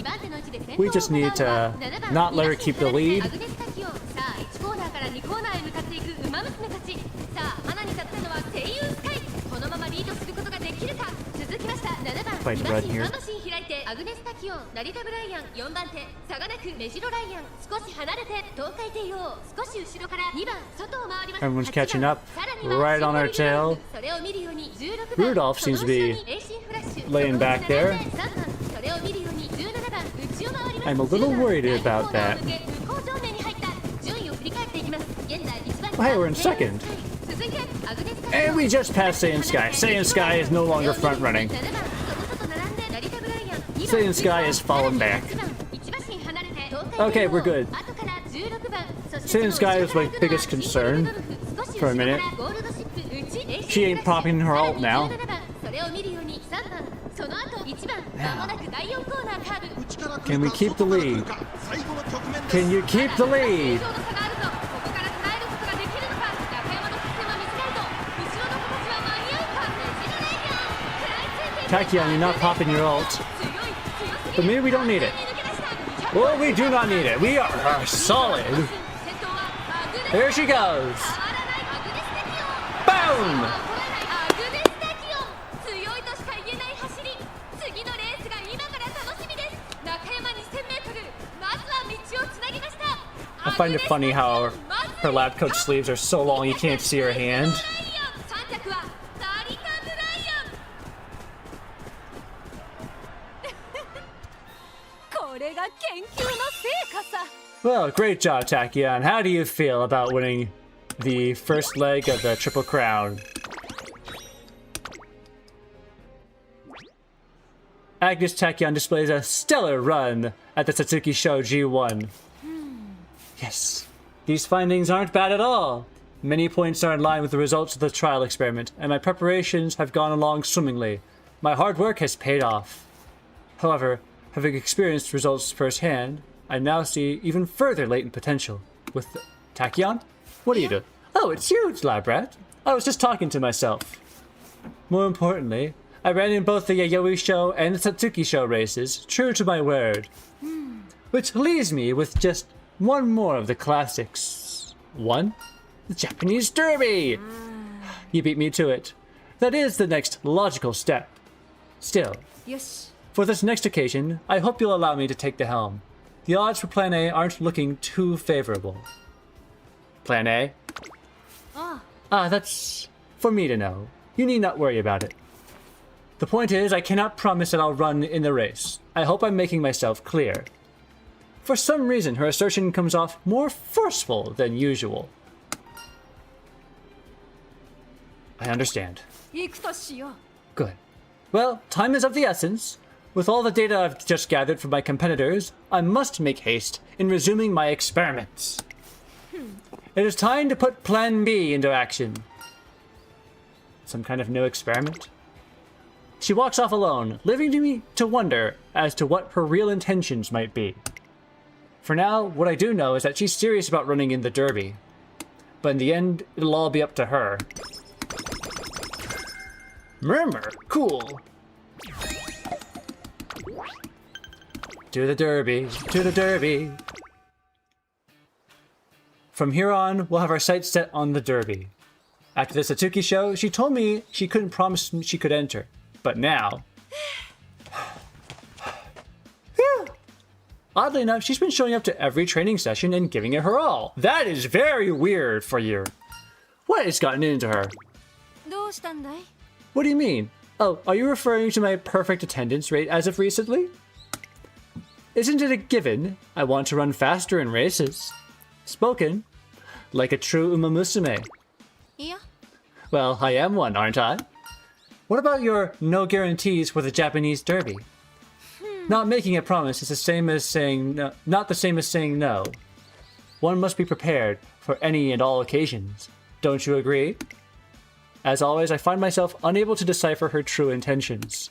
Speaker 1: We just need to not let her keep the lead.
Speaker 10: アグネス・タキオン。さあ、1コーナーから2コーナーへ向かっていく馬娘たち。さあ、花に立ったのはセイユンスカイ。このままリードすることができるか。続きました7番。
Speaker 1: Quite red here.
Speaker 10: 馬マシン開いてアグネスタキオン、成田ブライアン、4番手サガネク、メジロライアン、少し離れて東海帝王、少し後ろから2番外を回ります。
Speaker 1: Everyone's catching up right on our tail.
Speaker 10: それを見るように16番
Speaker 1: Rudolph seems to be
Speaker 10: エイシンフラッシュ
Speaker 1: laying back there.
Speaker 10: 3番それを見るように17番内を回ります。
Speaker 1: I'm a little worried about that.
Speaker 10: 向こう上面に入った順位を振り返っていきます。現在1番
Speaker 1: Oh, hey, we're in second.
Speaker 10: 続いてアグネスタキオン
Speaker 1: And we just passed Saiyan Sky. Saiyan Sky is no longer front running. Saiyan Sky has fallen back. Okay, we're good. Saiyan Sky was my biggest concern for a minute. She ain't popping her ult now. Can we keep the lead? Can you keep the lead? Tachyon, you're not popping your ult. But maybe we don't need it. Well, we do not need it. We are solid. There she goes. Boom! I find it funny how her lab coat sleeves are so long you can't see her hand. Well, great job, Tachyon. How do you feel about winning the first leg of the Triple Crown? Angus Taiko displays a stellar run at the Satsuki Show G1. Yes, these findings aren't bad at all. Many points are in line with the results of the trial experiment, and my preparations have gone along swimmingly. My hard work has paid off. However, having experienced results firsthand, I now see even further latent potential. With Tachyon? What are you doing? Oh, it's you, lab rat. I was just talking to myself. More importantly, I ran in both the Yayoi Show and the Satsuki Show races, true to my word. Which leaves me with just one more of the classics. One? The Japanese Derby! You beat me to it. That is the next logical step. Still, for this next occasion, I hope you'll allow me to take the helm. The odds for Plan A aren't looking too favorable. Plan A? That's for me to know. You need not worry about it. The point is, I cannot promise that I'll run in the race. I hope I'm making myself clear. For some reason, her assertion comes off more forceful than usual. I understand. Good. Well, time is of the essence. With all the data I've just gathered from my competitors, I must make haste in resuming my experiments. It is time to put Plan B into action. Some kind of new experiment? She walks off alone, leaving me to wonder as to what her real intentions might be. For now, what I do know is that she's serious about running in the Derby. But in the end, it'll all be up to her. Murmur, cool. To the Derby, to the Derby. From here on, we'll have our sights set on the Derby. After the Satsuki Show, she told me she couldn't promise she could enter. But now... Oddly enough, she's been showing up to every training session and giving it her all. That is very weird for you. What has gotten into her? What do you mean? Oh, are you referring to my perfect attendance rate as of recently? Isn't it a given I want to run faster in races? Spoken like a true umamusume. Well, I am one, aren't I? What about your no guarantees for the Japanese Derby? Not making a promise is the same as saying no, not the same as saying no. One must be prepared for any and all occasions. Don't you agree? As always, I find myself unable to decipher her true intentions.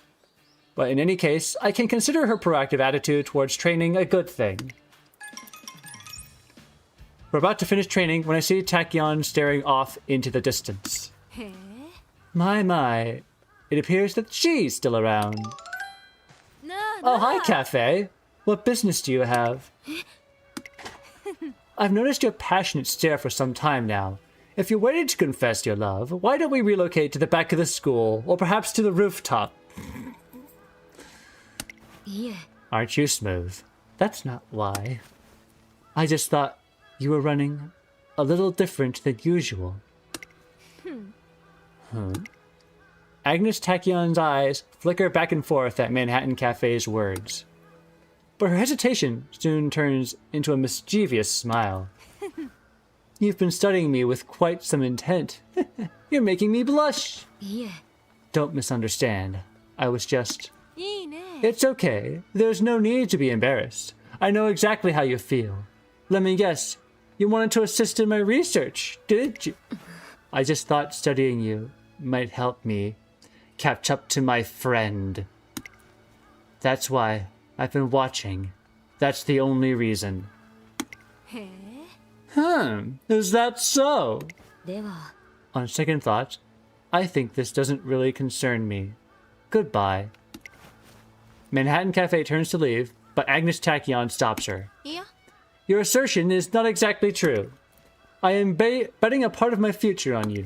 Speaker 1: But in any case, I can consider her proactive attitude towards training a good thing. We're about to finish training when I see Tachyon staring off into the distance. My. It appears that she's still around. Oh, hi, Cafe. What business do you have? I've noticed your passionate stare for some time now. If you're ready to confess your love, why don't we relocate to the back of the school, or perhaps to the rooftop?
Speaker 3: いえ、
Speaker 1: Aren't you smooth? That's not why. I just thought you were running a little different than usual. Agnes Tachyon's eyes flicker back and forth at Manhattan Cafe's words. But her hesitation soon turns into a mischievous smile. You've been studying me with quite some intent. You're making me blush.
Speaker 3: いえ、
Speaker 1: Don't misunderstand. I was just...
Speaker 2: いいね。
Speaker 1: It's okay. There's no need to be embarrassed. I know exactly how you feel. Let me guess. You wanted to assist in my research, didn't you? I just thought studying you might help me catch up to my friend. That's why I've been watching. That's the only reason.
Speaker 2: へえ。
Speaker 1: Is that so?
Speaker 3: では、
Speaker 1: On second thought, I think this doesn't really concern me. Goodbye. Manhattan Cafe turns to leave, but Agnes Tachyon stops her.
Speaker 2: いや、
Speaker 1: Your assertion is not exactly true. I am betting a part of my future on you.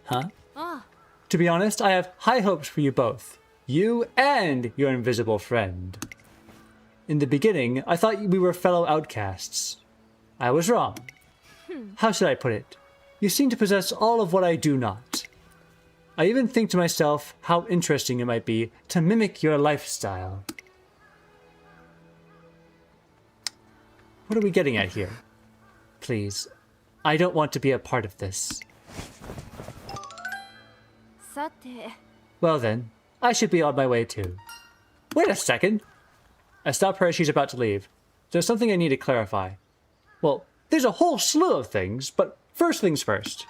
Speaker 1: Huh?
Speaker 2: ああ、
Speaker 1: To be honest, I have high hopes for you both. You and your invisible friend. In the beginning, I thought we were fellow outcasts. I was wrong. How should I put it? You seem to possess all of what I do not. I even think to myself how interesting it might be to mimic your lifestyle. What are we getting at here? Please, I don't want to be a part of this.
Speaker 2: さて、
Speaker 1: Well then, I should be on my way too. Wait a second! I stop her as she's about to leave. There's something I need to clarify. Well, there's a whole slew of things, but first things first.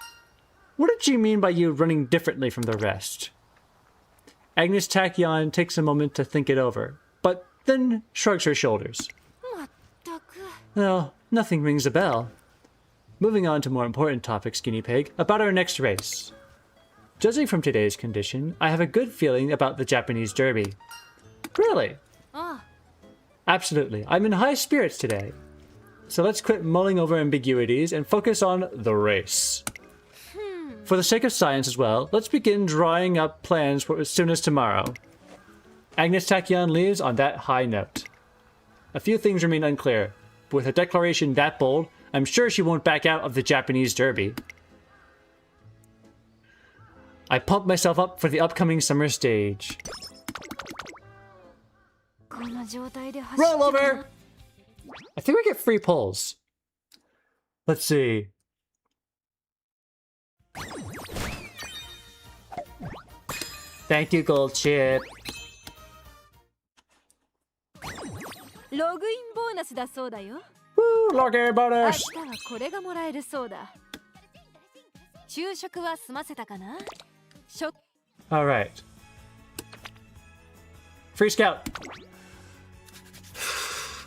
Speaker 1: What did she mean by you running differently from the rest? Agnes Tachyon takes a moment to think it over, but then shrugs her shoulders.
Speaker 2: まったく。
Speaker 1: No, nothing rings a bell. Moving on to more important topics, Guinea Pig, about our next race. Judging from today's condition, I have a good feeling about the Japanese Derby. Really?
Speaker 2: ああ、
Speaker 1: Absolutely. I'm in high spirits today. So let's quit mulling over ambiguities and focus on the race. For the sake of science as well, let's begin drawing up plans for as soon as tomorrow. Agnes Tachyon leaves on that high note. A few things remain unclear, but with a declaration that bold, I'm sure she won't back out of the Japanese Derby. I pump myself up for the upcoming summer stage.
Speaker 2: この状態で走って
Speaker 1: Roll over! I think we get free pulls. Let's see. Thank you, Gold Chip.
Speaker 2: ログインボーナスだそうだよ。
Speaker 1: Woo, login
Speaker 2: 明
Speaker 1: bonus!
Speaker 2: 日はこれがもらえるそうだ。昼食は済ませたかな？
Speaker 1: Alright. Free scout.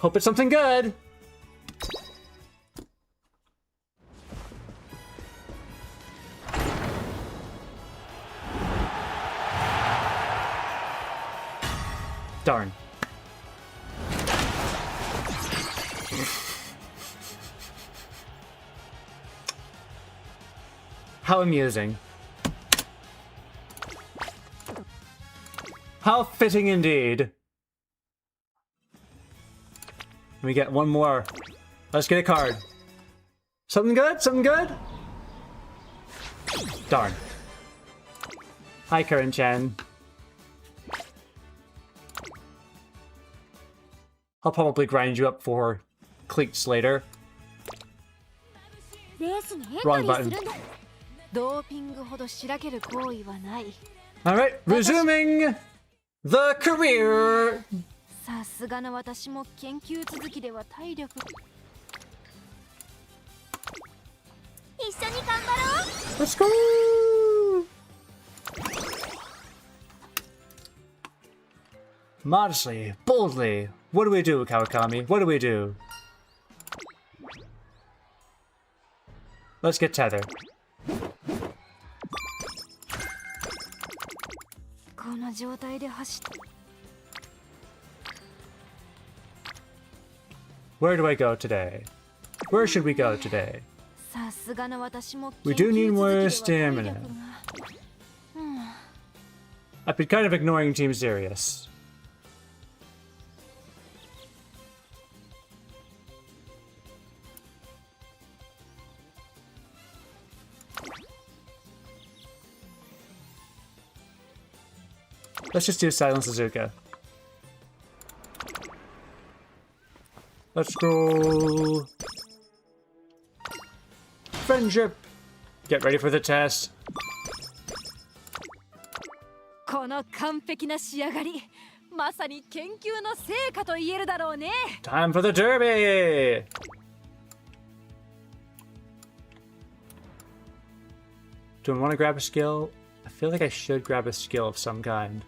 Speaker 1: Hope it's something good. Darn. How amusing. How fitting indeed. We get one more. Let's get a card. Something good? Something good? Darn. Hi, Karen-chan. I'll probably grind you up for cleats later.
Speaker 2: レースにエント
Speaker 1: Wrong
Speaker 2: リーす
Speaker 1: button.
Speaker 2: るんだ。ドーピングほどしらける行為はない。
Speaker 1: Alright, resuming the career.
Speaker 2: さすがの私も研究続きでは体力。一緒に頑張ろう。
Speaker 1: Let's go! Modestly, boldly. What do we do, Kawakami? What do we do? Let's get tethered.
Speaker 2: この状態で走って
Speaker 1: Where do I go today? Where should we go today?
Speaker 2: さすがの私も
Speaker 1: We
Speaker 2: 研
Speaker 1: do need
Speaker 2: 究
Speaker 1: more
Speaker 2: 続きでは体
Speaker 1: stamina.
Speaker 2: 力が。
Speaker 1: I've been kind of ignoring Team Sirius. Let's just do Silent Suzuka. Let's go. Friendship. Get ready for the test.
Speaker 2: この完璧な仕上がり、まさに研究の成果と言えるだろうね。
Speaker 1: Time for the derby. Do I want to grab a skill? I feel like I should grab a skill of some kind.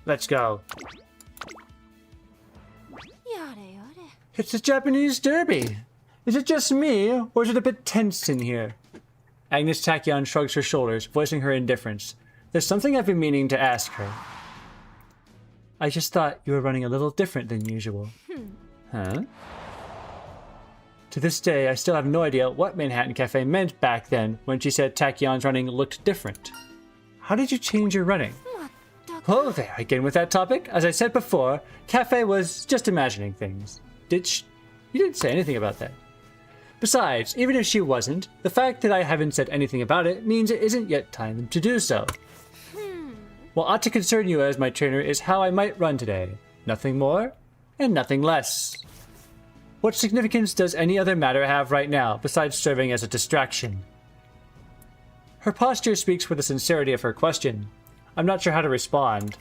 Speaker 1: Let's go. It's a Japanese derby. Is it just me, or is it a bit tense in here? Angus Tachyon shrugs her shoulders, voicing her indifference. There's something I've been meaning to ask her. I just thought you were running a little different than usual. Huh? To this day, I still have no idea what Manhattan Cafe meant back then when she said Tachyon's running looked different. How did you change your running? Oh, there again with that topic. As I said before, Cafe was just imagining things. You didn't say anything about that. Besides, even if she wasn't, the fact that I haven't said anything about it means it isn't yet time to do so. What ought to concern you as my trainer is how I might run today. Nothing more, and nothing less. What significance does any other matter have right now, besides serving as a distraction? Her posture speaks for the sincerity of her question. I'm not sure how to respond.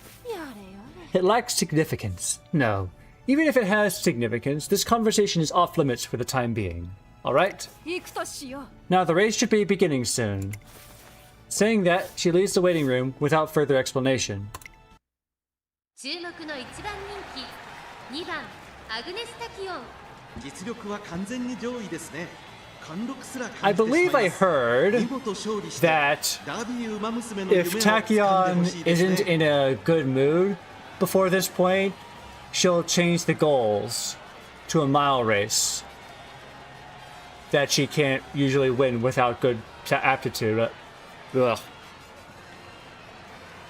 Speaker 1: It lacks significance. No. Even if it has significance, this conversation is off limits for the time being. Alright? Now the race should be beginning soon. Saying that, she leaves the waiting room without further explanation. I believe I heard that if Tachyon isn't in a good mood before this point, she'll change the goals to a mile race. That she can't usually win without good aptitude. Ugh.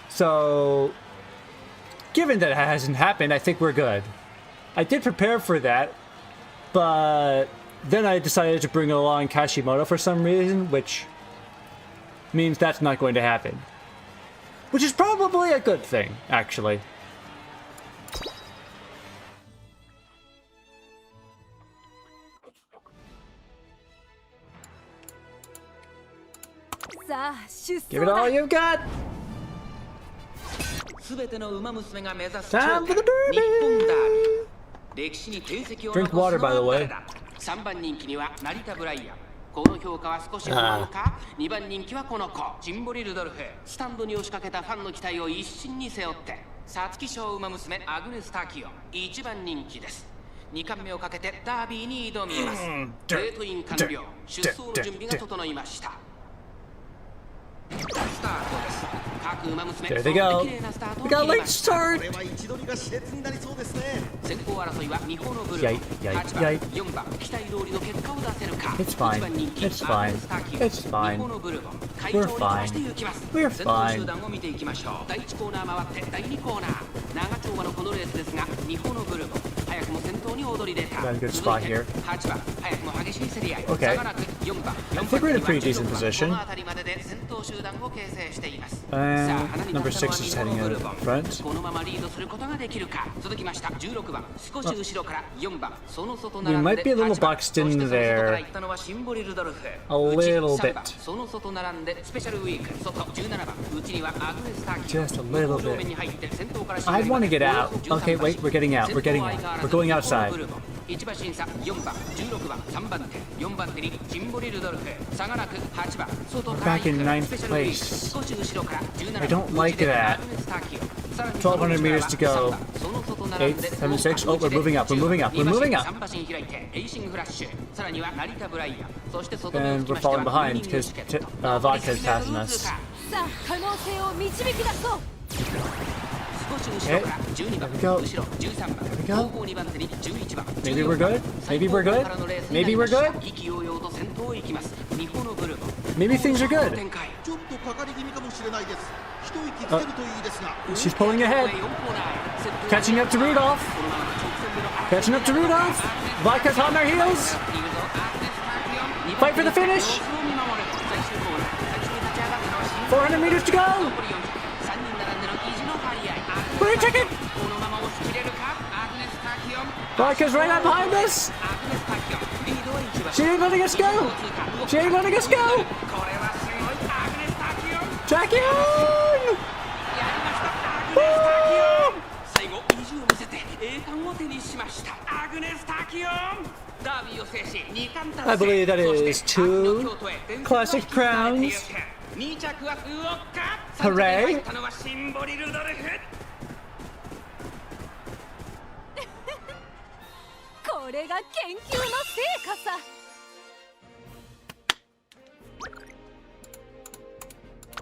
Speaker 1: So, given that it hasn't happened, I think we're good. I did prepare for that, but then I decided to bring along Kashimoto for some reason, which means that's not going to happen. Which is probably a good thing, actually. Give it all you've got! Time for the derby! Drink water, by the way.
Speaker 11: 3番人気には成田ブライアン。この評価は少し不満か。2番人気はこの子ジンボリ・ルドルフ。スタンドに押しかけたファンの期待を一身に背負って皐月賞馬娘アグネス・タキオン1番人気です。2冠目をかけてダービーに挑みます。レートイン完了。出走の準備が整いました。
Speaker 1: There they go. We got a late start. It's fine. It's fine. It's fine. We're fine. We're fine. Got a good spot here. Okay. I think we're in a pretty decent position. And number 6 is heading out front. We might be a little boxed in there. A little bit. Just a little bit. I want to get out. Okay, wait, we're getting out. We're getting out. We're going outside. We're back in 9th place. I don't like that. 1,200 meters to go. 8th, 7th, 6th. Oh, we're moving up. We're moving up. We're moving up. And we're falling behind because Vodka is passing us. There we go. There we go. Maybe we're good. Maybe we're good. Maybe we're good. Maybe things are good. She's pulling ahead. Catching up to Rudolph. Catching up to Rudolph. Vodka's on their heels. Fight for the finish. 400 meters to go. Clear ticket. Vodka's right up behind us. She ain't letting us go. She ain't letting us go. Tachyon! I believe that is 2 classic crowns. Hooray!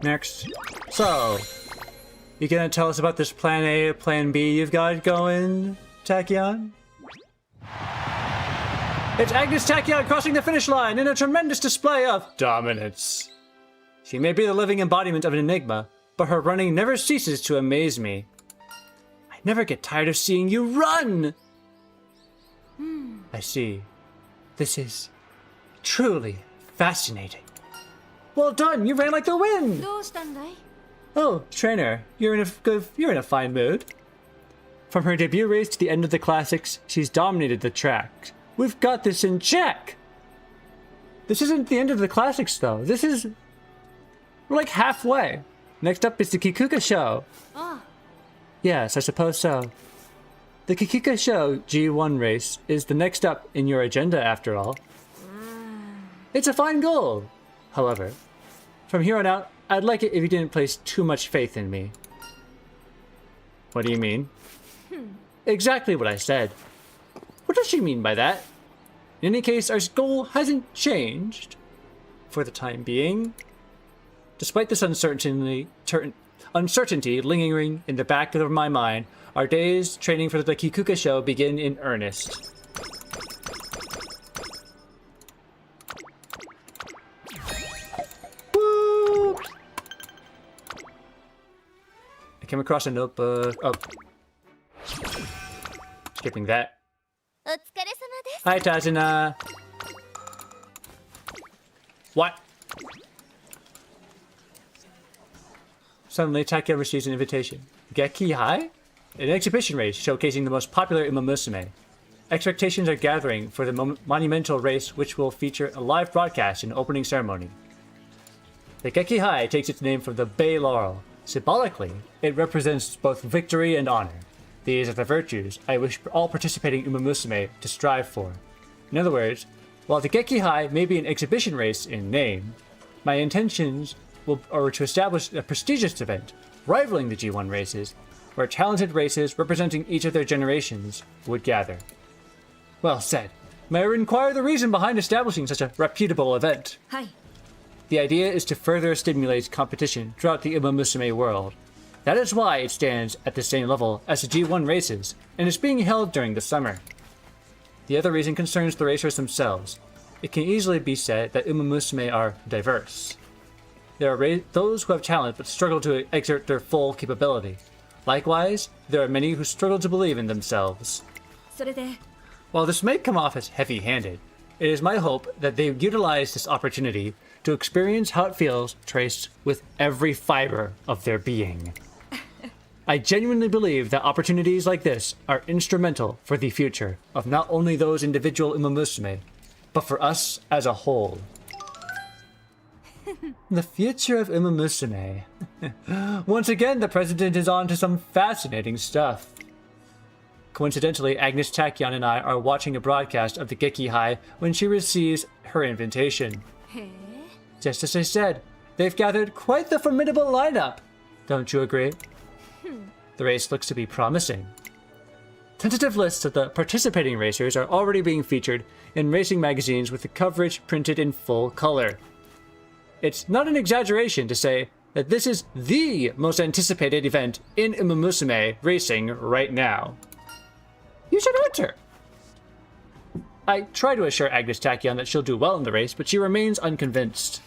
Speaker 1: Next. So, you gonna tell us about this plan A, plan B you've got going, Tachyon? It's Angus Taiko crossing the finish line in a tremendous display of dominance. She may be the living embodiment of an enigma, but her running never ceases to amaze me. I never get tired of seeing you run! I see. This is truly fascinating. Well done, you ran like the wind! Oh, trainer, you're in a fine mood. From her debut race to the end of the classics, she's dominated the track. We've got this in check! This isn't the end of the classics, though. We're like halfway. Next up is the Kikuka show. Yes, I suppose so. The Kikuka show G1 race is the next up in your agenda, after all. It's a fine goal. However, from here on out, I'd like it if you didn't place too much faith in me. What do you mean? Exactly what I said. What does she mean by that? In any case, our goal hasn't changed for the time being. Despite this uncertainty lingering in the back of my mind, our days training for the Kikuka show begin in earnest. Woo! I came across a notebook. Oh. Skipping that. Hi, Tajina. What? Suddenly, Tachyon receives an invitation. Geki High? An exhibition race showcasing the most popular Umamusume. Expectations are gathering for the monumental race, which will feature a live broadcast and opening ceremony. The Geki High takes its name from the Bay Laurel. Symbolically, it represents both victory and honor. These are the virtues I wish all participating Umamusume to strive for. In other words, while the Geki High may be an exhibition race in name, my intentions are to establish a prestigious event, rivaling the G1 races, where talented races representing each of their generations would gather. Well said. May I inquire the reason behind establishing such a reputable event?
Speaker 3: Hi.
Speaker 1: The idea is to further stimulate competition throughout the Umamusume world. That is why it stands at the same level as the G1 races, and is being held during the summer. The other reason concerns the racers themselves. It can easily be said that Umamusume are diverse. There are those who have talent but struggle to exert their full capability. Likewise, there are many who struggle to believe in themselves. While this may come off as heavy-handed, it is my hope that they utilize this opportunity to experience how it feels traced with every fiber of their being. I genuinely believe that opportunities like this are instrumental for the future of not only those individual Umamusume, but for us as a whole. The future of Umamusume. Once again, the president is on to some fascinating stuff. Coincidentally, Angus Tachyon and I are watching a broadcast of the Geki High when she receives her invitation. Just as I said, they've gathered quite the formidable lineup. Don't you agree? The race looks to be promising. Tentative lists of the participating racers are already being featured in racing magazines with the coverage printed in full color. It's not an exaggeration to say that this is the most anticipated event in Umamusume racing right now. You should enter! I try to assure Angus Tachyon that she'll do well in the race, but she remains unconvinced.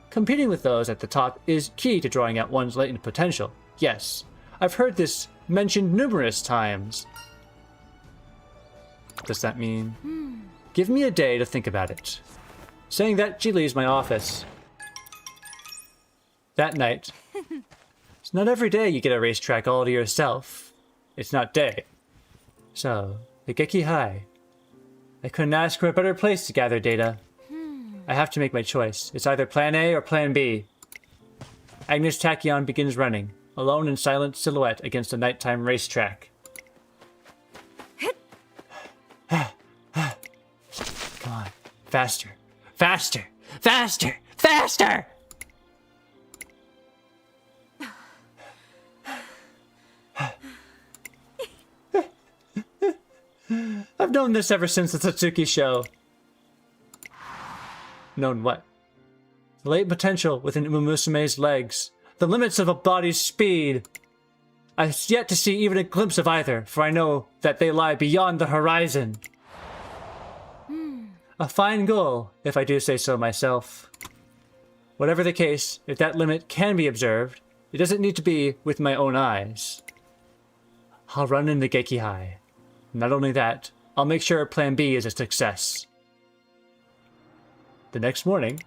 Speaker 1: Competing with those at the top is key to drawing out one's latent potential. Yes, I've heard this mentioned numerous times. Does that mean? Give me a day to think about it. Saying that, she leaves my office. That night. It's not every day you get a racetrack all to yourself. It's not day. So, the Geki High. I couldn't ask for a better place to gather data. I have to make my choice. It's either plan A or plan B. Angus Tachyon begins running, alone in silent silhouette against a nighttime racetrack. Come on. Faster. Faster! Faster! Faster! I've known this ever since the Tatsuki show. Known what? The latent potential within Umamusume's legs. The limits of a body's speed. I've yet to see even a glimpse of either, for I know that they lie beyond the horizon. A fine goal, if I do say so myself. Whatever the case, if that limit can be observed, it doesn't need to be with my own eyes. I'll run in the Geki High. Not only that, I'll make sure Plan B is a success. The next morning...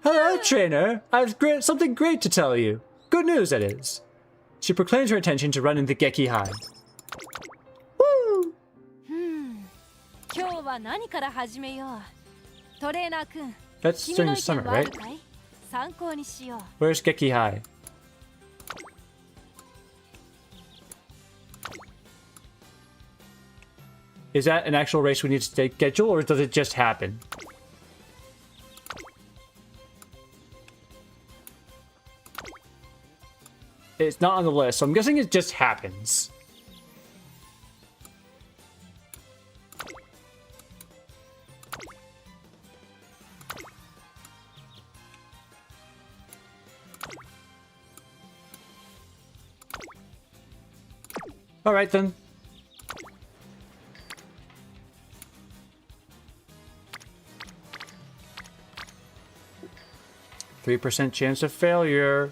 Speaker 1: Hello, trainer! I've something great to tell you. Good news, that is. She proclaims her intention to run in the Geki High. Woo! That's during the summer, right? Where's Geki High? Is that an actual race we need to schedule, or does it just happen? It's not on the list, so I'm guessing it just happens. All right, then. %3 chance of failure.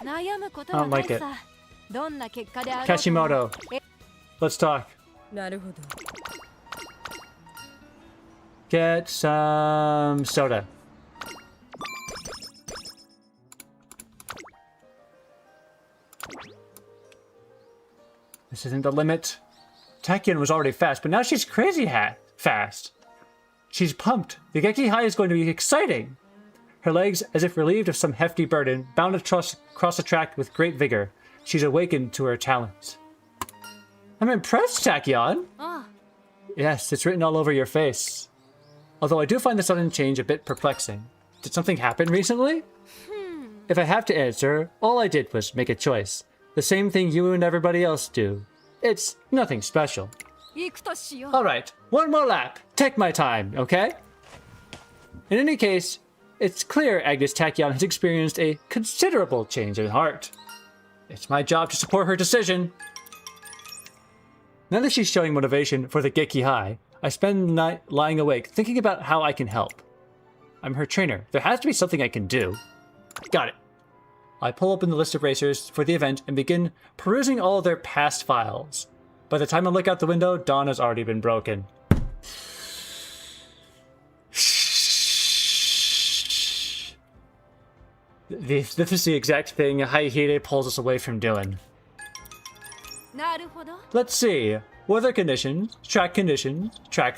Speaker 1: I don't like it. Kashimoto. Let's talk. Get some soda. This isn't the limit. Tachyon was already fast, but now she's crazy fast. She's pumped. The Geki High is going to be exciting. Her legs, as if relieved of some hefty burden, bound across the track with great vigor. She's awakened to her talent. I'm impressed, Tachyon. Yes, it's written all over your face. Although I do find the sudden change a bit perplexing. Did something happen recently? If I have to answer, all I did was make a choice. The same thing you and everybody else do. It's nothing special. Alright, one more lap. Take my time, okay? In any case, it's clear Angus Tachyon has experienced a considerable change in heart. It's my job to support her decision. Now that she's showing motivation for the Geki High, I spend the night lying awake thinking about how I can help. I'm her trainer. There has to be something I can do. Got it. I pull open the list of racers for the event and begin perusing all their past files. By the time I look out the window, dawn has already been broken. This is the exact thing Haihide pulls us away from doing. Let's see. Weather conditions, track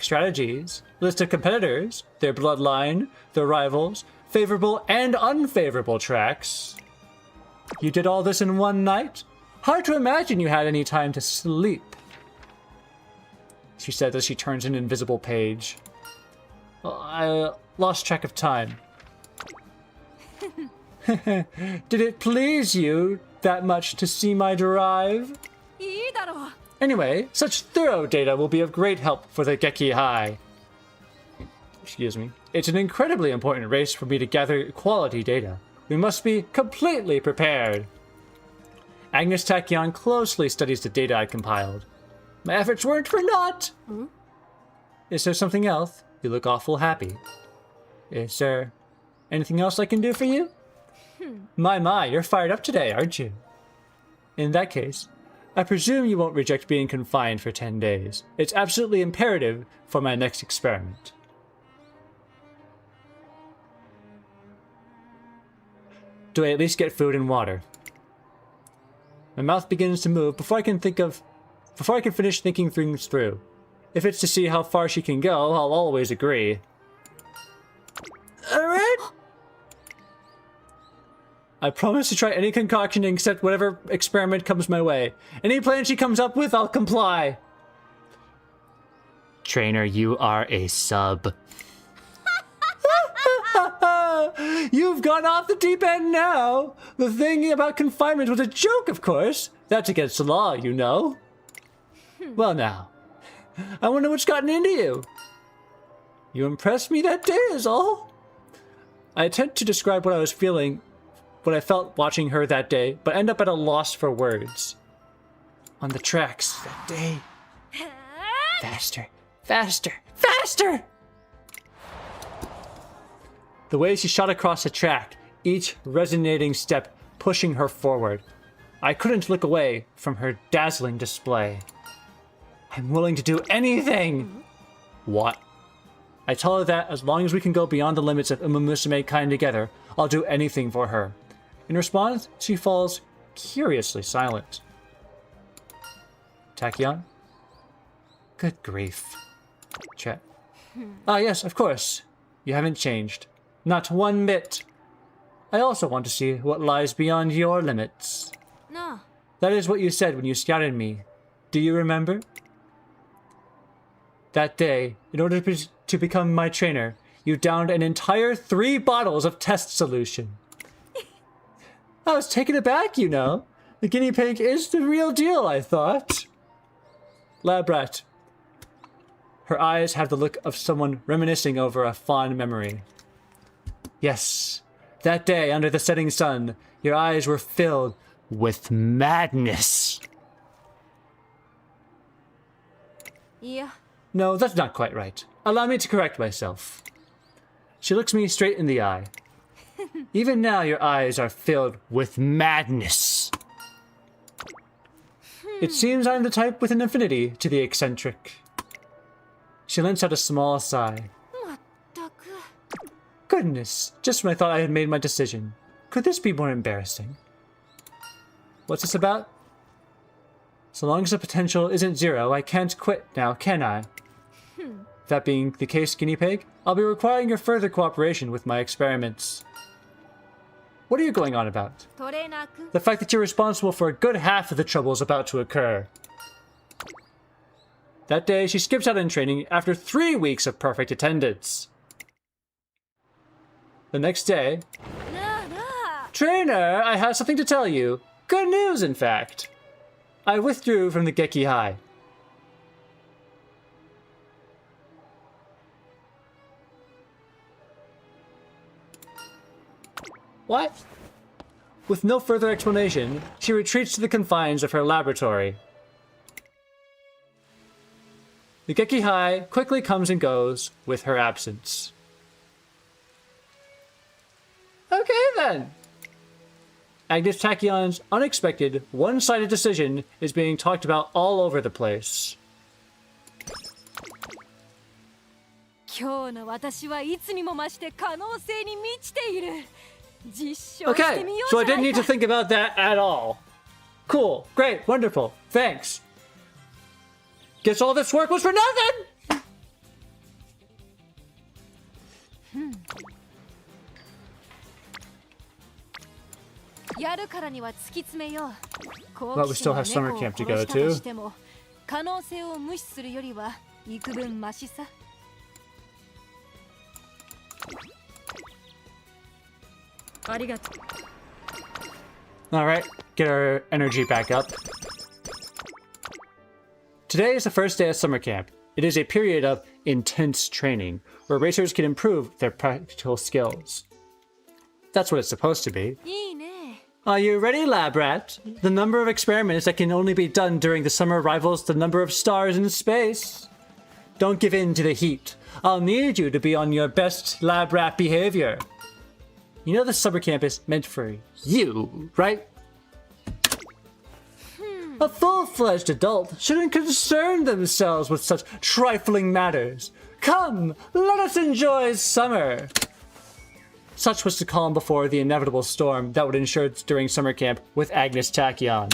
Speaker 1: strategies, list of competitors, their bloodline, their rivals, favorable and unfavorable tracks. You did all this in one night? Hard to imagine you had any time to sleep. She said as she turns an invisible page. I lost track of time. Did it please you that much to see my drive? Anyway, such thorough data will be of great help for the Geki High. excuse me. It's an incredibly important race for me to gather quality data. We must be completely prepared. Angus Tachyon closely studies the data I compiled. My efforts weren't for naught. Is there something else? You look awful happy. Is there anything else I can do for you? My, you're fired up today, aren't you? In that case, I presume you won't reject being confined for 10 days. It's absolutely imperative for my next experiment. Do I at least get food and water? My mouth begins to move before I can finish thinking things through. If it's to see how far she can go, I'll always agree. Alright. I promise to try any concoction except whatever experiment comes my way. Any plan she comes up with, I'll comply. Trainer, you are a sub. You've gone off the deep end now. The thing about confinement was a joke, of course. That's against the law, you know. Well now, I wonder what's gotten into you. You impressed me that day is all. I attempt to describe what I was feeling, what I felt watching her that day, but end up at a loss for words. On the tracks that day. Faster, faster, faster! The way she shot across the track, each resonating step pushing her forward. I couldn't look away from her dazzling display. I'm willing to do anything! What? I tell her that as long as we can go beyond the limits of Umamusume kind together, I'll do anything for her. In response, she falls curiously silent. Tachyon? Good grief. Chet. Ah, yes, of course. You haven't changed. Not one bit. I also want to see what lies beyond your limits.
Speaker 2: No.
Speaker 1: That is what you said when you scouted me. Do you remember? That day, in order to become my trainer, you downed an entire 3 bottles of test solution. I was taken aback, you know. The guinea pig is the real deal, I thought. Lab rat. Her eyes have the look of someone reminiscing over a fond memory. Yes, that day under the setting sun, your eyes were filled with madness.
Speaker 2: Yeah.
Speaker 1: No, that's not quite right. Allow me to correct myself. She looks me straight in the eye. Even now, your eyes are filled with madness. It seems I'm the type with an affinity to the eccentric. She lets out a small sigh. Goodness, just when I thought I had made my decision. Could this be more embarrassing? What's this about? So long as the potential isn't 0, I can't quit now, can I? That being the case, guinea pig, I'll be requiring your further cooperation with my experiments. What are you going on about? The fact that you're responsible for a good half of the troubles about to occur. That day, she skips out in training after 3 weeks of perfect attendance. The next day... Trainer, I have something to tell you. Good news, in fact. I withdrew from the Geki High. What? With no further explanation, she retreats to the confines of her laboratory. The Geki High quickly comes and goes with her absence. Okay then. Angus Tachyon's unexpected, one-sided decision is being talked about all over the place. Okay, so I didn't need to think about that at all. Cool, great, wonderful, thanks. Guess all this work was for nothing! Well, we still have summer camp to go to. Alright, get our energy back up. Today is the first day of summer camp. It is a period of intense training, where racers can improve their practical skills. That's what it's supposed to be.
Speaker 2: いいね。
Speaker 1: Are you ready, lab rat? The number of experiments that can only be done during the summer rivals the number of stars in space. Don't give in to the heat. I'll need you to be on your best lab rat behavior. You know the summer camp is meant for you, right? A full-fledged adult shouldn't concern themselves with such trifling matters. Come, let us enjoy summer. Such was the calm before the inevitable storm that would ensure during summer camp with Angus Taiko.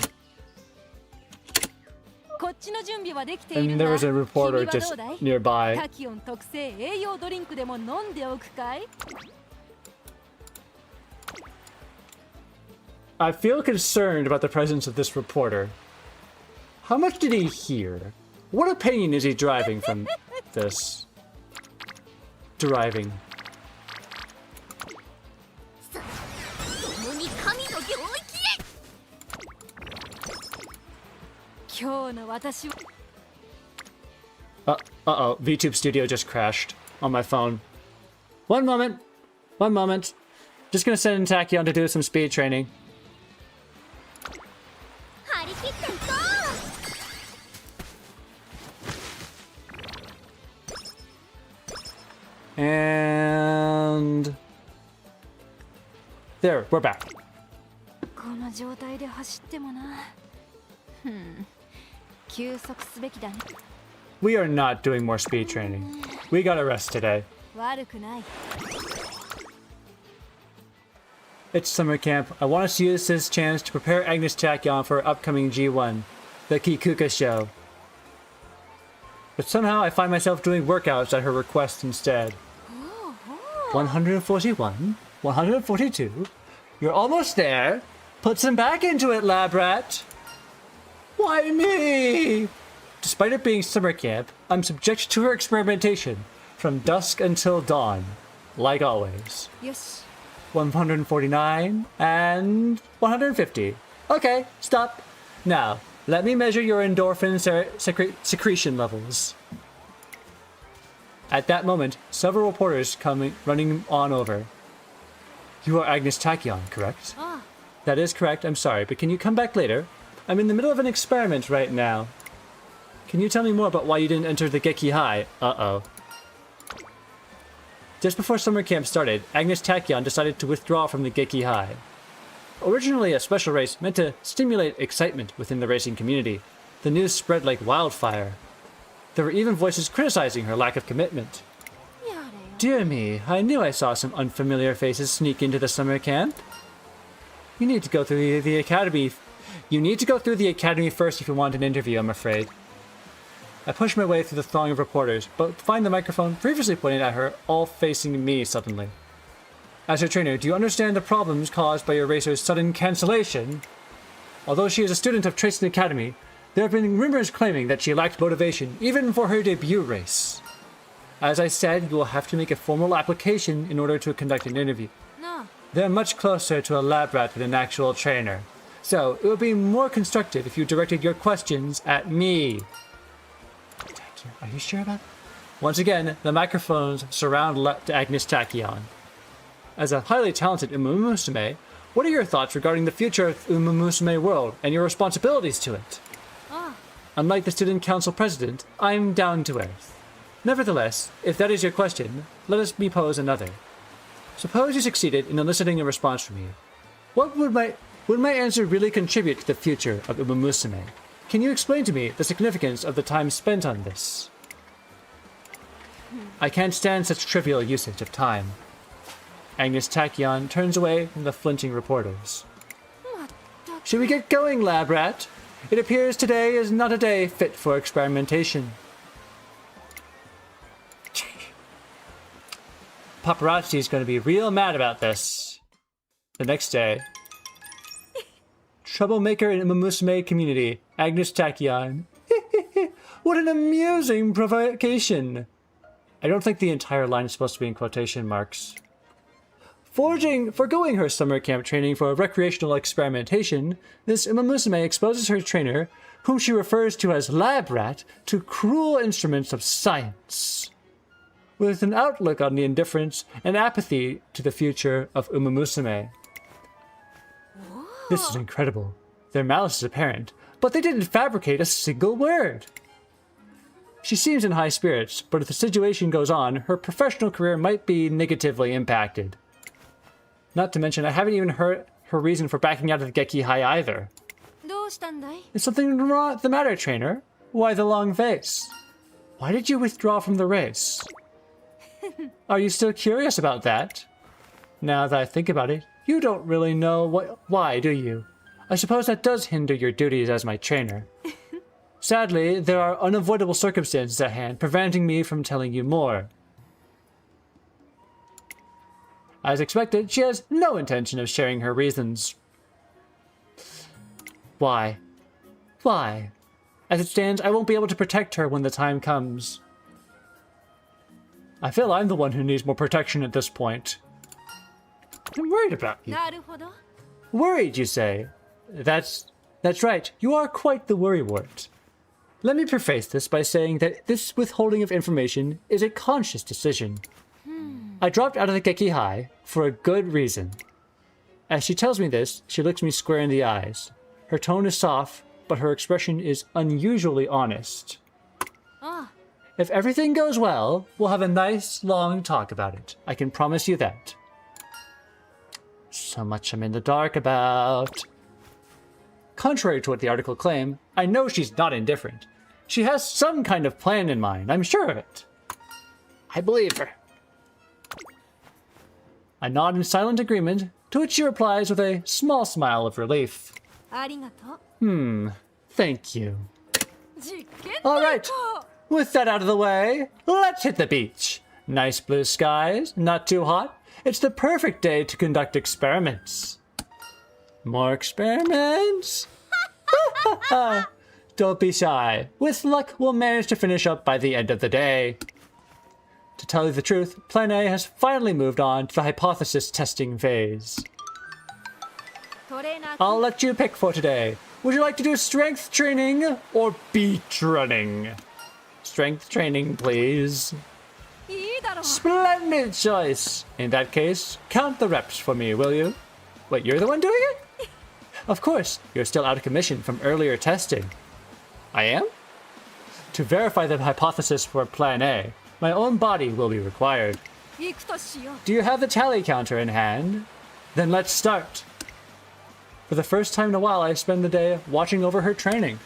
Speaker 2: こっちの準備はできている
Speaker 1: And there
Speaker 2: が、
Speaker 1: was a reporter
Speaker 2: 君はど
Speaker 1: just
Speaker 2: うだい？
Speaker 1: nearby.
Speaker 2: タキオン特製栄養ドリンクでも飲んでおくかい？
Speaker 1: I feel concerned about the presence of this reporter. How much did he hear? What opinion is he driving from this? Deriving.
Speaker 10: 共に神の領域へ。
Speaker 2: 今日の私は
Speaker 1: Uh-oh, VTube Studio just crashed on my phone. One moment. Just gonna send Tachyon to do some speed training.
Speaker 10: 張り切っていこう。
Speaker 1: And... There, we're back.
Speaker 2: この状態で走ってもな。休息すべきだね。
Speaker 1: We are not doing more speed training. We gotta rest today.
Speaker 2: 悪くない。
Speaker 1: It's summer camp. I want us to use this chance to prepare Angus Taiko for her upcoming G1, the Kikuka show. But somehow I find myself doing workouts at her request instead. 141, 142. You're almost there. Put some back into it, lab rat. Why me? Despite it being summer camp, I'm subject to her experimentation from dusk until dawn, like always.
Speaker 2: よし。
Speaker 1: 149 and 150. Okay, stop. Now, let me measure your endorphin secretion levels. At that moment, several reporters running on over. You are Angus Taiko, correct?
Speaker 2: Ah.
Speaker 1: That is correct, I'm sorry, but can you come back later? I'm in the middle of an experiment right now. Can you tell me more about why you didn't enter the Geki High? Uh-oh. Just before summer camp started, Angus Taiko decided to withdraw from the Geki High. Originally a special race meant to stimulate excitement within the racing community, the news spread like wildfire. There were even voices criticizing her lack of commitment. Dear me, I knew I saw some unfamiliar faces sneak into the summer camp. You need to go through the academy. You need to go through the academy first if you want an interview, I'm afraid. I push my way through the throng of reporters, but find the microphone previously pointed at her, all facing me suddenly. As her trainer, do you understand the problems caused by your racer's sudden cancellation? Although she is a student of Tracing Academy, there have been rumors claiming that she lacked motivation even for her debut race. As I said, you will have to make a formal application in order to conduct an interview.
Speaker 2: No.
Speaker 1: They're much closer to a lab rat than an actual trainer, so it would be more constructive if you directed your questions at me. Are you sure about that? Once again, the microphones surround Angus Taiko. As a highly talented Umumusume, what are your thoughts regarding the future of Umumusume world and your responsibilities to it? Unlike the student council president, I'm down to earth. Nevertheless, if that is your question, let me pose another. Suppose you succeeded in eliciting a response from me. What would my answer really contribute to the future of Umumusume? Can you explain to me the significance of the time spent on this? I can't stand such trivial usage of time. Angus Taiko turns away from the flinching reporters. Should we get going, lab rat? It appears today is not a day fit for experimentation. Paparazzi's going to be real mad about this. The next day. Troublemaker in the Umusume community, Angus Taiko. What an amusing provocation. I don't think the entire line is supposed to be in quotation marks. Foregoing her summer camp training for recreational experimentation, this Umamusume exposes her trainer, whom she refers to as Lab Rat, to cruel instruments of science. With an outlook on the indifference and apathy to the future of Umamusume. This is incredible. Their malice is apparent, but they didn't fabricate a single word. She seems in high spirits, but if the situation goes on, her professional career might be negatively impacted. Not to mention, I haven't even heard her reason for backing out of the Geki High either. Is something wrong the matter, trainer? Why the long face? Why did you withdraw from the race? Are you still curious about that? Now that I think about it, you don't really know why, do you? I suppose that does hinder your duties as my trainer. Sadly, there are unavoidable circumstances at hand preventing me from telling you more. As expected, she has no intention of sharing her reasons. Why? Why? As it stands, I won't be able to protect her when the time comes. I feel I'm the one who needs more protection at this point. I'm worried about you. Worried, you say? That's right, you are quite the worrywart. Let me preface this by saying that this withholding of information is a conscious decision. I dropped out of the Geki High for a good reason. As she tells me this, she looks me square in the eyes. Her tone is soft, but her expression is unusually honest. If everything goes well, we'll have a nice, long talk about it. I can promise you that. So much I'm in the dark about. Contrary to what the article claimed, I know she's not indifferent. She has some kind of plan in mind, I'm sure of it. I believe her. I nod in silent agreement, to which she replies with a small smile of relief. Thank you. Alright, with that out of the way, let's hit the beach. Nice blue skies, not too hot. It's the perfect day to conduct experiments. More experiments? Don't be shy. With luck, we'll manage to finish up by the end of the day. To tell you the truth, Plan A has finally moved on to the hypothesis testing phase. I'll let you pick for today. Would you like to do strength training or beach running? Strength training, please. Splendid choice. In that case, count the reps for me, will you? Wait, you're the one doing it? Of course, you're still out of commission from earlier testing. I am? To verify the hypothesis for Plan A, my own body will be required. Do you have the tally counter in hand? Then let's start. For the first time in a while, I spend the day watching over her training.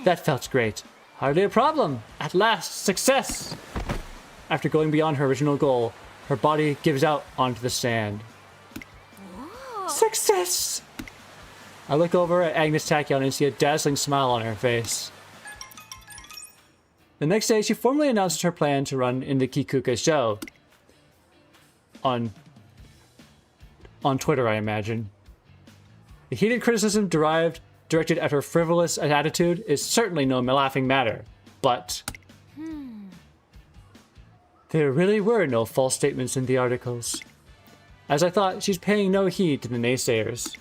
Speaker 1: That felt great. Hardly a problem. At last, success! After going beyond her original goal, her body gives out onto the sand. Success! I look over at Angus Tachyon and see a dazzling smile on her face. The next day, she formally announces her plan to run in the Kikuka show. On Twitter, I imagine. The heated criticism directed at her frivolous attitude is certainly no laughing matter, but there really were no false statements in the articles. As I thought, she's paying no heed to the naysayers.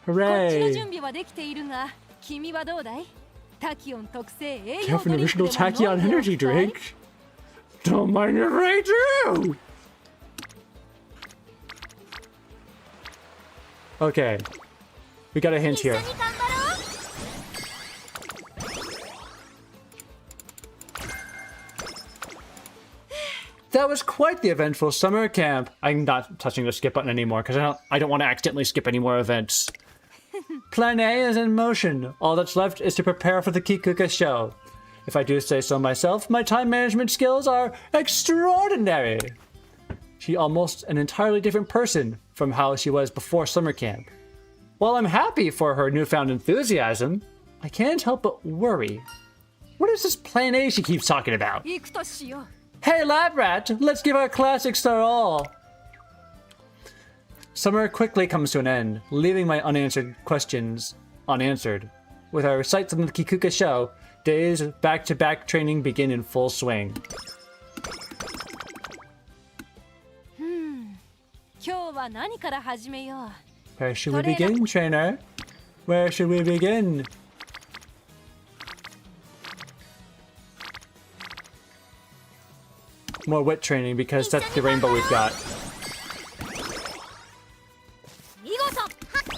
Speaker 1: Hooray! Care for an original Tachyon energy drink? Don't mind if I do! Okay. We got a hint here. That was quite the eventful summer camp. I'm not touching the skip button anymore because I don't want to accidentally skip any more events. Plan A is in motion. All that's left is to prepare for the Kikuka show. If I do say so myself, my time management skills are extraordinary. She's almost an entirely different person from how she was before summer camp. While I'm happy for her newfound enthusiasm, I can't help but worry. What is this Plan A she keeps talking about? Hey, Lab Rat, let's give our classics our all. Summer quickly comes to an end, leaving my unanswered questions unanswered. With our sights on the Kikuka show, days of back-to-back training begin in full swing.
Speaker 2: 今日は何から始めよう。
Speaker 1: Where should we begin, trainer? Where should we begin? More wit training because that's the rainbow we've got.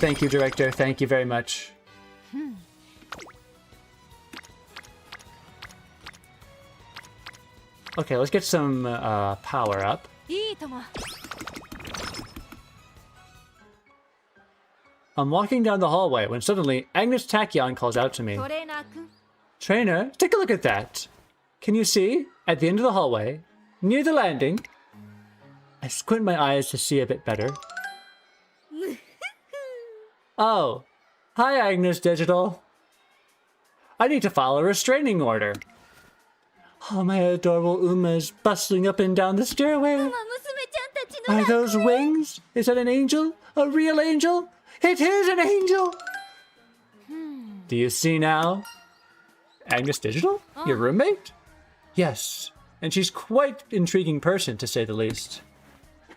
Speaker 1: Thank you, director. Thank you very much. Okay, let's get some power up.
Speaker 2: いいとも。
Speaker 1: I'm walking down the hallway when suddenly Angus Tachyon calls out to me.
Speaker 2: トレーナー君。
Speaker 1: Trainer, take a look at that. Can you see? At the end of the hallway, near the landing. I squint my eyes to see a bit better. Oh, hi Agnes Digital. I need to file a restraining order. Oh, my adorable Uma's bustling up and down the stairway. Are those wings? Is that an angel? A real angel? It is an angel! Do you see now? Agnes Digital? Your roommate? Yes, and she's quite an intriguing person, to say the least.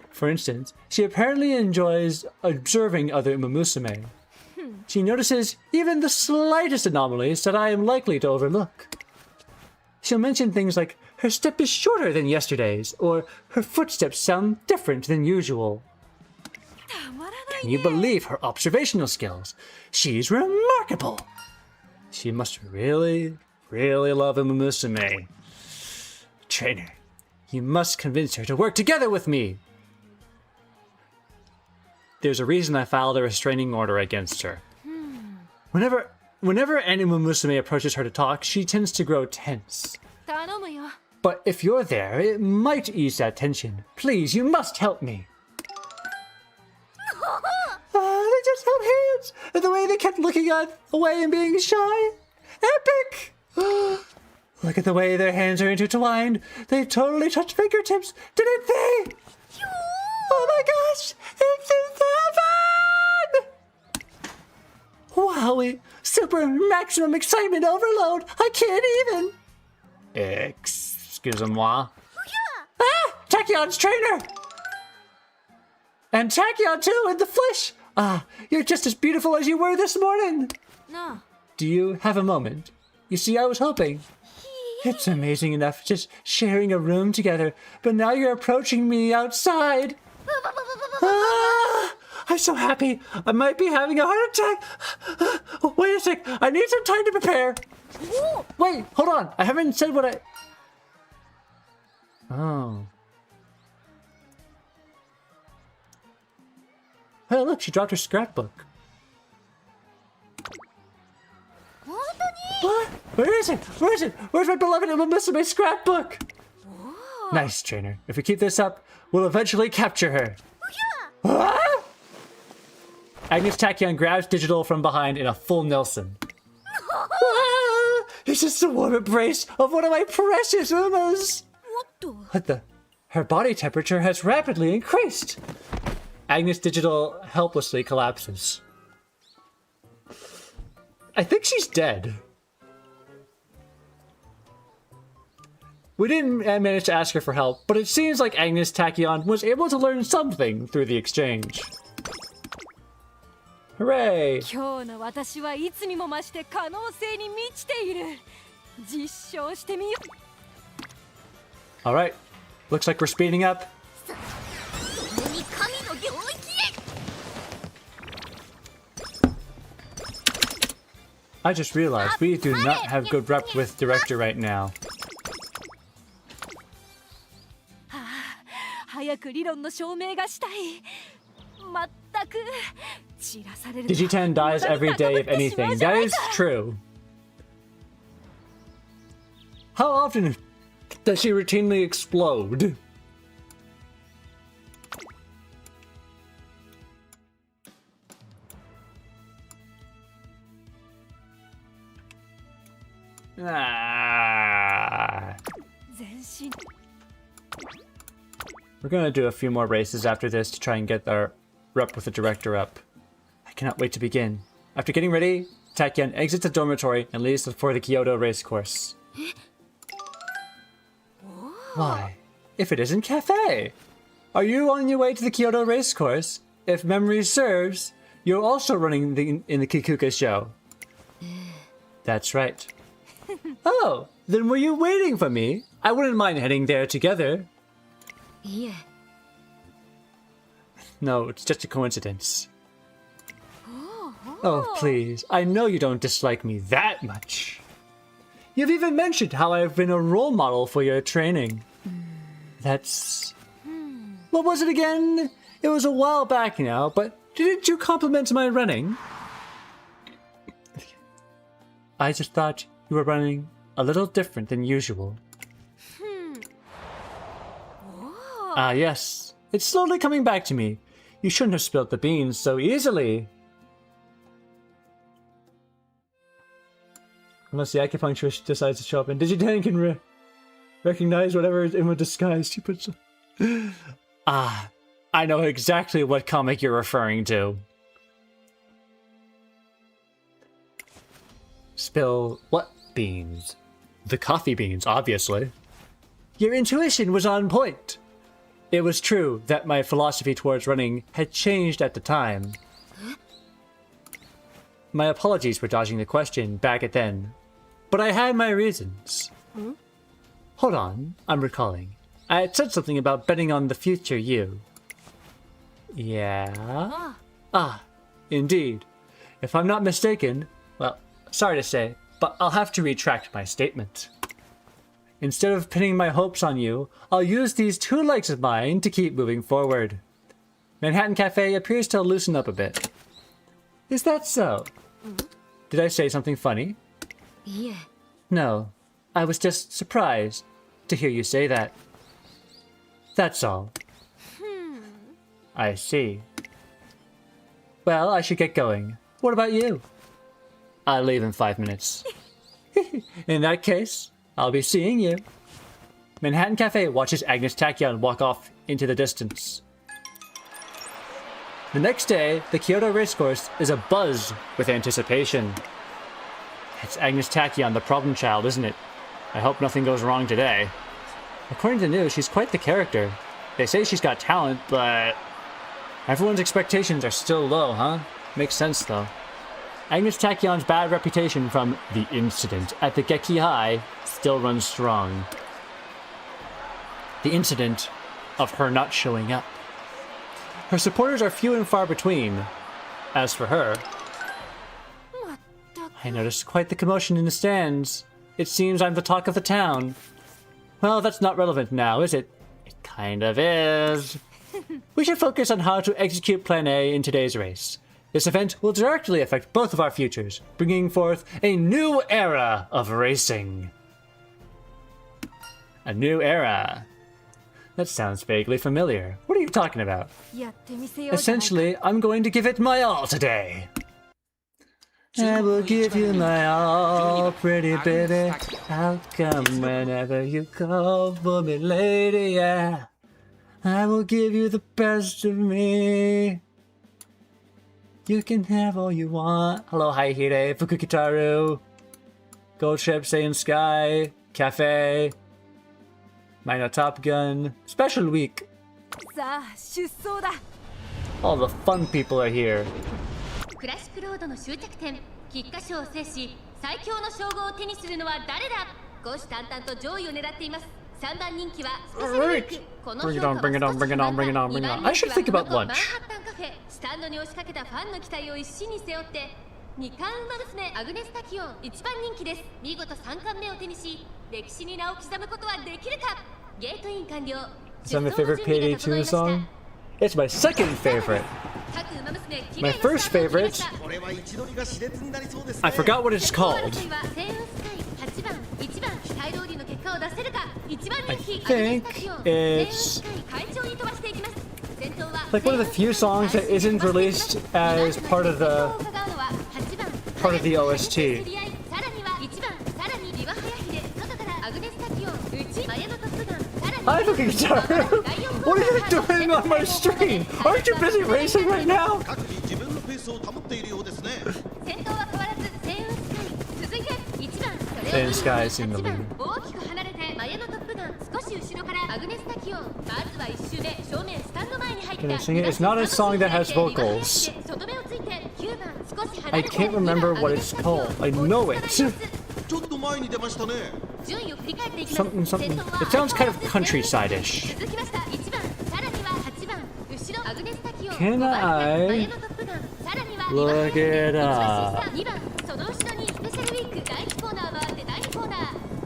Speaker 1: For instance, she apparently enjoys observing other Umumusume. She notices even the slightest anomalies that I am likely to overlook. She'll mention things like, her step is shorter than yesterday's, or her footsteps sound different than usual. Can you believe her observational skills? She's remarkable! She must really, really love Umumusume. Trainer, you must convince her to work together with me! There's a reason I filed a restraining order against her. Whenever any Umumusume approaches her to talk, she tends to grow tense.
Speaker 2: 頼むよ。
Speaker 1: But if you're there, it might ease that tension. Please, you must help me. They just held hands, and the way they kept looking away and being shy. Epic! Look at the way their hands are intertwined. They totally touched fingertips, didn't they? Oh my gosh! It's in heaven! Wowie! Super maximum excitement overload! I can't even! Excusez-moi. Ah! Tachyon's trainer! And Tachyon too, in the flesh! Ah, you're just as beautiful as you were this morning!
Speaker 2: No.
Speaker 1: Do you have a moment? You see, I was hoping. It's amazing enough just sharing a room together, but now you're approaching me outside. Ah, I'm so happy. I might be having a heart attack. Wait a sec. I need some time to prepare. Wait, hold on. I haven't said what I... Oh. Hey, look, she dropped her scrapbook. What? Where is it? Where is it? Where's my beloved Umusume scrapbook? Nice, trainer. If we keep this up, we'll eventually capture her. Ah! Agnes Tachyon grabs Digital from behind in a full Nelson. Ah! It's just a warm embrace of one of my precious Umas. What the? Her body temperature has rapidly increased. Agnes Digital helplessly collapses. I think she's dead. We didn't manage to ask her for help, but it seems like Agnes Tachyon was able to learn something through the exchange. Hooray!
Speaker 2: 今日の私はいつにも増して可能性に満ちている。実証してみよう。
Speaker 1: Alright, looks like we're speeding up. I just realized we do not have good rep with director right now.
Speaker 2: 早く理論の証明がしたい。まったく散らされる。
Speaker 1: Digiten dies every day if anything. That is true. How often does she routinely explode? Ah. We're gonna do a few more races after this to try and get our rep with the director up. I cannot wait to begin. After getting ready, Tachyon exits the dormitory and leaves for the Kyoto racecourse. Why, if it isn't Cafe? Are you on your way to the Kyoto racecourse? If memory serves, you're also running in the Kikuka show. That's right. Oh, then were you waiting for me? I wouldn't mind heading there together.
Speaker 3: Yeah.
Speaker 1: No, it's just a coincidence. Oh, please. I know you don't dislike me that much. You've even mentioned how I've been a role model for your training. That's... What was it again? It was a while back now, but didn't you compliment my running? I just thought you were running a little different than usual. Ah, yes. It's slowly coming back to me. You shouldn't have spilled the beans so easily. Unless the acupuncturist decides to show up and Digitan can recognize whatever is in a disguise she puts on. Ah, I know exactly what comic you're referring to. Spill what beans? The coffee beans, obviously. Your intuition was on point. It was true that my philosophy towards running had changed at the time. My apologies for dodging the question back at then, but I had my reasons. Hold on, I'm recalling. I had said something about betting on the future you. Yeah? Ah, indeed. If I'm not mistaken, well, sorry to say, but I'll have to retract my statement. Instead of pinning my hopes on you, I'll use these two legs of mine to keep moving forward. Manhattan Cafe appears to loosen up a bit. Is that so? Did I say something funny?
Speaker 3: Yeah.
Speaker 1: No, I was just surprised to hear you say that. That's all. I see. Well, I should get going. What about you? I'll leave in 5 minutes. In that case, I'll be seeing you. Manhattan Cafe watches Angus Tachyon walk off into the distance. The next day, the Kyoto racecourse is abuzz with anticipation. It's Angus Tachyon, the problem child, isn't it? I hope nothing goes wrong today. According to the news, she's quite the character. They say she's got talent, but... everyone's expectations are still low, huh? Makes sense, though. Angus Tachyon's bad reputation from the incident at the Geki High still runs strong. The incident of her not showing up. Her supporters are few and far between. As for her, I noticed quite the commotion in the stands. It seems I'm the talk of the town. Well, that's not relevant now, is it? It kind of is. We should focus on how to execute Plan A in today's race. This event will directly affect both of our futures, bringing forth a new era of racing. A new era. That sounds vaguely familiar. What are you talking about? Essentially, I'm going to give it my all today. I will give you my all, pretty baby. I'll come whenever you call for me, lady, yeah. I will give you the best of me. You can have all you want. Hello, Haihire, Fukukitaru, Gold Ship, Saiyan Sky, Cafe, Minor Top Gun, Special Week. All the fun people are here.
Speaker 10: クラシックロードの終着点菊花賞を制し最強の称号を手にするのは誰だ。虎視眈々と上位を狙っています。3番人気はスペシャルウィーク。この評価は少し不満な2番人気はここマンハッタンカフェ。スタンドに押しかけたファンの期待を一身に背負って2冠馬娘アグネスタキオン1番人気です。見事3冠目を手にし歴史に名を刻むことはできるか。ゲートイン完了。
Speaker 1: Is that my favorite Payday 2 song? It's my second favorite. My first favorite, I forgot what it's called. I think it's like one of the few songs that isn't released as part of the OST. Hi, Cookie Guitar! What are you doing on my stream? Aren't you busy racing right now? in skies in the lead.
Speaker 10: 大きく離れて前のトップガン少し後ろからアグネスタキオンまずは1周目正面スタンド前に入った
Speaker 1: Can I sing it? It's not a song that has vocals.
Speaker 10: 外目をついて9番少し離
Speaker 1: I
Speaker 10: れて
Speaker 1: can't remember what it's called. I know it.
Speaker 9: ちょっと前に出ましたね。
Speaker 10: 順位を振り返っていきます
Speaker 1: Something. It sounds kind of countryside-ish.
Speaker 10: 続きました1番さらには8番後ろアグネスタキオン
Speaker 1: Can
Speaker 10: 5番
Speaker 1: I
Speaker 10: 前のトップガンさらには
Speaker 1: look it up?
Speaker 10: 2番その後ろにスペシャルウィーク第1コーナー回って第2コーナー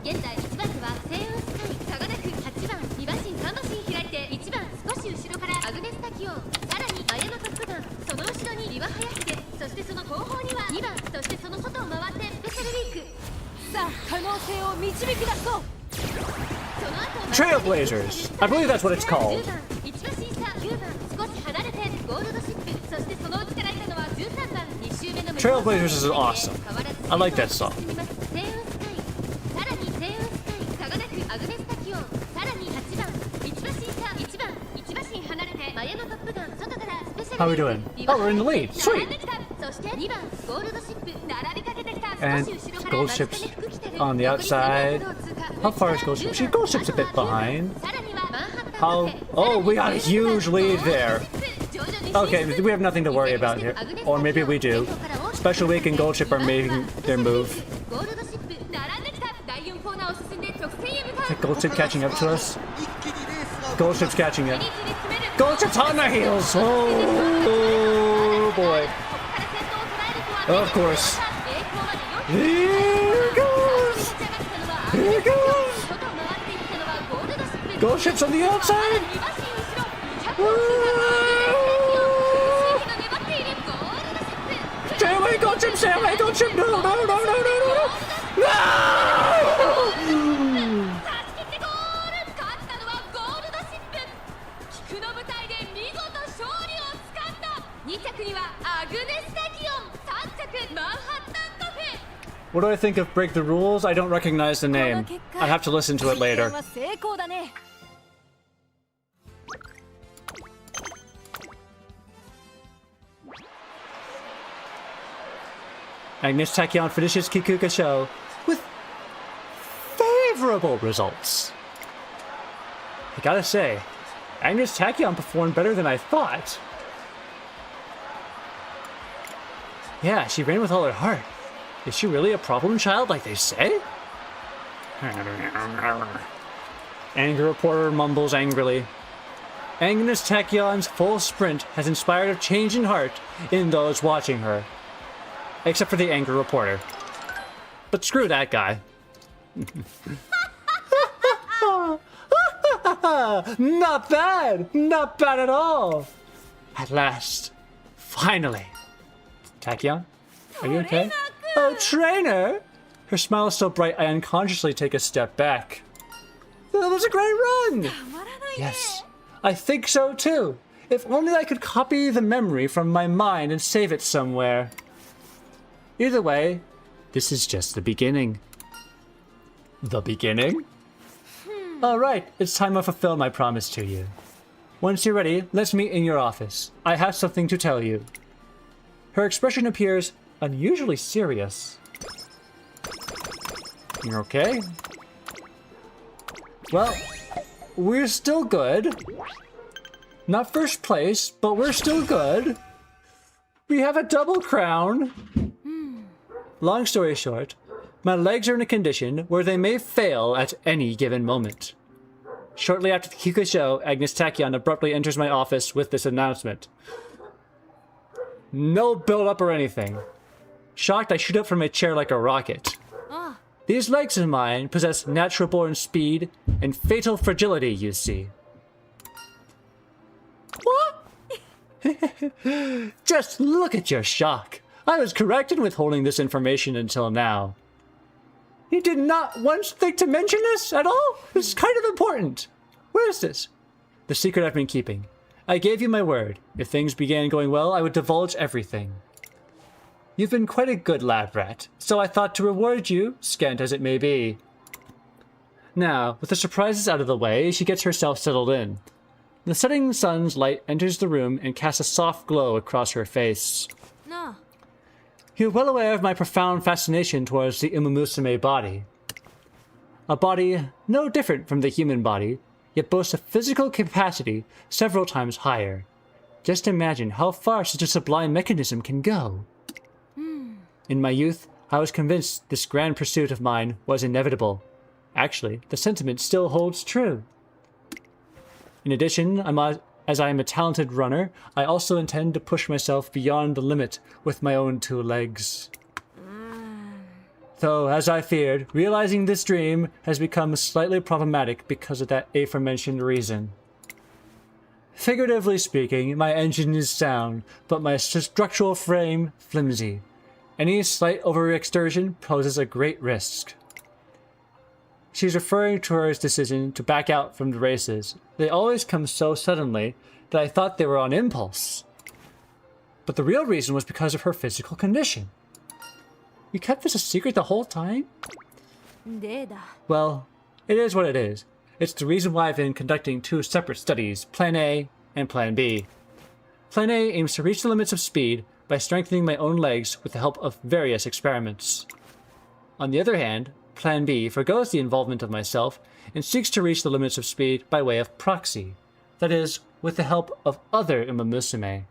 Speaker 10: 現在1番手は星雲スカイ差がなく8番2馬身3馬身開いて1番少し後ろからアグネスタキオンさらに前のトップガンその後ろにリワハヤヒデそしてその後方には2番そしてその外を回ってスペシャルウィーク
Speaker 2: さあ可能性を導き出そう
Speaker 1: Trailblazers. I believe that's what it's called.
Speaker 10: 10番1馬身差9番少し離れてゴールドシップそしてその内からいたのは13番2周目の
Speaker 1: Trailblazers is awesome. I like that song.
Speaker 10: 星雲スカイさらに星雲スカイ差がなくアグネスタキオンさらに8番1馬身差1番1馬身離れて前のトップガン外からスペシャル
Speaker 1: How are we doing? Oh, we're in the lead. Sweet.
Speaker 10: そして2番ゴールドシップ並びかけてきた
Speaker 1: And
Speaker 10: 少し後ろから
Speaker 1: gold ships on the outside. How far is gold ship? See, gold ship's a bit behind. How? Oh, we got a huge lead there. Okay, we have nothing to worry about here. Or maybe we do. Special Week and Gold Ship are making their move. Is Gold Ship catching up to us? Gold Ship's catching up. Gold Ship's on their heels! Oh boy. Of course. Here it goes! Here it goes! Gold Ship's on the outside! Stay away, Gold Ship! Stay away, Gold Ship! No, no, no, no, no, no! No!
Speaker 10: 2着にはアグネスタキオン3着マンハッタンカフェ
Speaker 1: What do I think of Break the Rules? I don't recognize the name. I'd have to listen to it later.
Speaker 2: 成功だね
Speaker 1: Angus Tachyon finishes Kikuka Show with favorable results. I gotta say, Angus Tachyon performed better than I thought. Yeah, she ran with all her heart. Is she really a problem child like they say? Anger reporter mumbles angrily. Angus Tachyon's full sprint has inspired a change in heart in those watching her. Except for the anger reporter. But screw that guy. Not bad! Not bad at all! At last. Finally. Tachyon? Are you okay? Oh, trainer! Her smile is so bright I unconsciously take a step back. That was a great run! Yes, I think so too. If only I could copy the memory from my mind and save it somewhere. Either way, this is just the beginning. The beginning? Alright, it's time I fulfill my promise to you. Once you're ready, let's meet in your office. I have something to tell you. Her expression appears unusually serious. You're okay? Well, we're still good. Not first place, but we're still good. We have a double crown. Long story short, my legs are in a condition where they may fail at any given moment. Shortly after the Kikuka show, Angus Tachyon abruptly enters my office with this announcement. No build-up or anything. Shocked, I shoot up from my chair like a rocket. These legs of mine possess natural-born speed and fatal fragility, you see. What? Just look at your shock. I was correct in withholding this information until now. You did not once think to mention this at all? This is kind of important. Where is this? The secret I've been keeping. I gave you my word. If things began going well, I would divulge everything. You've been quite a good lab rat, so I thought to reward you, scant as it may be. Now, with the surprises out of the way, she gets herself settled in. The setting sun's light enters the room and casts a soft glow across her face.
Speaker 2: No.
Speaker 1: You're well aware of my profound fascination towards the Umumusume body. A body no different from the human body, yet boasts a physical capacity several times higher. Just imagine how far such a sublime mechanism can go. In my youth, I was convinced this grand pursuit of mine was inevitable. Actually, the sentiment still holds true. In addition, as I am a talented runner, I also intend to push myself beyond the limit with my own 2 legs. Though, as I feared, realizing this dream has become slightly problematic because of that aforementioned reason. Figuratively speaking, my engine is sound, but my structural frame flimsy. Any slight overexertion poses a great risk. She's referring to her decision to back out from the races. They always come so suddenly that I thought they were on impulse. But the real reason was because of her physical condition. You kept this a secret the whole time? Well, it is what it is. It's the reason why I've been conducting 2 separate studies, Plan A and Plan B. Plan A aims to reach the limits of speed by strengthening my own legs with the help of various experiments. On the other hand, Plan B forgoes the involvement of myself and seeks to reach the limits of speed by way of proxy, that is, with the help of other Umamusume.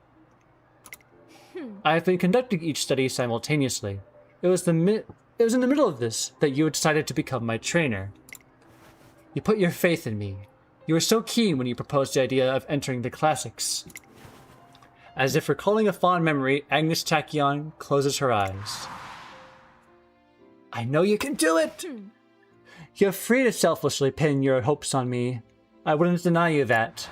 Speaker 1: I have been conducting each study simultaneously. It was in the middle of this that you decided to become my trainer. You put your faith in me. You were so keen when you proposed the idea of entering the classics. As if recalling a fond memory, Angus Tachyon closes her eyes. I know you can do it! You're free to selflessly pin your hopes on me. I wouldn't deny you that.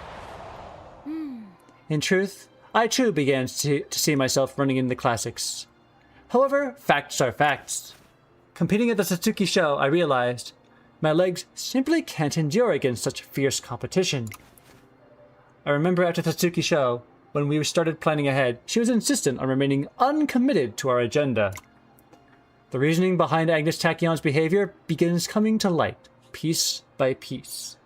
Speaker 1: In truth, I too began to see myself running in the classics. However, facts are facts. Competing at the Satsuki show, I realized my legs simply can't endure against such fierce competition. I remember after the Satsuki show, when we started planning ahead, she was insistent on remaining uncommitted to our agenda. The reasoning behind Angus Tachyon's behavior begins coming to light, piece by piece.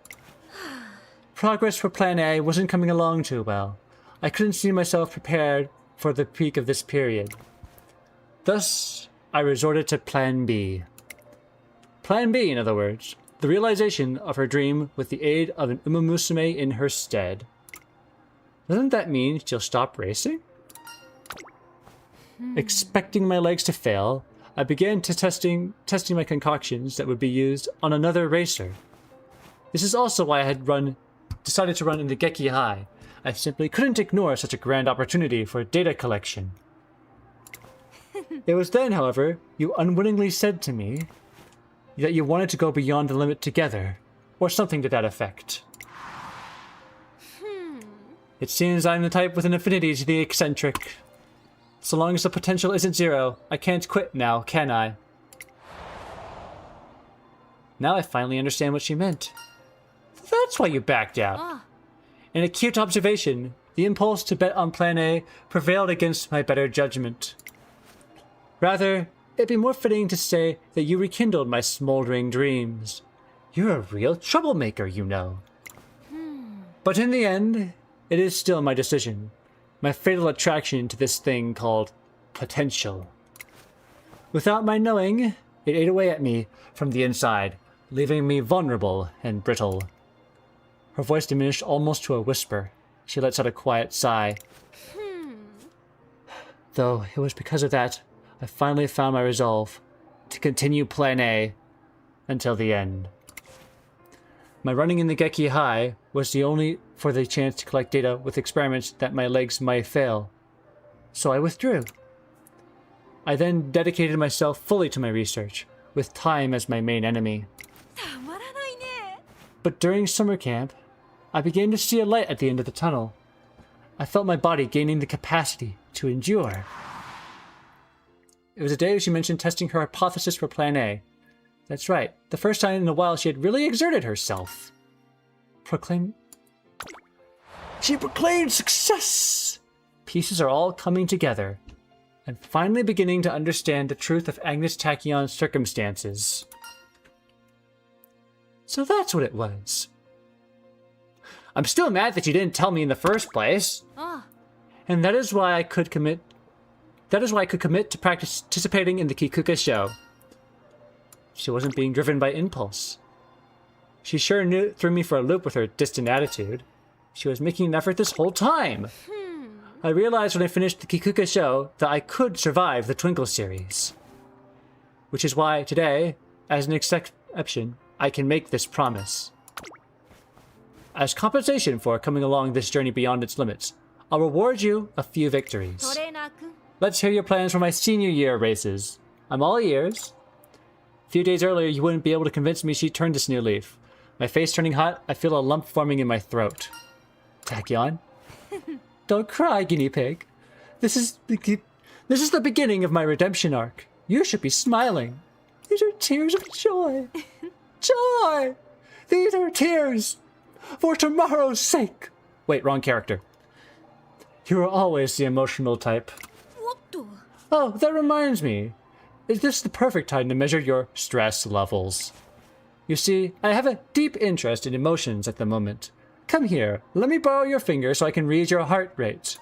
Speaker 1: Progress for Plan A wasn't coming along too well. I couldn't see myself prepared for the peak of this period. Thus, I resorted to Plan B. Plan B, in other words, the realization of her dream with the aid of an Umamusume in her stead. Doesn't that mean she'll stop racing? Expecting my legs to fail, I began testing my concoctions that would be used on another racer. This is also why I had decided to run in the Geki High. I simply couldn't ignore such a grand opportunity for data collection. It was then, however, you unwittingly said to me that you wanted to go beyond the limit together, or something to that effect. It seems I'm the type with an affinity to the eccentric. So long as the potential isn't 0, I can't quit now, can I? Now I finally understand what she meant. That's why you backed out. An acute observation, the impulse to bet on Plan A prevailed against my better judgment. Rather, it'd be more fitting to say that you rekindled my smoldering dreams. You're a real troublemaker, you know. But in the end, it is still my decision. My fatal attraction to this thing called potential. Without my knowing, it ate away at me from the inside, leaving me vulnerable and brittle. Her voice diminished almost to a whisper. She lets out a quiet sigh. Though it was because of that, I finally found my resolve to continue Plan A until the end. My running in the Geki High was the only for the chance to collect data with experiments that my legs might fail. So I withdrew. I then dedicated myself fully to my research, with time as my main enemy. But during summer camp, I began to see a light at the end of the tunnel. I felt my body gaining the capacity to endure. It was a day she mentioned testing her hypothesis for Plan A. That's right, the first time in a while she had really exerted herself. She proclaimed success! Pieces are all coming together. I'm finally beginning to understand the truth of Angus Tachyon's circumstances. So that's what it was. I'm still mad that you didn't tell me in the first place. And that is why I could commit to participating in the Kikuka show. She wasn't being driven by impulse. She sure threw me for a loop with her distant attitude. She was making an effort this whole time. I realized when I finished the Kikuka show that I could survive the Twinkle series. Which is why today, as an exception, I can make this promise. As compensation for coming along this journey beyond its limits, I'll reward you a few victories. Let's hear your plans for my senior year races. I'm all ears. A few days earlier, you wouldn't be able to convince me she turned this new leaf. My face turning hot, I feel a lump forming in my throat. Tachyon? Don't cry, guinea pig. This is the beginning of my redemption arc. You should be smiling. These are tears of joy. Joy! These are tears for tomorrow's sake. Wait, wrong character. You are always the emotional type. Oh, that reminds me. Is this the perfect time to measure your stress levels? You see, I have a deep interest in emotions at the moment. Come here, let me borrow your finger so I can read your heart rate.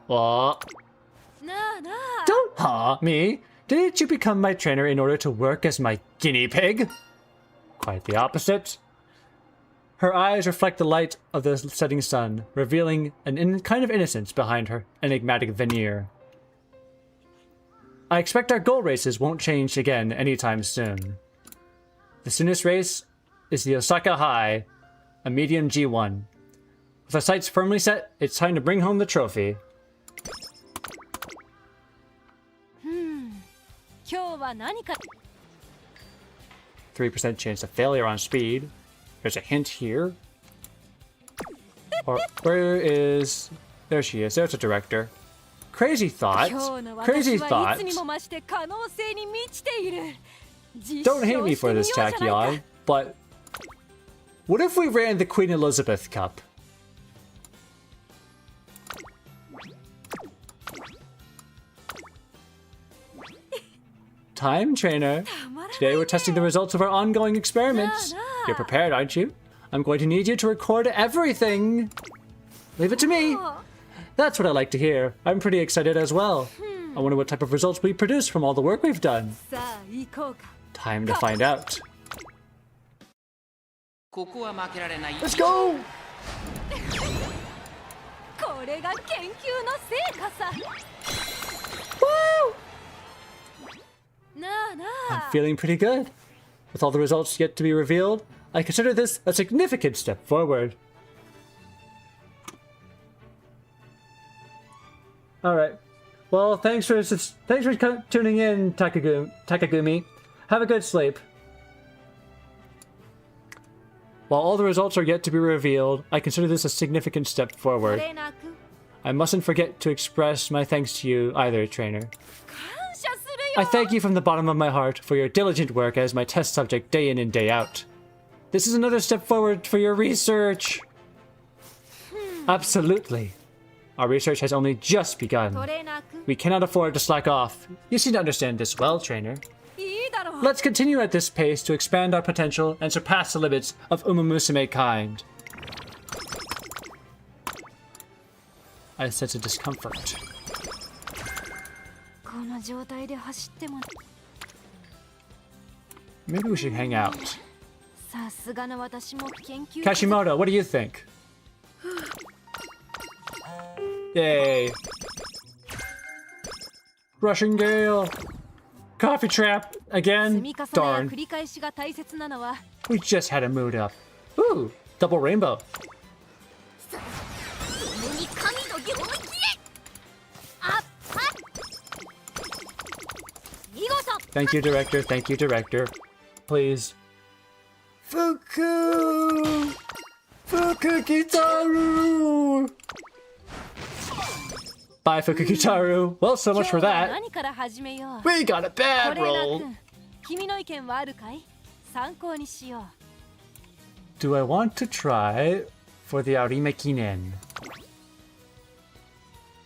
Speaker 1: Oh. Don't haw me. Didn't you become my trainer in order to work as my guinea pig? Quite the opposite. Her eyes reflect the light of the setting sun, revealing an kind of innocence behind her enigmatic veneer. I expect our goal races won't change again anytime soon. The soonest race is the Osaka High, a medium G1. With our sights firmly set, it's time to bring home the trophy. 3% chance of failure on speed. There's a hint here. Or where is... There she is. There's a director. Crazy thought. Crazy thought. Don't hate me for this, Tachyon, but... What if we ran the Queen Elizabeth Cup? Time, trainer. Today we're testing the results of our ongoing experiments. You're prepared, aren't you? I'm going to need you to record everything. Leave it to me. That's what I like to hear. I'm pretty excited as well. I wonder what type of results we produce from all the work we've done. Time to find out. Let's go! Woo! I'm feeling pretty good. With all the results yet to be revealed, I consider this a significant step forward. Alright. Well, thanks for tuning in, Takagumi. Have a good sleep. While all the results are yet to be revealed, I consider this a significant step forward. I mustn't forget to express my thanks to you either, trainer. I thank you from the bottom of my heart for your diligent work as my test subject day in and day out. This is another step forward for your research. Absolutely. Our research has only just begun. We cannot afford to slack off. You seem to understand this well, trainer. Let's continue at this pace to expand our potential and surpass the limits of Umamusume kind. I sense a discomfort. Maybe we should hang out. Kashimoto, what do you think? Yay. Rushing Gale. Coffee trap again? Darn. We just had a mood up. Ooh, double rainbow. Thank you, director. Thank you, director. Please. Fuku! Fukukitaru! Bye, Fukukitaru. Well, so much for that. We got a bad roll. Do I want to try for the Arime Kinen?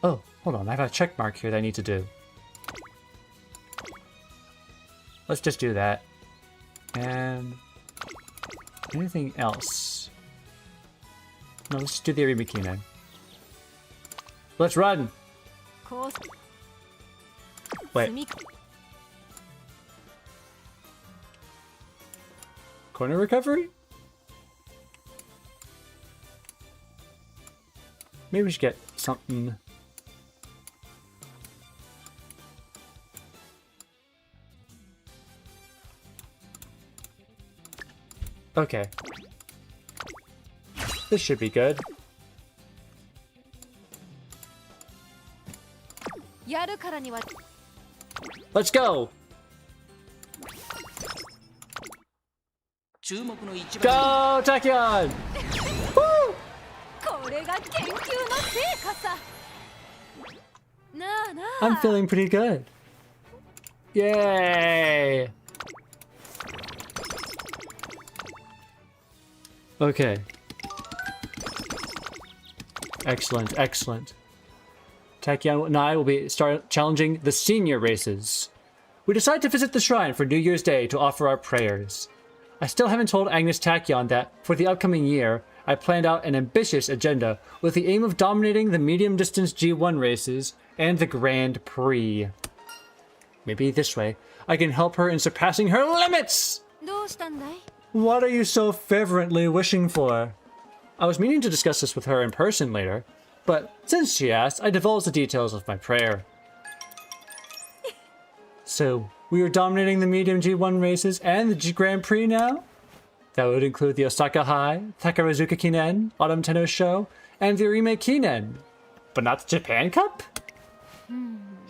Speaker 1: Oh, hold on. I have a check mark here that I need to do. Let's just do that. And anything else? No, let's do the Arime Kinen. Let's run! Wait. Corner recovery? Maybe we should get something. Okay. This should be good.
Speaker 2: やるからには
Speaker 1: Let's go!
Speaker 11: 注目の一番
Speaker 1: Go, Tachyon!
Speaker 2: これが研究の成果さ。なあなあ。
Speaker 1: I'm feeling pretty good. Yay! Okay. Excellent, excellent. Tachyon and I will be challenging the senior races. We decide to visit the shrine for New Year's Day to offer our prayers. I still haven't told Angus Tachyon that, for the upcoming year, I planned out an ambitious agenda with the aim of dominating the medium-distance G1 races and the Grand Prix. Maybe this way, I can help her in surpassing her limits!
Speaker 2: どうしたんだい?
Speaker 1: What are you so fervently wishing for? I was meaning to discuss this with her in person later, but since she asked, I divulged the details of my prayer. So, we are dominating the medium G1 races and the G Grand Prix now? That would include the Osaka High, Takarazuka Kinen, Autumn Tenno Show, and the Orime Kinen. But not the Japan Cup?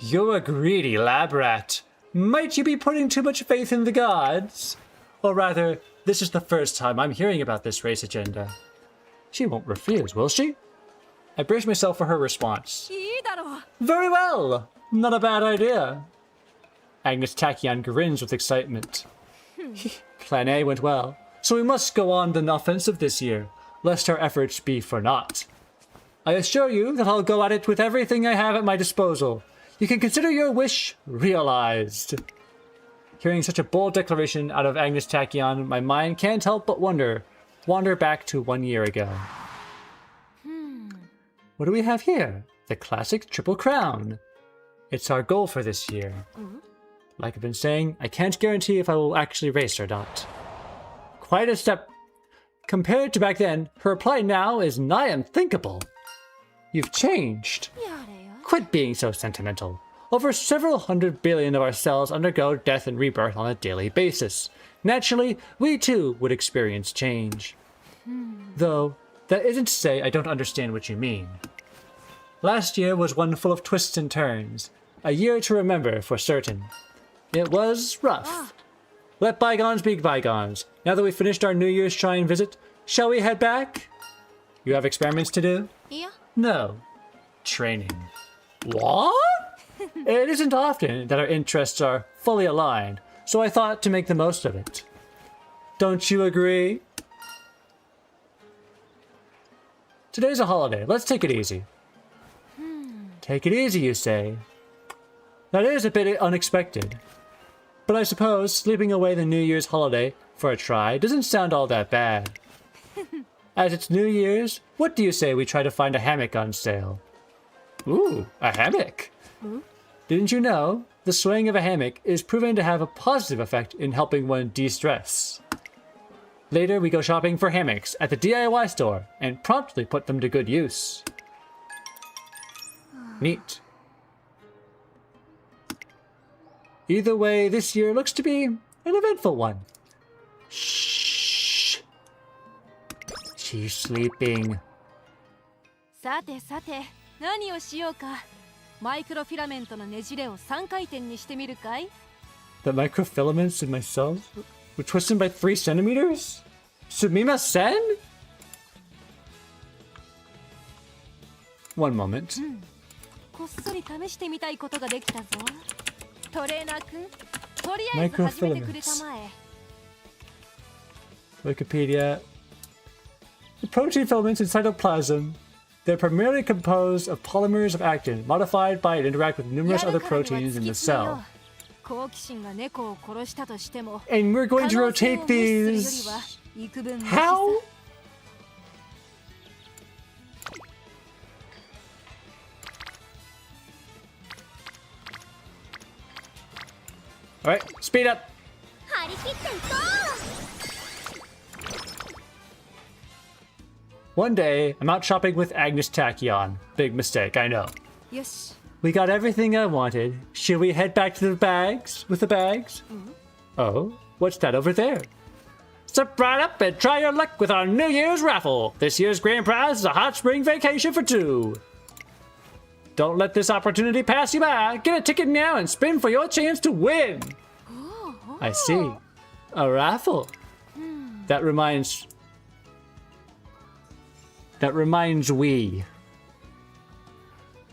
Speaker 1: You're a greedy lab rat. Might you be putting too much faith in the gods? Or rather, this is the first time I'm hearing about this race agenda. She won't refuse, will she? I braced myself for her response.
Speaker 2: いいだろう。
Speaker 1: Very well! Not a bad idea. Angus Tachyon grins with excitement. Plan A went well, so we must go on the offensive this year, lest our efforts be for naught. I assure you that I'll go at it with everything I have at my disposal. You can consider your wish realized. Hearing such a bold declaration out of Angus Tachyon, my mind can't help but wander back to 1 year ago. What do we have here? The classic Triple Crown. It's our goal for this year. Like I've been saying, I can't guarantee if I will actually race or not. Quite a step. Compared to back then, her reply now is nigh unthinkable. You've changed.
Speaker 2: やれよ。
Speaker 1: Quit being so sentimental. Over several hundred billion of our cells undergo death and rebirth on a daily basis. Naturally, we too would experience change. Though, that isn't to say I don't understand what you mean. Last year was one full of twists and turns. A year to remember for certain. It was rough. Let bygones be bygones. Now that we've finished our New Year's Shrine visit, shall we head back? You have experiments to do?
Speaker 2: いや。
Speaker 1: No. Training. What? It isn't often that our interests are fully aligned, so I thought to make the most of it. Don't you agree? Today's a holiday. Let's take it easy. Take it easy, you say? That is a bit unexpected. But I suppose sleeping away the New Year's holiday for a try doesn't sound all that bad. As it's New Year's, what do you say we try to find a hammock on sale? Ooh, a hammock! Didn't you know? The swaying of a hammock is proven to have a positive effect in helping one de-stress. Later, we go shopping for hammocks at the DIY store and promptly put them to good use. Neat. Either way, this year looks to be an eventful one. Shh. She's sleeping.
Speaker 2: さてさて、何をしようか。マイクロフィラメントのねじれを3回転にしてみるかい?
Speaker 1: The microfilaments in my cells were twisted by 3 centimeters? Sumimasen? One moment.
Speaker 2: こっそり試してみたいことができたぞ。トレーナー君、とりあえず始めてくれたまえ。
Speaker 1: Wikipedia. The protein filaments in cytoplasm. They're primarily composed of polymers of actin, modified by and interact with numerous other proteins in the cell.
Speaker 2: 好奇心が猫を殺したとしても、
Speaker 1: And we're going to
Speaker 2: 可能性
Speaker 1: rotate
Speaker 2: を無視するより
Speaker 1: these.
Speaker 2: は幾分マシさ。
Speaker 1: How? Alright, speed up.
Speaker 10: 張り切っていこ
Speaker 1: One day, I'm out shopping with Angus Tachyon. Big mistake, I know.
Speaker 2: よし
Speaker 1: We got everything I wanted. Should we head back to the bags? With the bags? Oh, what's that over there? Step right up and try your luck with our New Year's raffle. This year's grand prize is a hot spring vacation for 2. Don't let this opportunity pass you by. Get a ticket now and spin for your chance to win. I see. A raffle. That reminds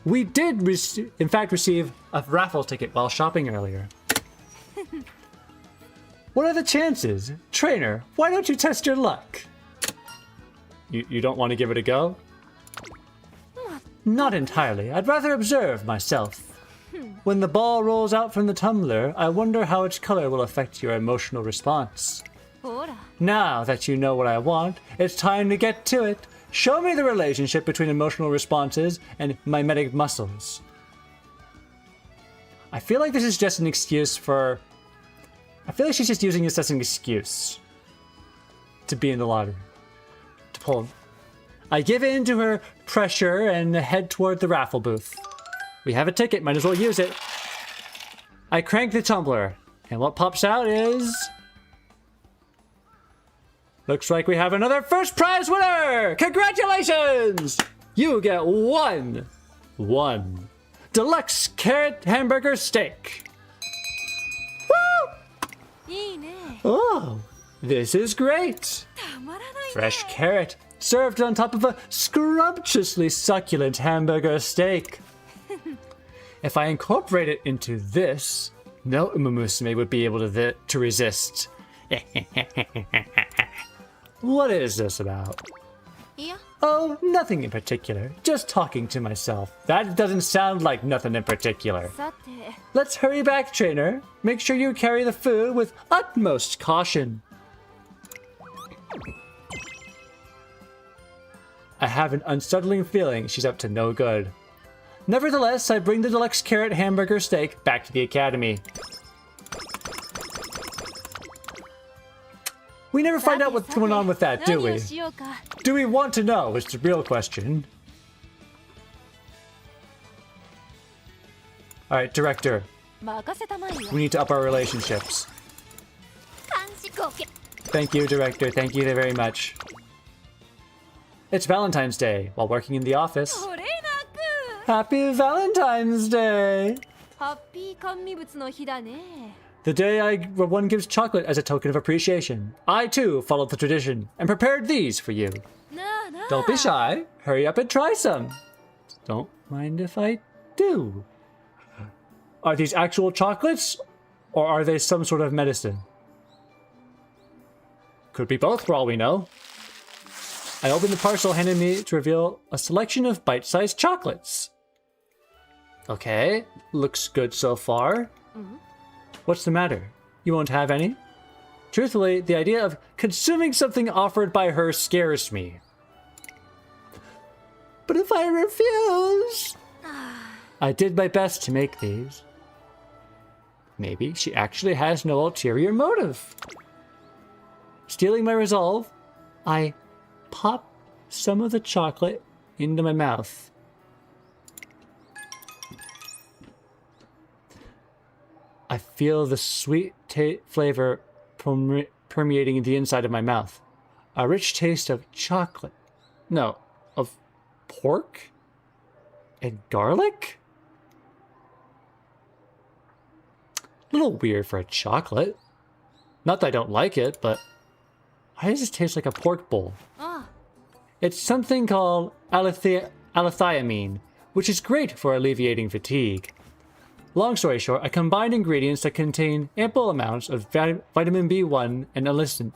Speaker 1: we did in fact receive a raffle ticket while shopping earlier. What are the chances? Trainer, why don't you test your luck? You don't want to give it a go? Not entirely. I'd rather observe myself. When the ball rolls out from the tumbler, I wonder how its color will affect your emotional response.
Speaker 2: ほら
Speaker 1: Now that you know what I want, it's time to get to it. Show me the relationship between emotional responses and mimetic muscles. I feel like this is just an excuse for... I feel like she's just using this as an excuse to be in the lottery. To pull. I give in to her pressure and head toward the raffle booth. We have a ticket, might as well use it. I crank the tumbler, and what pops out is... Looks like we have another first prize winner! Congratulations! You get one deluxe carrot hamburger steak. Woo!
Speaker 2: いいね
Speaker 1: Oh, this is great.
Speaker 2: たまらないね
Speaker 1: Fresh carrot served on top of a scrumptiously succulent hamburger steak. If I incorporate it into this, no Umamusume would be able to resist. What is this about?
Speaker 2: いや
Speaker 1: Oh, nothing in particular. Just talking to myself. That doesn't sound like nothing in particular.
Speaker 2: さて
Speaker 1: Let's hurry back, trainer. Make sure you carry the food with utmost caution. I have an unsettling feeling she's up to no good. Nevertheless, I bring the deluxe carrot hamburger steak back to the academy. We never find out what's going on with that, do
Speaker 2: 何
Speaker 1: we?
Speaker 2: をしようか
Speaker 1: Do we want to know? Is the real question. Alright, director.
Speaker 2: 任せたまえよ
Speaker 1: We need to up our relationships.
Speaker 2: 監視ごけ
Speaker 1: Thank you, director. Thank you very much. It's Valentine's Day while working in the office.
Speaker 2: それなく
Speaker 1: Happy Valentine's Day!
Speaker 2: ハッピー甘味物の日だね
Speaker 1: The day where one gives chocolate as a token of appreciation. I too followed the tradition and prepared these for you.
Speaker 2: なあなあ
Speaker 1: Don't be shy. Hurry up and try some. Don't mind if I do. Are these actual chocolates? Or are they some sort of medicine? Could be both for all we know. I opened the parcel handed me to reveal a selection of bite-sized chocolates. Okay, looks good so far. What's the matter? You won't have any? Truthfully, the idea of consuming something offered by her scares me. But if I refuse... I did my best to make these. Maybe she actually has no ulterior motive. Stealing my resolve, I pop some of the chocolate into my mouth. I feel the sweet flavor permeating the inside of my mouth. A rich taste of chocolate. No, of pork? And garlic? A little weird for a chocolate. Not that I don't like it, but why does this taste like a pork bowl?
Speaker 2: Ah,
Speaker 1: It's something called allithiamine, which is great for alleviating fatigue. Long story short, I combined ingredients that contain ample amounts of vitamin B1 and allicin,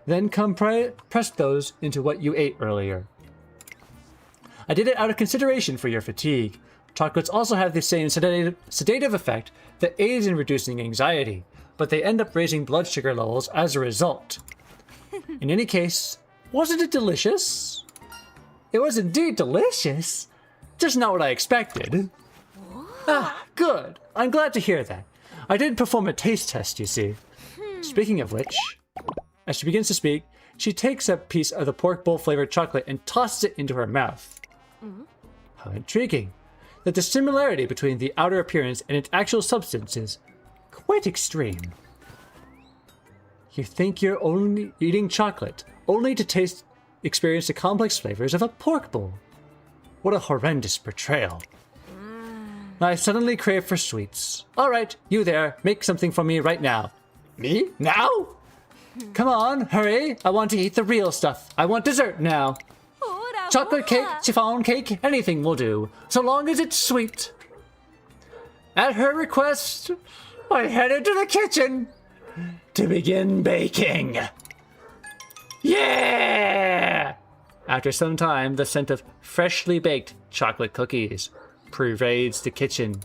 Speaker 1: then compressed those into what you ate earlier. I did it out of consideration for your fatigue. Chocolates also have the same sedative effect that aids in reducing anxiety, but they end up raising blood sugar levels as a result. In any case, wasn't it delicious? It was indeed delicious, just not what I expected. Ah, good. I'm glad to hear that. I did perform a taste test, you see. Speaking of which, as she begins to speak, She takes a piece of the pork bowl flavored chocolate and tosses it into her mouth. How intriguing. That the similarity between the outer appearance and its actual substance is quite extreme. You think you're only eating chocolate, only to experience the complex flavors of a pork bowl. What a horrendous portrayal. I suddenly crave for sweets. All right, you there, make something for me right now. Me? Now? Come on, hurry. I want to eat the real stuff. I want dessert now. Chocolate cake, chiffon cake, anything will do, so long as it's sweet. At her request, I headed to the kitchen to begin baking. Yeah! After some time, the scent of freshly baked chocolate cookies pervades the kitchen.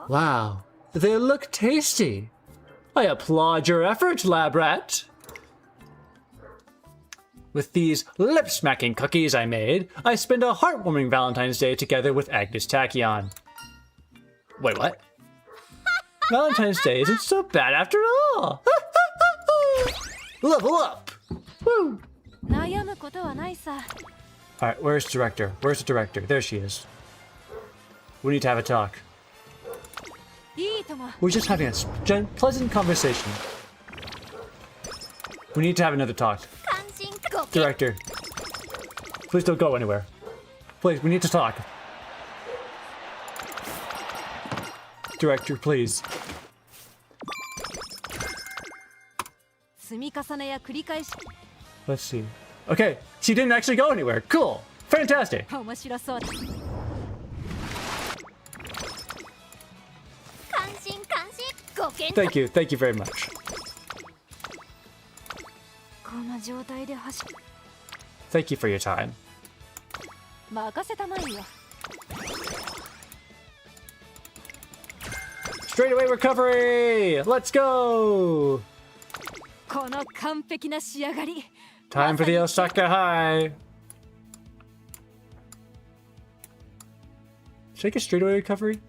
Speaker 1: Wow, they look tasty. I applaud your efforts, lab rat. With these lip-smacking cookies I made, I spend a heartwarming Valentine's Day together with Angus Tachyon. Wait, what? Valentine's Day isn't so bad after all. Level up. Woo. Alright, where's director? Where's the director? There she is. We need to have a talk. We're just having a pleasant conversation. We need to have another talk. Director, please don't go anywhere. Please, we need to talk. Director, please. Let's see. Okay, she didn't actually go anywhere. Cool. Fantastic. Thank you. Thank you very much. Thank you for your time. Straightaway recovery! Let's go! Time for the Osaka High! Should I get straightaway recovery?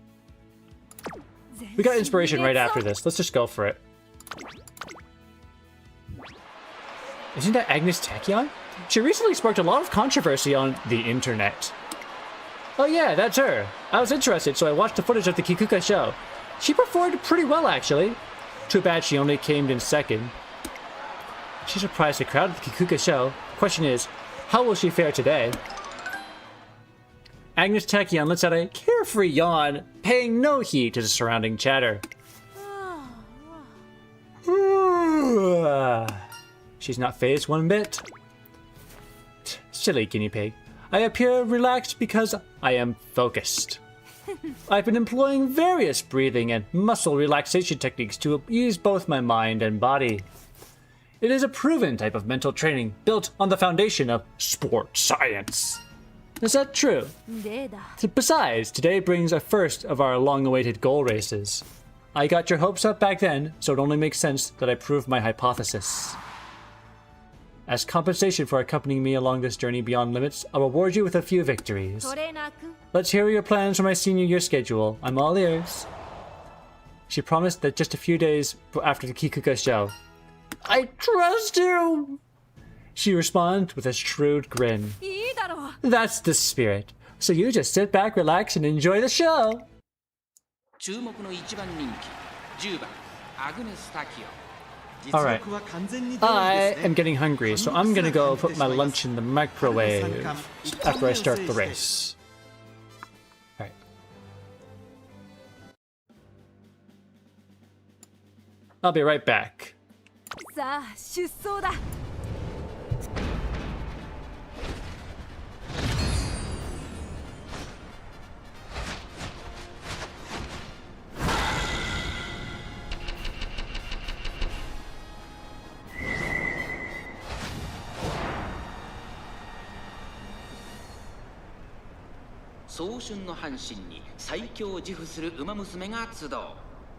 Speaker 1: We got inspiration right after this. Let's just go for it. Isn't that Angus Tachyon? She recently sparked a lot of controversy on the internet. Oh yeah, that's her. I was interested, so I watched the footage of the Kikuka show. She performed pretty well, actually. Too bad she only came in second. She surprised the crowd at the Kikuka show. Question is, how will she fare today? Angus Tachyon lets out a carefree yawn, paying no heed to the surrounding chatter. She's not fazed one bit. Silly guinea pig. I appear relaxed because I am focused. I've been employing various breathing and muscle relaxation techniques to ease both my mind and body. It is a proven type of mental training built on the foundation of sports science. Is that true? Besides, today brings a first of our long-awaited goal races. I got your hopes up back then, so it only makes sense that I prove my hypothesis. As compensation for accompanying me along this journey beyond limits, I'll reward you with a few victories. Let's hear your plans for my senior year schedule. I'm all ears. She promised that just a few days after the Kikuka show. I trust you! She responds with a shrewd grin. That's the spirit. So you just sit back, relax, and enjoy the show. Alright. I am getting hungry, so I'm gonna go put my lunch in the microwave after I start the race. Alright. I'll be right back.
Speaker 11: 早春の阪神に最強を自負する馬娘が集う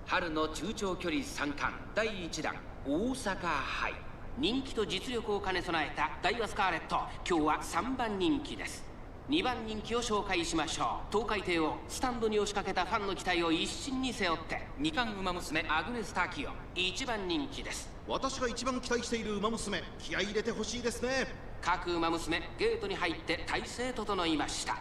Speaker 11: 春の中長距離三冠第1弾大阪杯人気と実力を兼ね備えたダイワスカーレット今日は3番人気です2番人気を紹介しましょう東海帝をスタンドに押しかけたファンの期待を一身に背負って2冠馬娘アグネス・タキオン1番人気です
Speaker 9: 私が一番期待している馬娘、気合い入れてほしいですね。
Speaker 11: 各馬娘ゲートに入って体勢整いました。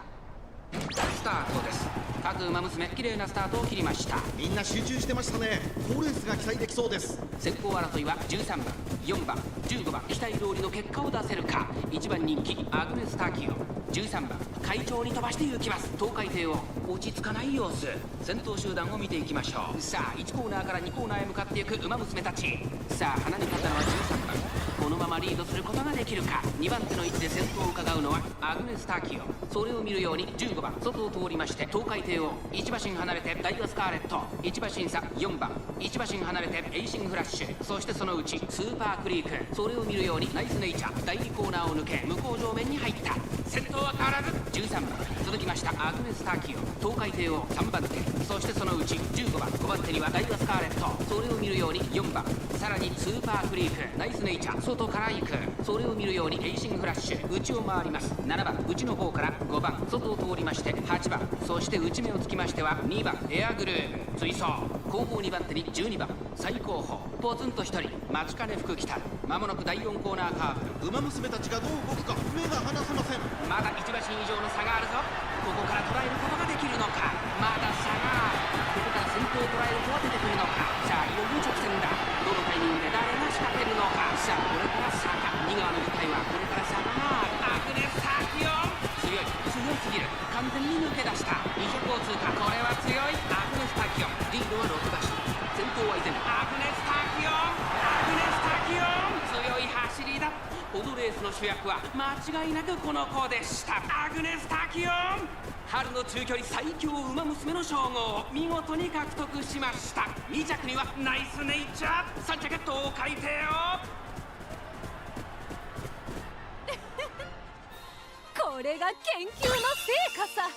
Speaker 11: スタートです。各馬娘綺麗なスタートを切りました。
Speaker 9: みんな集中してましたね。好レースが期待できそうです。
Speaker 11: 先行争いは13番、4番、15番、期待通りの結果を出せるか。1番人気アグネス・タキオン、13番会長に飛ばして行きます。東海帝王落ち着かない様子。先頭集団を見ていきましょう。さあ1コーナーから2コーナーへ向かっていく馬娘たち。さあ花に勝ったのは13番。このままリードすることができるか。2番手の位置で先頭を伺うのはアグネス・タキオン。それを見るように15番外を通りまして東海帝王、1馬身離れてダイワスカーレット、1馬身差4番、1馬身離れてエイシングフラッシュ、そしてそのうちスーパークリーク。それを見るようにナイスネイチャー、第2コーナーを抜け向こう上面に入った。先頭は変わらず13番、続きましたアグネス・タキオン、東海帝王3番手、そしてそのうち15番5番手にはダイワスカーレット。それを見るように4番、さらにスーパークリーク、ナイスネイチャー外から行く。それを見るようにエイシングフラッシュ、内を回ります。7番内の方から5番外を通りまして8番、そして内目をつきましては2番エアグルーヴ追走。後方2番手に12番最後方ポツンと1人待ちかね福来た。まもなく第4コーナーカーブ。
Speaker 9: 馬娘たちがどう動くか目が離せません。
Speaker 11: まだ1馬身以上の差があるぞ。ここから捉えることができるのか。まだ差がある。ここから先頭を捉えるとは出てくるのか。さあいよいよ直線だ。どのタイミングで誰が仕掛けるのか。さあこれから坂、2側の舞台はこれから坂がある。アグネス・タキオン強いすぎる。完全に抜け出した。200を通過。これは強い。アグネス・タキオンリードは6馬身。先頭は依然アグネス・タキオン、アグネス・タキオン強い走りだ。このレースの主役は間違いなくこの子でした。アグネス・タキオン春の中距離最強馬娘の称号を見事に獲得しました。2着にはナイスネイチャー、3着東海帝王。
Speaker 2: これが研究の成果さ。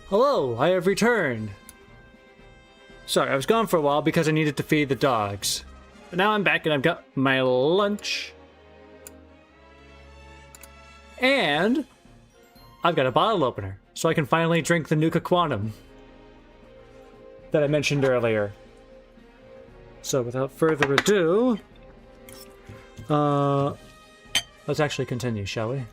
Speaker 1: Hello, I have returned. Sorry, I was gone for a while because I needed to feed the dogs. But now I'm back and I've got my lunch. And I've got a bottle opener, so I can finally drink the Nuka Quantum that I mentioned earlier. So without further ado, let's actually continue, shall we?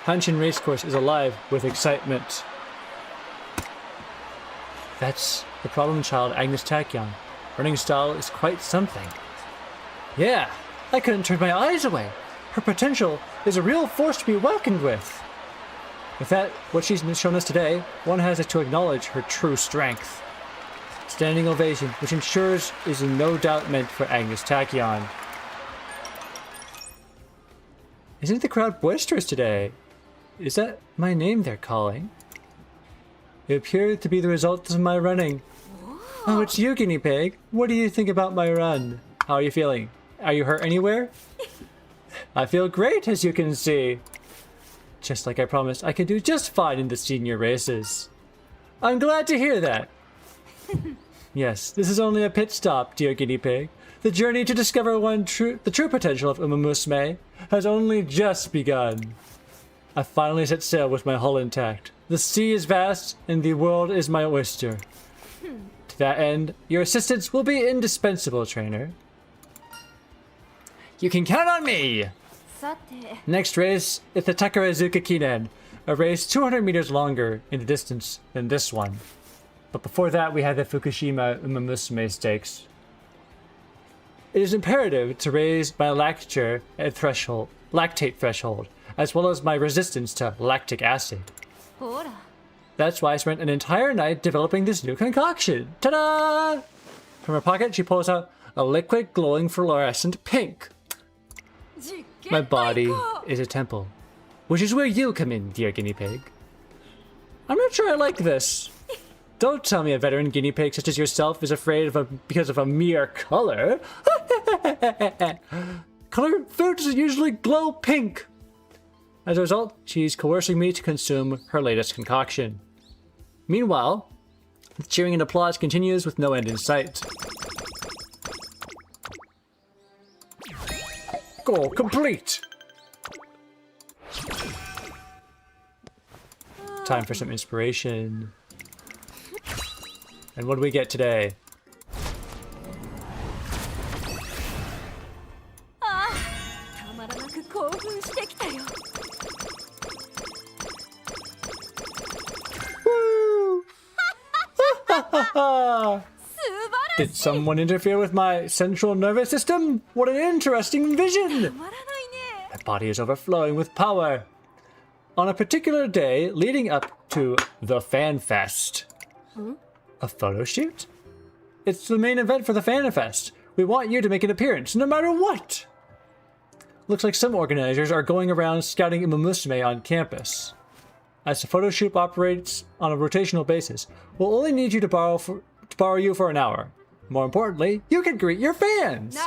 Speaker 1: Hanshin Racecourse is alive with excitement. That's the problem child, Angus Tachyon. Running style is quite something. Yeah, I couldn't turn my eyes away. Her potential is a real force to be reckoned with. With that, what she's shown us today, one has to acknowledge her true strength. Standing ovation, which ensures is no doubt meant for Angus Tachyon. Isn't the crowd boisterous today? Is that my name they're calling? It appeared to be the result of my running. Oh, it's you, guinea pig. What do you think about my run? How are you feeling? Are you hurt anywhere? I feel great, as you can see. Just like I promised, I can do just fine in the senior races. I'm glad to hear that. Yes, this is only a pit stop, dear guinea pig. The journey to discover the true potential of Umamusume has only just begun. I finally set sail with my hull intact. The sea is vast, and the world is my oyster. To that end, your assistance will be indispensable, trainer. You can count on me! Next race is the Takarazuka Kinen, a race 200 meters longer in the distance than this one. But before that, we had the Fukushima Umamusume Stakes. It is imperative to raise my lactate threshold, as well as my resistance to lactic acid. That's why I spent an entire night developing this new concoction. Ta-da! From her pocket, she pulls out a liquid glowing fluorescent pink. My body is a temple, which is where you come in, dear guinea pig. I'm not sure I like this. Don't tell me a veteran guinea pig such as yourself is afraid because of a mere color. Colored foods usually glow pink. As a result, she's coercing me to consume her latest concoction. Meanwhile, the cheering and applause continues with no end in sight. Goal complete! Time for some inspiration. And what do we get today? Woo! Did someone interfere with my central nervous system? What an interesting vision! My body is overflowing with power. On a particular day leading up to the Fan Fest. A photo shoot? It's the main event for the Fan Fest. We want you to make an appearance, no matter what! Looks like some organizers are going around scouting Umamusume on campus. As the photo shoot operates on a rotational basis, we'll only need you to borrow you for an hour. More importantly, you can greet your fans!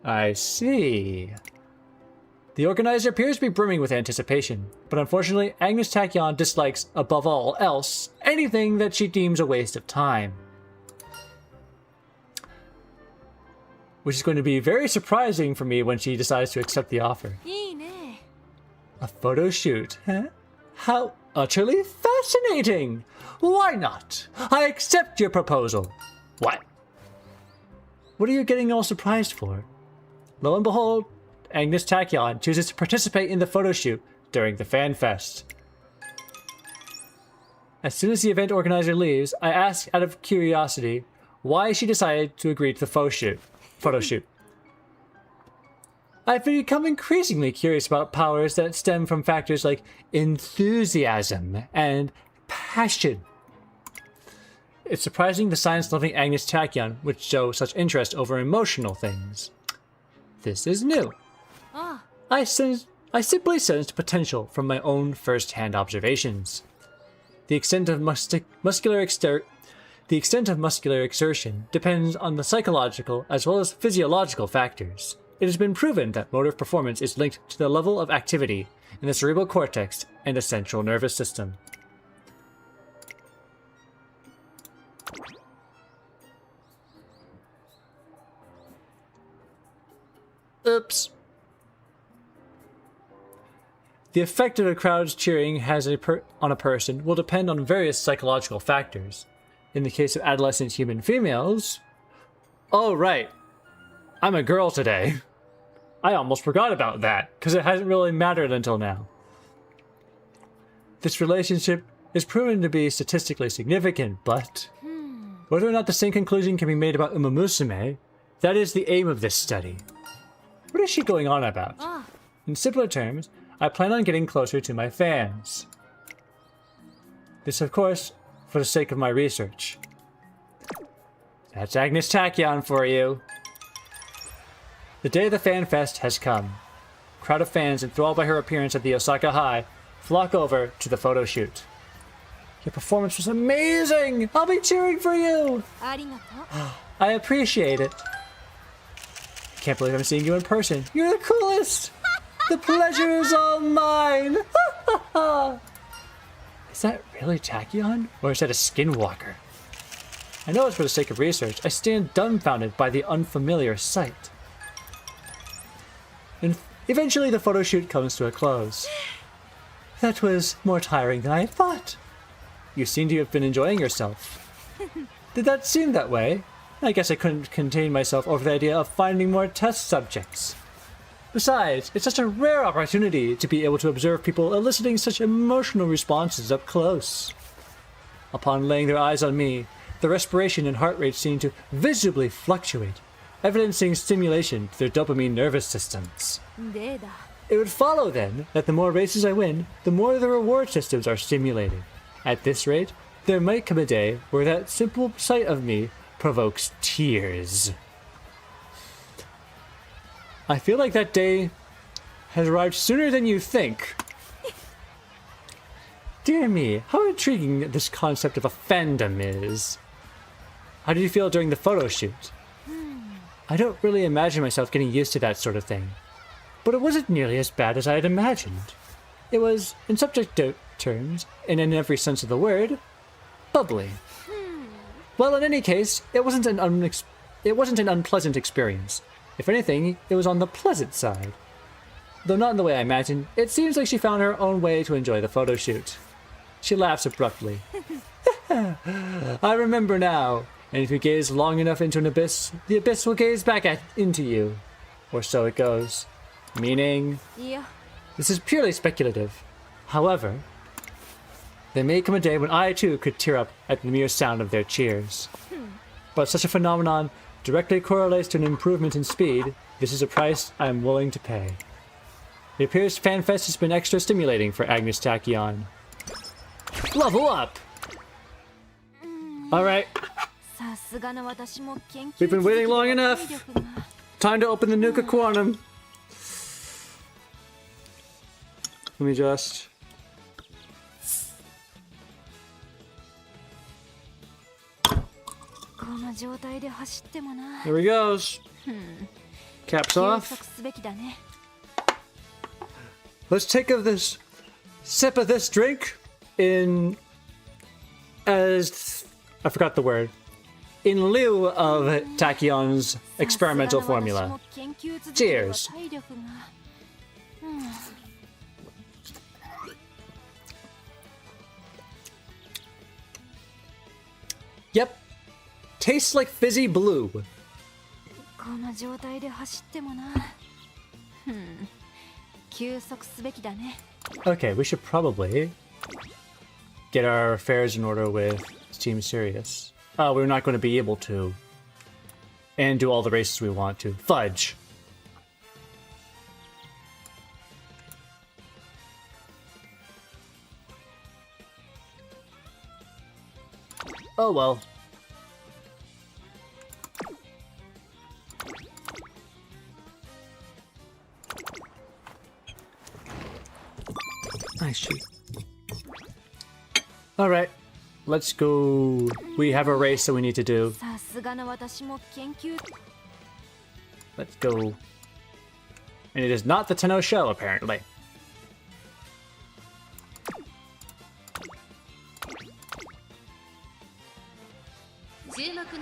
Speaker 1: I see. The organizer appears to be brimming with anticipation, but unfortunately, Angus Tachyon dislikes, above all else, anything that she deems a waste of time. Which is going to be very surprising for me when she decides to accept the offer. A photo shoot, huh? How utterly fascinating! Why not? I accept your proposal. What? What are you getting all surprised for? Lo and behold, Angus Tachyon chooses to participate in the photo shoot during the Fan Fest. As soon as the event organizer leaves, I ask out of curiosity why she decided to agree to the photo shoot. I've become increasingly curious about powers that stem from factors like enthusiasm and passion. It's surprising the science-loving Angus Tachyon would show such interest over emotional things. This is new. I simply sensed potential from my own first-hand observations. The extent of muscular exertion depends on the psychological as well as physiological factors. It has been proven that motor performance is linked to the level of activity in the cerebral cortex and the central nervous system. Oops. The effect of a crowd's cheering has on a person will depend on various psychological factors. In the case of adolescent human females... Oh, right. I'm a girl today. I almost forgot about that, because it hasn't really mattered until now. This relationship is proven to be statistically significant, but... whether or not the same conclusion can be made about Uma Musume, that is the aim of this study. What is she going on about? In simpler terms, I plan on getting closer to my fans. This, of course, for the sake of my research. That's Angus Tachyon for you. The day of the Fan Fest has come. A crowd of fans, enthralled by her appearance at the Osaka High, flock over to the photo shoot. Your performance was amazing! I'll be cheering for you! I appreciate it. I can't believe I'm seeing you in person. You're the coolest! The pleasure is all mine! Is that really Tachyon? Or is that a skinwalker? I know it's for the sake of research. I stand dumbfounded by the unfamiliar sight. And eventually the photo shoot comes to a close. That was more tiring than I thought. You seem to have been enjoying yourself. Did that seem that way? I guess I couldn't contain myself over the idea of finding more test subjects. Besides, it's such a rare opportunity to be able to observe people eliciting such emotional responses up close. Upon laying their eyes on me, the respiration and heart rate seemed to visibly fluctuate, evidencing stimulation to their dopamine nervous systems. It would follow, then, that the more races I win, the more the reward systems are stimulated. At this rate, there might come a day where that simple sight of me provokes tears. I feel like that day has arrived sooner than you think. Dear me, how intriguing this concept of a fandom is. How did you feel during the photo shoot? I don't really imagine myself getting used to that sort of thing. But it wasn't nearly as bad as I had imagined. It was, in subject terms, and in every sense of the word, bubbly. Well, in any case, it wasn't an unpleasant experience. If anything, it was on the pleasant side. Though not in the way I imagined, it seems like she found her own way to enjoy the photo shoot. She laughs abruptly. I remember now. And if you gaze long enough into an abyss, the abyss will gaze back into you. Or so it goes. Meaning... This is purely speculative. However, there may come a day when I too could tear up at the mere sound of their cheers. But such a phenomenon directly correlates to an improvement in speed. This is a price I am willing to pay. It appears FanFest has been extra stimulating for Angus Tachyon. Level up! Alright. We've been waiting long enough. Time to open the Nuka Quantum. Let me just... There he goes. Caps off. Let's take this sip of this drink in... as... I forgot the word. In lieu of Tachyon's experimental formula. Cheers. Yep. Tastes like fizzy blue. Okay, we should probably get our affairs in order with Team Sirius. Oh, we're not going to be able to. And do all the races we want to. Fudge. Oh well. Nice sheet. Alright. Let's go. We have a race that we need to do. Let's go. And it is not the Tenno show, apparently.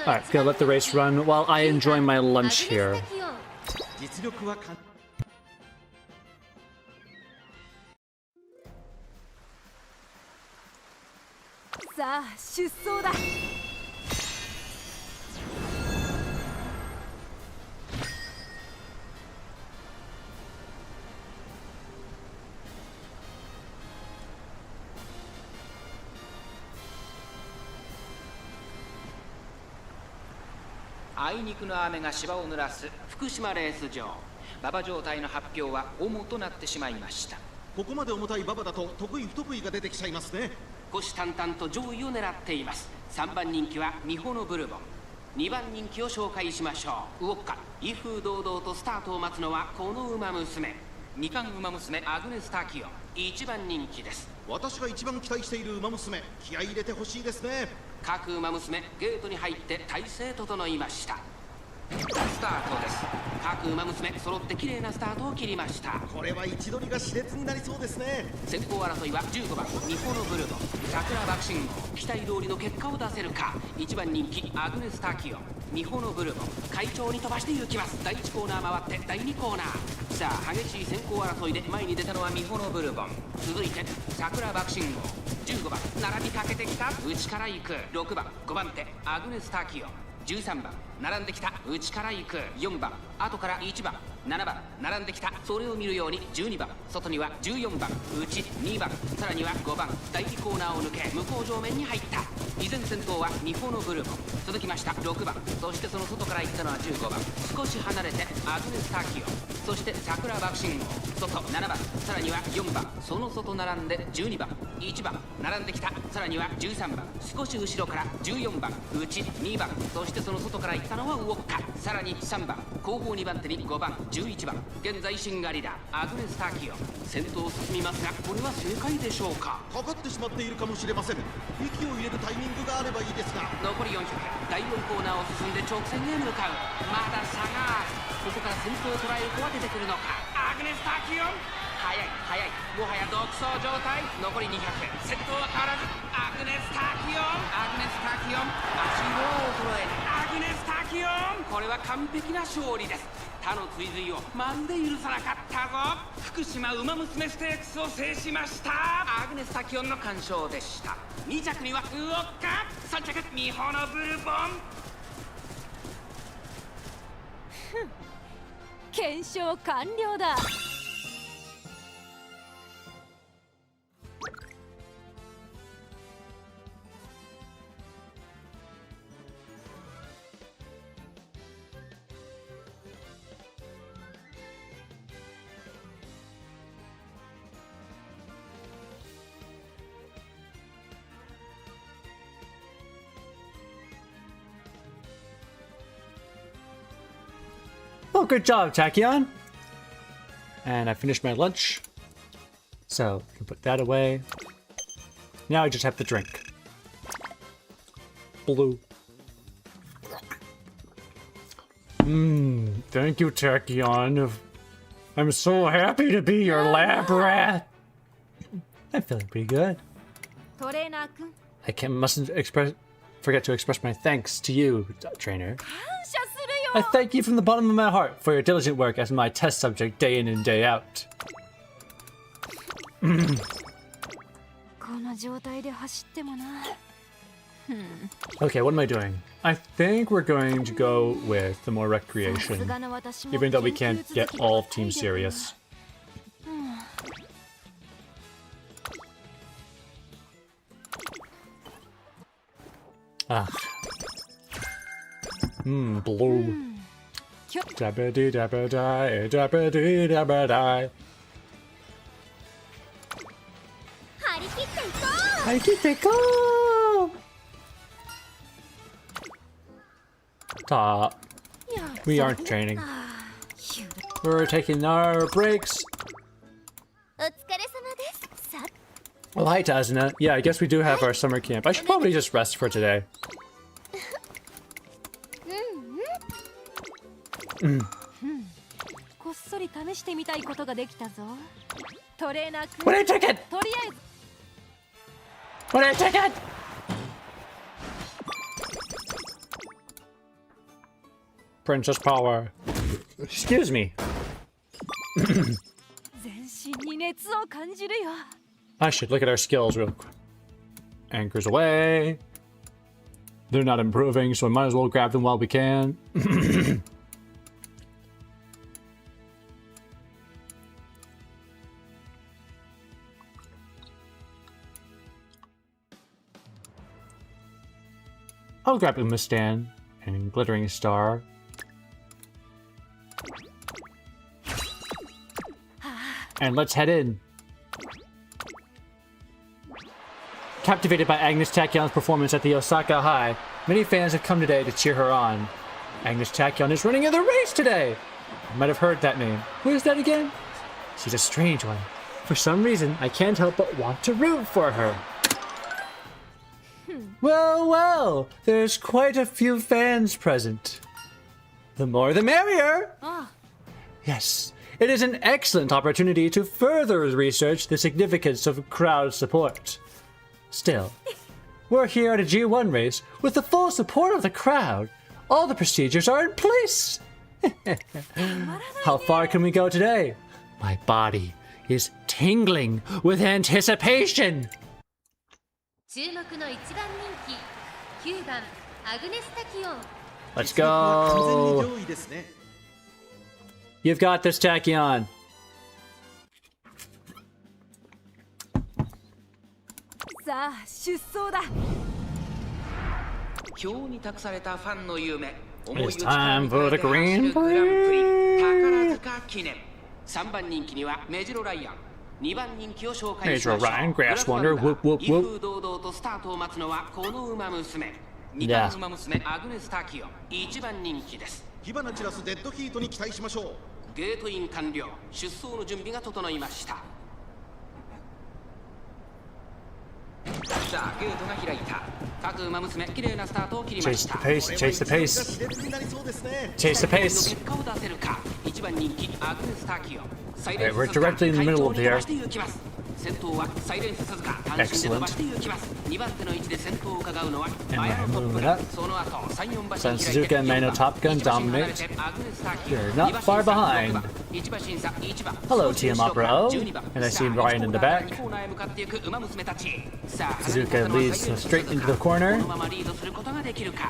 Speaker 1: Alright, gonna let the race run while I enjoy my lunch here.
Speaker 8: 実力はか
Speaker 2: さあ出走だ。
Speaker 11: あいにくの雨が芝を濡らす福島レース場。馬場状態の発表は主となってしまいました。
Speaker 9: ここまで重たい馬場だと得意不得意が出てきちゃいますね。
Speaker 11: 虎視眈々と上位を狙っています。3番人気はミホのブルボン。2番人気を紹介しましょう。ウォッカ。威風堂々とスタートを待つのはこの馬娘。2冠馬娘アグネス・タキヨン。1番人気です。
Speaker 9: 私が一番期待している馬娘、気合い入れてほしいですね。
Speaker 11: 各馬娘ゲートに入って体勢整いました。スタートです。各馬娘揃って綺麗なスタートを切りました。
Speaker 9: これは位置取りが熾烈になりそうですね。
Speaker 11: 先行争いは15番ミホのブルボン。桜爆心号。期待通りの結果を出せるか。1番人気アグネス・タキヨン。ミホのブルボン。快調に飛ばして行きます。第1コーナー回って第2コーナー。さあ激しい先行争いで前に出たのはミホのブルボン。続いて桜爆心号。15番並びかけてきた。内から行く。6番5番手アグネス・タキヨン。13番並んできた。内から行く。4番後から1番。7番並んできた。それを見るように12番外には14番内2番さらには5番第2コーナーを抜け向こう上面に入った。依然先頭はミホのブルボン。続きました6番。そしてその外から行ったのは15番。少し離れてアグネス・タキヨン。そして桜爆心号。外7番さらには4番。その外並んで12番1番並んできた。さらには13番少し後ろから14番内2番。そしてその外から行ったのはウォッカ。さらに3番後方2番手に5番11番。現在シンガリラアグネス・タキヨン。先頭を進みますがこれは正解でしょうか。
Speaker 9: かかってしまっているかもしれません。息を入れるタイミングがあればいいですが。
Speaker 11: 残り400。第4コーナーを進んで直線へ向かう。まだ差がある。ここから先頭を捉える子は出てくるのか。アグネス・タキヨン速い速い。もはや独走状態。残り200。先頭は変わらずアグネス・タキヨン。アグネス・タキヨン足も衰える。アグネス・タキヨンこれは完璧な勝利です。他の追随をまるで許さなかったぞ。福島ウマ娘ステークスを制しました。アグネス・タキヨンの完勝でした。2着にはウオッカ。3着ミホのブルボン。
Speaker 2: 検証完了だ。
Speaker 1: Oh, good job, Tachyon! And I finished my lunch. So, I can put that away. Now I just have to drink. Blue. Thank you, Tachyon. I'm so happy to be your lab rat. I'm feeling pretty good. Mustn't forget to express my thanks to you, trainer. I thank you from the bottom of my heart for your diligent work as my test subject day in and day out. Okay, what am I doing? I think we're going to go with the more recreation, even though we can't get all of Team Serious. Blue. Dabba-dee dabba-die, dabba-dee dabba-die. 張り切っていこう! We aren't training. We're taking our breaks. Oh, hi, Tazuna. Yeah, I guess we do have our summer camp. I should probably just rest for today.
Speaker 2: り試してみたいことができたぞ。トレーナーくん、
Speaker 1: What a ticket!
Speaker 2: とりあえず
Speaker 1: What a ticket! Princess power. Excuse me.
Speaker 2: 全身に熱を感じるよ。
Speaker 1: I should look at our skills real quick. Anchors away. They're not improving, so we might as well grab them while we can. I'll grab a Mustang and Glittering Star. And let's head in. Captivated by Angus Takyon's performance at the Osaka High, many fans have come today to cheer her on. Angus Tachyon is running in the race today! You might have heard that name. Who is that again? She's a strange one. For some reason, I can't help but want to root for her. Well, well, there's quite a few fans present. The more the merrier! Yes, it is an excellent opportunity to further research the significance of crowd support. Still, we're here at a G1 race with the full support of the crowd. All the procedures are in place. How far can we go today? My body is tingling with anticipation.
Speaker 10: 注目の一番人気9番アグネス・タキオン
Speaker 1: Let's
Speaker 8: 実力は完全に
Speaker 1: go.
Speaker 8: 上位ですね。
Speaker 1: You've got this, Tachyon.
Speaker 2: さあ出走だ。
Speaker 11: 今日に託されたファンの夢、思いを
Speaker 1: It's
Speaker 11: 力
Speaker 1: time
Speaker 11: に
Speaker 1: for
Speaker 11: 変え
Speaker 1: the
Speaker 11: て走
Speaker 1: Grand
Speaker 11: るグランプリ
Speaker 1: Prix.
Speaker 11: 宝塚記念。3番人気にはメジロライアン、2番人気を紹介
Speaker 1: Major
Speaker 11: しましょう。
Speaker 1: Ryan,
Speaker 11: グラ
Speaker 1: Grass
Speaker 11: スワン
Speaker 1: Wonder,
Speaker 11: ダー
Speaker 1: whoop whoop
Speaker 11: 威
Speaker 1: whoop.
Speaker 11: 風堂々とスタートを待つのはこの馬娘。2
Speaker 1: Yeah.
Speaker 11: 番馬娘アグネス・タキオン、1番人気です。
Speaker 9: 火花散らすデッドヒートに期待しましょう。
Speaker 11: ゲートイン完了、出走の準備が整いました。さあゲートが開いた。各馬娘綺麗なスタートを切りま
Speaker 1: Chase
Speaker 11: し
Speaker 1: the
Speaker 11: た。
Speaker 1: pace, chase the
Speaker 9: これは
Speaker 1: pace.
Speaker 9: 熾烈になりそうですね。
Speaker 1: Chase the
Speaker 11: 結
Speaker 1: pace.
Speaker 11: 果を出せるか。1番人気アグネス・タキオン。サイレンス
Speaker 1: Alright, we're directly in the middle of the air.
Speaker 11: 先頭はサイレンス鈴鹿、単身で飛ばして行きます。2番手の位置で先頭を伺うのは
Speaker 1: And
Speaker 11: マヤ
Speaker 1: we're
Speaker 11: のトップ
Speaker 1: moving
Speaker 11: ガン
Speaker 1: up.
Speaker 11: その後3、4馬身
Speaker 1: Sun
Speaker 11: 開いて
Speaker 1: Suzuka and Mano Top Gun dominate. They're not far behind. Hello, Team Opera O. And I see Ryan in the back. Suzuka leads straight into the corner.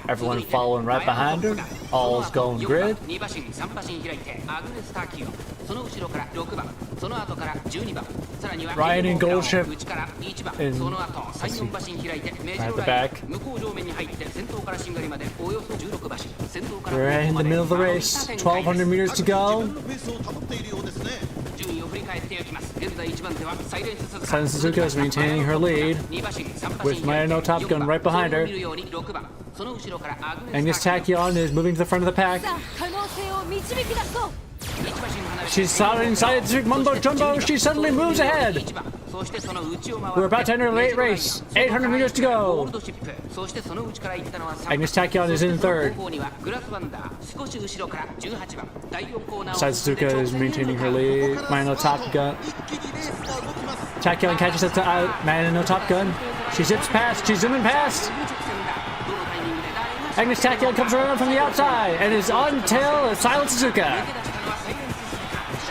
Speaker 1: Everyone following right behind her. All's going grid.
Speaker 11: 2馬身3馬身開いてアグネス・タキオン、その後ろから6番、その後から12番、さらには
Speaker 1: Ryan in gold ship
Speaker 11: 内から1番、
Speaker 1: in
Speaker 11: その後3、4馬身開いてメジロ
Speaker 1: at the
Speaker 11: ライン
Speaker 1: back.
Speaker 11: 向こう上面に入って先頭からしんがりまでおよそ16馬身、先頭から
Speaker 1: We're in the middle of the race. 1,200 meters to
Speaker 9: 自
Speaker 1: go.
Speaker 9: 分のペースを保っているようですね。
Speaker 11: 順位を振り返っていきます。現在1番手はサイレンス鈴鹿、
Speaker 1: Sun Suzuka is maintaining her lead
Speaker 11: 2馬身3馬
Speaker 1: with
Speaker 11: 身
Speaker 1: Mano Top Gun right behind her.
Speaker 11: 6番、その後ろからアグネ
Speaker 1: Angus
Speaker 11: ス・タキオン、
Speaker 1: Tachyon is moving to the front of the pack.
Speaker 2: さあ可能性を導き出そう。
Speaker 11: 1馬身離れて
Speaker 1: She's solid inside the Mumbo Jumbo. She suddenly moves ahead.
Speaker 11: 1番、そしてその内を回って
Speaker 1: We're about to enter a late race. 800 meters to
Speaker 11: ゴー
Speaker 1: go.
Speaker 11: ルドシップ、そしてその内から行ったのは
Speaker 1: Angus Tachyon is in third.
Speaker 11: 後方にはグラスワンダー、少し後ろから18番、第4コーナーを
Speaker 1: Sun
Speaker 11: 進んで
Speaker 1: Suzuka is
Speaker 11: 直線へ
Speaker 1: maintaining
Speaker 11: 向か
Speaker 1: her
Speaker 11: う。
Speaker 1: lead. Mano Top Gun.
Speaker 9: 一気にレースが動きます。
Speaker 1: Tachyon catches up to Mano Top Gun. She zips past. She's zooming past.
Speaker 11: 直線だ。どのタイミングで誰が
Speaker 1: Angus Tachyon comes around from the outside and is on tail of Silent Suzuka.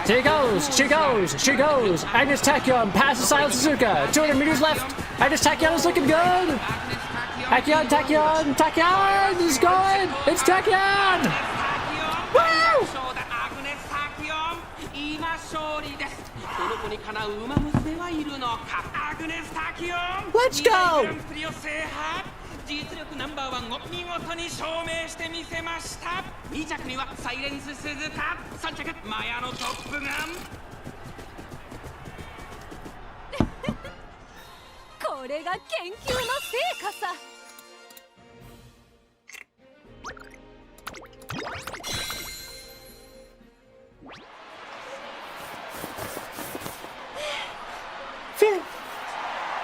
Speaker 1: She goes, she goes, she goes. Angus Tachyon passes Silent Suzuka. 200 meters left. Angus Tachyon is looking good. Tachyon, Tachyon, Tachyon is going. It's Tachyon. Woo!
Speaker 11: アグネス・タキオン、今勝利です。この子にかなう馬娘はいるのか。アグネス・タキオン、
Speaker 1: Let's go!
Speaker 11: グランプリを制覇。実力ナンバーワンを見事に証明してみせました。2着にはサイレンス鈴鹿、3着マヤのトップガン。
Speaker 2: これが研究の成果さ。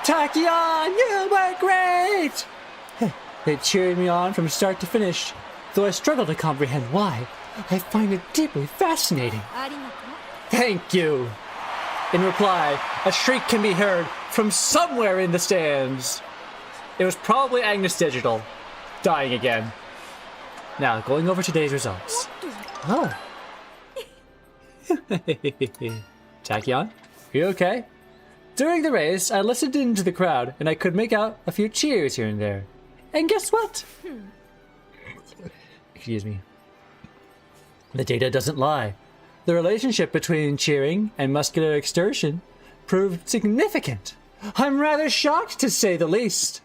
Speaker 1: Tachyon, you were great! They cheered me on from start to finish. Though I struggle to comprehend why, I find it deeply fascinating.
Speaker 2: ありがと
Speaker 1: Thank you. In reply, a shriek can be heard from somewhere in the stands. It was probably Angus Digital, dying again. Now, going over today's results. Oh. Tachyon, are you okay? During the race, I listened into the crowd and I could make out a few cheers here and there. And guess what? Excuse me. The data doesn't lie. The relationship between cheering and muscular exertion proved significant. I'm rather shocked, to say the least.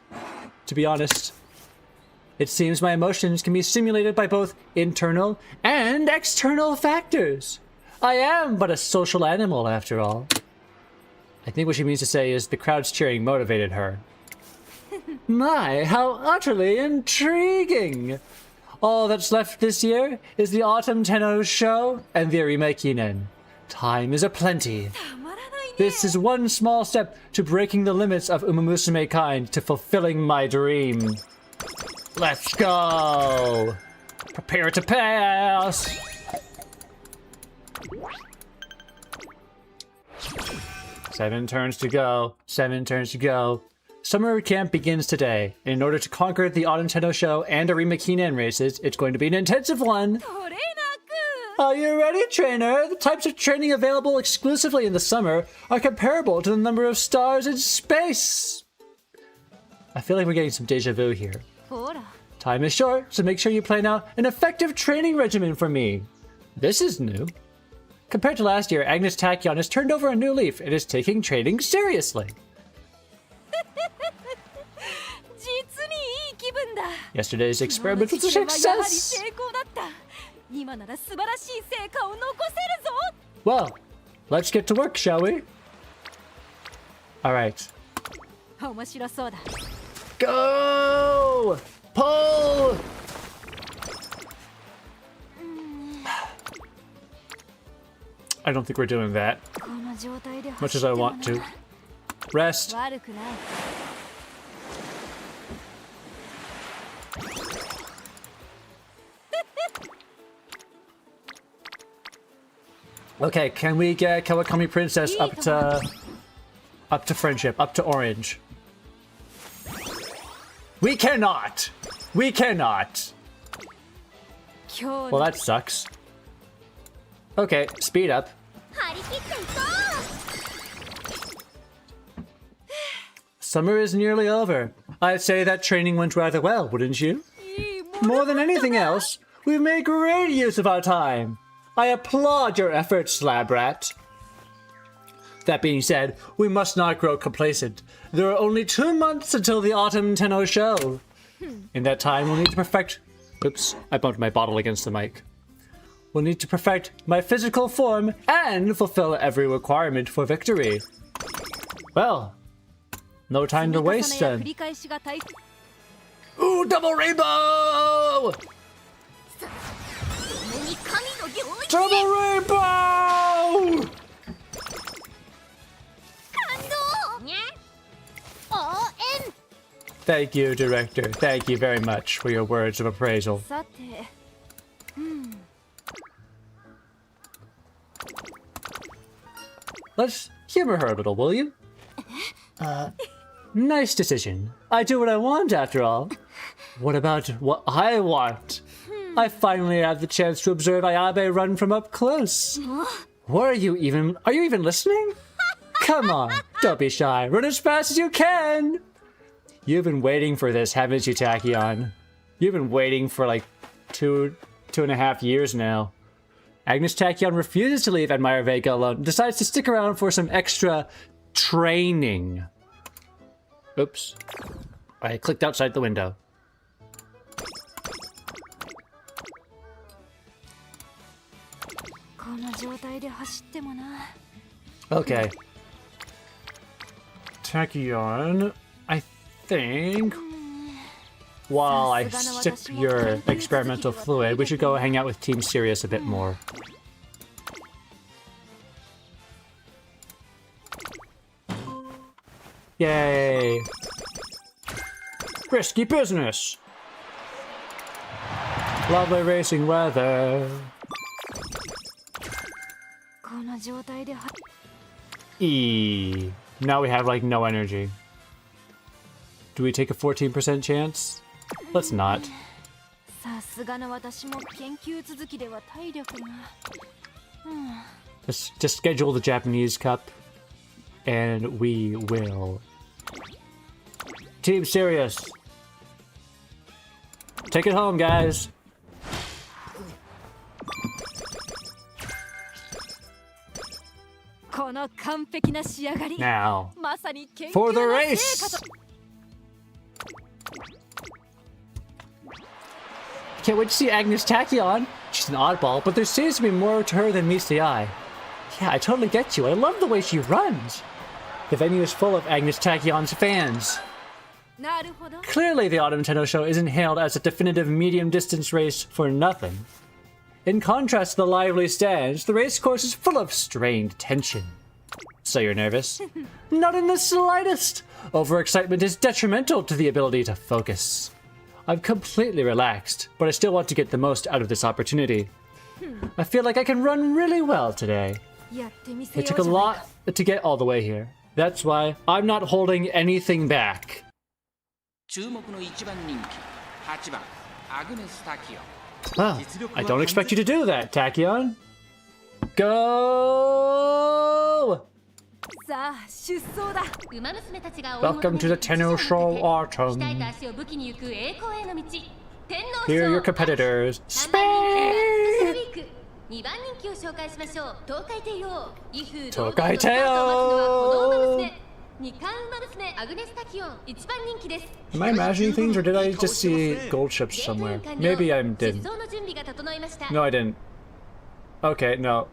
Speaker 1: To be honest, it seems my emotions can be stimulated by both internal and external factors. I am but a social animal, after all. I think what she means to say is the crowd's cheering motivated her. My, how utterly intriguing! All that's left this year is the Autumn Tenno show and the Arimakinen. Time is aplenty. This is one small step to breaking the limits of Umamusume kind to fulfilling my dream. Let's go! Prepare to pass! Seven turns to go. 7 turns to go. Summer camp begins today. In order to conquer the Autumn Tenno show and Arima Kinen races, it's going to be an intensive one. Are you ready, trainer? The types of training available exclusively in the summer are comparable to the number of stars in space. I feel like we're getting some deja vu here. Time is short, so make sure you plan out an effective training regimen for me. This is new. Compared to last year, Angus Tachyon has turned over a new leaf and is taking training seriously. Yesterday's experiment was a success. Well, let's get to work, shall we? All right. Go! Pull! I don't think we're doing that. Much as I want to. Rest. Okay, can we get Kawakami Princess up to friendship, up to orange? We cannot! We cannot! Well, that sucks. Okay, speed up. Summer is nearly over. I'd say that training went rather well, wouldn't you? More than anything else, we've made great use of our time. I applaud your efforts, Lab Rat. That being said, we must not grow complacent. There are only 2 months until the Autumn Tenno show. In that time, we'll need to perfect... Oops, I bumped my bottle against the mic. We'll need to perfect my physical form and fulfill every requirement for victory. Well, no time to waste then. Ooh, double rainbow! Double rainbow! Thank you, Director. Thank you very much for your words of appraisal. Let's humor her a little, will you? Nice decision. I do what I want, after all. What about what I want? I finally have the chance to observe Ayabe run from up close. What are you even listening? Come on, don't be shy. Run as fast as you can. You've been waiting for this, haven't you, Tachyon? You've been waiting for like two and a half years now. Angus Tachyon refuses to leave Admire Vega alone and decides to stick around for some extra training. Oops. I clicked outside the window. Okay. Tachyon, I think while I sip your experimental fluid, we should go hang out with Team Sirius a bit more. Yay! Risky business! Lovely racing weather.
Speaker 2: この状態で
Speaker 1: Now we have like no energy. Do we take a 14% chance? Let's not.
Speaker 2: さすがの私も研究続きでは体力が。
Speaker 1: Let's just schedule the Japanese Cup, and we will. Team Sirius, take it home, guys.
Speaker 2: この完璧な仕上がり。
Speaker 1: Now,
Speaker 2: まさに研究
Speaker 1: for the
Speaker 2: の
Speaker 1: race.
Speaker 2: 成果と。
Speaker 1: Can't wait to see Angus Tachyon. She's an oddball, but there seems to be more to her than meets the eye. Yeah, I totally get you. I love the way she runs. The venue is full of Angus Tachyon's fans.
Speaker 2: なるほど。
Speaker 1: Clearly, the Autumn Tenno Show isn't hailed as a definitive medium-distance race for nothing. In contrast to the lively stands, the race course is full of strained tension. So you're nervous? Not in the slightest! Overexcitement is detrimental to the ability to focus. I'm completely relaxed, but I still want to get the most out of this opportunity. I feel like I can run really well today.
Speaker 2: やってみせよ
Speaker 1: It
Speaker 2: う
Speaker 1: took
Speaker 2: じ
Speaker 1: a
Speaker 2: ゃないか。
Speaker 1: lot to get all the way here. That's why I'm not holding anything back.
Speaker 11: 注目の一番人気8番アグネス・タキオン
Speaker 1: Ah, I don't expect you to do that, Tachyon. Go!
Speaker 2: さあ出走だ。
Speaker 10: 馬娘たちが
Speaker 1: Welcome to the Tenno Show Autumn.
Speaker 10: 鍛えた足を武器に行く栄光への道。天皇
Speaker 1: Here are your
Speaker 10: 賞
Speaker 1: competitors.
Speaker 10: 3番人気スペシャルウィーク2番人気を紹介しましょう。東海帝王威風堂々と
Speaker 1: 東海帝王
Speaker 10: スタートを待つのはこの馬娘二冠馬娘アグネス・タキオン1番人気です。
Speaker 1: Am I imagining things, or did I just see gold ships somewhere? Maybe I
Speaker 10: 出
Speaker 1: didn't.
Speaker 10: 走の準備が整いました。
Speaker 1: No, I didn't. Okay, no.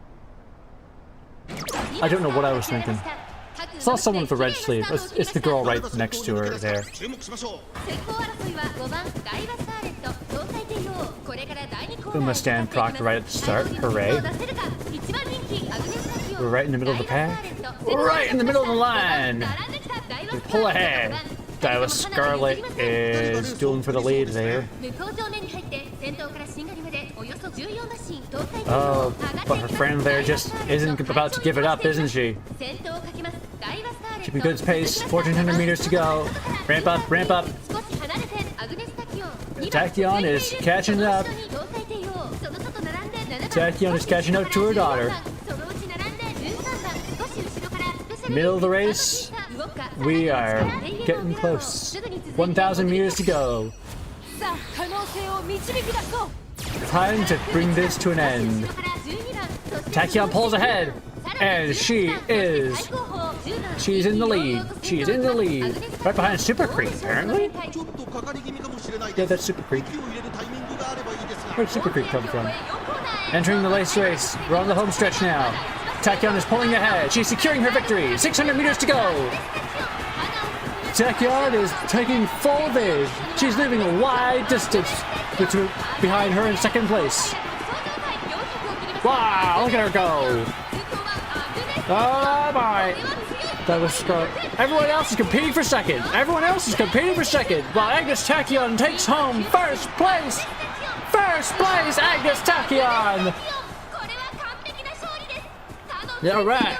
Speaker 1: I don't know what I was thinking. Saw someone with a red sleeve. It's the girl right next to her there.
Speaker 9: 注目しましょう。
Speaker 10: 先行争いは5番ダイワスターレット東海帝王これから第2コーナー
Speaker 1: Uma stand proc right at the start. Hooray.
Speaker 10: 1番人気アグネス・タキオン
Speaker 1: We're right in the middle of the pack. Right in the middle of the line. We pull ahead. Daiwa Scarlet is doing for the lead there.
Speaker 10: 向こう上面に入って先頭からしんがりまでおよそ14馬身東海帝
Speaker 1: Oh,
Speaker 10: 王
Speaker 1: but her friend there just isn't about to give it up, isn't she?
Speaker 10: 先頭をかけますダイワスターレット
Speaker 1: Keeping good pace. 1400 meters to go. Ramp up, ramp up.
Speaker 10: 少し離れてアグネス・タキオン
Speaker 1: Tachyon is catching up.
Speaker 10: 東海帝王その外並んで7番
Speaker 1: Tachyon is catching up to her daughter.
Speaker 10: そのうち並んで13番少し後ろからスペシャル
Speaker 1: Middle of the race. We are getting close. 1,000 meters to go.
Speaker 2: さあ可能性を導き出そう。
Speaker 1: Time to bring this to an end. Tachyon pulls ahead, and she's in the lead. She's in the lead. Right behind Super Creek, apparently.
Speaker 9: ちょっとかかり気味かもしれない
Speaker 1: Yeah,
Speaker 9: で
Speaker 1: that's
Speaker 9: す。
Speaker 1: Super Creek.
Speaker 9: 息を入れるタイミングがあればいいですが。
Speaker 1: Where'd Super Creek come from? Entering the race. We're on the home stretch now. Tachyon is pulling ahead. She's securing her victory. 600 meters to go. Tachyon is taking full advantage. She's leaving a wide distance behind her in second place. Wow, look at her go. Oh my. That was scrub. Everyone else is competing for second. Everyone else is competing for second. While Angus Tachyon takes home first place. First place, Angus Tachyon. Yeah, all right.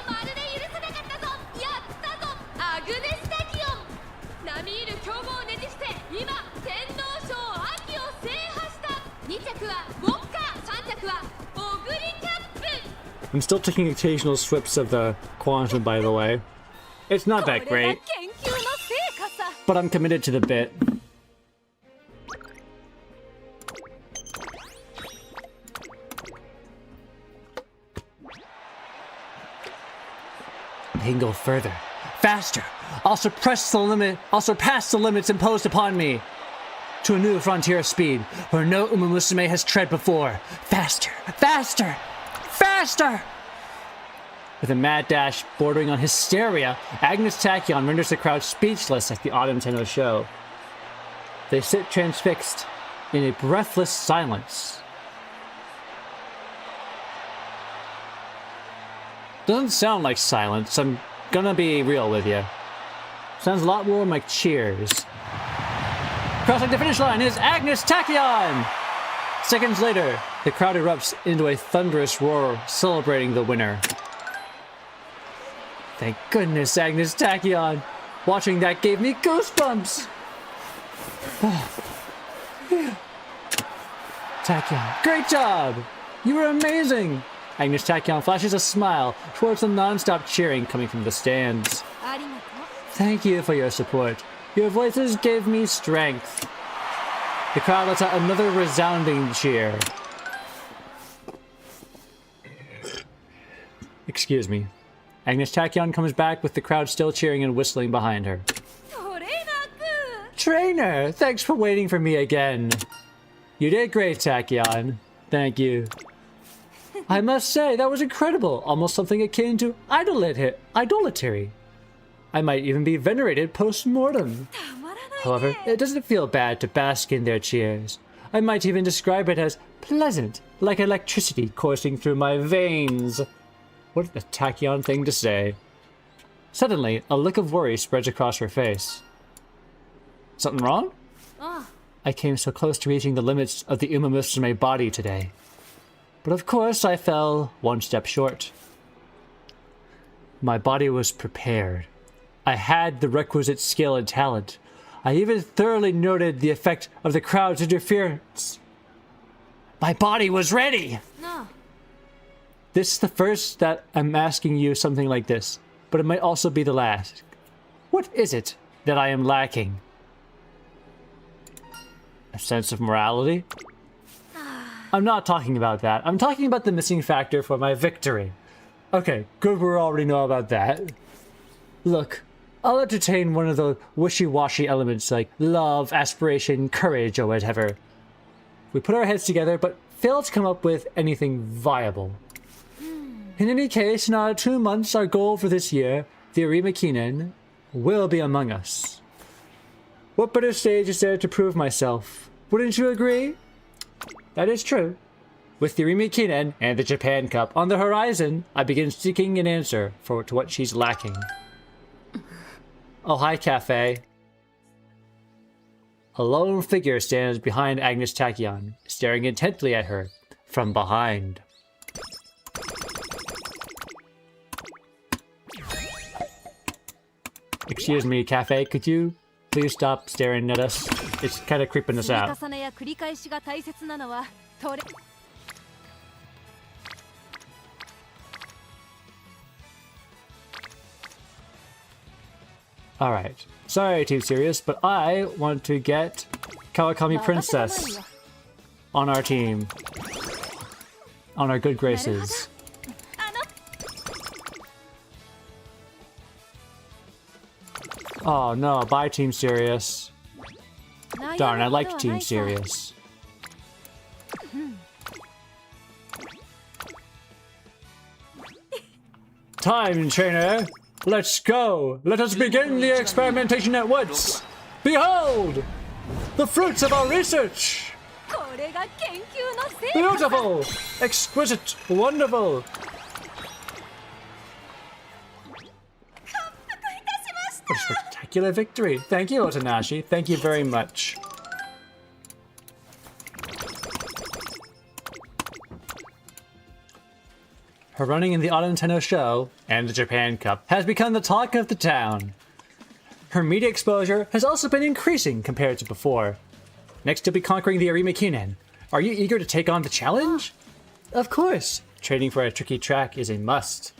Speaker 10: アグネス・タキオン並みいる強豪をねじ伏せ今天皇賞秋を制覇した2着はウォッカ3着はオグリキャップ
Speaker 1: I'm still taking occasional swips of the quantum, by the way. It's not that
Speaker 2: これが
Speaker 1: great,
Speaker 2: 研究の成果さ。
Speaker 1: but I'm committed to the bit. I can go further, faster. I'll surpass the limits imposed upon me to a new frontier of speed where no Uma Musume has tread before. Faster, faster, faster! With a mad dash bordering on hysteria, Angus Tachyon renders the crowd speechless at the Autumn Tenno Show. They sit transfixed in a breathless silence. Doesn't sound like silence, I'm gonna be real with you. Sounds a lot more like cheers. Crossing the finish line is Angus Tachyon! Seconds later, the crowd erupts into a thunderous roar celebrating the winner. Thank goodness, Angus Tachyon. Watching that gave me goosebumps. Tachyon, great job! You were amazing! Angus Tachyon flashes a smile towards the non-stop cheering coming from the stands. Thank you for your support. Your voices gave me strength. The crowd lets out another resounding cheer. Excuse me. Angus Tachyon comes back with the crowd still cheering and whistling behind her. Trainer, thanks for waiting for me again. You did great, Tachyon. Thank you. I must say, that was incredible. Almost something akin to idolatry. I might even be venerated post-mortem. However, it doesn't feel bad to bask in their cheers. I might even describe it as pleasant, like electricity coursing through my veins. What a Tachyon thing to say. Suddenly, a look of worry spreads across her face. Something wrong? I came so close to reaching the limits of the Uma Musume body today. But of course, I fell one step short. My body was prepared. I had the requisite skill and talent. I even thoroughly noted the effect of the crowd's interference. My body was ready!
Speaker 2: No.
Speaker 1: This is the first that I'm asking you something like this, but it might also be the last. What is it that I am lacking? A sense of morality? I'm not talking about that. I'm talking about the missing factor for my victory. Okay, good, we already know about that. Look, I'll entertain one of the wishy-washy elements like love, aspiration, courage, or whatever. We put our heads together, but fail to come up with anything viable. In any case, in our 2 months, our goal for this year, the Arima Kinen, will be among us. What better stage is there to prove myself? Wouldn't you agree? That is true. With the Arima Kinen and the Japan Cup on the horizon, I begin seeking an answer to what she's lacking. Oh, hi, Cafe. A lone figure stands behind Angus Tachyon, staring intently at her from behind. Excuse me, Cafe, could you please stop staring at us? It's kind of creeping us out. Alright. Sorry, Team Serious, but I want to get Kawakami Princess on our team. On our good graces. Oh no, bye Team Serious. Darn, I liked Team Serious. Time, trainer! Let's go! Let us begin the experimentation at once! Behold! The fruits of our research! Beautiful! Exquisite! Wonderful! What a spectacular victory! Thank you, Otanashi. Thank you very much. Her running in the Autumn Tenno Show and the Japan Cup has become the talk of the town. Her media exposure has also been increasing compared to before. Next to be conquering the Arima Kinen, are you eager to take on the challenge? Of course, training for a tricky track is a must.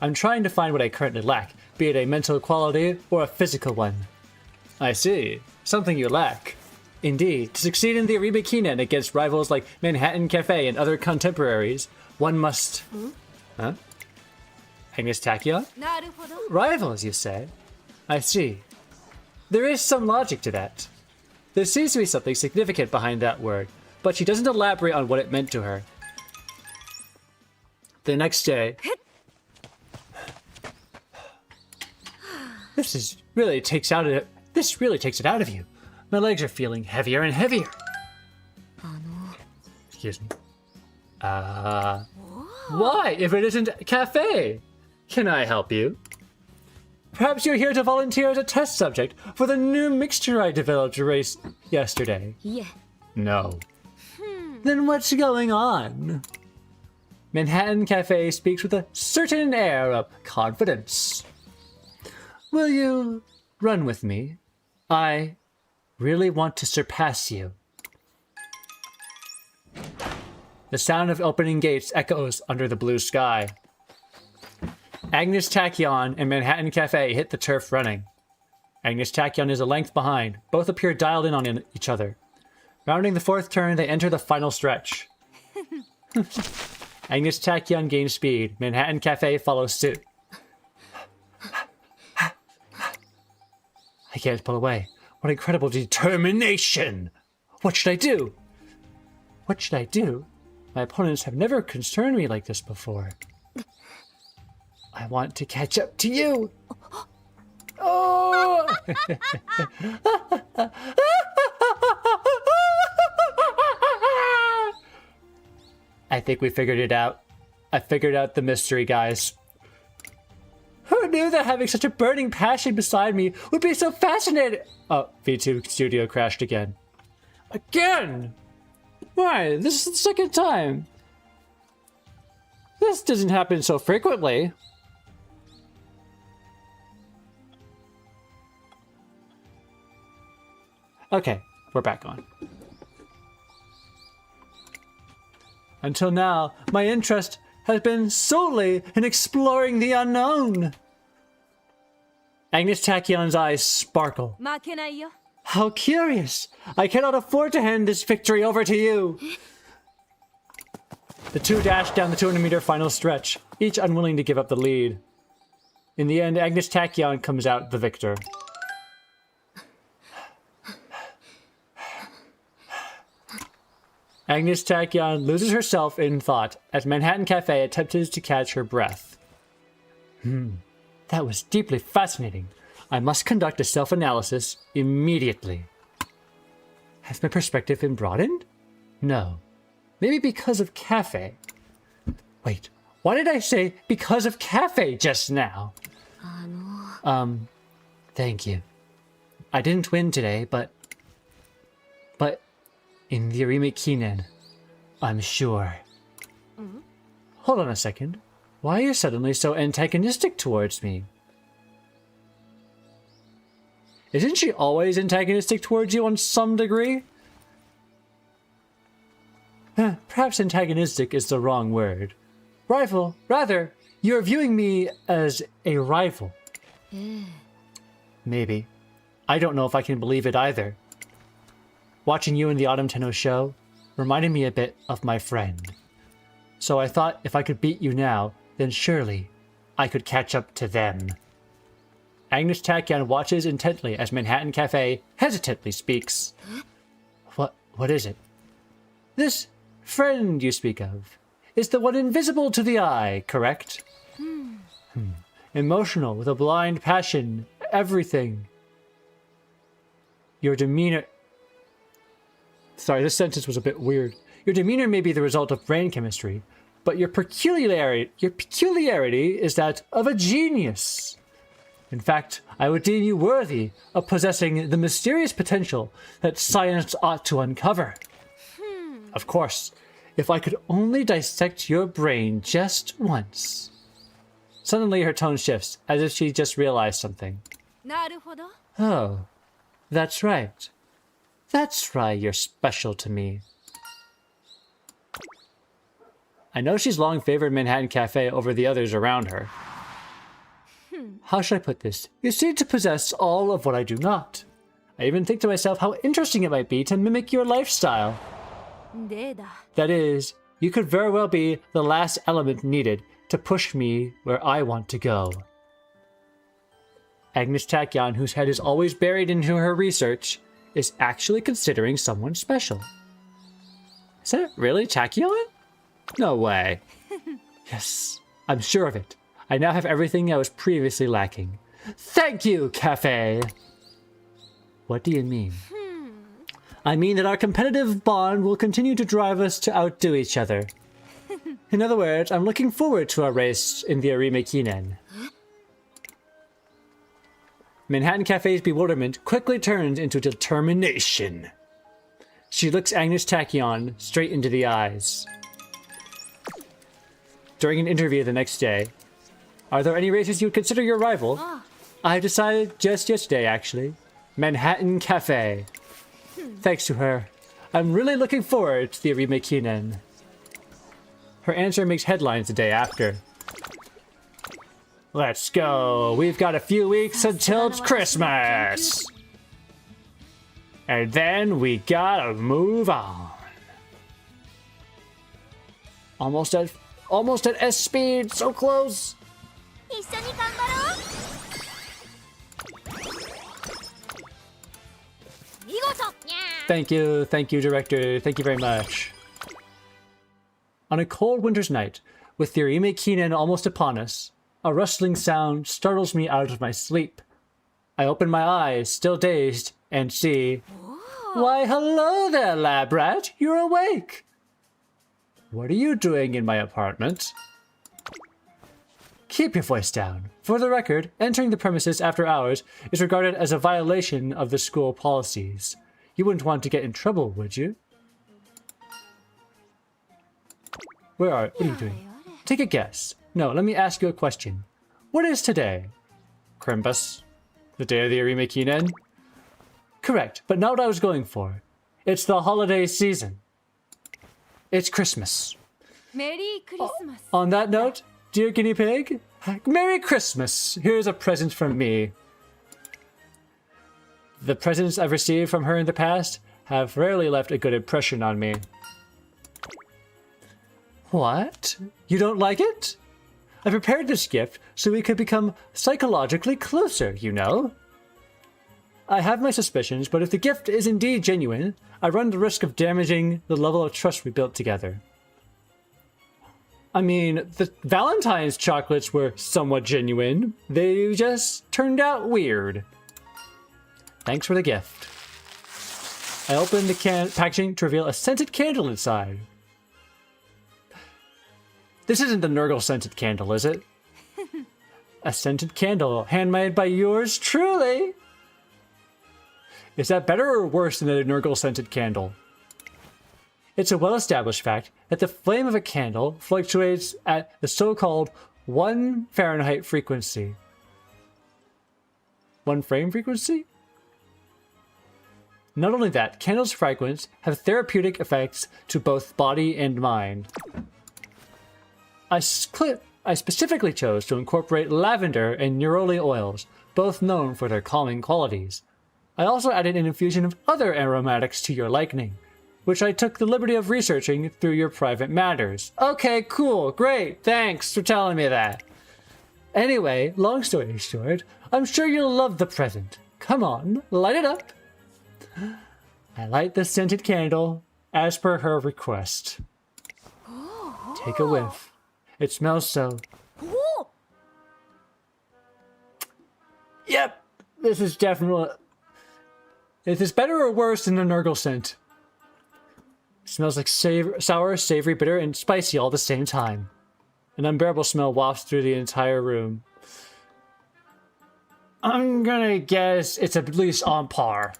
Speaker 1: I'm trying to find what I currently lack, be it a mental quality or a physical one. I see, something you lack. Indeed, to succeed in the Arima Kinen against rivals like Manhattan Cafe and other contemporaries, one must... Huh? Angus Tachyon? Rivals, you say? I see. There is some logic to that. There seems to be something significant behind that word, but she doesn't elaborate on what it meant to her. The next day... This really takes it out of you. My legs are feeling heavier and heavier. Excuse me. Why, if it isn't Cafe? Can I help you? Perhaps you're here to volunteer as a test subject for the new mixture I developed to race yesterday.
Speaker 3: Yeah.
Speaker 1: No. Then what's going on? Manhattan Cafe speaks with a certain air of confidence. Will you run with me? I really want to surpass you. The sound of opening gates echoes under the blue sky. Angus Tachyon and Manhattan Cafe hit the turf running. Angus Tachyon is a length behind. Both appear dialed in on each other. Rounding the fourth turn, they enter the final stretch. Angus Tachyon gains speed. Manhattan Cafe follows suit. I can't pull away. What incredible determination! What should I do? What should I do? My opponents have never concerned me like this before. I want to catch up to you! Oh! I think we figured it out. I figured out the mystery, guys. Who knew that having such a burning passion beside me would be so fascinating? Oh, V2 Studio crashed again. Again? Why? This is the second time. This doesn't happen so frequently. Okay, we're back on. Until now, my interest has been solely in exploring the unknown. Angus Tachyon's eyes sparkle. How curious! I cannot afford to hand this victory over to you! The two dash down the 200-meter final stretch, each unwilling to give up the lead. In the end, Angus Tachyon comes out the victor. Angus Tachyon loses herself in thought as Manhattan Cafe attempted to catch her breath. That was deeply fascinating. I must conduct a self-analysis immediately. Has my perspective been broadened? No. Maybe because of Cafe. Wait, why did I say because of Cafe just now? Thank you. I didn't win today, but in the Arima Kinen, I'm sure. Hold on a second. Why are you suddenly so antagonistic towards me? Isn't she always antagonistic towards you on some degree? Perhaps antagonistic is the wrong word. Rival, rather, you're viewing me as a rival. Maybe. I don't know if I can believe it either. Watching you in the Autumn Tenno show reminded me a bit of my friend. So I thought if I could beat you now, then surely I could catch up to them. Angus Tachyon watches intently as Manhattan Cafe hesitantly speaks. What is it? This friend you speak of is the one invisible to the eye, correct? Emotional, with a blind passion, everything. Your demeanor... Sorry, this sentence was a bit weird. Your demeanor may be the result of brain chemistry, but your peculiarity is that of a genius. In fact, I would deem you worthy of possessing the mysterious potential that science ought to uncover. Of course, if I could only dissect your brain just once. Suddenly her tone shifts, as if she just realized something. Oh, that's right. That's why you're special to me. I know she's long favored Manhattan Cafe over the others around her. How should I put this? You seem to possess all of what I do not. I even think to myself how interesting it might be to mimic your lifestyle. That is, you could very well be the last element needed to push me where I want to go. Angus Tachyon, whose head is always buried into her research, is actually considering someone special. Is that really Tachyon? No way. Yes, I'm sure of it. I now have everything I was previously lacking. Thank you, Cafe! What do you mean? I mean that our competitive bond will continue to drive us to outdo each other. In other words, I'm looking forward to our race in the Arima Kinen. Manhattan Cafe's bewilderment quickly turns into determination. She looks Angus Tachyon straight into the eyes. during an interview the next day. Are there any races you would consider your rival? I've decided just yesterday, actually. Manhattan Cafe. Thanks to her. I'm really looking forward to the Arime Kinen. Her answer makes headlines the day after. Let's go. We've got a few weeks until it's Christmas. And then we gotta move on. Almost at S speed, so close. Thank you, director. Thank you very much. On a cold winter's night, with the Arime Kinen almost upon us, a rustling sound startles me out of my sleep. I open my eyes, still dazed, and see... Why, hello there, lab rat. You're awake. What are you doing in my apartment? Keep your voice down. For the record, entering the premises after hours is regarded as a violation of the school policies. You wouldn't want to get in trouble, would you? What are you doing? Take a guess. No, let me ask you a question. What is today? Crimbus? The day of the Arime Kinen? Correct, but not what I was going for. It's the holiday season. It's Christmas.
Speaker 2: Merry Christmas.
Speaker 1: On that note, dear guinea pig, Merry Christmas. Here's a present from me. The presents I've received from her in the past have rarely left a good impression on me. What? You don't like it? I prepared this gift so we could become psychologically closer, you know? I have my suspicions, but if the gift is indeed genuine, I run the risk of damaging the level of trust we built together. I mean, the Valentine's chocolates were somewhat genuine. They just turned out weird. Thanks for the gift. I opened the packaging to reveal a scented candle inside. This isn't the Nurgle scented candle, is it? A scented candle, handmade by yours truly. Is that better or worse than the Nurgle scented candle? It's a well-established fact that the flame of a candle fluctuates at the so-called 1 Fahrenheit frequency. 1 frame frequency? Not only that, candles' fragrance have therapeutic effects to both body and mind. I specifically chose to incorporate lavender and neroli oils, both known for their calming qualities. I also added an infusion of other aromatics to your liking, which I took the liberty of researching through your private matters. Okay, cool, great, thanks for telling me that. Anyway, long story short, I'm sure you'll love the present. Come on, light it up. I light the scented candle, as per her request. Take a whiff. It smells so... Yep, this is definitely... Is this better or worse than the Nurgle scent? It smells like sour, savory, bitter, and spicy all at the same time. An unbearable smell wafts through the entire room. I'm gonna guess it's at least on par.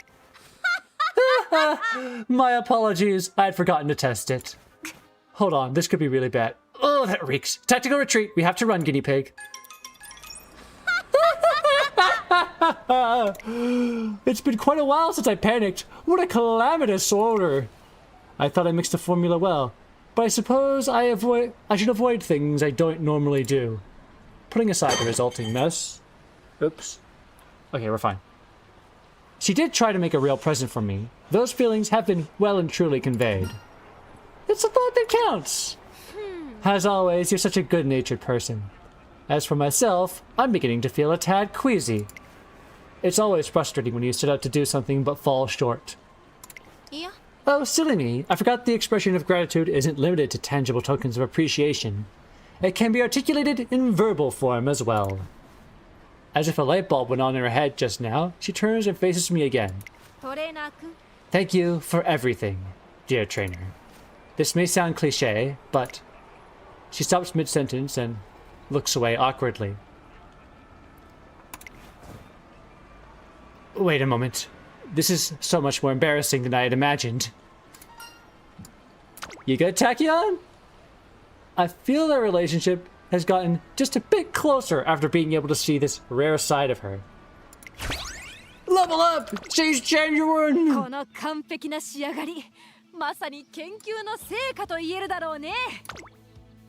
Speaker 1: My apologies, I had forgotten to test it. Hold on, this could be really bad. Oh, that reeks. Tactical retreat, we have to run, guinea pig. It's been quite a while since I panicked. What a calamitous odor. I thought I mixed the formula well, but I suppose I should avoid things I don't normally do. Putting aside the resulting mess. Oops. Okay, we're fine. She did try to make a real present for me. Those feelings have been well and truly conveyed. It's the thought that counts. As always, you're such a good-natured person. As for myself, I'm beginning to feel a tad queasy. It's always frustrating when you set out to do something but fall short.
Speaker 2: Yeah.
Speaker 1: Oh, silly me. I forgot the expression of gratitude isn't limited to tangible tokens of appreciation. It can be articulated in verbal form as well. As if a light bulb went on in her head just now, she turns and faces me again. Thank you for everything, dear trainer. This may sound cliché, but... She stops mid-sentence and looks away awkwardly. Wait a moment. This is so much more embarrassing than I had imagined. You good, Tachyon? I feel their relationship has gotten just a bit closer after being able to see this rare side of her. Level up! She's genuine!
Speaker 2: この完璧な仕上がり、まさに研究の成果と言えるだろうね。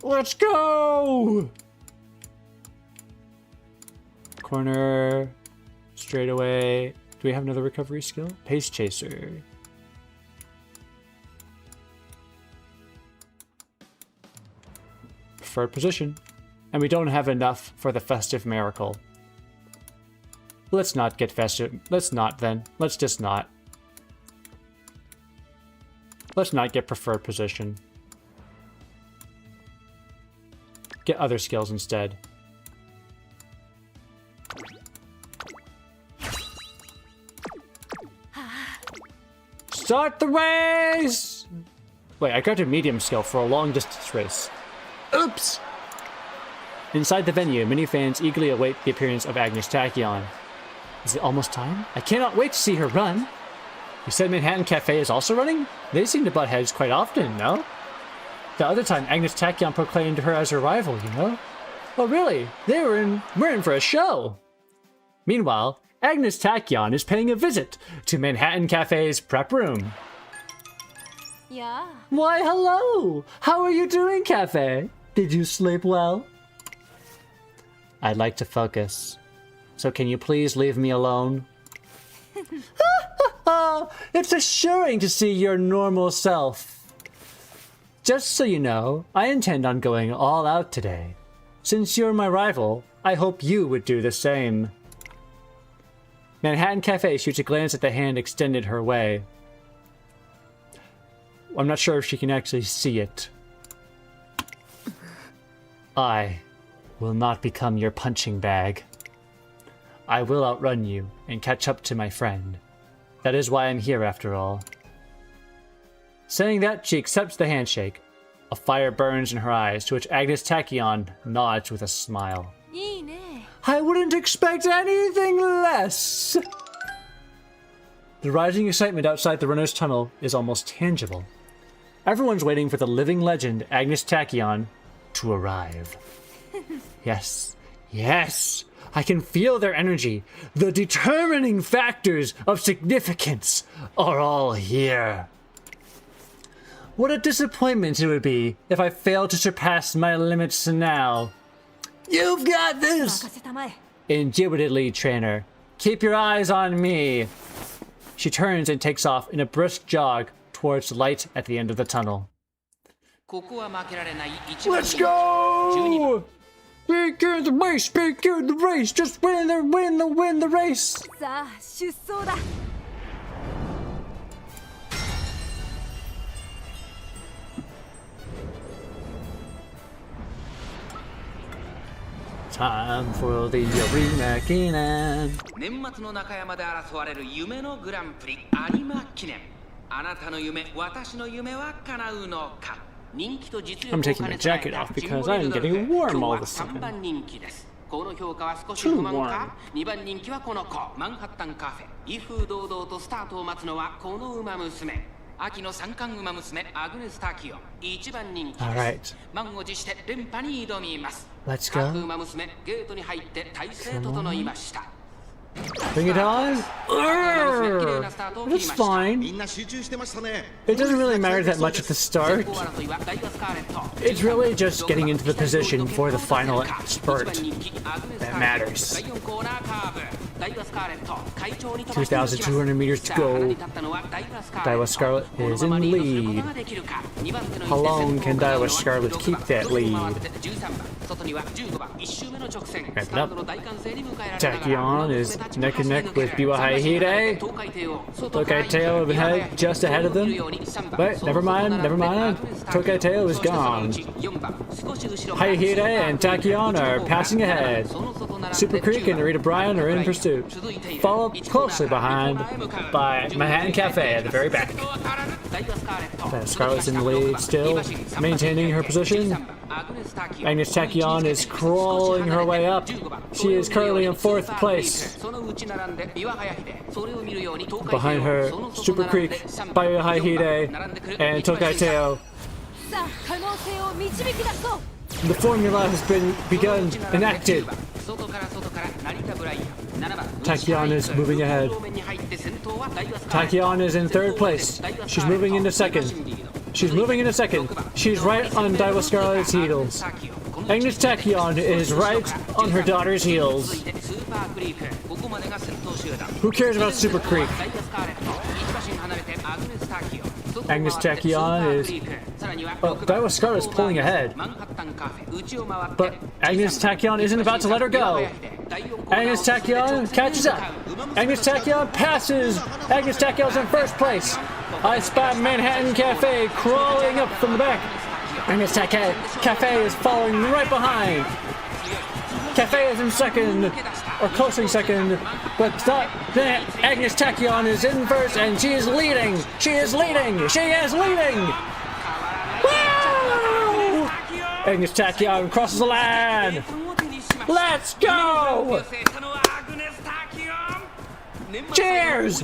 Speaker 1: Let's go! Corner, straight away. Do we have another recovery skill? Pace Chaser. Preferred position. And we don't have enough for the festive miracle. Let's not get festive. Let's not then. Let's just not. Let's not get preferred position. Get other skills instead. Start the race! Wait, I got to medium skill for a long distance race. Oops! Inside the venue, many fans eagerly await the appearance of Angus Taiko. Is it almost time? I cannot wait to see her run. You said Manhattan Cafe is also running? They seem to butt heads quite often, no? The other time, Angus Taiko proclaimed her as her rival, you know? Oh really? We're in for a show! Meanwhile, Angus Taiko is paying a visit to Manhattan Cafe's prep room.
Speaker 2: Yeah.
Speaker 1: Why, hello! How are you doing, Cafe? Did you sleep well? I'd like to focus. So can you please leave me alone? It's assuring to see your normal self. Just so you know, I intend on going all out today. Since you're my rival, I hope you would do the same. Manhattan Cafe shoots a glance at the hand extended her way. I'm not sure if she can actually see it. I will not become your punching bag. I will outrun you and catch up to my friend. That is why I'm here after all. Saying that, she accepts the handshake. A fire burns in her eyes, to which Angus Taiko nods with a smile. I wouldn't expect anything less! The rising excitement outside the runner's tunnel is almost tangible. Everyone's waiting for the living legend, Angus Taiko, to arrive. Yes, yes! I can feel their energy. The determining factors of significance are all here. What a disappointment it would be if I failed to surpass my limits now. You've got this! Indubitably, lead trainer. Keep your eyes on me. She turns and takes off in a brisk jog towards the light at the end of the tunnel. Let's go! Begin the race! Begin the race! Just win the race! Time for the arena 記念。
Speaker 11: 年末の中山で争われる夢のグランプリ有馬記念。あなたの夢、私の夢は叶うのか。人気と実力を兼ね備えた15ドル今日は3番人気です。この評価は少し不満か。2番人気はこの子、マンハッタンカフェ。威風堂々とスタートを待つのはこの馬娘。秋の三冠馬娘アグネス・タキオン1番人気です。満を持して連覇に挑みます。各馬娘ゲートに入って体勢整いました。
Speaker 1: Bring it on? That's fine. It doesn't really matter that much at the start. It's really just getting into the position for the final spurt that matters. 2,200 meters to go. Daiwa Scarlet is in lead. How long can Daiwa Scarlet keep that lead? Wrap it up. Tachyon is neck and neck with Biwa Haihide. Tokai Teo just ahead of them. Wait, never mind. Tokai Teo is gone. Haihide and Tachyon are passing ahead. Super Creek and Narita Bryan are in pursuit. Followed closely behind by Manhattan Cafe at the very back. Scarlet's in the lead still, maintaining her position. Angus Taiko is crawling her way up. She is currently in 4th place. Behind her, Super Creek, Biwa Haihide, and Tokai Teo.
Speaker 2: さあ可能性を導き出そう。
Speaker 1: The formula has been begun, enacted. Tachyon is moving ahead. Tachyon is in third place. She's moving into second. She's moving into second. She's right on Daiwa Scarlet's heels. Angus Tachyon is right on her daughter's heels. Who cares about Super Creek? Angus Tachyon is... Oh, Daiwa Scarlet's pulling ahead. But Angus Tachyon isn't about to let her go. Angus Tachyon catches up. Angus Tachyon passes. Angus Tachyon's in first place. I spot Manhattan Cafe crawling up from the back. Angus Cafe is following right behind. Cafe is in second, or closing second, but Angus Tachyon is in first, and she is leading. She is leading. She is leading. Woo! Angus Tachyon crosses the line. Let's go! Cheers!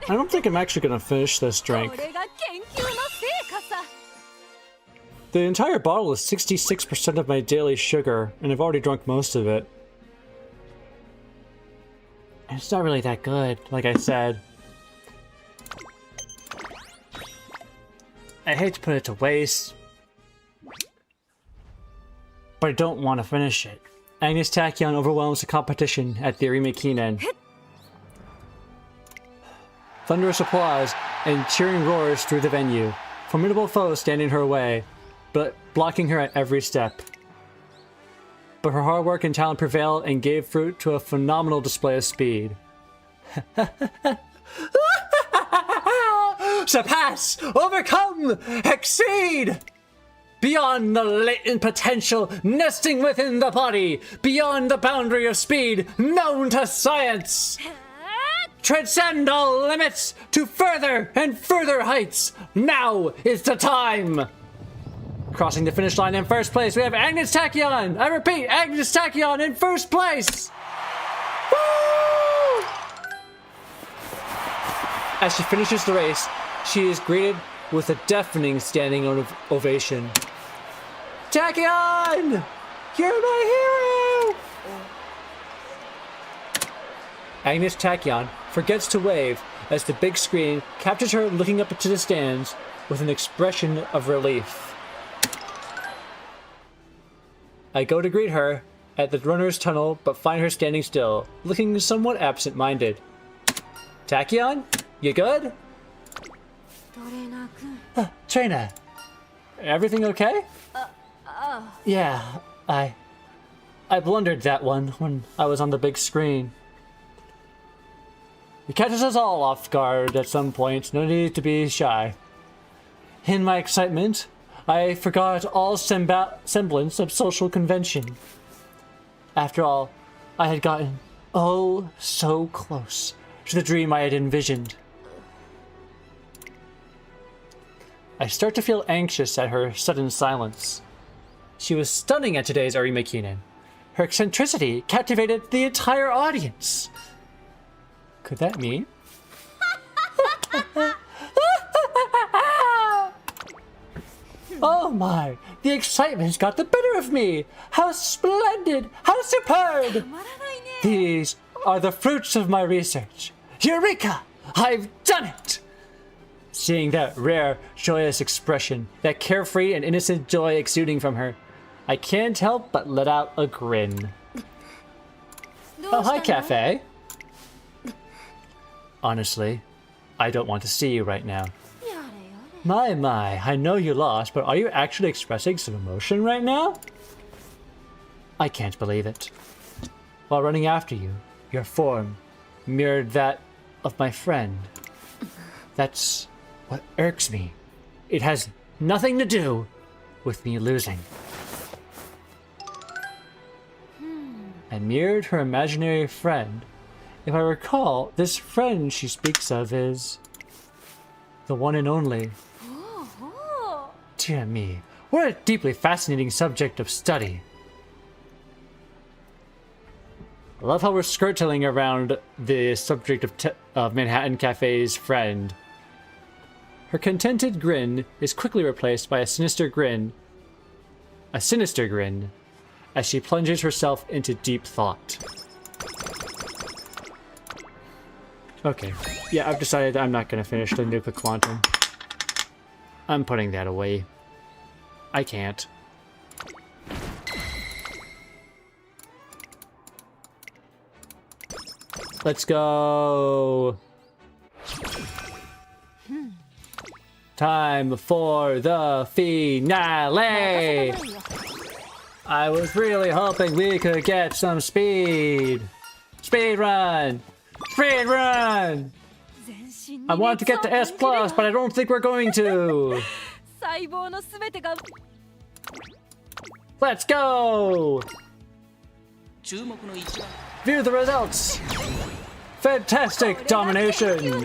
Speaker 1: I don't think I'm actually gonna finish this drink. The entire bottle is 66% of my daily sugar, and I've already drunk most of it. It's not really that good, like I said. I hate to put it to waste, but I don't want to finish it. Angus Tachyon overwhelms the competition at the Arima Kinen. Thunderous applause and cheering roars through the venue. Formidable foes standing her way, but blocking her at every step. But her hard work and talent prevailed and gave fruit to a phenomenal display of speed. Surpass! Overcome! Exceed! Beyond the latent potential nesting within the body, beyond the boundary of speed known to science! Transcend all limits to further and further heights! Now is the time! Crossing the finish line in first place, we have Angus Tachyon! I repeat, Angus Tachyon in first place! Woo! As she finishes the race, she is greeted with a deafening standing ovation. Tachyon! You're my hero! Angus Tachyon forgets to wave as the big screen captures her looking up into the stands with an expression of relief. I go to greet her at the runner's tunnel, but find her standing still, looking somewhat absent-minded. Tachyon, you good? Trainer, everything okay? Yeah, I blundered that one when I was on the big screen. It catches us all off guard at some point, no need to be shy. In my excitement, I forgot all semblance of social convention. After all, I had gotten oh so close to the dream I had envisioned. I start to feel anxious at her sudden silence. She was stunning at today's Arima Kinen. Her eccentricity captivated the entire audience. Could that mean? Oh my, the excitement's got the better of me. How splendid, how superb. These are the fruits of my research. Eureka! I've done it! Seeing that rare, joyous expression, that carefree and innocent joy exuding from her, I can't help but let out a grin. Oh, hi, Cafe. Honestly, I don't want to see you right now. My, I know you lost, but are you actually expressing some emotion right now? I can't believe it. While running after you, your form mirrored that of my friend. That's what irks me. It has nothing to do with me losing. I mirrored her imaginary friend. If I recall, this friend she speaks of is the one and only. Dear me, what a deeply fascinating subject of study. I love how we're skirting around the subject of Manhattan Cafe's friend. Her contented grin is quickly replaced by a sinister grin, as she plunges herself into deep thought. Okay, yeah, I've decided I'm not going to finish the Nuka Quantum. I'm putting that away. I can't. Let's go! Time for the finale! I was really hoping we could get some speed! Speed run! Speed run! I want to get to S+, but I don't think we're going to! Let's go! View the results! Fantastic domination!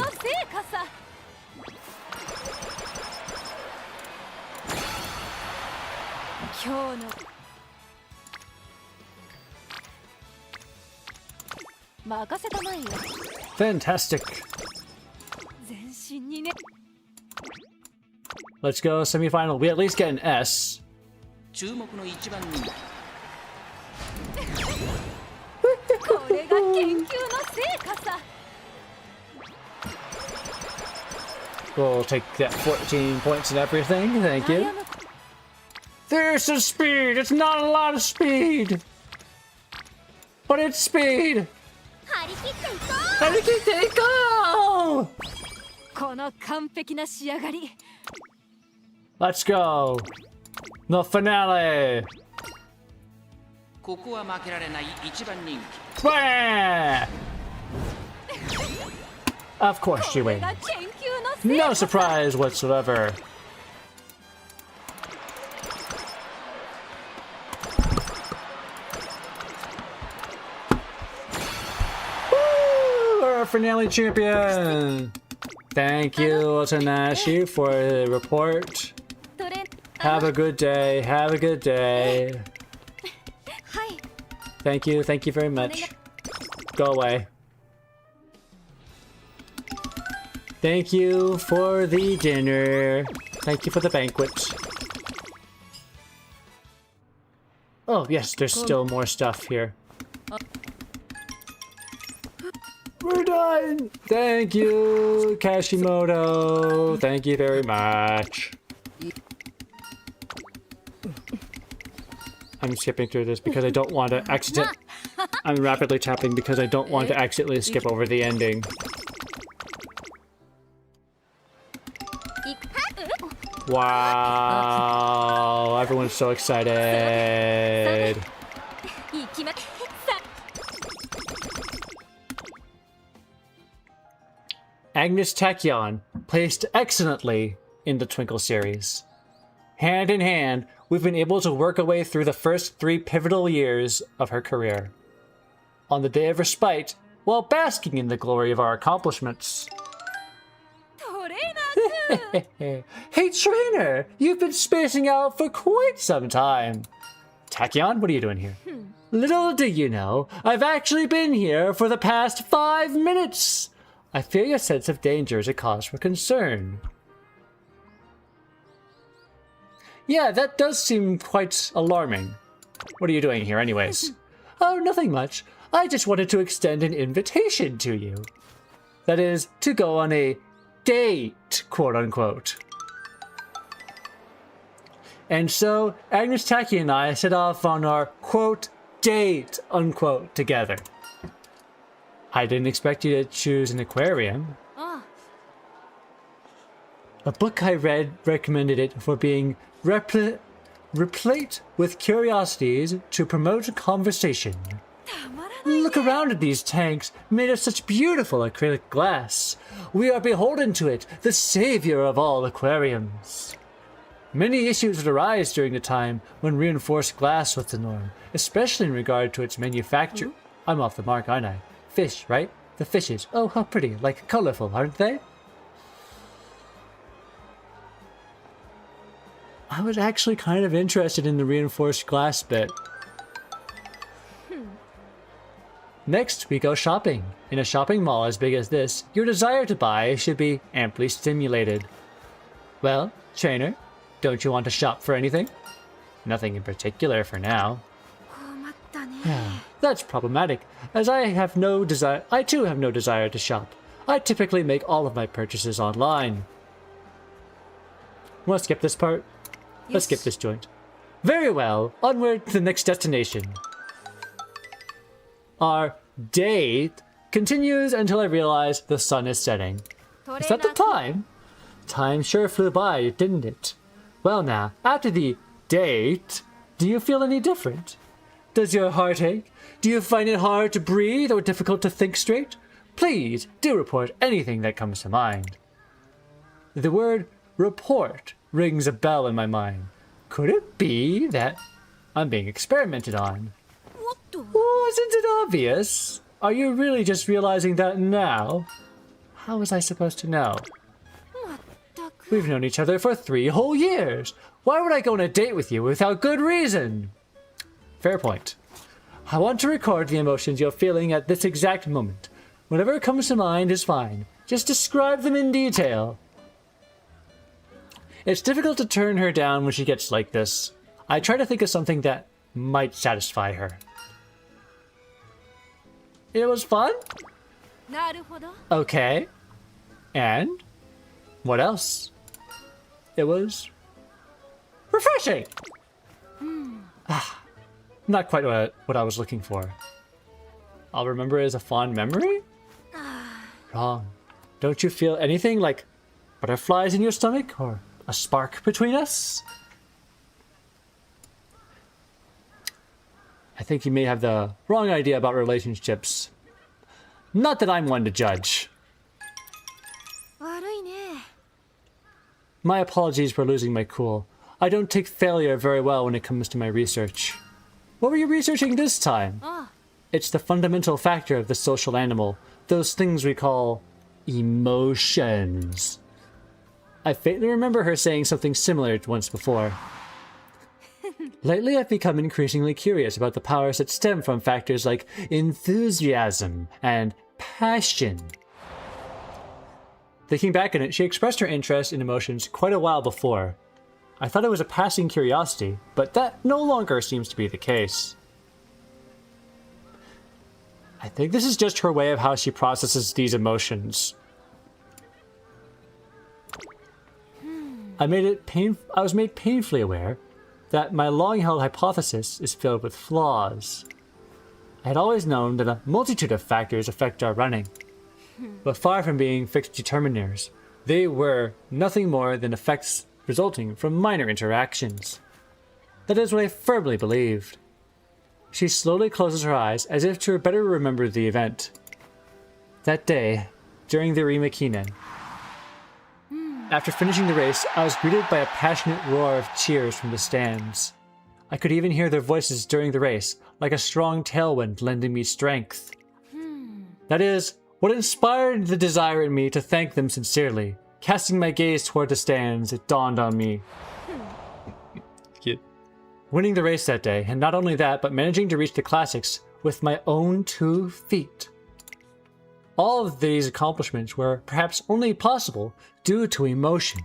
Speaker 1: Fantastic. Let's go semifinal. We at least get an S. We'll take that 14 points and everything. Thank you. There's some speed. It's not a lot of speed. But it's speed. Let's go. The finale. Wah! Of course she wins. No surprise whatsoever. Woo! Our finale champion. Thank you, Otanashi, for the report. Have a good day. Have a good day. Thank you. Thank you very much. Go away. Thank you for the dinner. Thank you for the banquet. Oh, yes, there's still more stuff here. We're done! Thank you, Kashimoto. Thank you very much. I'm skipping through this because I don't want to I'm rapidly tapping because I don't want to accidentally skip over the ending. Wow, everyone's so excited. Angus Tachyon placed excellently in the Twinkle series. Hand in hand, we've been able to work our way through the first 3 pivotal years of her career. On the day of respite, while basking in the glory of our accomplishments. Hey trainer, you've been spacing out for quite some time. Tachyon, what are you doing here? Little do you know, I've actually been here for the past 5 minutes. I feel your sense of danger is a cause for concern. Yeah, that does seem quite alarming. What are you doing here anyways? Oh, nothing much. I just wanted to extend an invitation to you. That is, to go on a date, quote unquote. And so, Angus Taiko and I set off on our, quote, date, unquote, together. I didn't expect you to choose an aquarium. A book I read recommended it for being replete with curiosities to promote conversation. Look around at these tanks made of such beautiful acrylic glass. We are beholden to it, the savior of all aquariums. Many issues would arise during the time when reinforced glass was the norm, especially in regard to its manufacture. I'm off the mark, aren't I? Fish, right? The fishes. Oh, how pretty. Like, colorful, aren't they? I was actually kind of interested in the reinforced glass bit. Next, we go shopping. In a shopping mall as big as this, your desire to buy should be amply stimulated. Well, trainer, don't you want to shop for anything? Nothing in particular for now. That's problematic, as I too have no desire to shop. I typically make all of my purchases online. Want to skip this part? Let's skip this joint. Very well, onward to the next destination. Our date continues until I realize the sun is setting. Is that the time? Time sure flew by, didn't it? Well now, after the date, do you feel any different? Does your heart ache? Do you find it hard to breathe or difficult to think straight? Please do report anything that comes to mind. The word report rings a bell in my mind. Could it be that I'm being experimented on? Wasn't it obvious? Are you really just realizing that now? How was I supposed to know? We've known each other for 3 whole years. Why would I go on a date with you without good reason? Fair point. I want to record the emotions you're feeling at this exact moment. Whatever comes to mind is fine. Just describe them in detail. It's difficult to turn her down when she gets like this. I try to think of something that might satisfy her. It was fun? Okay. And? What else? It was refreshing! Not quite what I was looking for. I'll remember it as a fond memory? Wrong. Don't you feel anything like butterflies in your stomach or a spark between us? I think you may have the wrong idea about relationships. Not that I'm one to judge. My apologies for losing my cool. I don't take failure very well when it comes to my research. What were you researching this time? It's the fundamental factor of the social animal, those things we call emotions. I faintly remember her saying something similar once before. Lately, I've become increasingly curious about the powers that stem from factors like enthusiasm and passion. Thinking back on it, she expressed her interest in emotions quite a while before. I thought it was a passing curiosity, but that no longer seems to be the case. I think this is just her way of how she processes these emotions. I was made painfully aware that my long-held hypothesis is filled with flaws. I had always known that a multitude of factors affect our running, but far from being fixed determiners, they were nothing more than effects resulting from minor interactions. That is what I firmly believed. She slowly closes her eyes as if to better remember the event. That day, during the Rimakinen. After finishing the race, I was greeted by a passionate roar of cheers from the stands. I could even hear their voices during the race, like a strong tailwind lending me strength. That is, what inspired the desire in me to thank them sincerely. Casting my gaze toward the stands, it dawned on me. Winning the race that day, and not only that, but managing to reach the classics with my own 2 feet. All of these accomplishments were perhaps only possible due to emotion.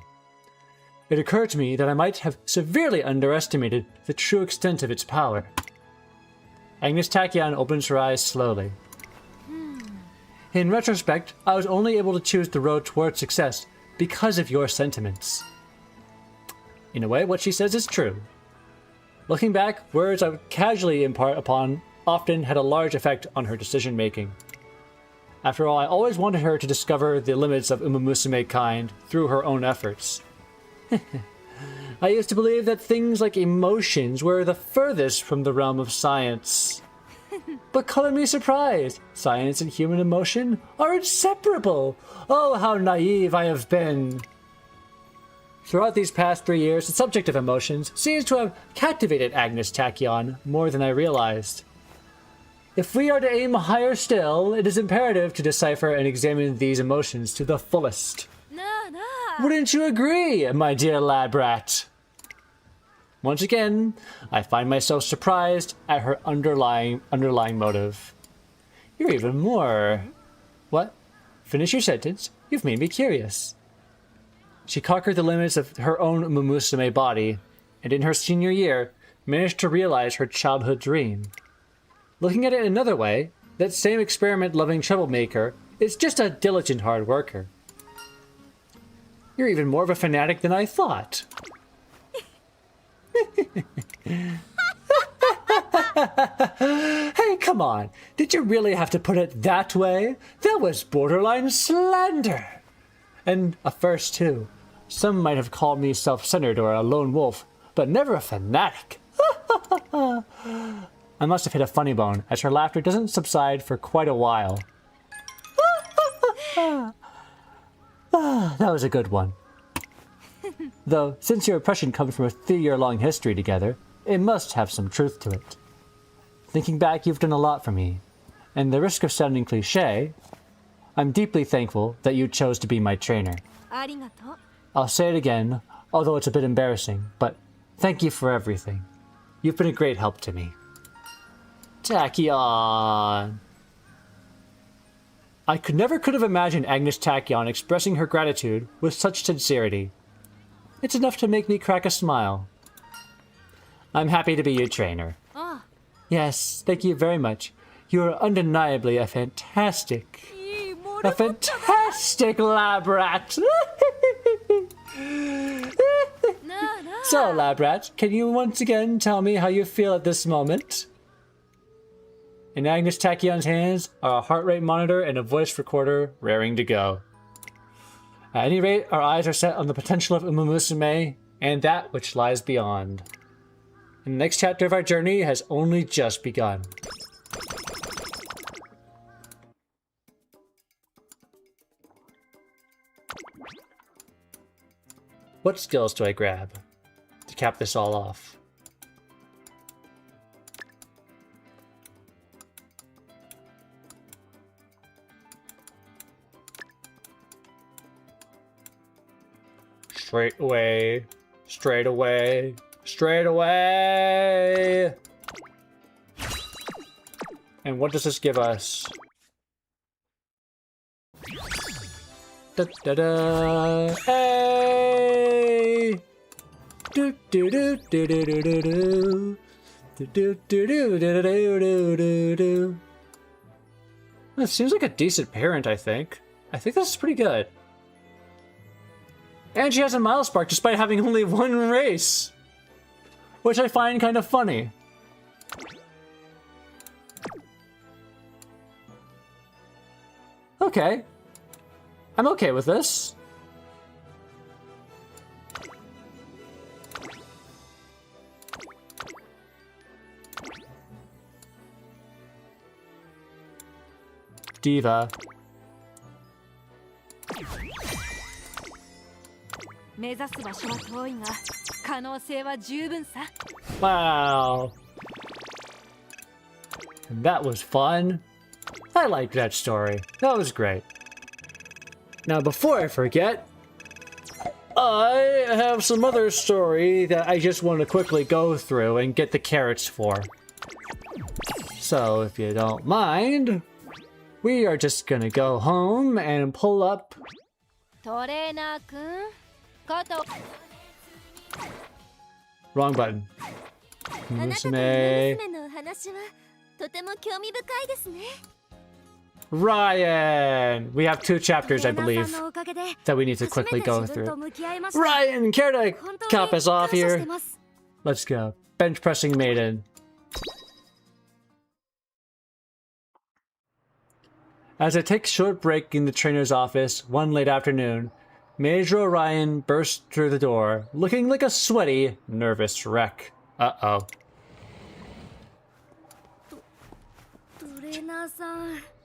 Speaker 1: It occurred to me that I might have severely underestimated the true extent of its power. Angus Tachyon opens her eyes slowly. In retrospect, I was only able to choose the road towards success because of your sentiments. In a way, what she says is true. Looking back, words I would casually impart upon often had a large effect on her decision-making. After all, I always wanted her to discover the limits of Umamusume kind through her own efforts. I used to believe that things like emotions were the furthest from the realm of science. But color me surprised. Science and human emotion are inseparable. Oh, how naive I have been. Throughout these past 3 years, the subject of emotions seems to have captivated Angus Tachyon more than I realized. If we are to aim higher still, it is imperative to decipher and examine these emotions to the fullest. Wouldn't you agree, my dear lab rat? Once again, I find myself surprised at her underlying motive. You're even more... What? Finish your sentence. You've made me curious. She conquered the limits of her own Mumusume body, and in her senior year, managed to realize her childhood dream. Looking at it another way, that same experiment-loving troublemaker is just a diligent hard worker. You're even more of a fanatic than I thought. Hey, come on. Did you really have to put it that way? That was borderline slander. And a first, too. Some might have called me self-centered or a lone wolf, but never a fanatic. I must have hit a funny bone, as her laughter doesn't subside for quite a while. That was a good one. Though, since your impression comes from a 3-year-long history together, it must have some truth to it. Thinking back, you've done a lot for me, and the risk of sounding cliché, I'm deeply thankful that you chose to be my trainer. I'll say it again, although it's a bit embarrassing, but thank you for everything. You've been a great help to me. Tachyon! I never could have imagined Angus Tachyon expressing her gratitude with such sincerity. It's enough to make me crack a smile. I'm happy to be your trainer. Yes, thank you very much. You are undeniably a fantastic lab rat. So, lab rat, can you once again tell me how you feel at this moment? In Angus Tachyon's hands are a heart rate monitor and a voice recorder raring to go. At any rate, our eyes are set on the potential of Umumusume and that which lies beyond. And the next chapter of our journey has only just begun. What skills do I grab to cap this all off? Straight away, straight away, straight away! And what does this give us? Da da da! Hey! Do do do do do do do do. Do do do do do do do do. It seems like a decent parent, I think. I think this is pretty good. And she has a milespark despite having only one race, which I find kind of funny. Okay. I'm okay with this. Diva. Wow. And that was fun. I liked that story. That was great. Now, before I forget, I have some other story that I just want to quickly go through and get the carrots for. So, if you don't mind, we are just gonna go home and pull up... Wrong button. Musume. Ryan! We have 2 chapters, I believe, that we need to quickly go through. Ryan, care to cap us off here? Let's go. Bench pressing maiden. As I take a short break in the trainer's office one late afternoon, Major Orion bursts through the door, looking like a sweaty, nervous wreck. Uh-oh.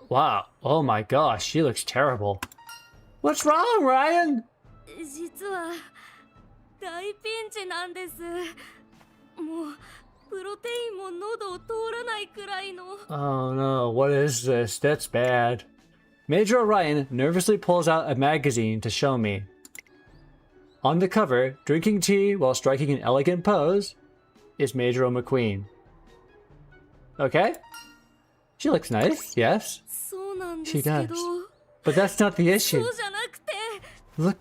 Speaker 1: Wow. Oh my gosh, she looks terrible. What's wrong, Ryan? Oh no, what is this? That's bad. Major Orion nervously pulls out a magazine to show me. On the cover, drinking tea while striking an elegant pose, is Major McQueen. Okay? She looks nice, yes.
Speaker 2: そうなんで
Speaker 1: She
Speaker 2: すけ
Speaker 1: does.
Speaker 2: ど
Speaker 1: But that's not the
Speaker 2: そ
Speaker 1: issue.
Speaker 2: うじゃなくて
Speaker 1: Look,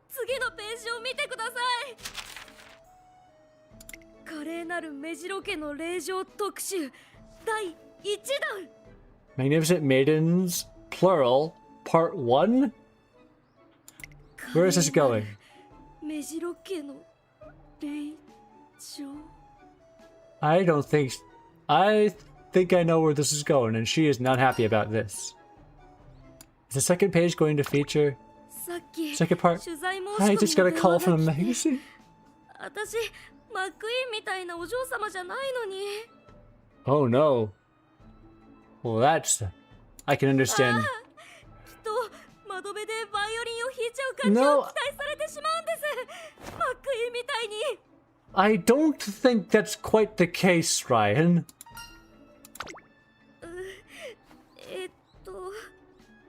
Speaker 2: 次のページを見てください。華麗なる目白家の令嬢特集第1弾。
Speaker 1: Magnificent Maidens, plural, part 1? Where is this going?
Speaker 2: 目白家の令嬢。
Speaker 1: I think I know where this is going, and she is not happy about this. Is the second page going to feature?
Speaker 2: さっき
Speaker 1: Second part.
Speaker 2: 取材申し
Speaker 1: I
Speaker 2: 込
Speaker 1: just got a
Speaker 2: みの
Speaker 1: call
Speaker 2: 電話
Speaker 1: from
Speaker 2: が
Speaker 1: a
Speaker 2: 来て
Speaker 1: magazine.
Speaker 2: 私マックイーンみたいなお嬢様じゃないのに。
Speaker 1: Oh no. Well, I can understand.
Speaker 2: きっと窓辺でバイオリンを弾いちゃう感じを期待されてしまうんです。マックイーンみたいに。
Speaker 1: I don't think that's quite the case, Ryan.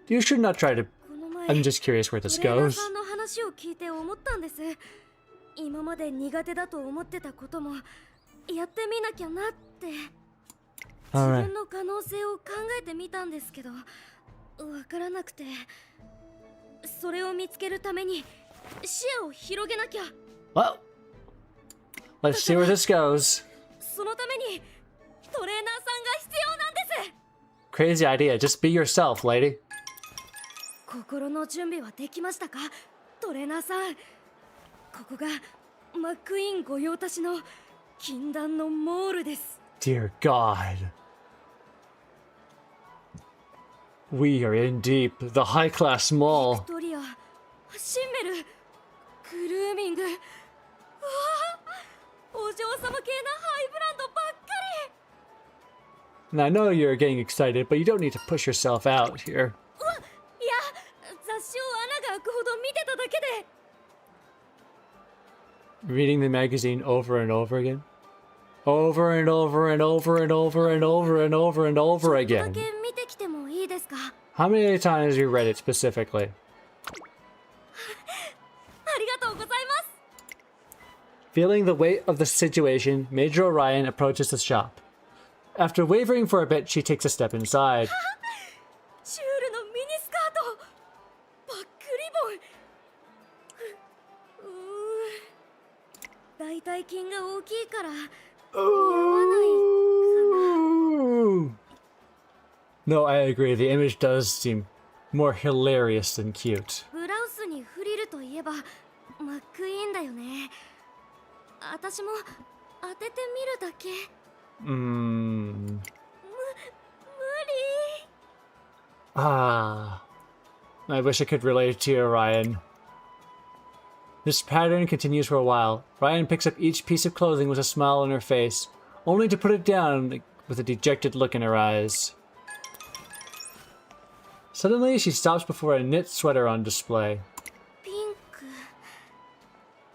Speaker 1: You should not try to.
Speaker 2: この前
Speaker 1: I'm just curious where this
Speaker 2: トレーナー
Speaker 1: goes.
Speaker 2: さんの話を聞いて思ったんです。今まで苦手だと思ってたこともやってみなきゃなって。自
Speaker 1: Alright.
Speaker 2: 分の可能性を考えてみたんですけど、わからなくて、それを見つけるために視野を広げなきゃ。
Speaker 1: Well, let's see where this goes.
Speaker 2: そのためにトレーナーさんが必要なんです。
Speaker 1: Crazy idea. Just be yourself, lady.
Speaker 2: 心の準備はできましたか、トレーナーさん。ここがマックイーン御用達の禁断のモールです。
Speaker 1: Dear God. We are in deep, the high-class
Speaker 2: ビ
Speaker 1: mall.
Speaker 2: クトリア、シンメル、グルーミング。うわあ、お嬢様系なハイブランドばっかり。
Speaker 1: And I know you're getting excited, but you don't need to push yourself out here.
Speaker 2: うわ、いや、雑誌を穴が開くほど見てただけで。
Speaker 1: Reading the magazine over and over again? Over and over and over and over and over and over and over
Speaker 2: ちょっとだ
Speaker 1: again.
Speaker 2: け見てきてもいいですか。
Speaker 1: How many times have you read it specifically?
Speaker 2: ありがとうございます。
Speaker 1: Feeling the weight of the situation, Major Orion approaches the shop. After wavering for a bit, she takes a step inside.
Speaker 2: シュールのミニスカート、バックリボン。大体金が大きいから似合わないかな。
Speaker 1: No, I agree. The image does seem more hilarious than cute.
Speaker 2: ブラウスにフリルといえばマックイーンだよね。私も当ててみるだけ。無理。
Speaker 1: Ah. I wish I could relate to you, Ryan. This pattern continues for a while. Ryan picks up each piece of clothing with a smile on her face, only to put it down with a dejected look in her eyes. Suddenly, she stops before a knit sweater on display.
Speaker 2: ピンク。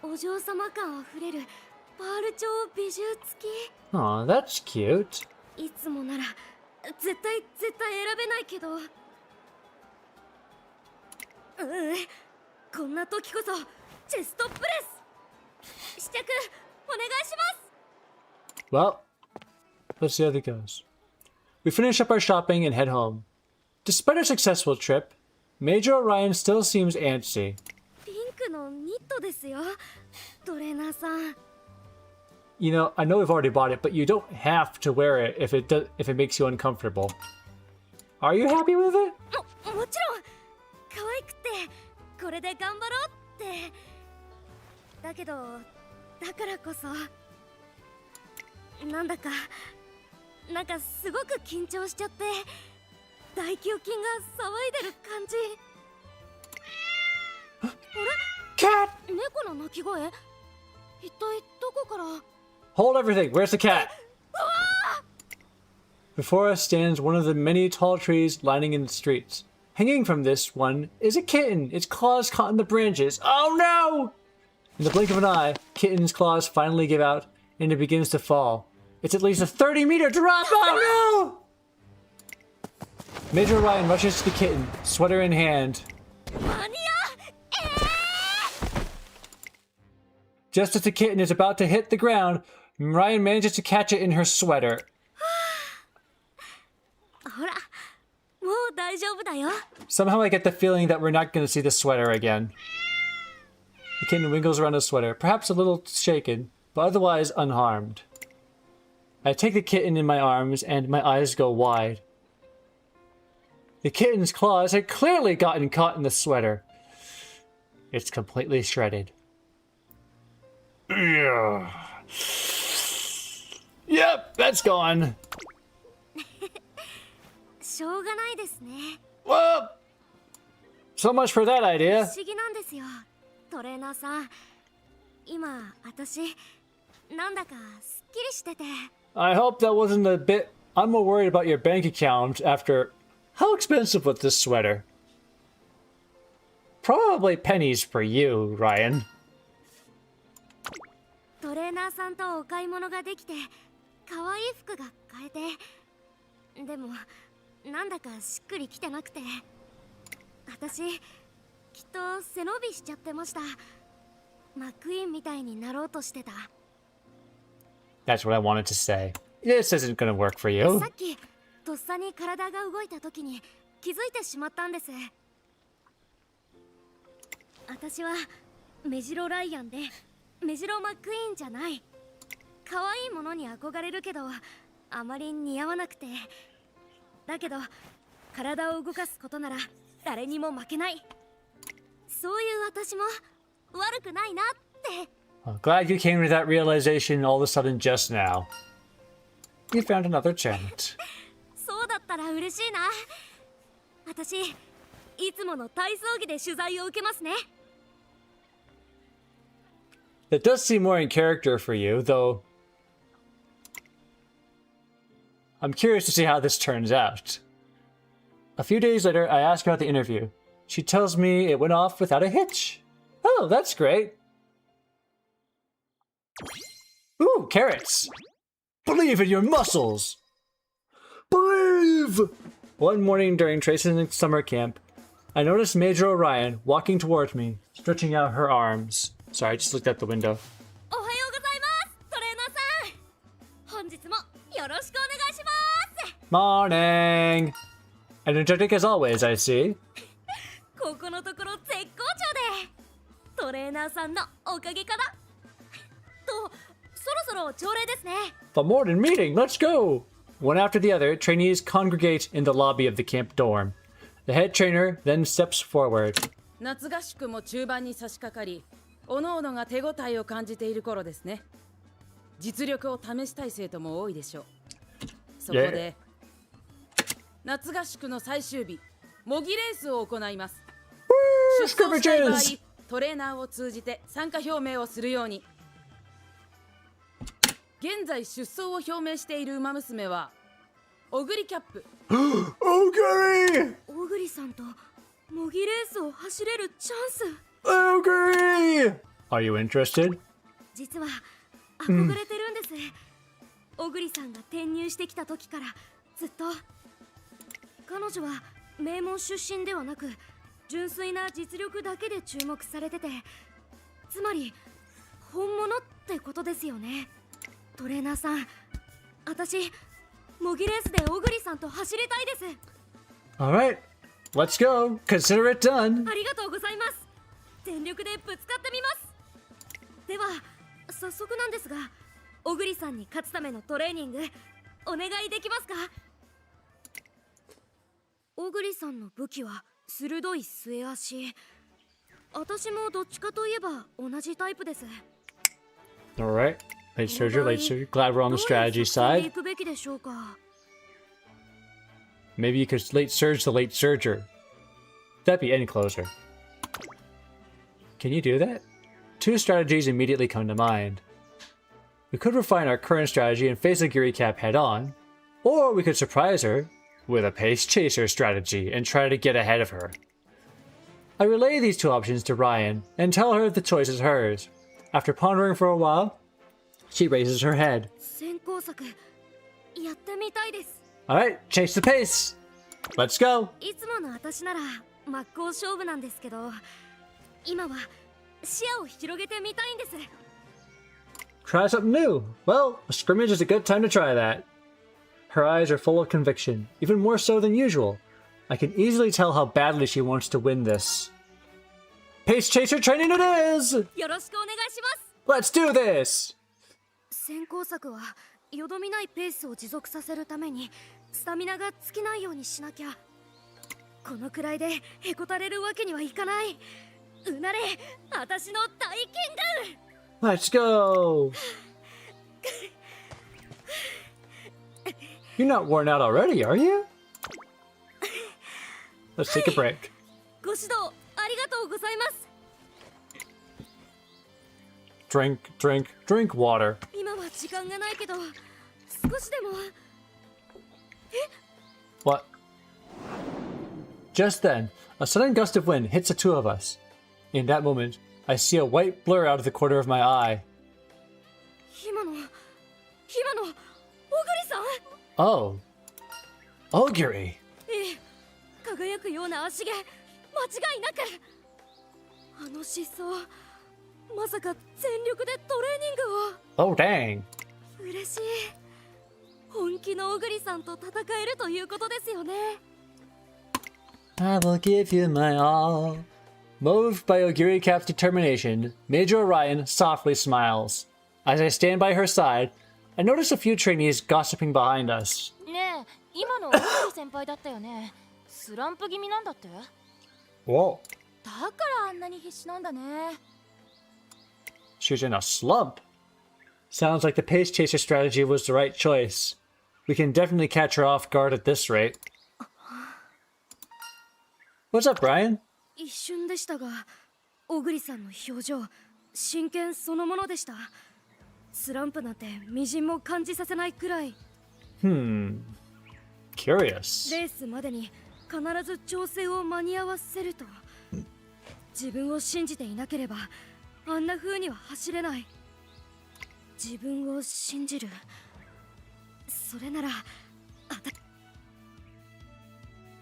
Speaker 2: お嬢様感あふれるパール調美獣付き。
Speaker 1: Aw, that's cute.
Speaker 2: いつもなら絶対選べないけど。こんな時こそチェストプレス。試着お願いします。
Speaker 1: Well, let's see how that goes. We finish up our shopping and head home. Despite our successful trip, Major Orion still seems antsy.
Speaker 2: ピンクのニットですよ、トレーナーさん。
Speaker 1: You know, I know we've already bought it, but you don't have to wear it if it makes you uncomfortable. Are you happy with it?
Speaker 2: もちろん可愛くてこれで頑張ろうって。だけどだからこそなんかすごく緊張しちゃって、大胸筋が騒いでる感じ。あれ
Speaker 1: Cat!
Speaker 2: 猫の鳴き声、一体どこから。
Speaker 1: Hold everything. Where's the cat? Before us stands one of the many tall trees lining in the streets. Hanging from this one is a kitten, its claws caught in the branches. Oh no! In the blink of an eye, Kitten's claws finally give out, and it begins to fall. It's at least a 30-meter drop! Oh no! Major Ryan rushes to the kitten, sweater in hand.
Speaker 2: マニア。
Speaker 1: Just as the kitten is about to hit the ground, Ryan manages to catch it in her sweater.
Speaker 3: 大丈夫だよ。
Speaker 1: Somehow I get the feeling that we're not going to see the sweater again. The kitten wiggles around the sweater, perhaps a little shaken, but otherwise unharmed. I take the kitten in my arms and my eyes go wide. The kitten's claws had clearly gotten caught in the sweater. It's completely shredded. Yep, that's gone.
Speaker 3: しょうがないですね。
Speaker 1: Well, so much for that
Speaker 3: 不
Speaker 1: idea.
Speaker 3: 思議なんですよ。トレーナーさん。今、私、なんだかすっきりしてて。
Speaker 1: I hope that wasn't a bit... I'm more worried about your bank account after... How expensive was this sweater? Probably pennies for you, Ryan.
Speaker 3: トレーナーさんとお買い物ができて、可愛い服が買えて。でも、なんだかしっくりきてなくて。私、きっと背伸びしちゃってました。マックイーンみたいになろうとしてた。
Speaker 1: That's what I wanted to say. This isn't gonna work for you.
Speaker 3: さっき、とっさに体が動いた時に気づいてしまったんです。私はメジロライアンでメジロマックイーンじゃない。可愛いものに憧れるけどあまり似合わなくて。だけど体を動かすことなら誰にも負けない。そういう私も悪くないなって。
Speaker 1: Well, glad you came to that realization all of a sudden just now. You found another chant.
Speaker 3: そうだったら嬉しいな。私、いつもの体操着で取材を受けますね。
Speaker 1: It does seem more in character for you, though. I'm curious to see how this turns out. A few days later, I ask about the interview. She tells me it went off without a hitch. Oh, that's great. Ooh, carrots. Believe in your muscles. Believe! One morning during Tracy's summer camp, I noticed Major Orion walking towards me, stretching out her arms. Sorry, I just looked out the window.
Speaker 3: おはようございます、トレーナーさん。本日もよろしくお願いします。
Speaker 1: Morning! Energetic as always, I see.
Speaker 3: ここのところ絶好調で、トレーナーさんのおかげかな。と、そろそろ朝礼ですね。
Speaker 1: The morning meeting, let's go! One after the other, trainees congregate in the lobby of the camp dorm. The head trainer then steps forward.
Speaker 12: 夏合宿も中盤に差し掛かり、各々が手応えを感じている頃ですね。実力を試したい生徒も多いでしょう。そこで、夏合宿の最終日、模擬レースを行います。出走したい場合、トレーナーを通じて参加表明をするように。現在出走を表明している馬娘はオグリキャップ。
Speaker 1: オグリ！
Speaker 3: オグリさんと模擬レースを走れるチャンス。
Speaker 1: Ogre! Are you interested?
Speaker 3: 実は憧れてるんです。オグリさんが転入してきた時からずっと。彼女は名門出身ではなく純粋な実力だけで注目されてて、つまり本物ってことですよね。トレーナーさん、私模擬レースでオグリさんと走りたいです。
Speaker 1: Alright, let's go. Consider it done.
Speaker 3: ありがとうございます。全力でぶつかってみます。では早速なんですが、オグリさんに勝つためのトレーニングお願いできますか？オグリさんの武器は鋭い末足。私もどっちかといえば同じタイプです。
Speaker 1: Alright, late surger, late surger. Glad we're on the strategy side.
Speaker 3: 行くべきでしょうか？
Speaker 1: Maybe you could late surge the late surger. That'd be any closer. Can you do that? Two strategies immediately come to mind. We could refine our current strategy and face a Giri Cap head on, or we could surprise her with a pace chaser strategy and try to get ahead of her. I relay these two options to Ryan and tell her the choice is hers. After pondering for a while, she raises her head.
Speaker 3: 先行策やってみたいです。
Speaker 1: Alright, chase the pace! Let's go!
Speaker 3: いつもの私なら真っ向勝負なんですけど、今は視野を広げてみたいんです。
Speaker 1: Try something new! Well, a scrimmage is a good time to try that. Her eyes are full of conviction, even more so than usual. I can easily tell how badly she wants to win this. Pace chaser training it is!
Speaker 2: よろしくお願いします。
Speaker 1: Let's do this!
Speaker 3: 先行策はよどみないペースを持続させるためにスタミナが尽きないようにしなきゃ。このくらいでへこたれるわけにはいかない。うなれ、私の大剣が。
Speaker 1: Let's go! You're not worn out already, are you? Let's take a break.
Speaker 2: ご指導ありがとうございます。
Speaker 1: Drink, drink, drink water.
Speaker 2: 今は時間がないけど、少しでも。
Speaker 1: What? Just then, a sudden gust of wind hits the two of us. In that moment, I see a white blur out of the corner of my eye.
Speaker 2: 今の、小栗さん。
Speaker 1: Oh. Augury.
Speaker 2: ええ、輝くような足毛、間違いなく。あの疾走、まさか全力でトレーニングを。
Speaker 1: Oh, dang.
Speaker 2: 嬉しい。本気の小栗さんと戦えるということですよね。
Speaker 1: I will give you my all. Moved by Augury Cap's determination, Major Orion softly smiles. As I stand by her side, I notice a few trainees gossiping behind us.
Speaker 7: ねえ、今のオードリー先輩だったよね。スランプ気味なんだって。
Speaker 1: Whoa.
Speaker 7: だからあんなに必死なんだね。
Speaker 1: She's in a slump. Sounds like the pace chaser strategy was the right choice. We can definitely catch her off guard at this rate. What's up, Brian?
Speaker 3: 一瞬でしたが、小栗さんの表情、真剣そのものでした。スランプなんてみじんも感じさせないくらい。
Speaker 1: Curious.
Speaker 3: レースまでに必ず調整を間に合わせると。自分を信じていなければ、あんな風には走れない。自分を信じる。それなら、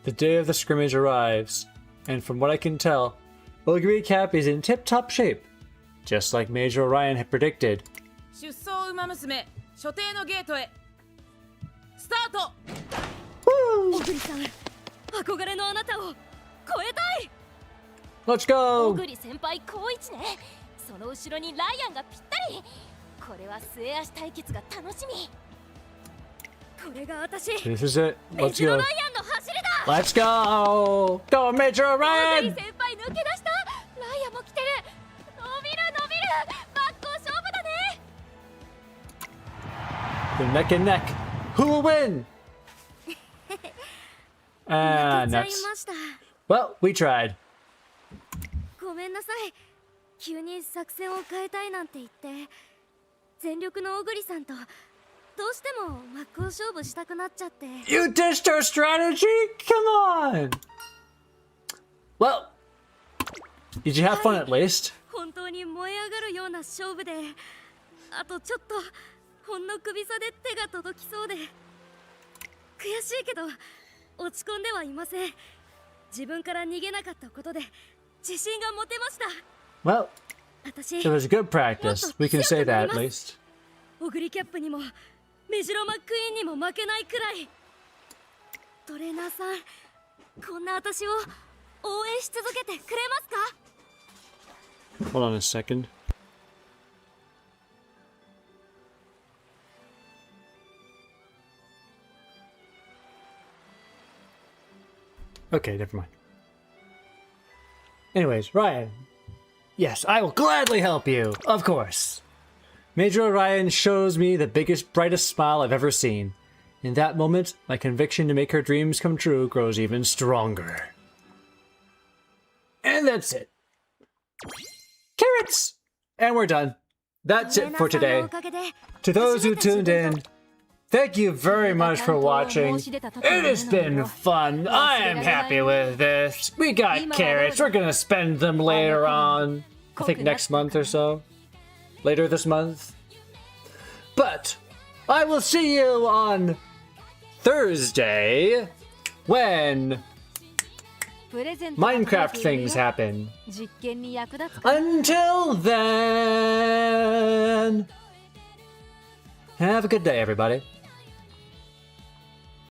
Speaker 1: The day of the scrimmage arrives, and from what I can tell, Augury Cap is in tip-top shape, just like Major Orion had predicted.
Speaker 12: 出走馬娘、所定のゲートへ。スタート。
Speaker 2: 小栗さん、憧れのあなたを超えたい。
Speaker 1: Let's
Speaker 7: 小
Speaker 1: go!
Speaker 7: 栗先輩高一ね。その後ろにライアンがぴったり。これは末足対決が楽しみ。
Speaker 2: これが私。
Speaker 1: This is it.
Speaker 2: メ
Speaker 1: Let's
Speaker 2: ジロ
Speaker 1: go.
Speaker 2: ライアンの走りだ。
Speaker 1: Let's go! Go, Major
Speaker 2: 小栗
Speaker 1: Orion!
Speaker 2: 先輩抜け出した。ライアンも来てる。伸びる伸びる。真っ向勝負だね。
Speaker 1: They're neck and neck. Who will win?
Speaker 3: 負けちゃい
Speaker 1: nuts.
Speaker 3: ました。
Speaker 1: Well, we tried.
Speaker 3: ごめんなさい。急に作戦を変えたいなんて言って、全力の小栗さんとどうしても真っ向勝負したくなっちゃって。
Speaker 1: You ditched our strategy? Come on! Well, did you have fun at least?
Speaker 2: 本当に燃え上がるような勝負で、あとちょっとほんの首差で手が届きそうで、悔しいけど落ち込んではいません。自分から逃げなかったことで自信が持てました。
Speaker 1: Well,
Speaker 2: 私、
Speaker 1: it was good practice. We can say that at least.
Speaker 2: オグリキャップにもメジロマックイーンにも負けないくらい。トレーナーさん、こんな私を応援し続けてくれますか？
Speaker 1: Hold on a second. Okay, never mind. Anyways, Ryan. Yes, I will gladly help you. Of course. Major Orion shows me the biggest, brightest smile I've ever seen. In that moment, my conviction to make her dreams come true grows even stronger. And that's it. Carrots! And we're done. That's it for today. To those who tuned in, thank you very much for watching. It has been fun. I am happy with this. We got carrots. We're gonna spend them later on. I think next month or so. Later this month. But I will see you on Thursday when Minecraft things happen. Until then, have a good day, everybody.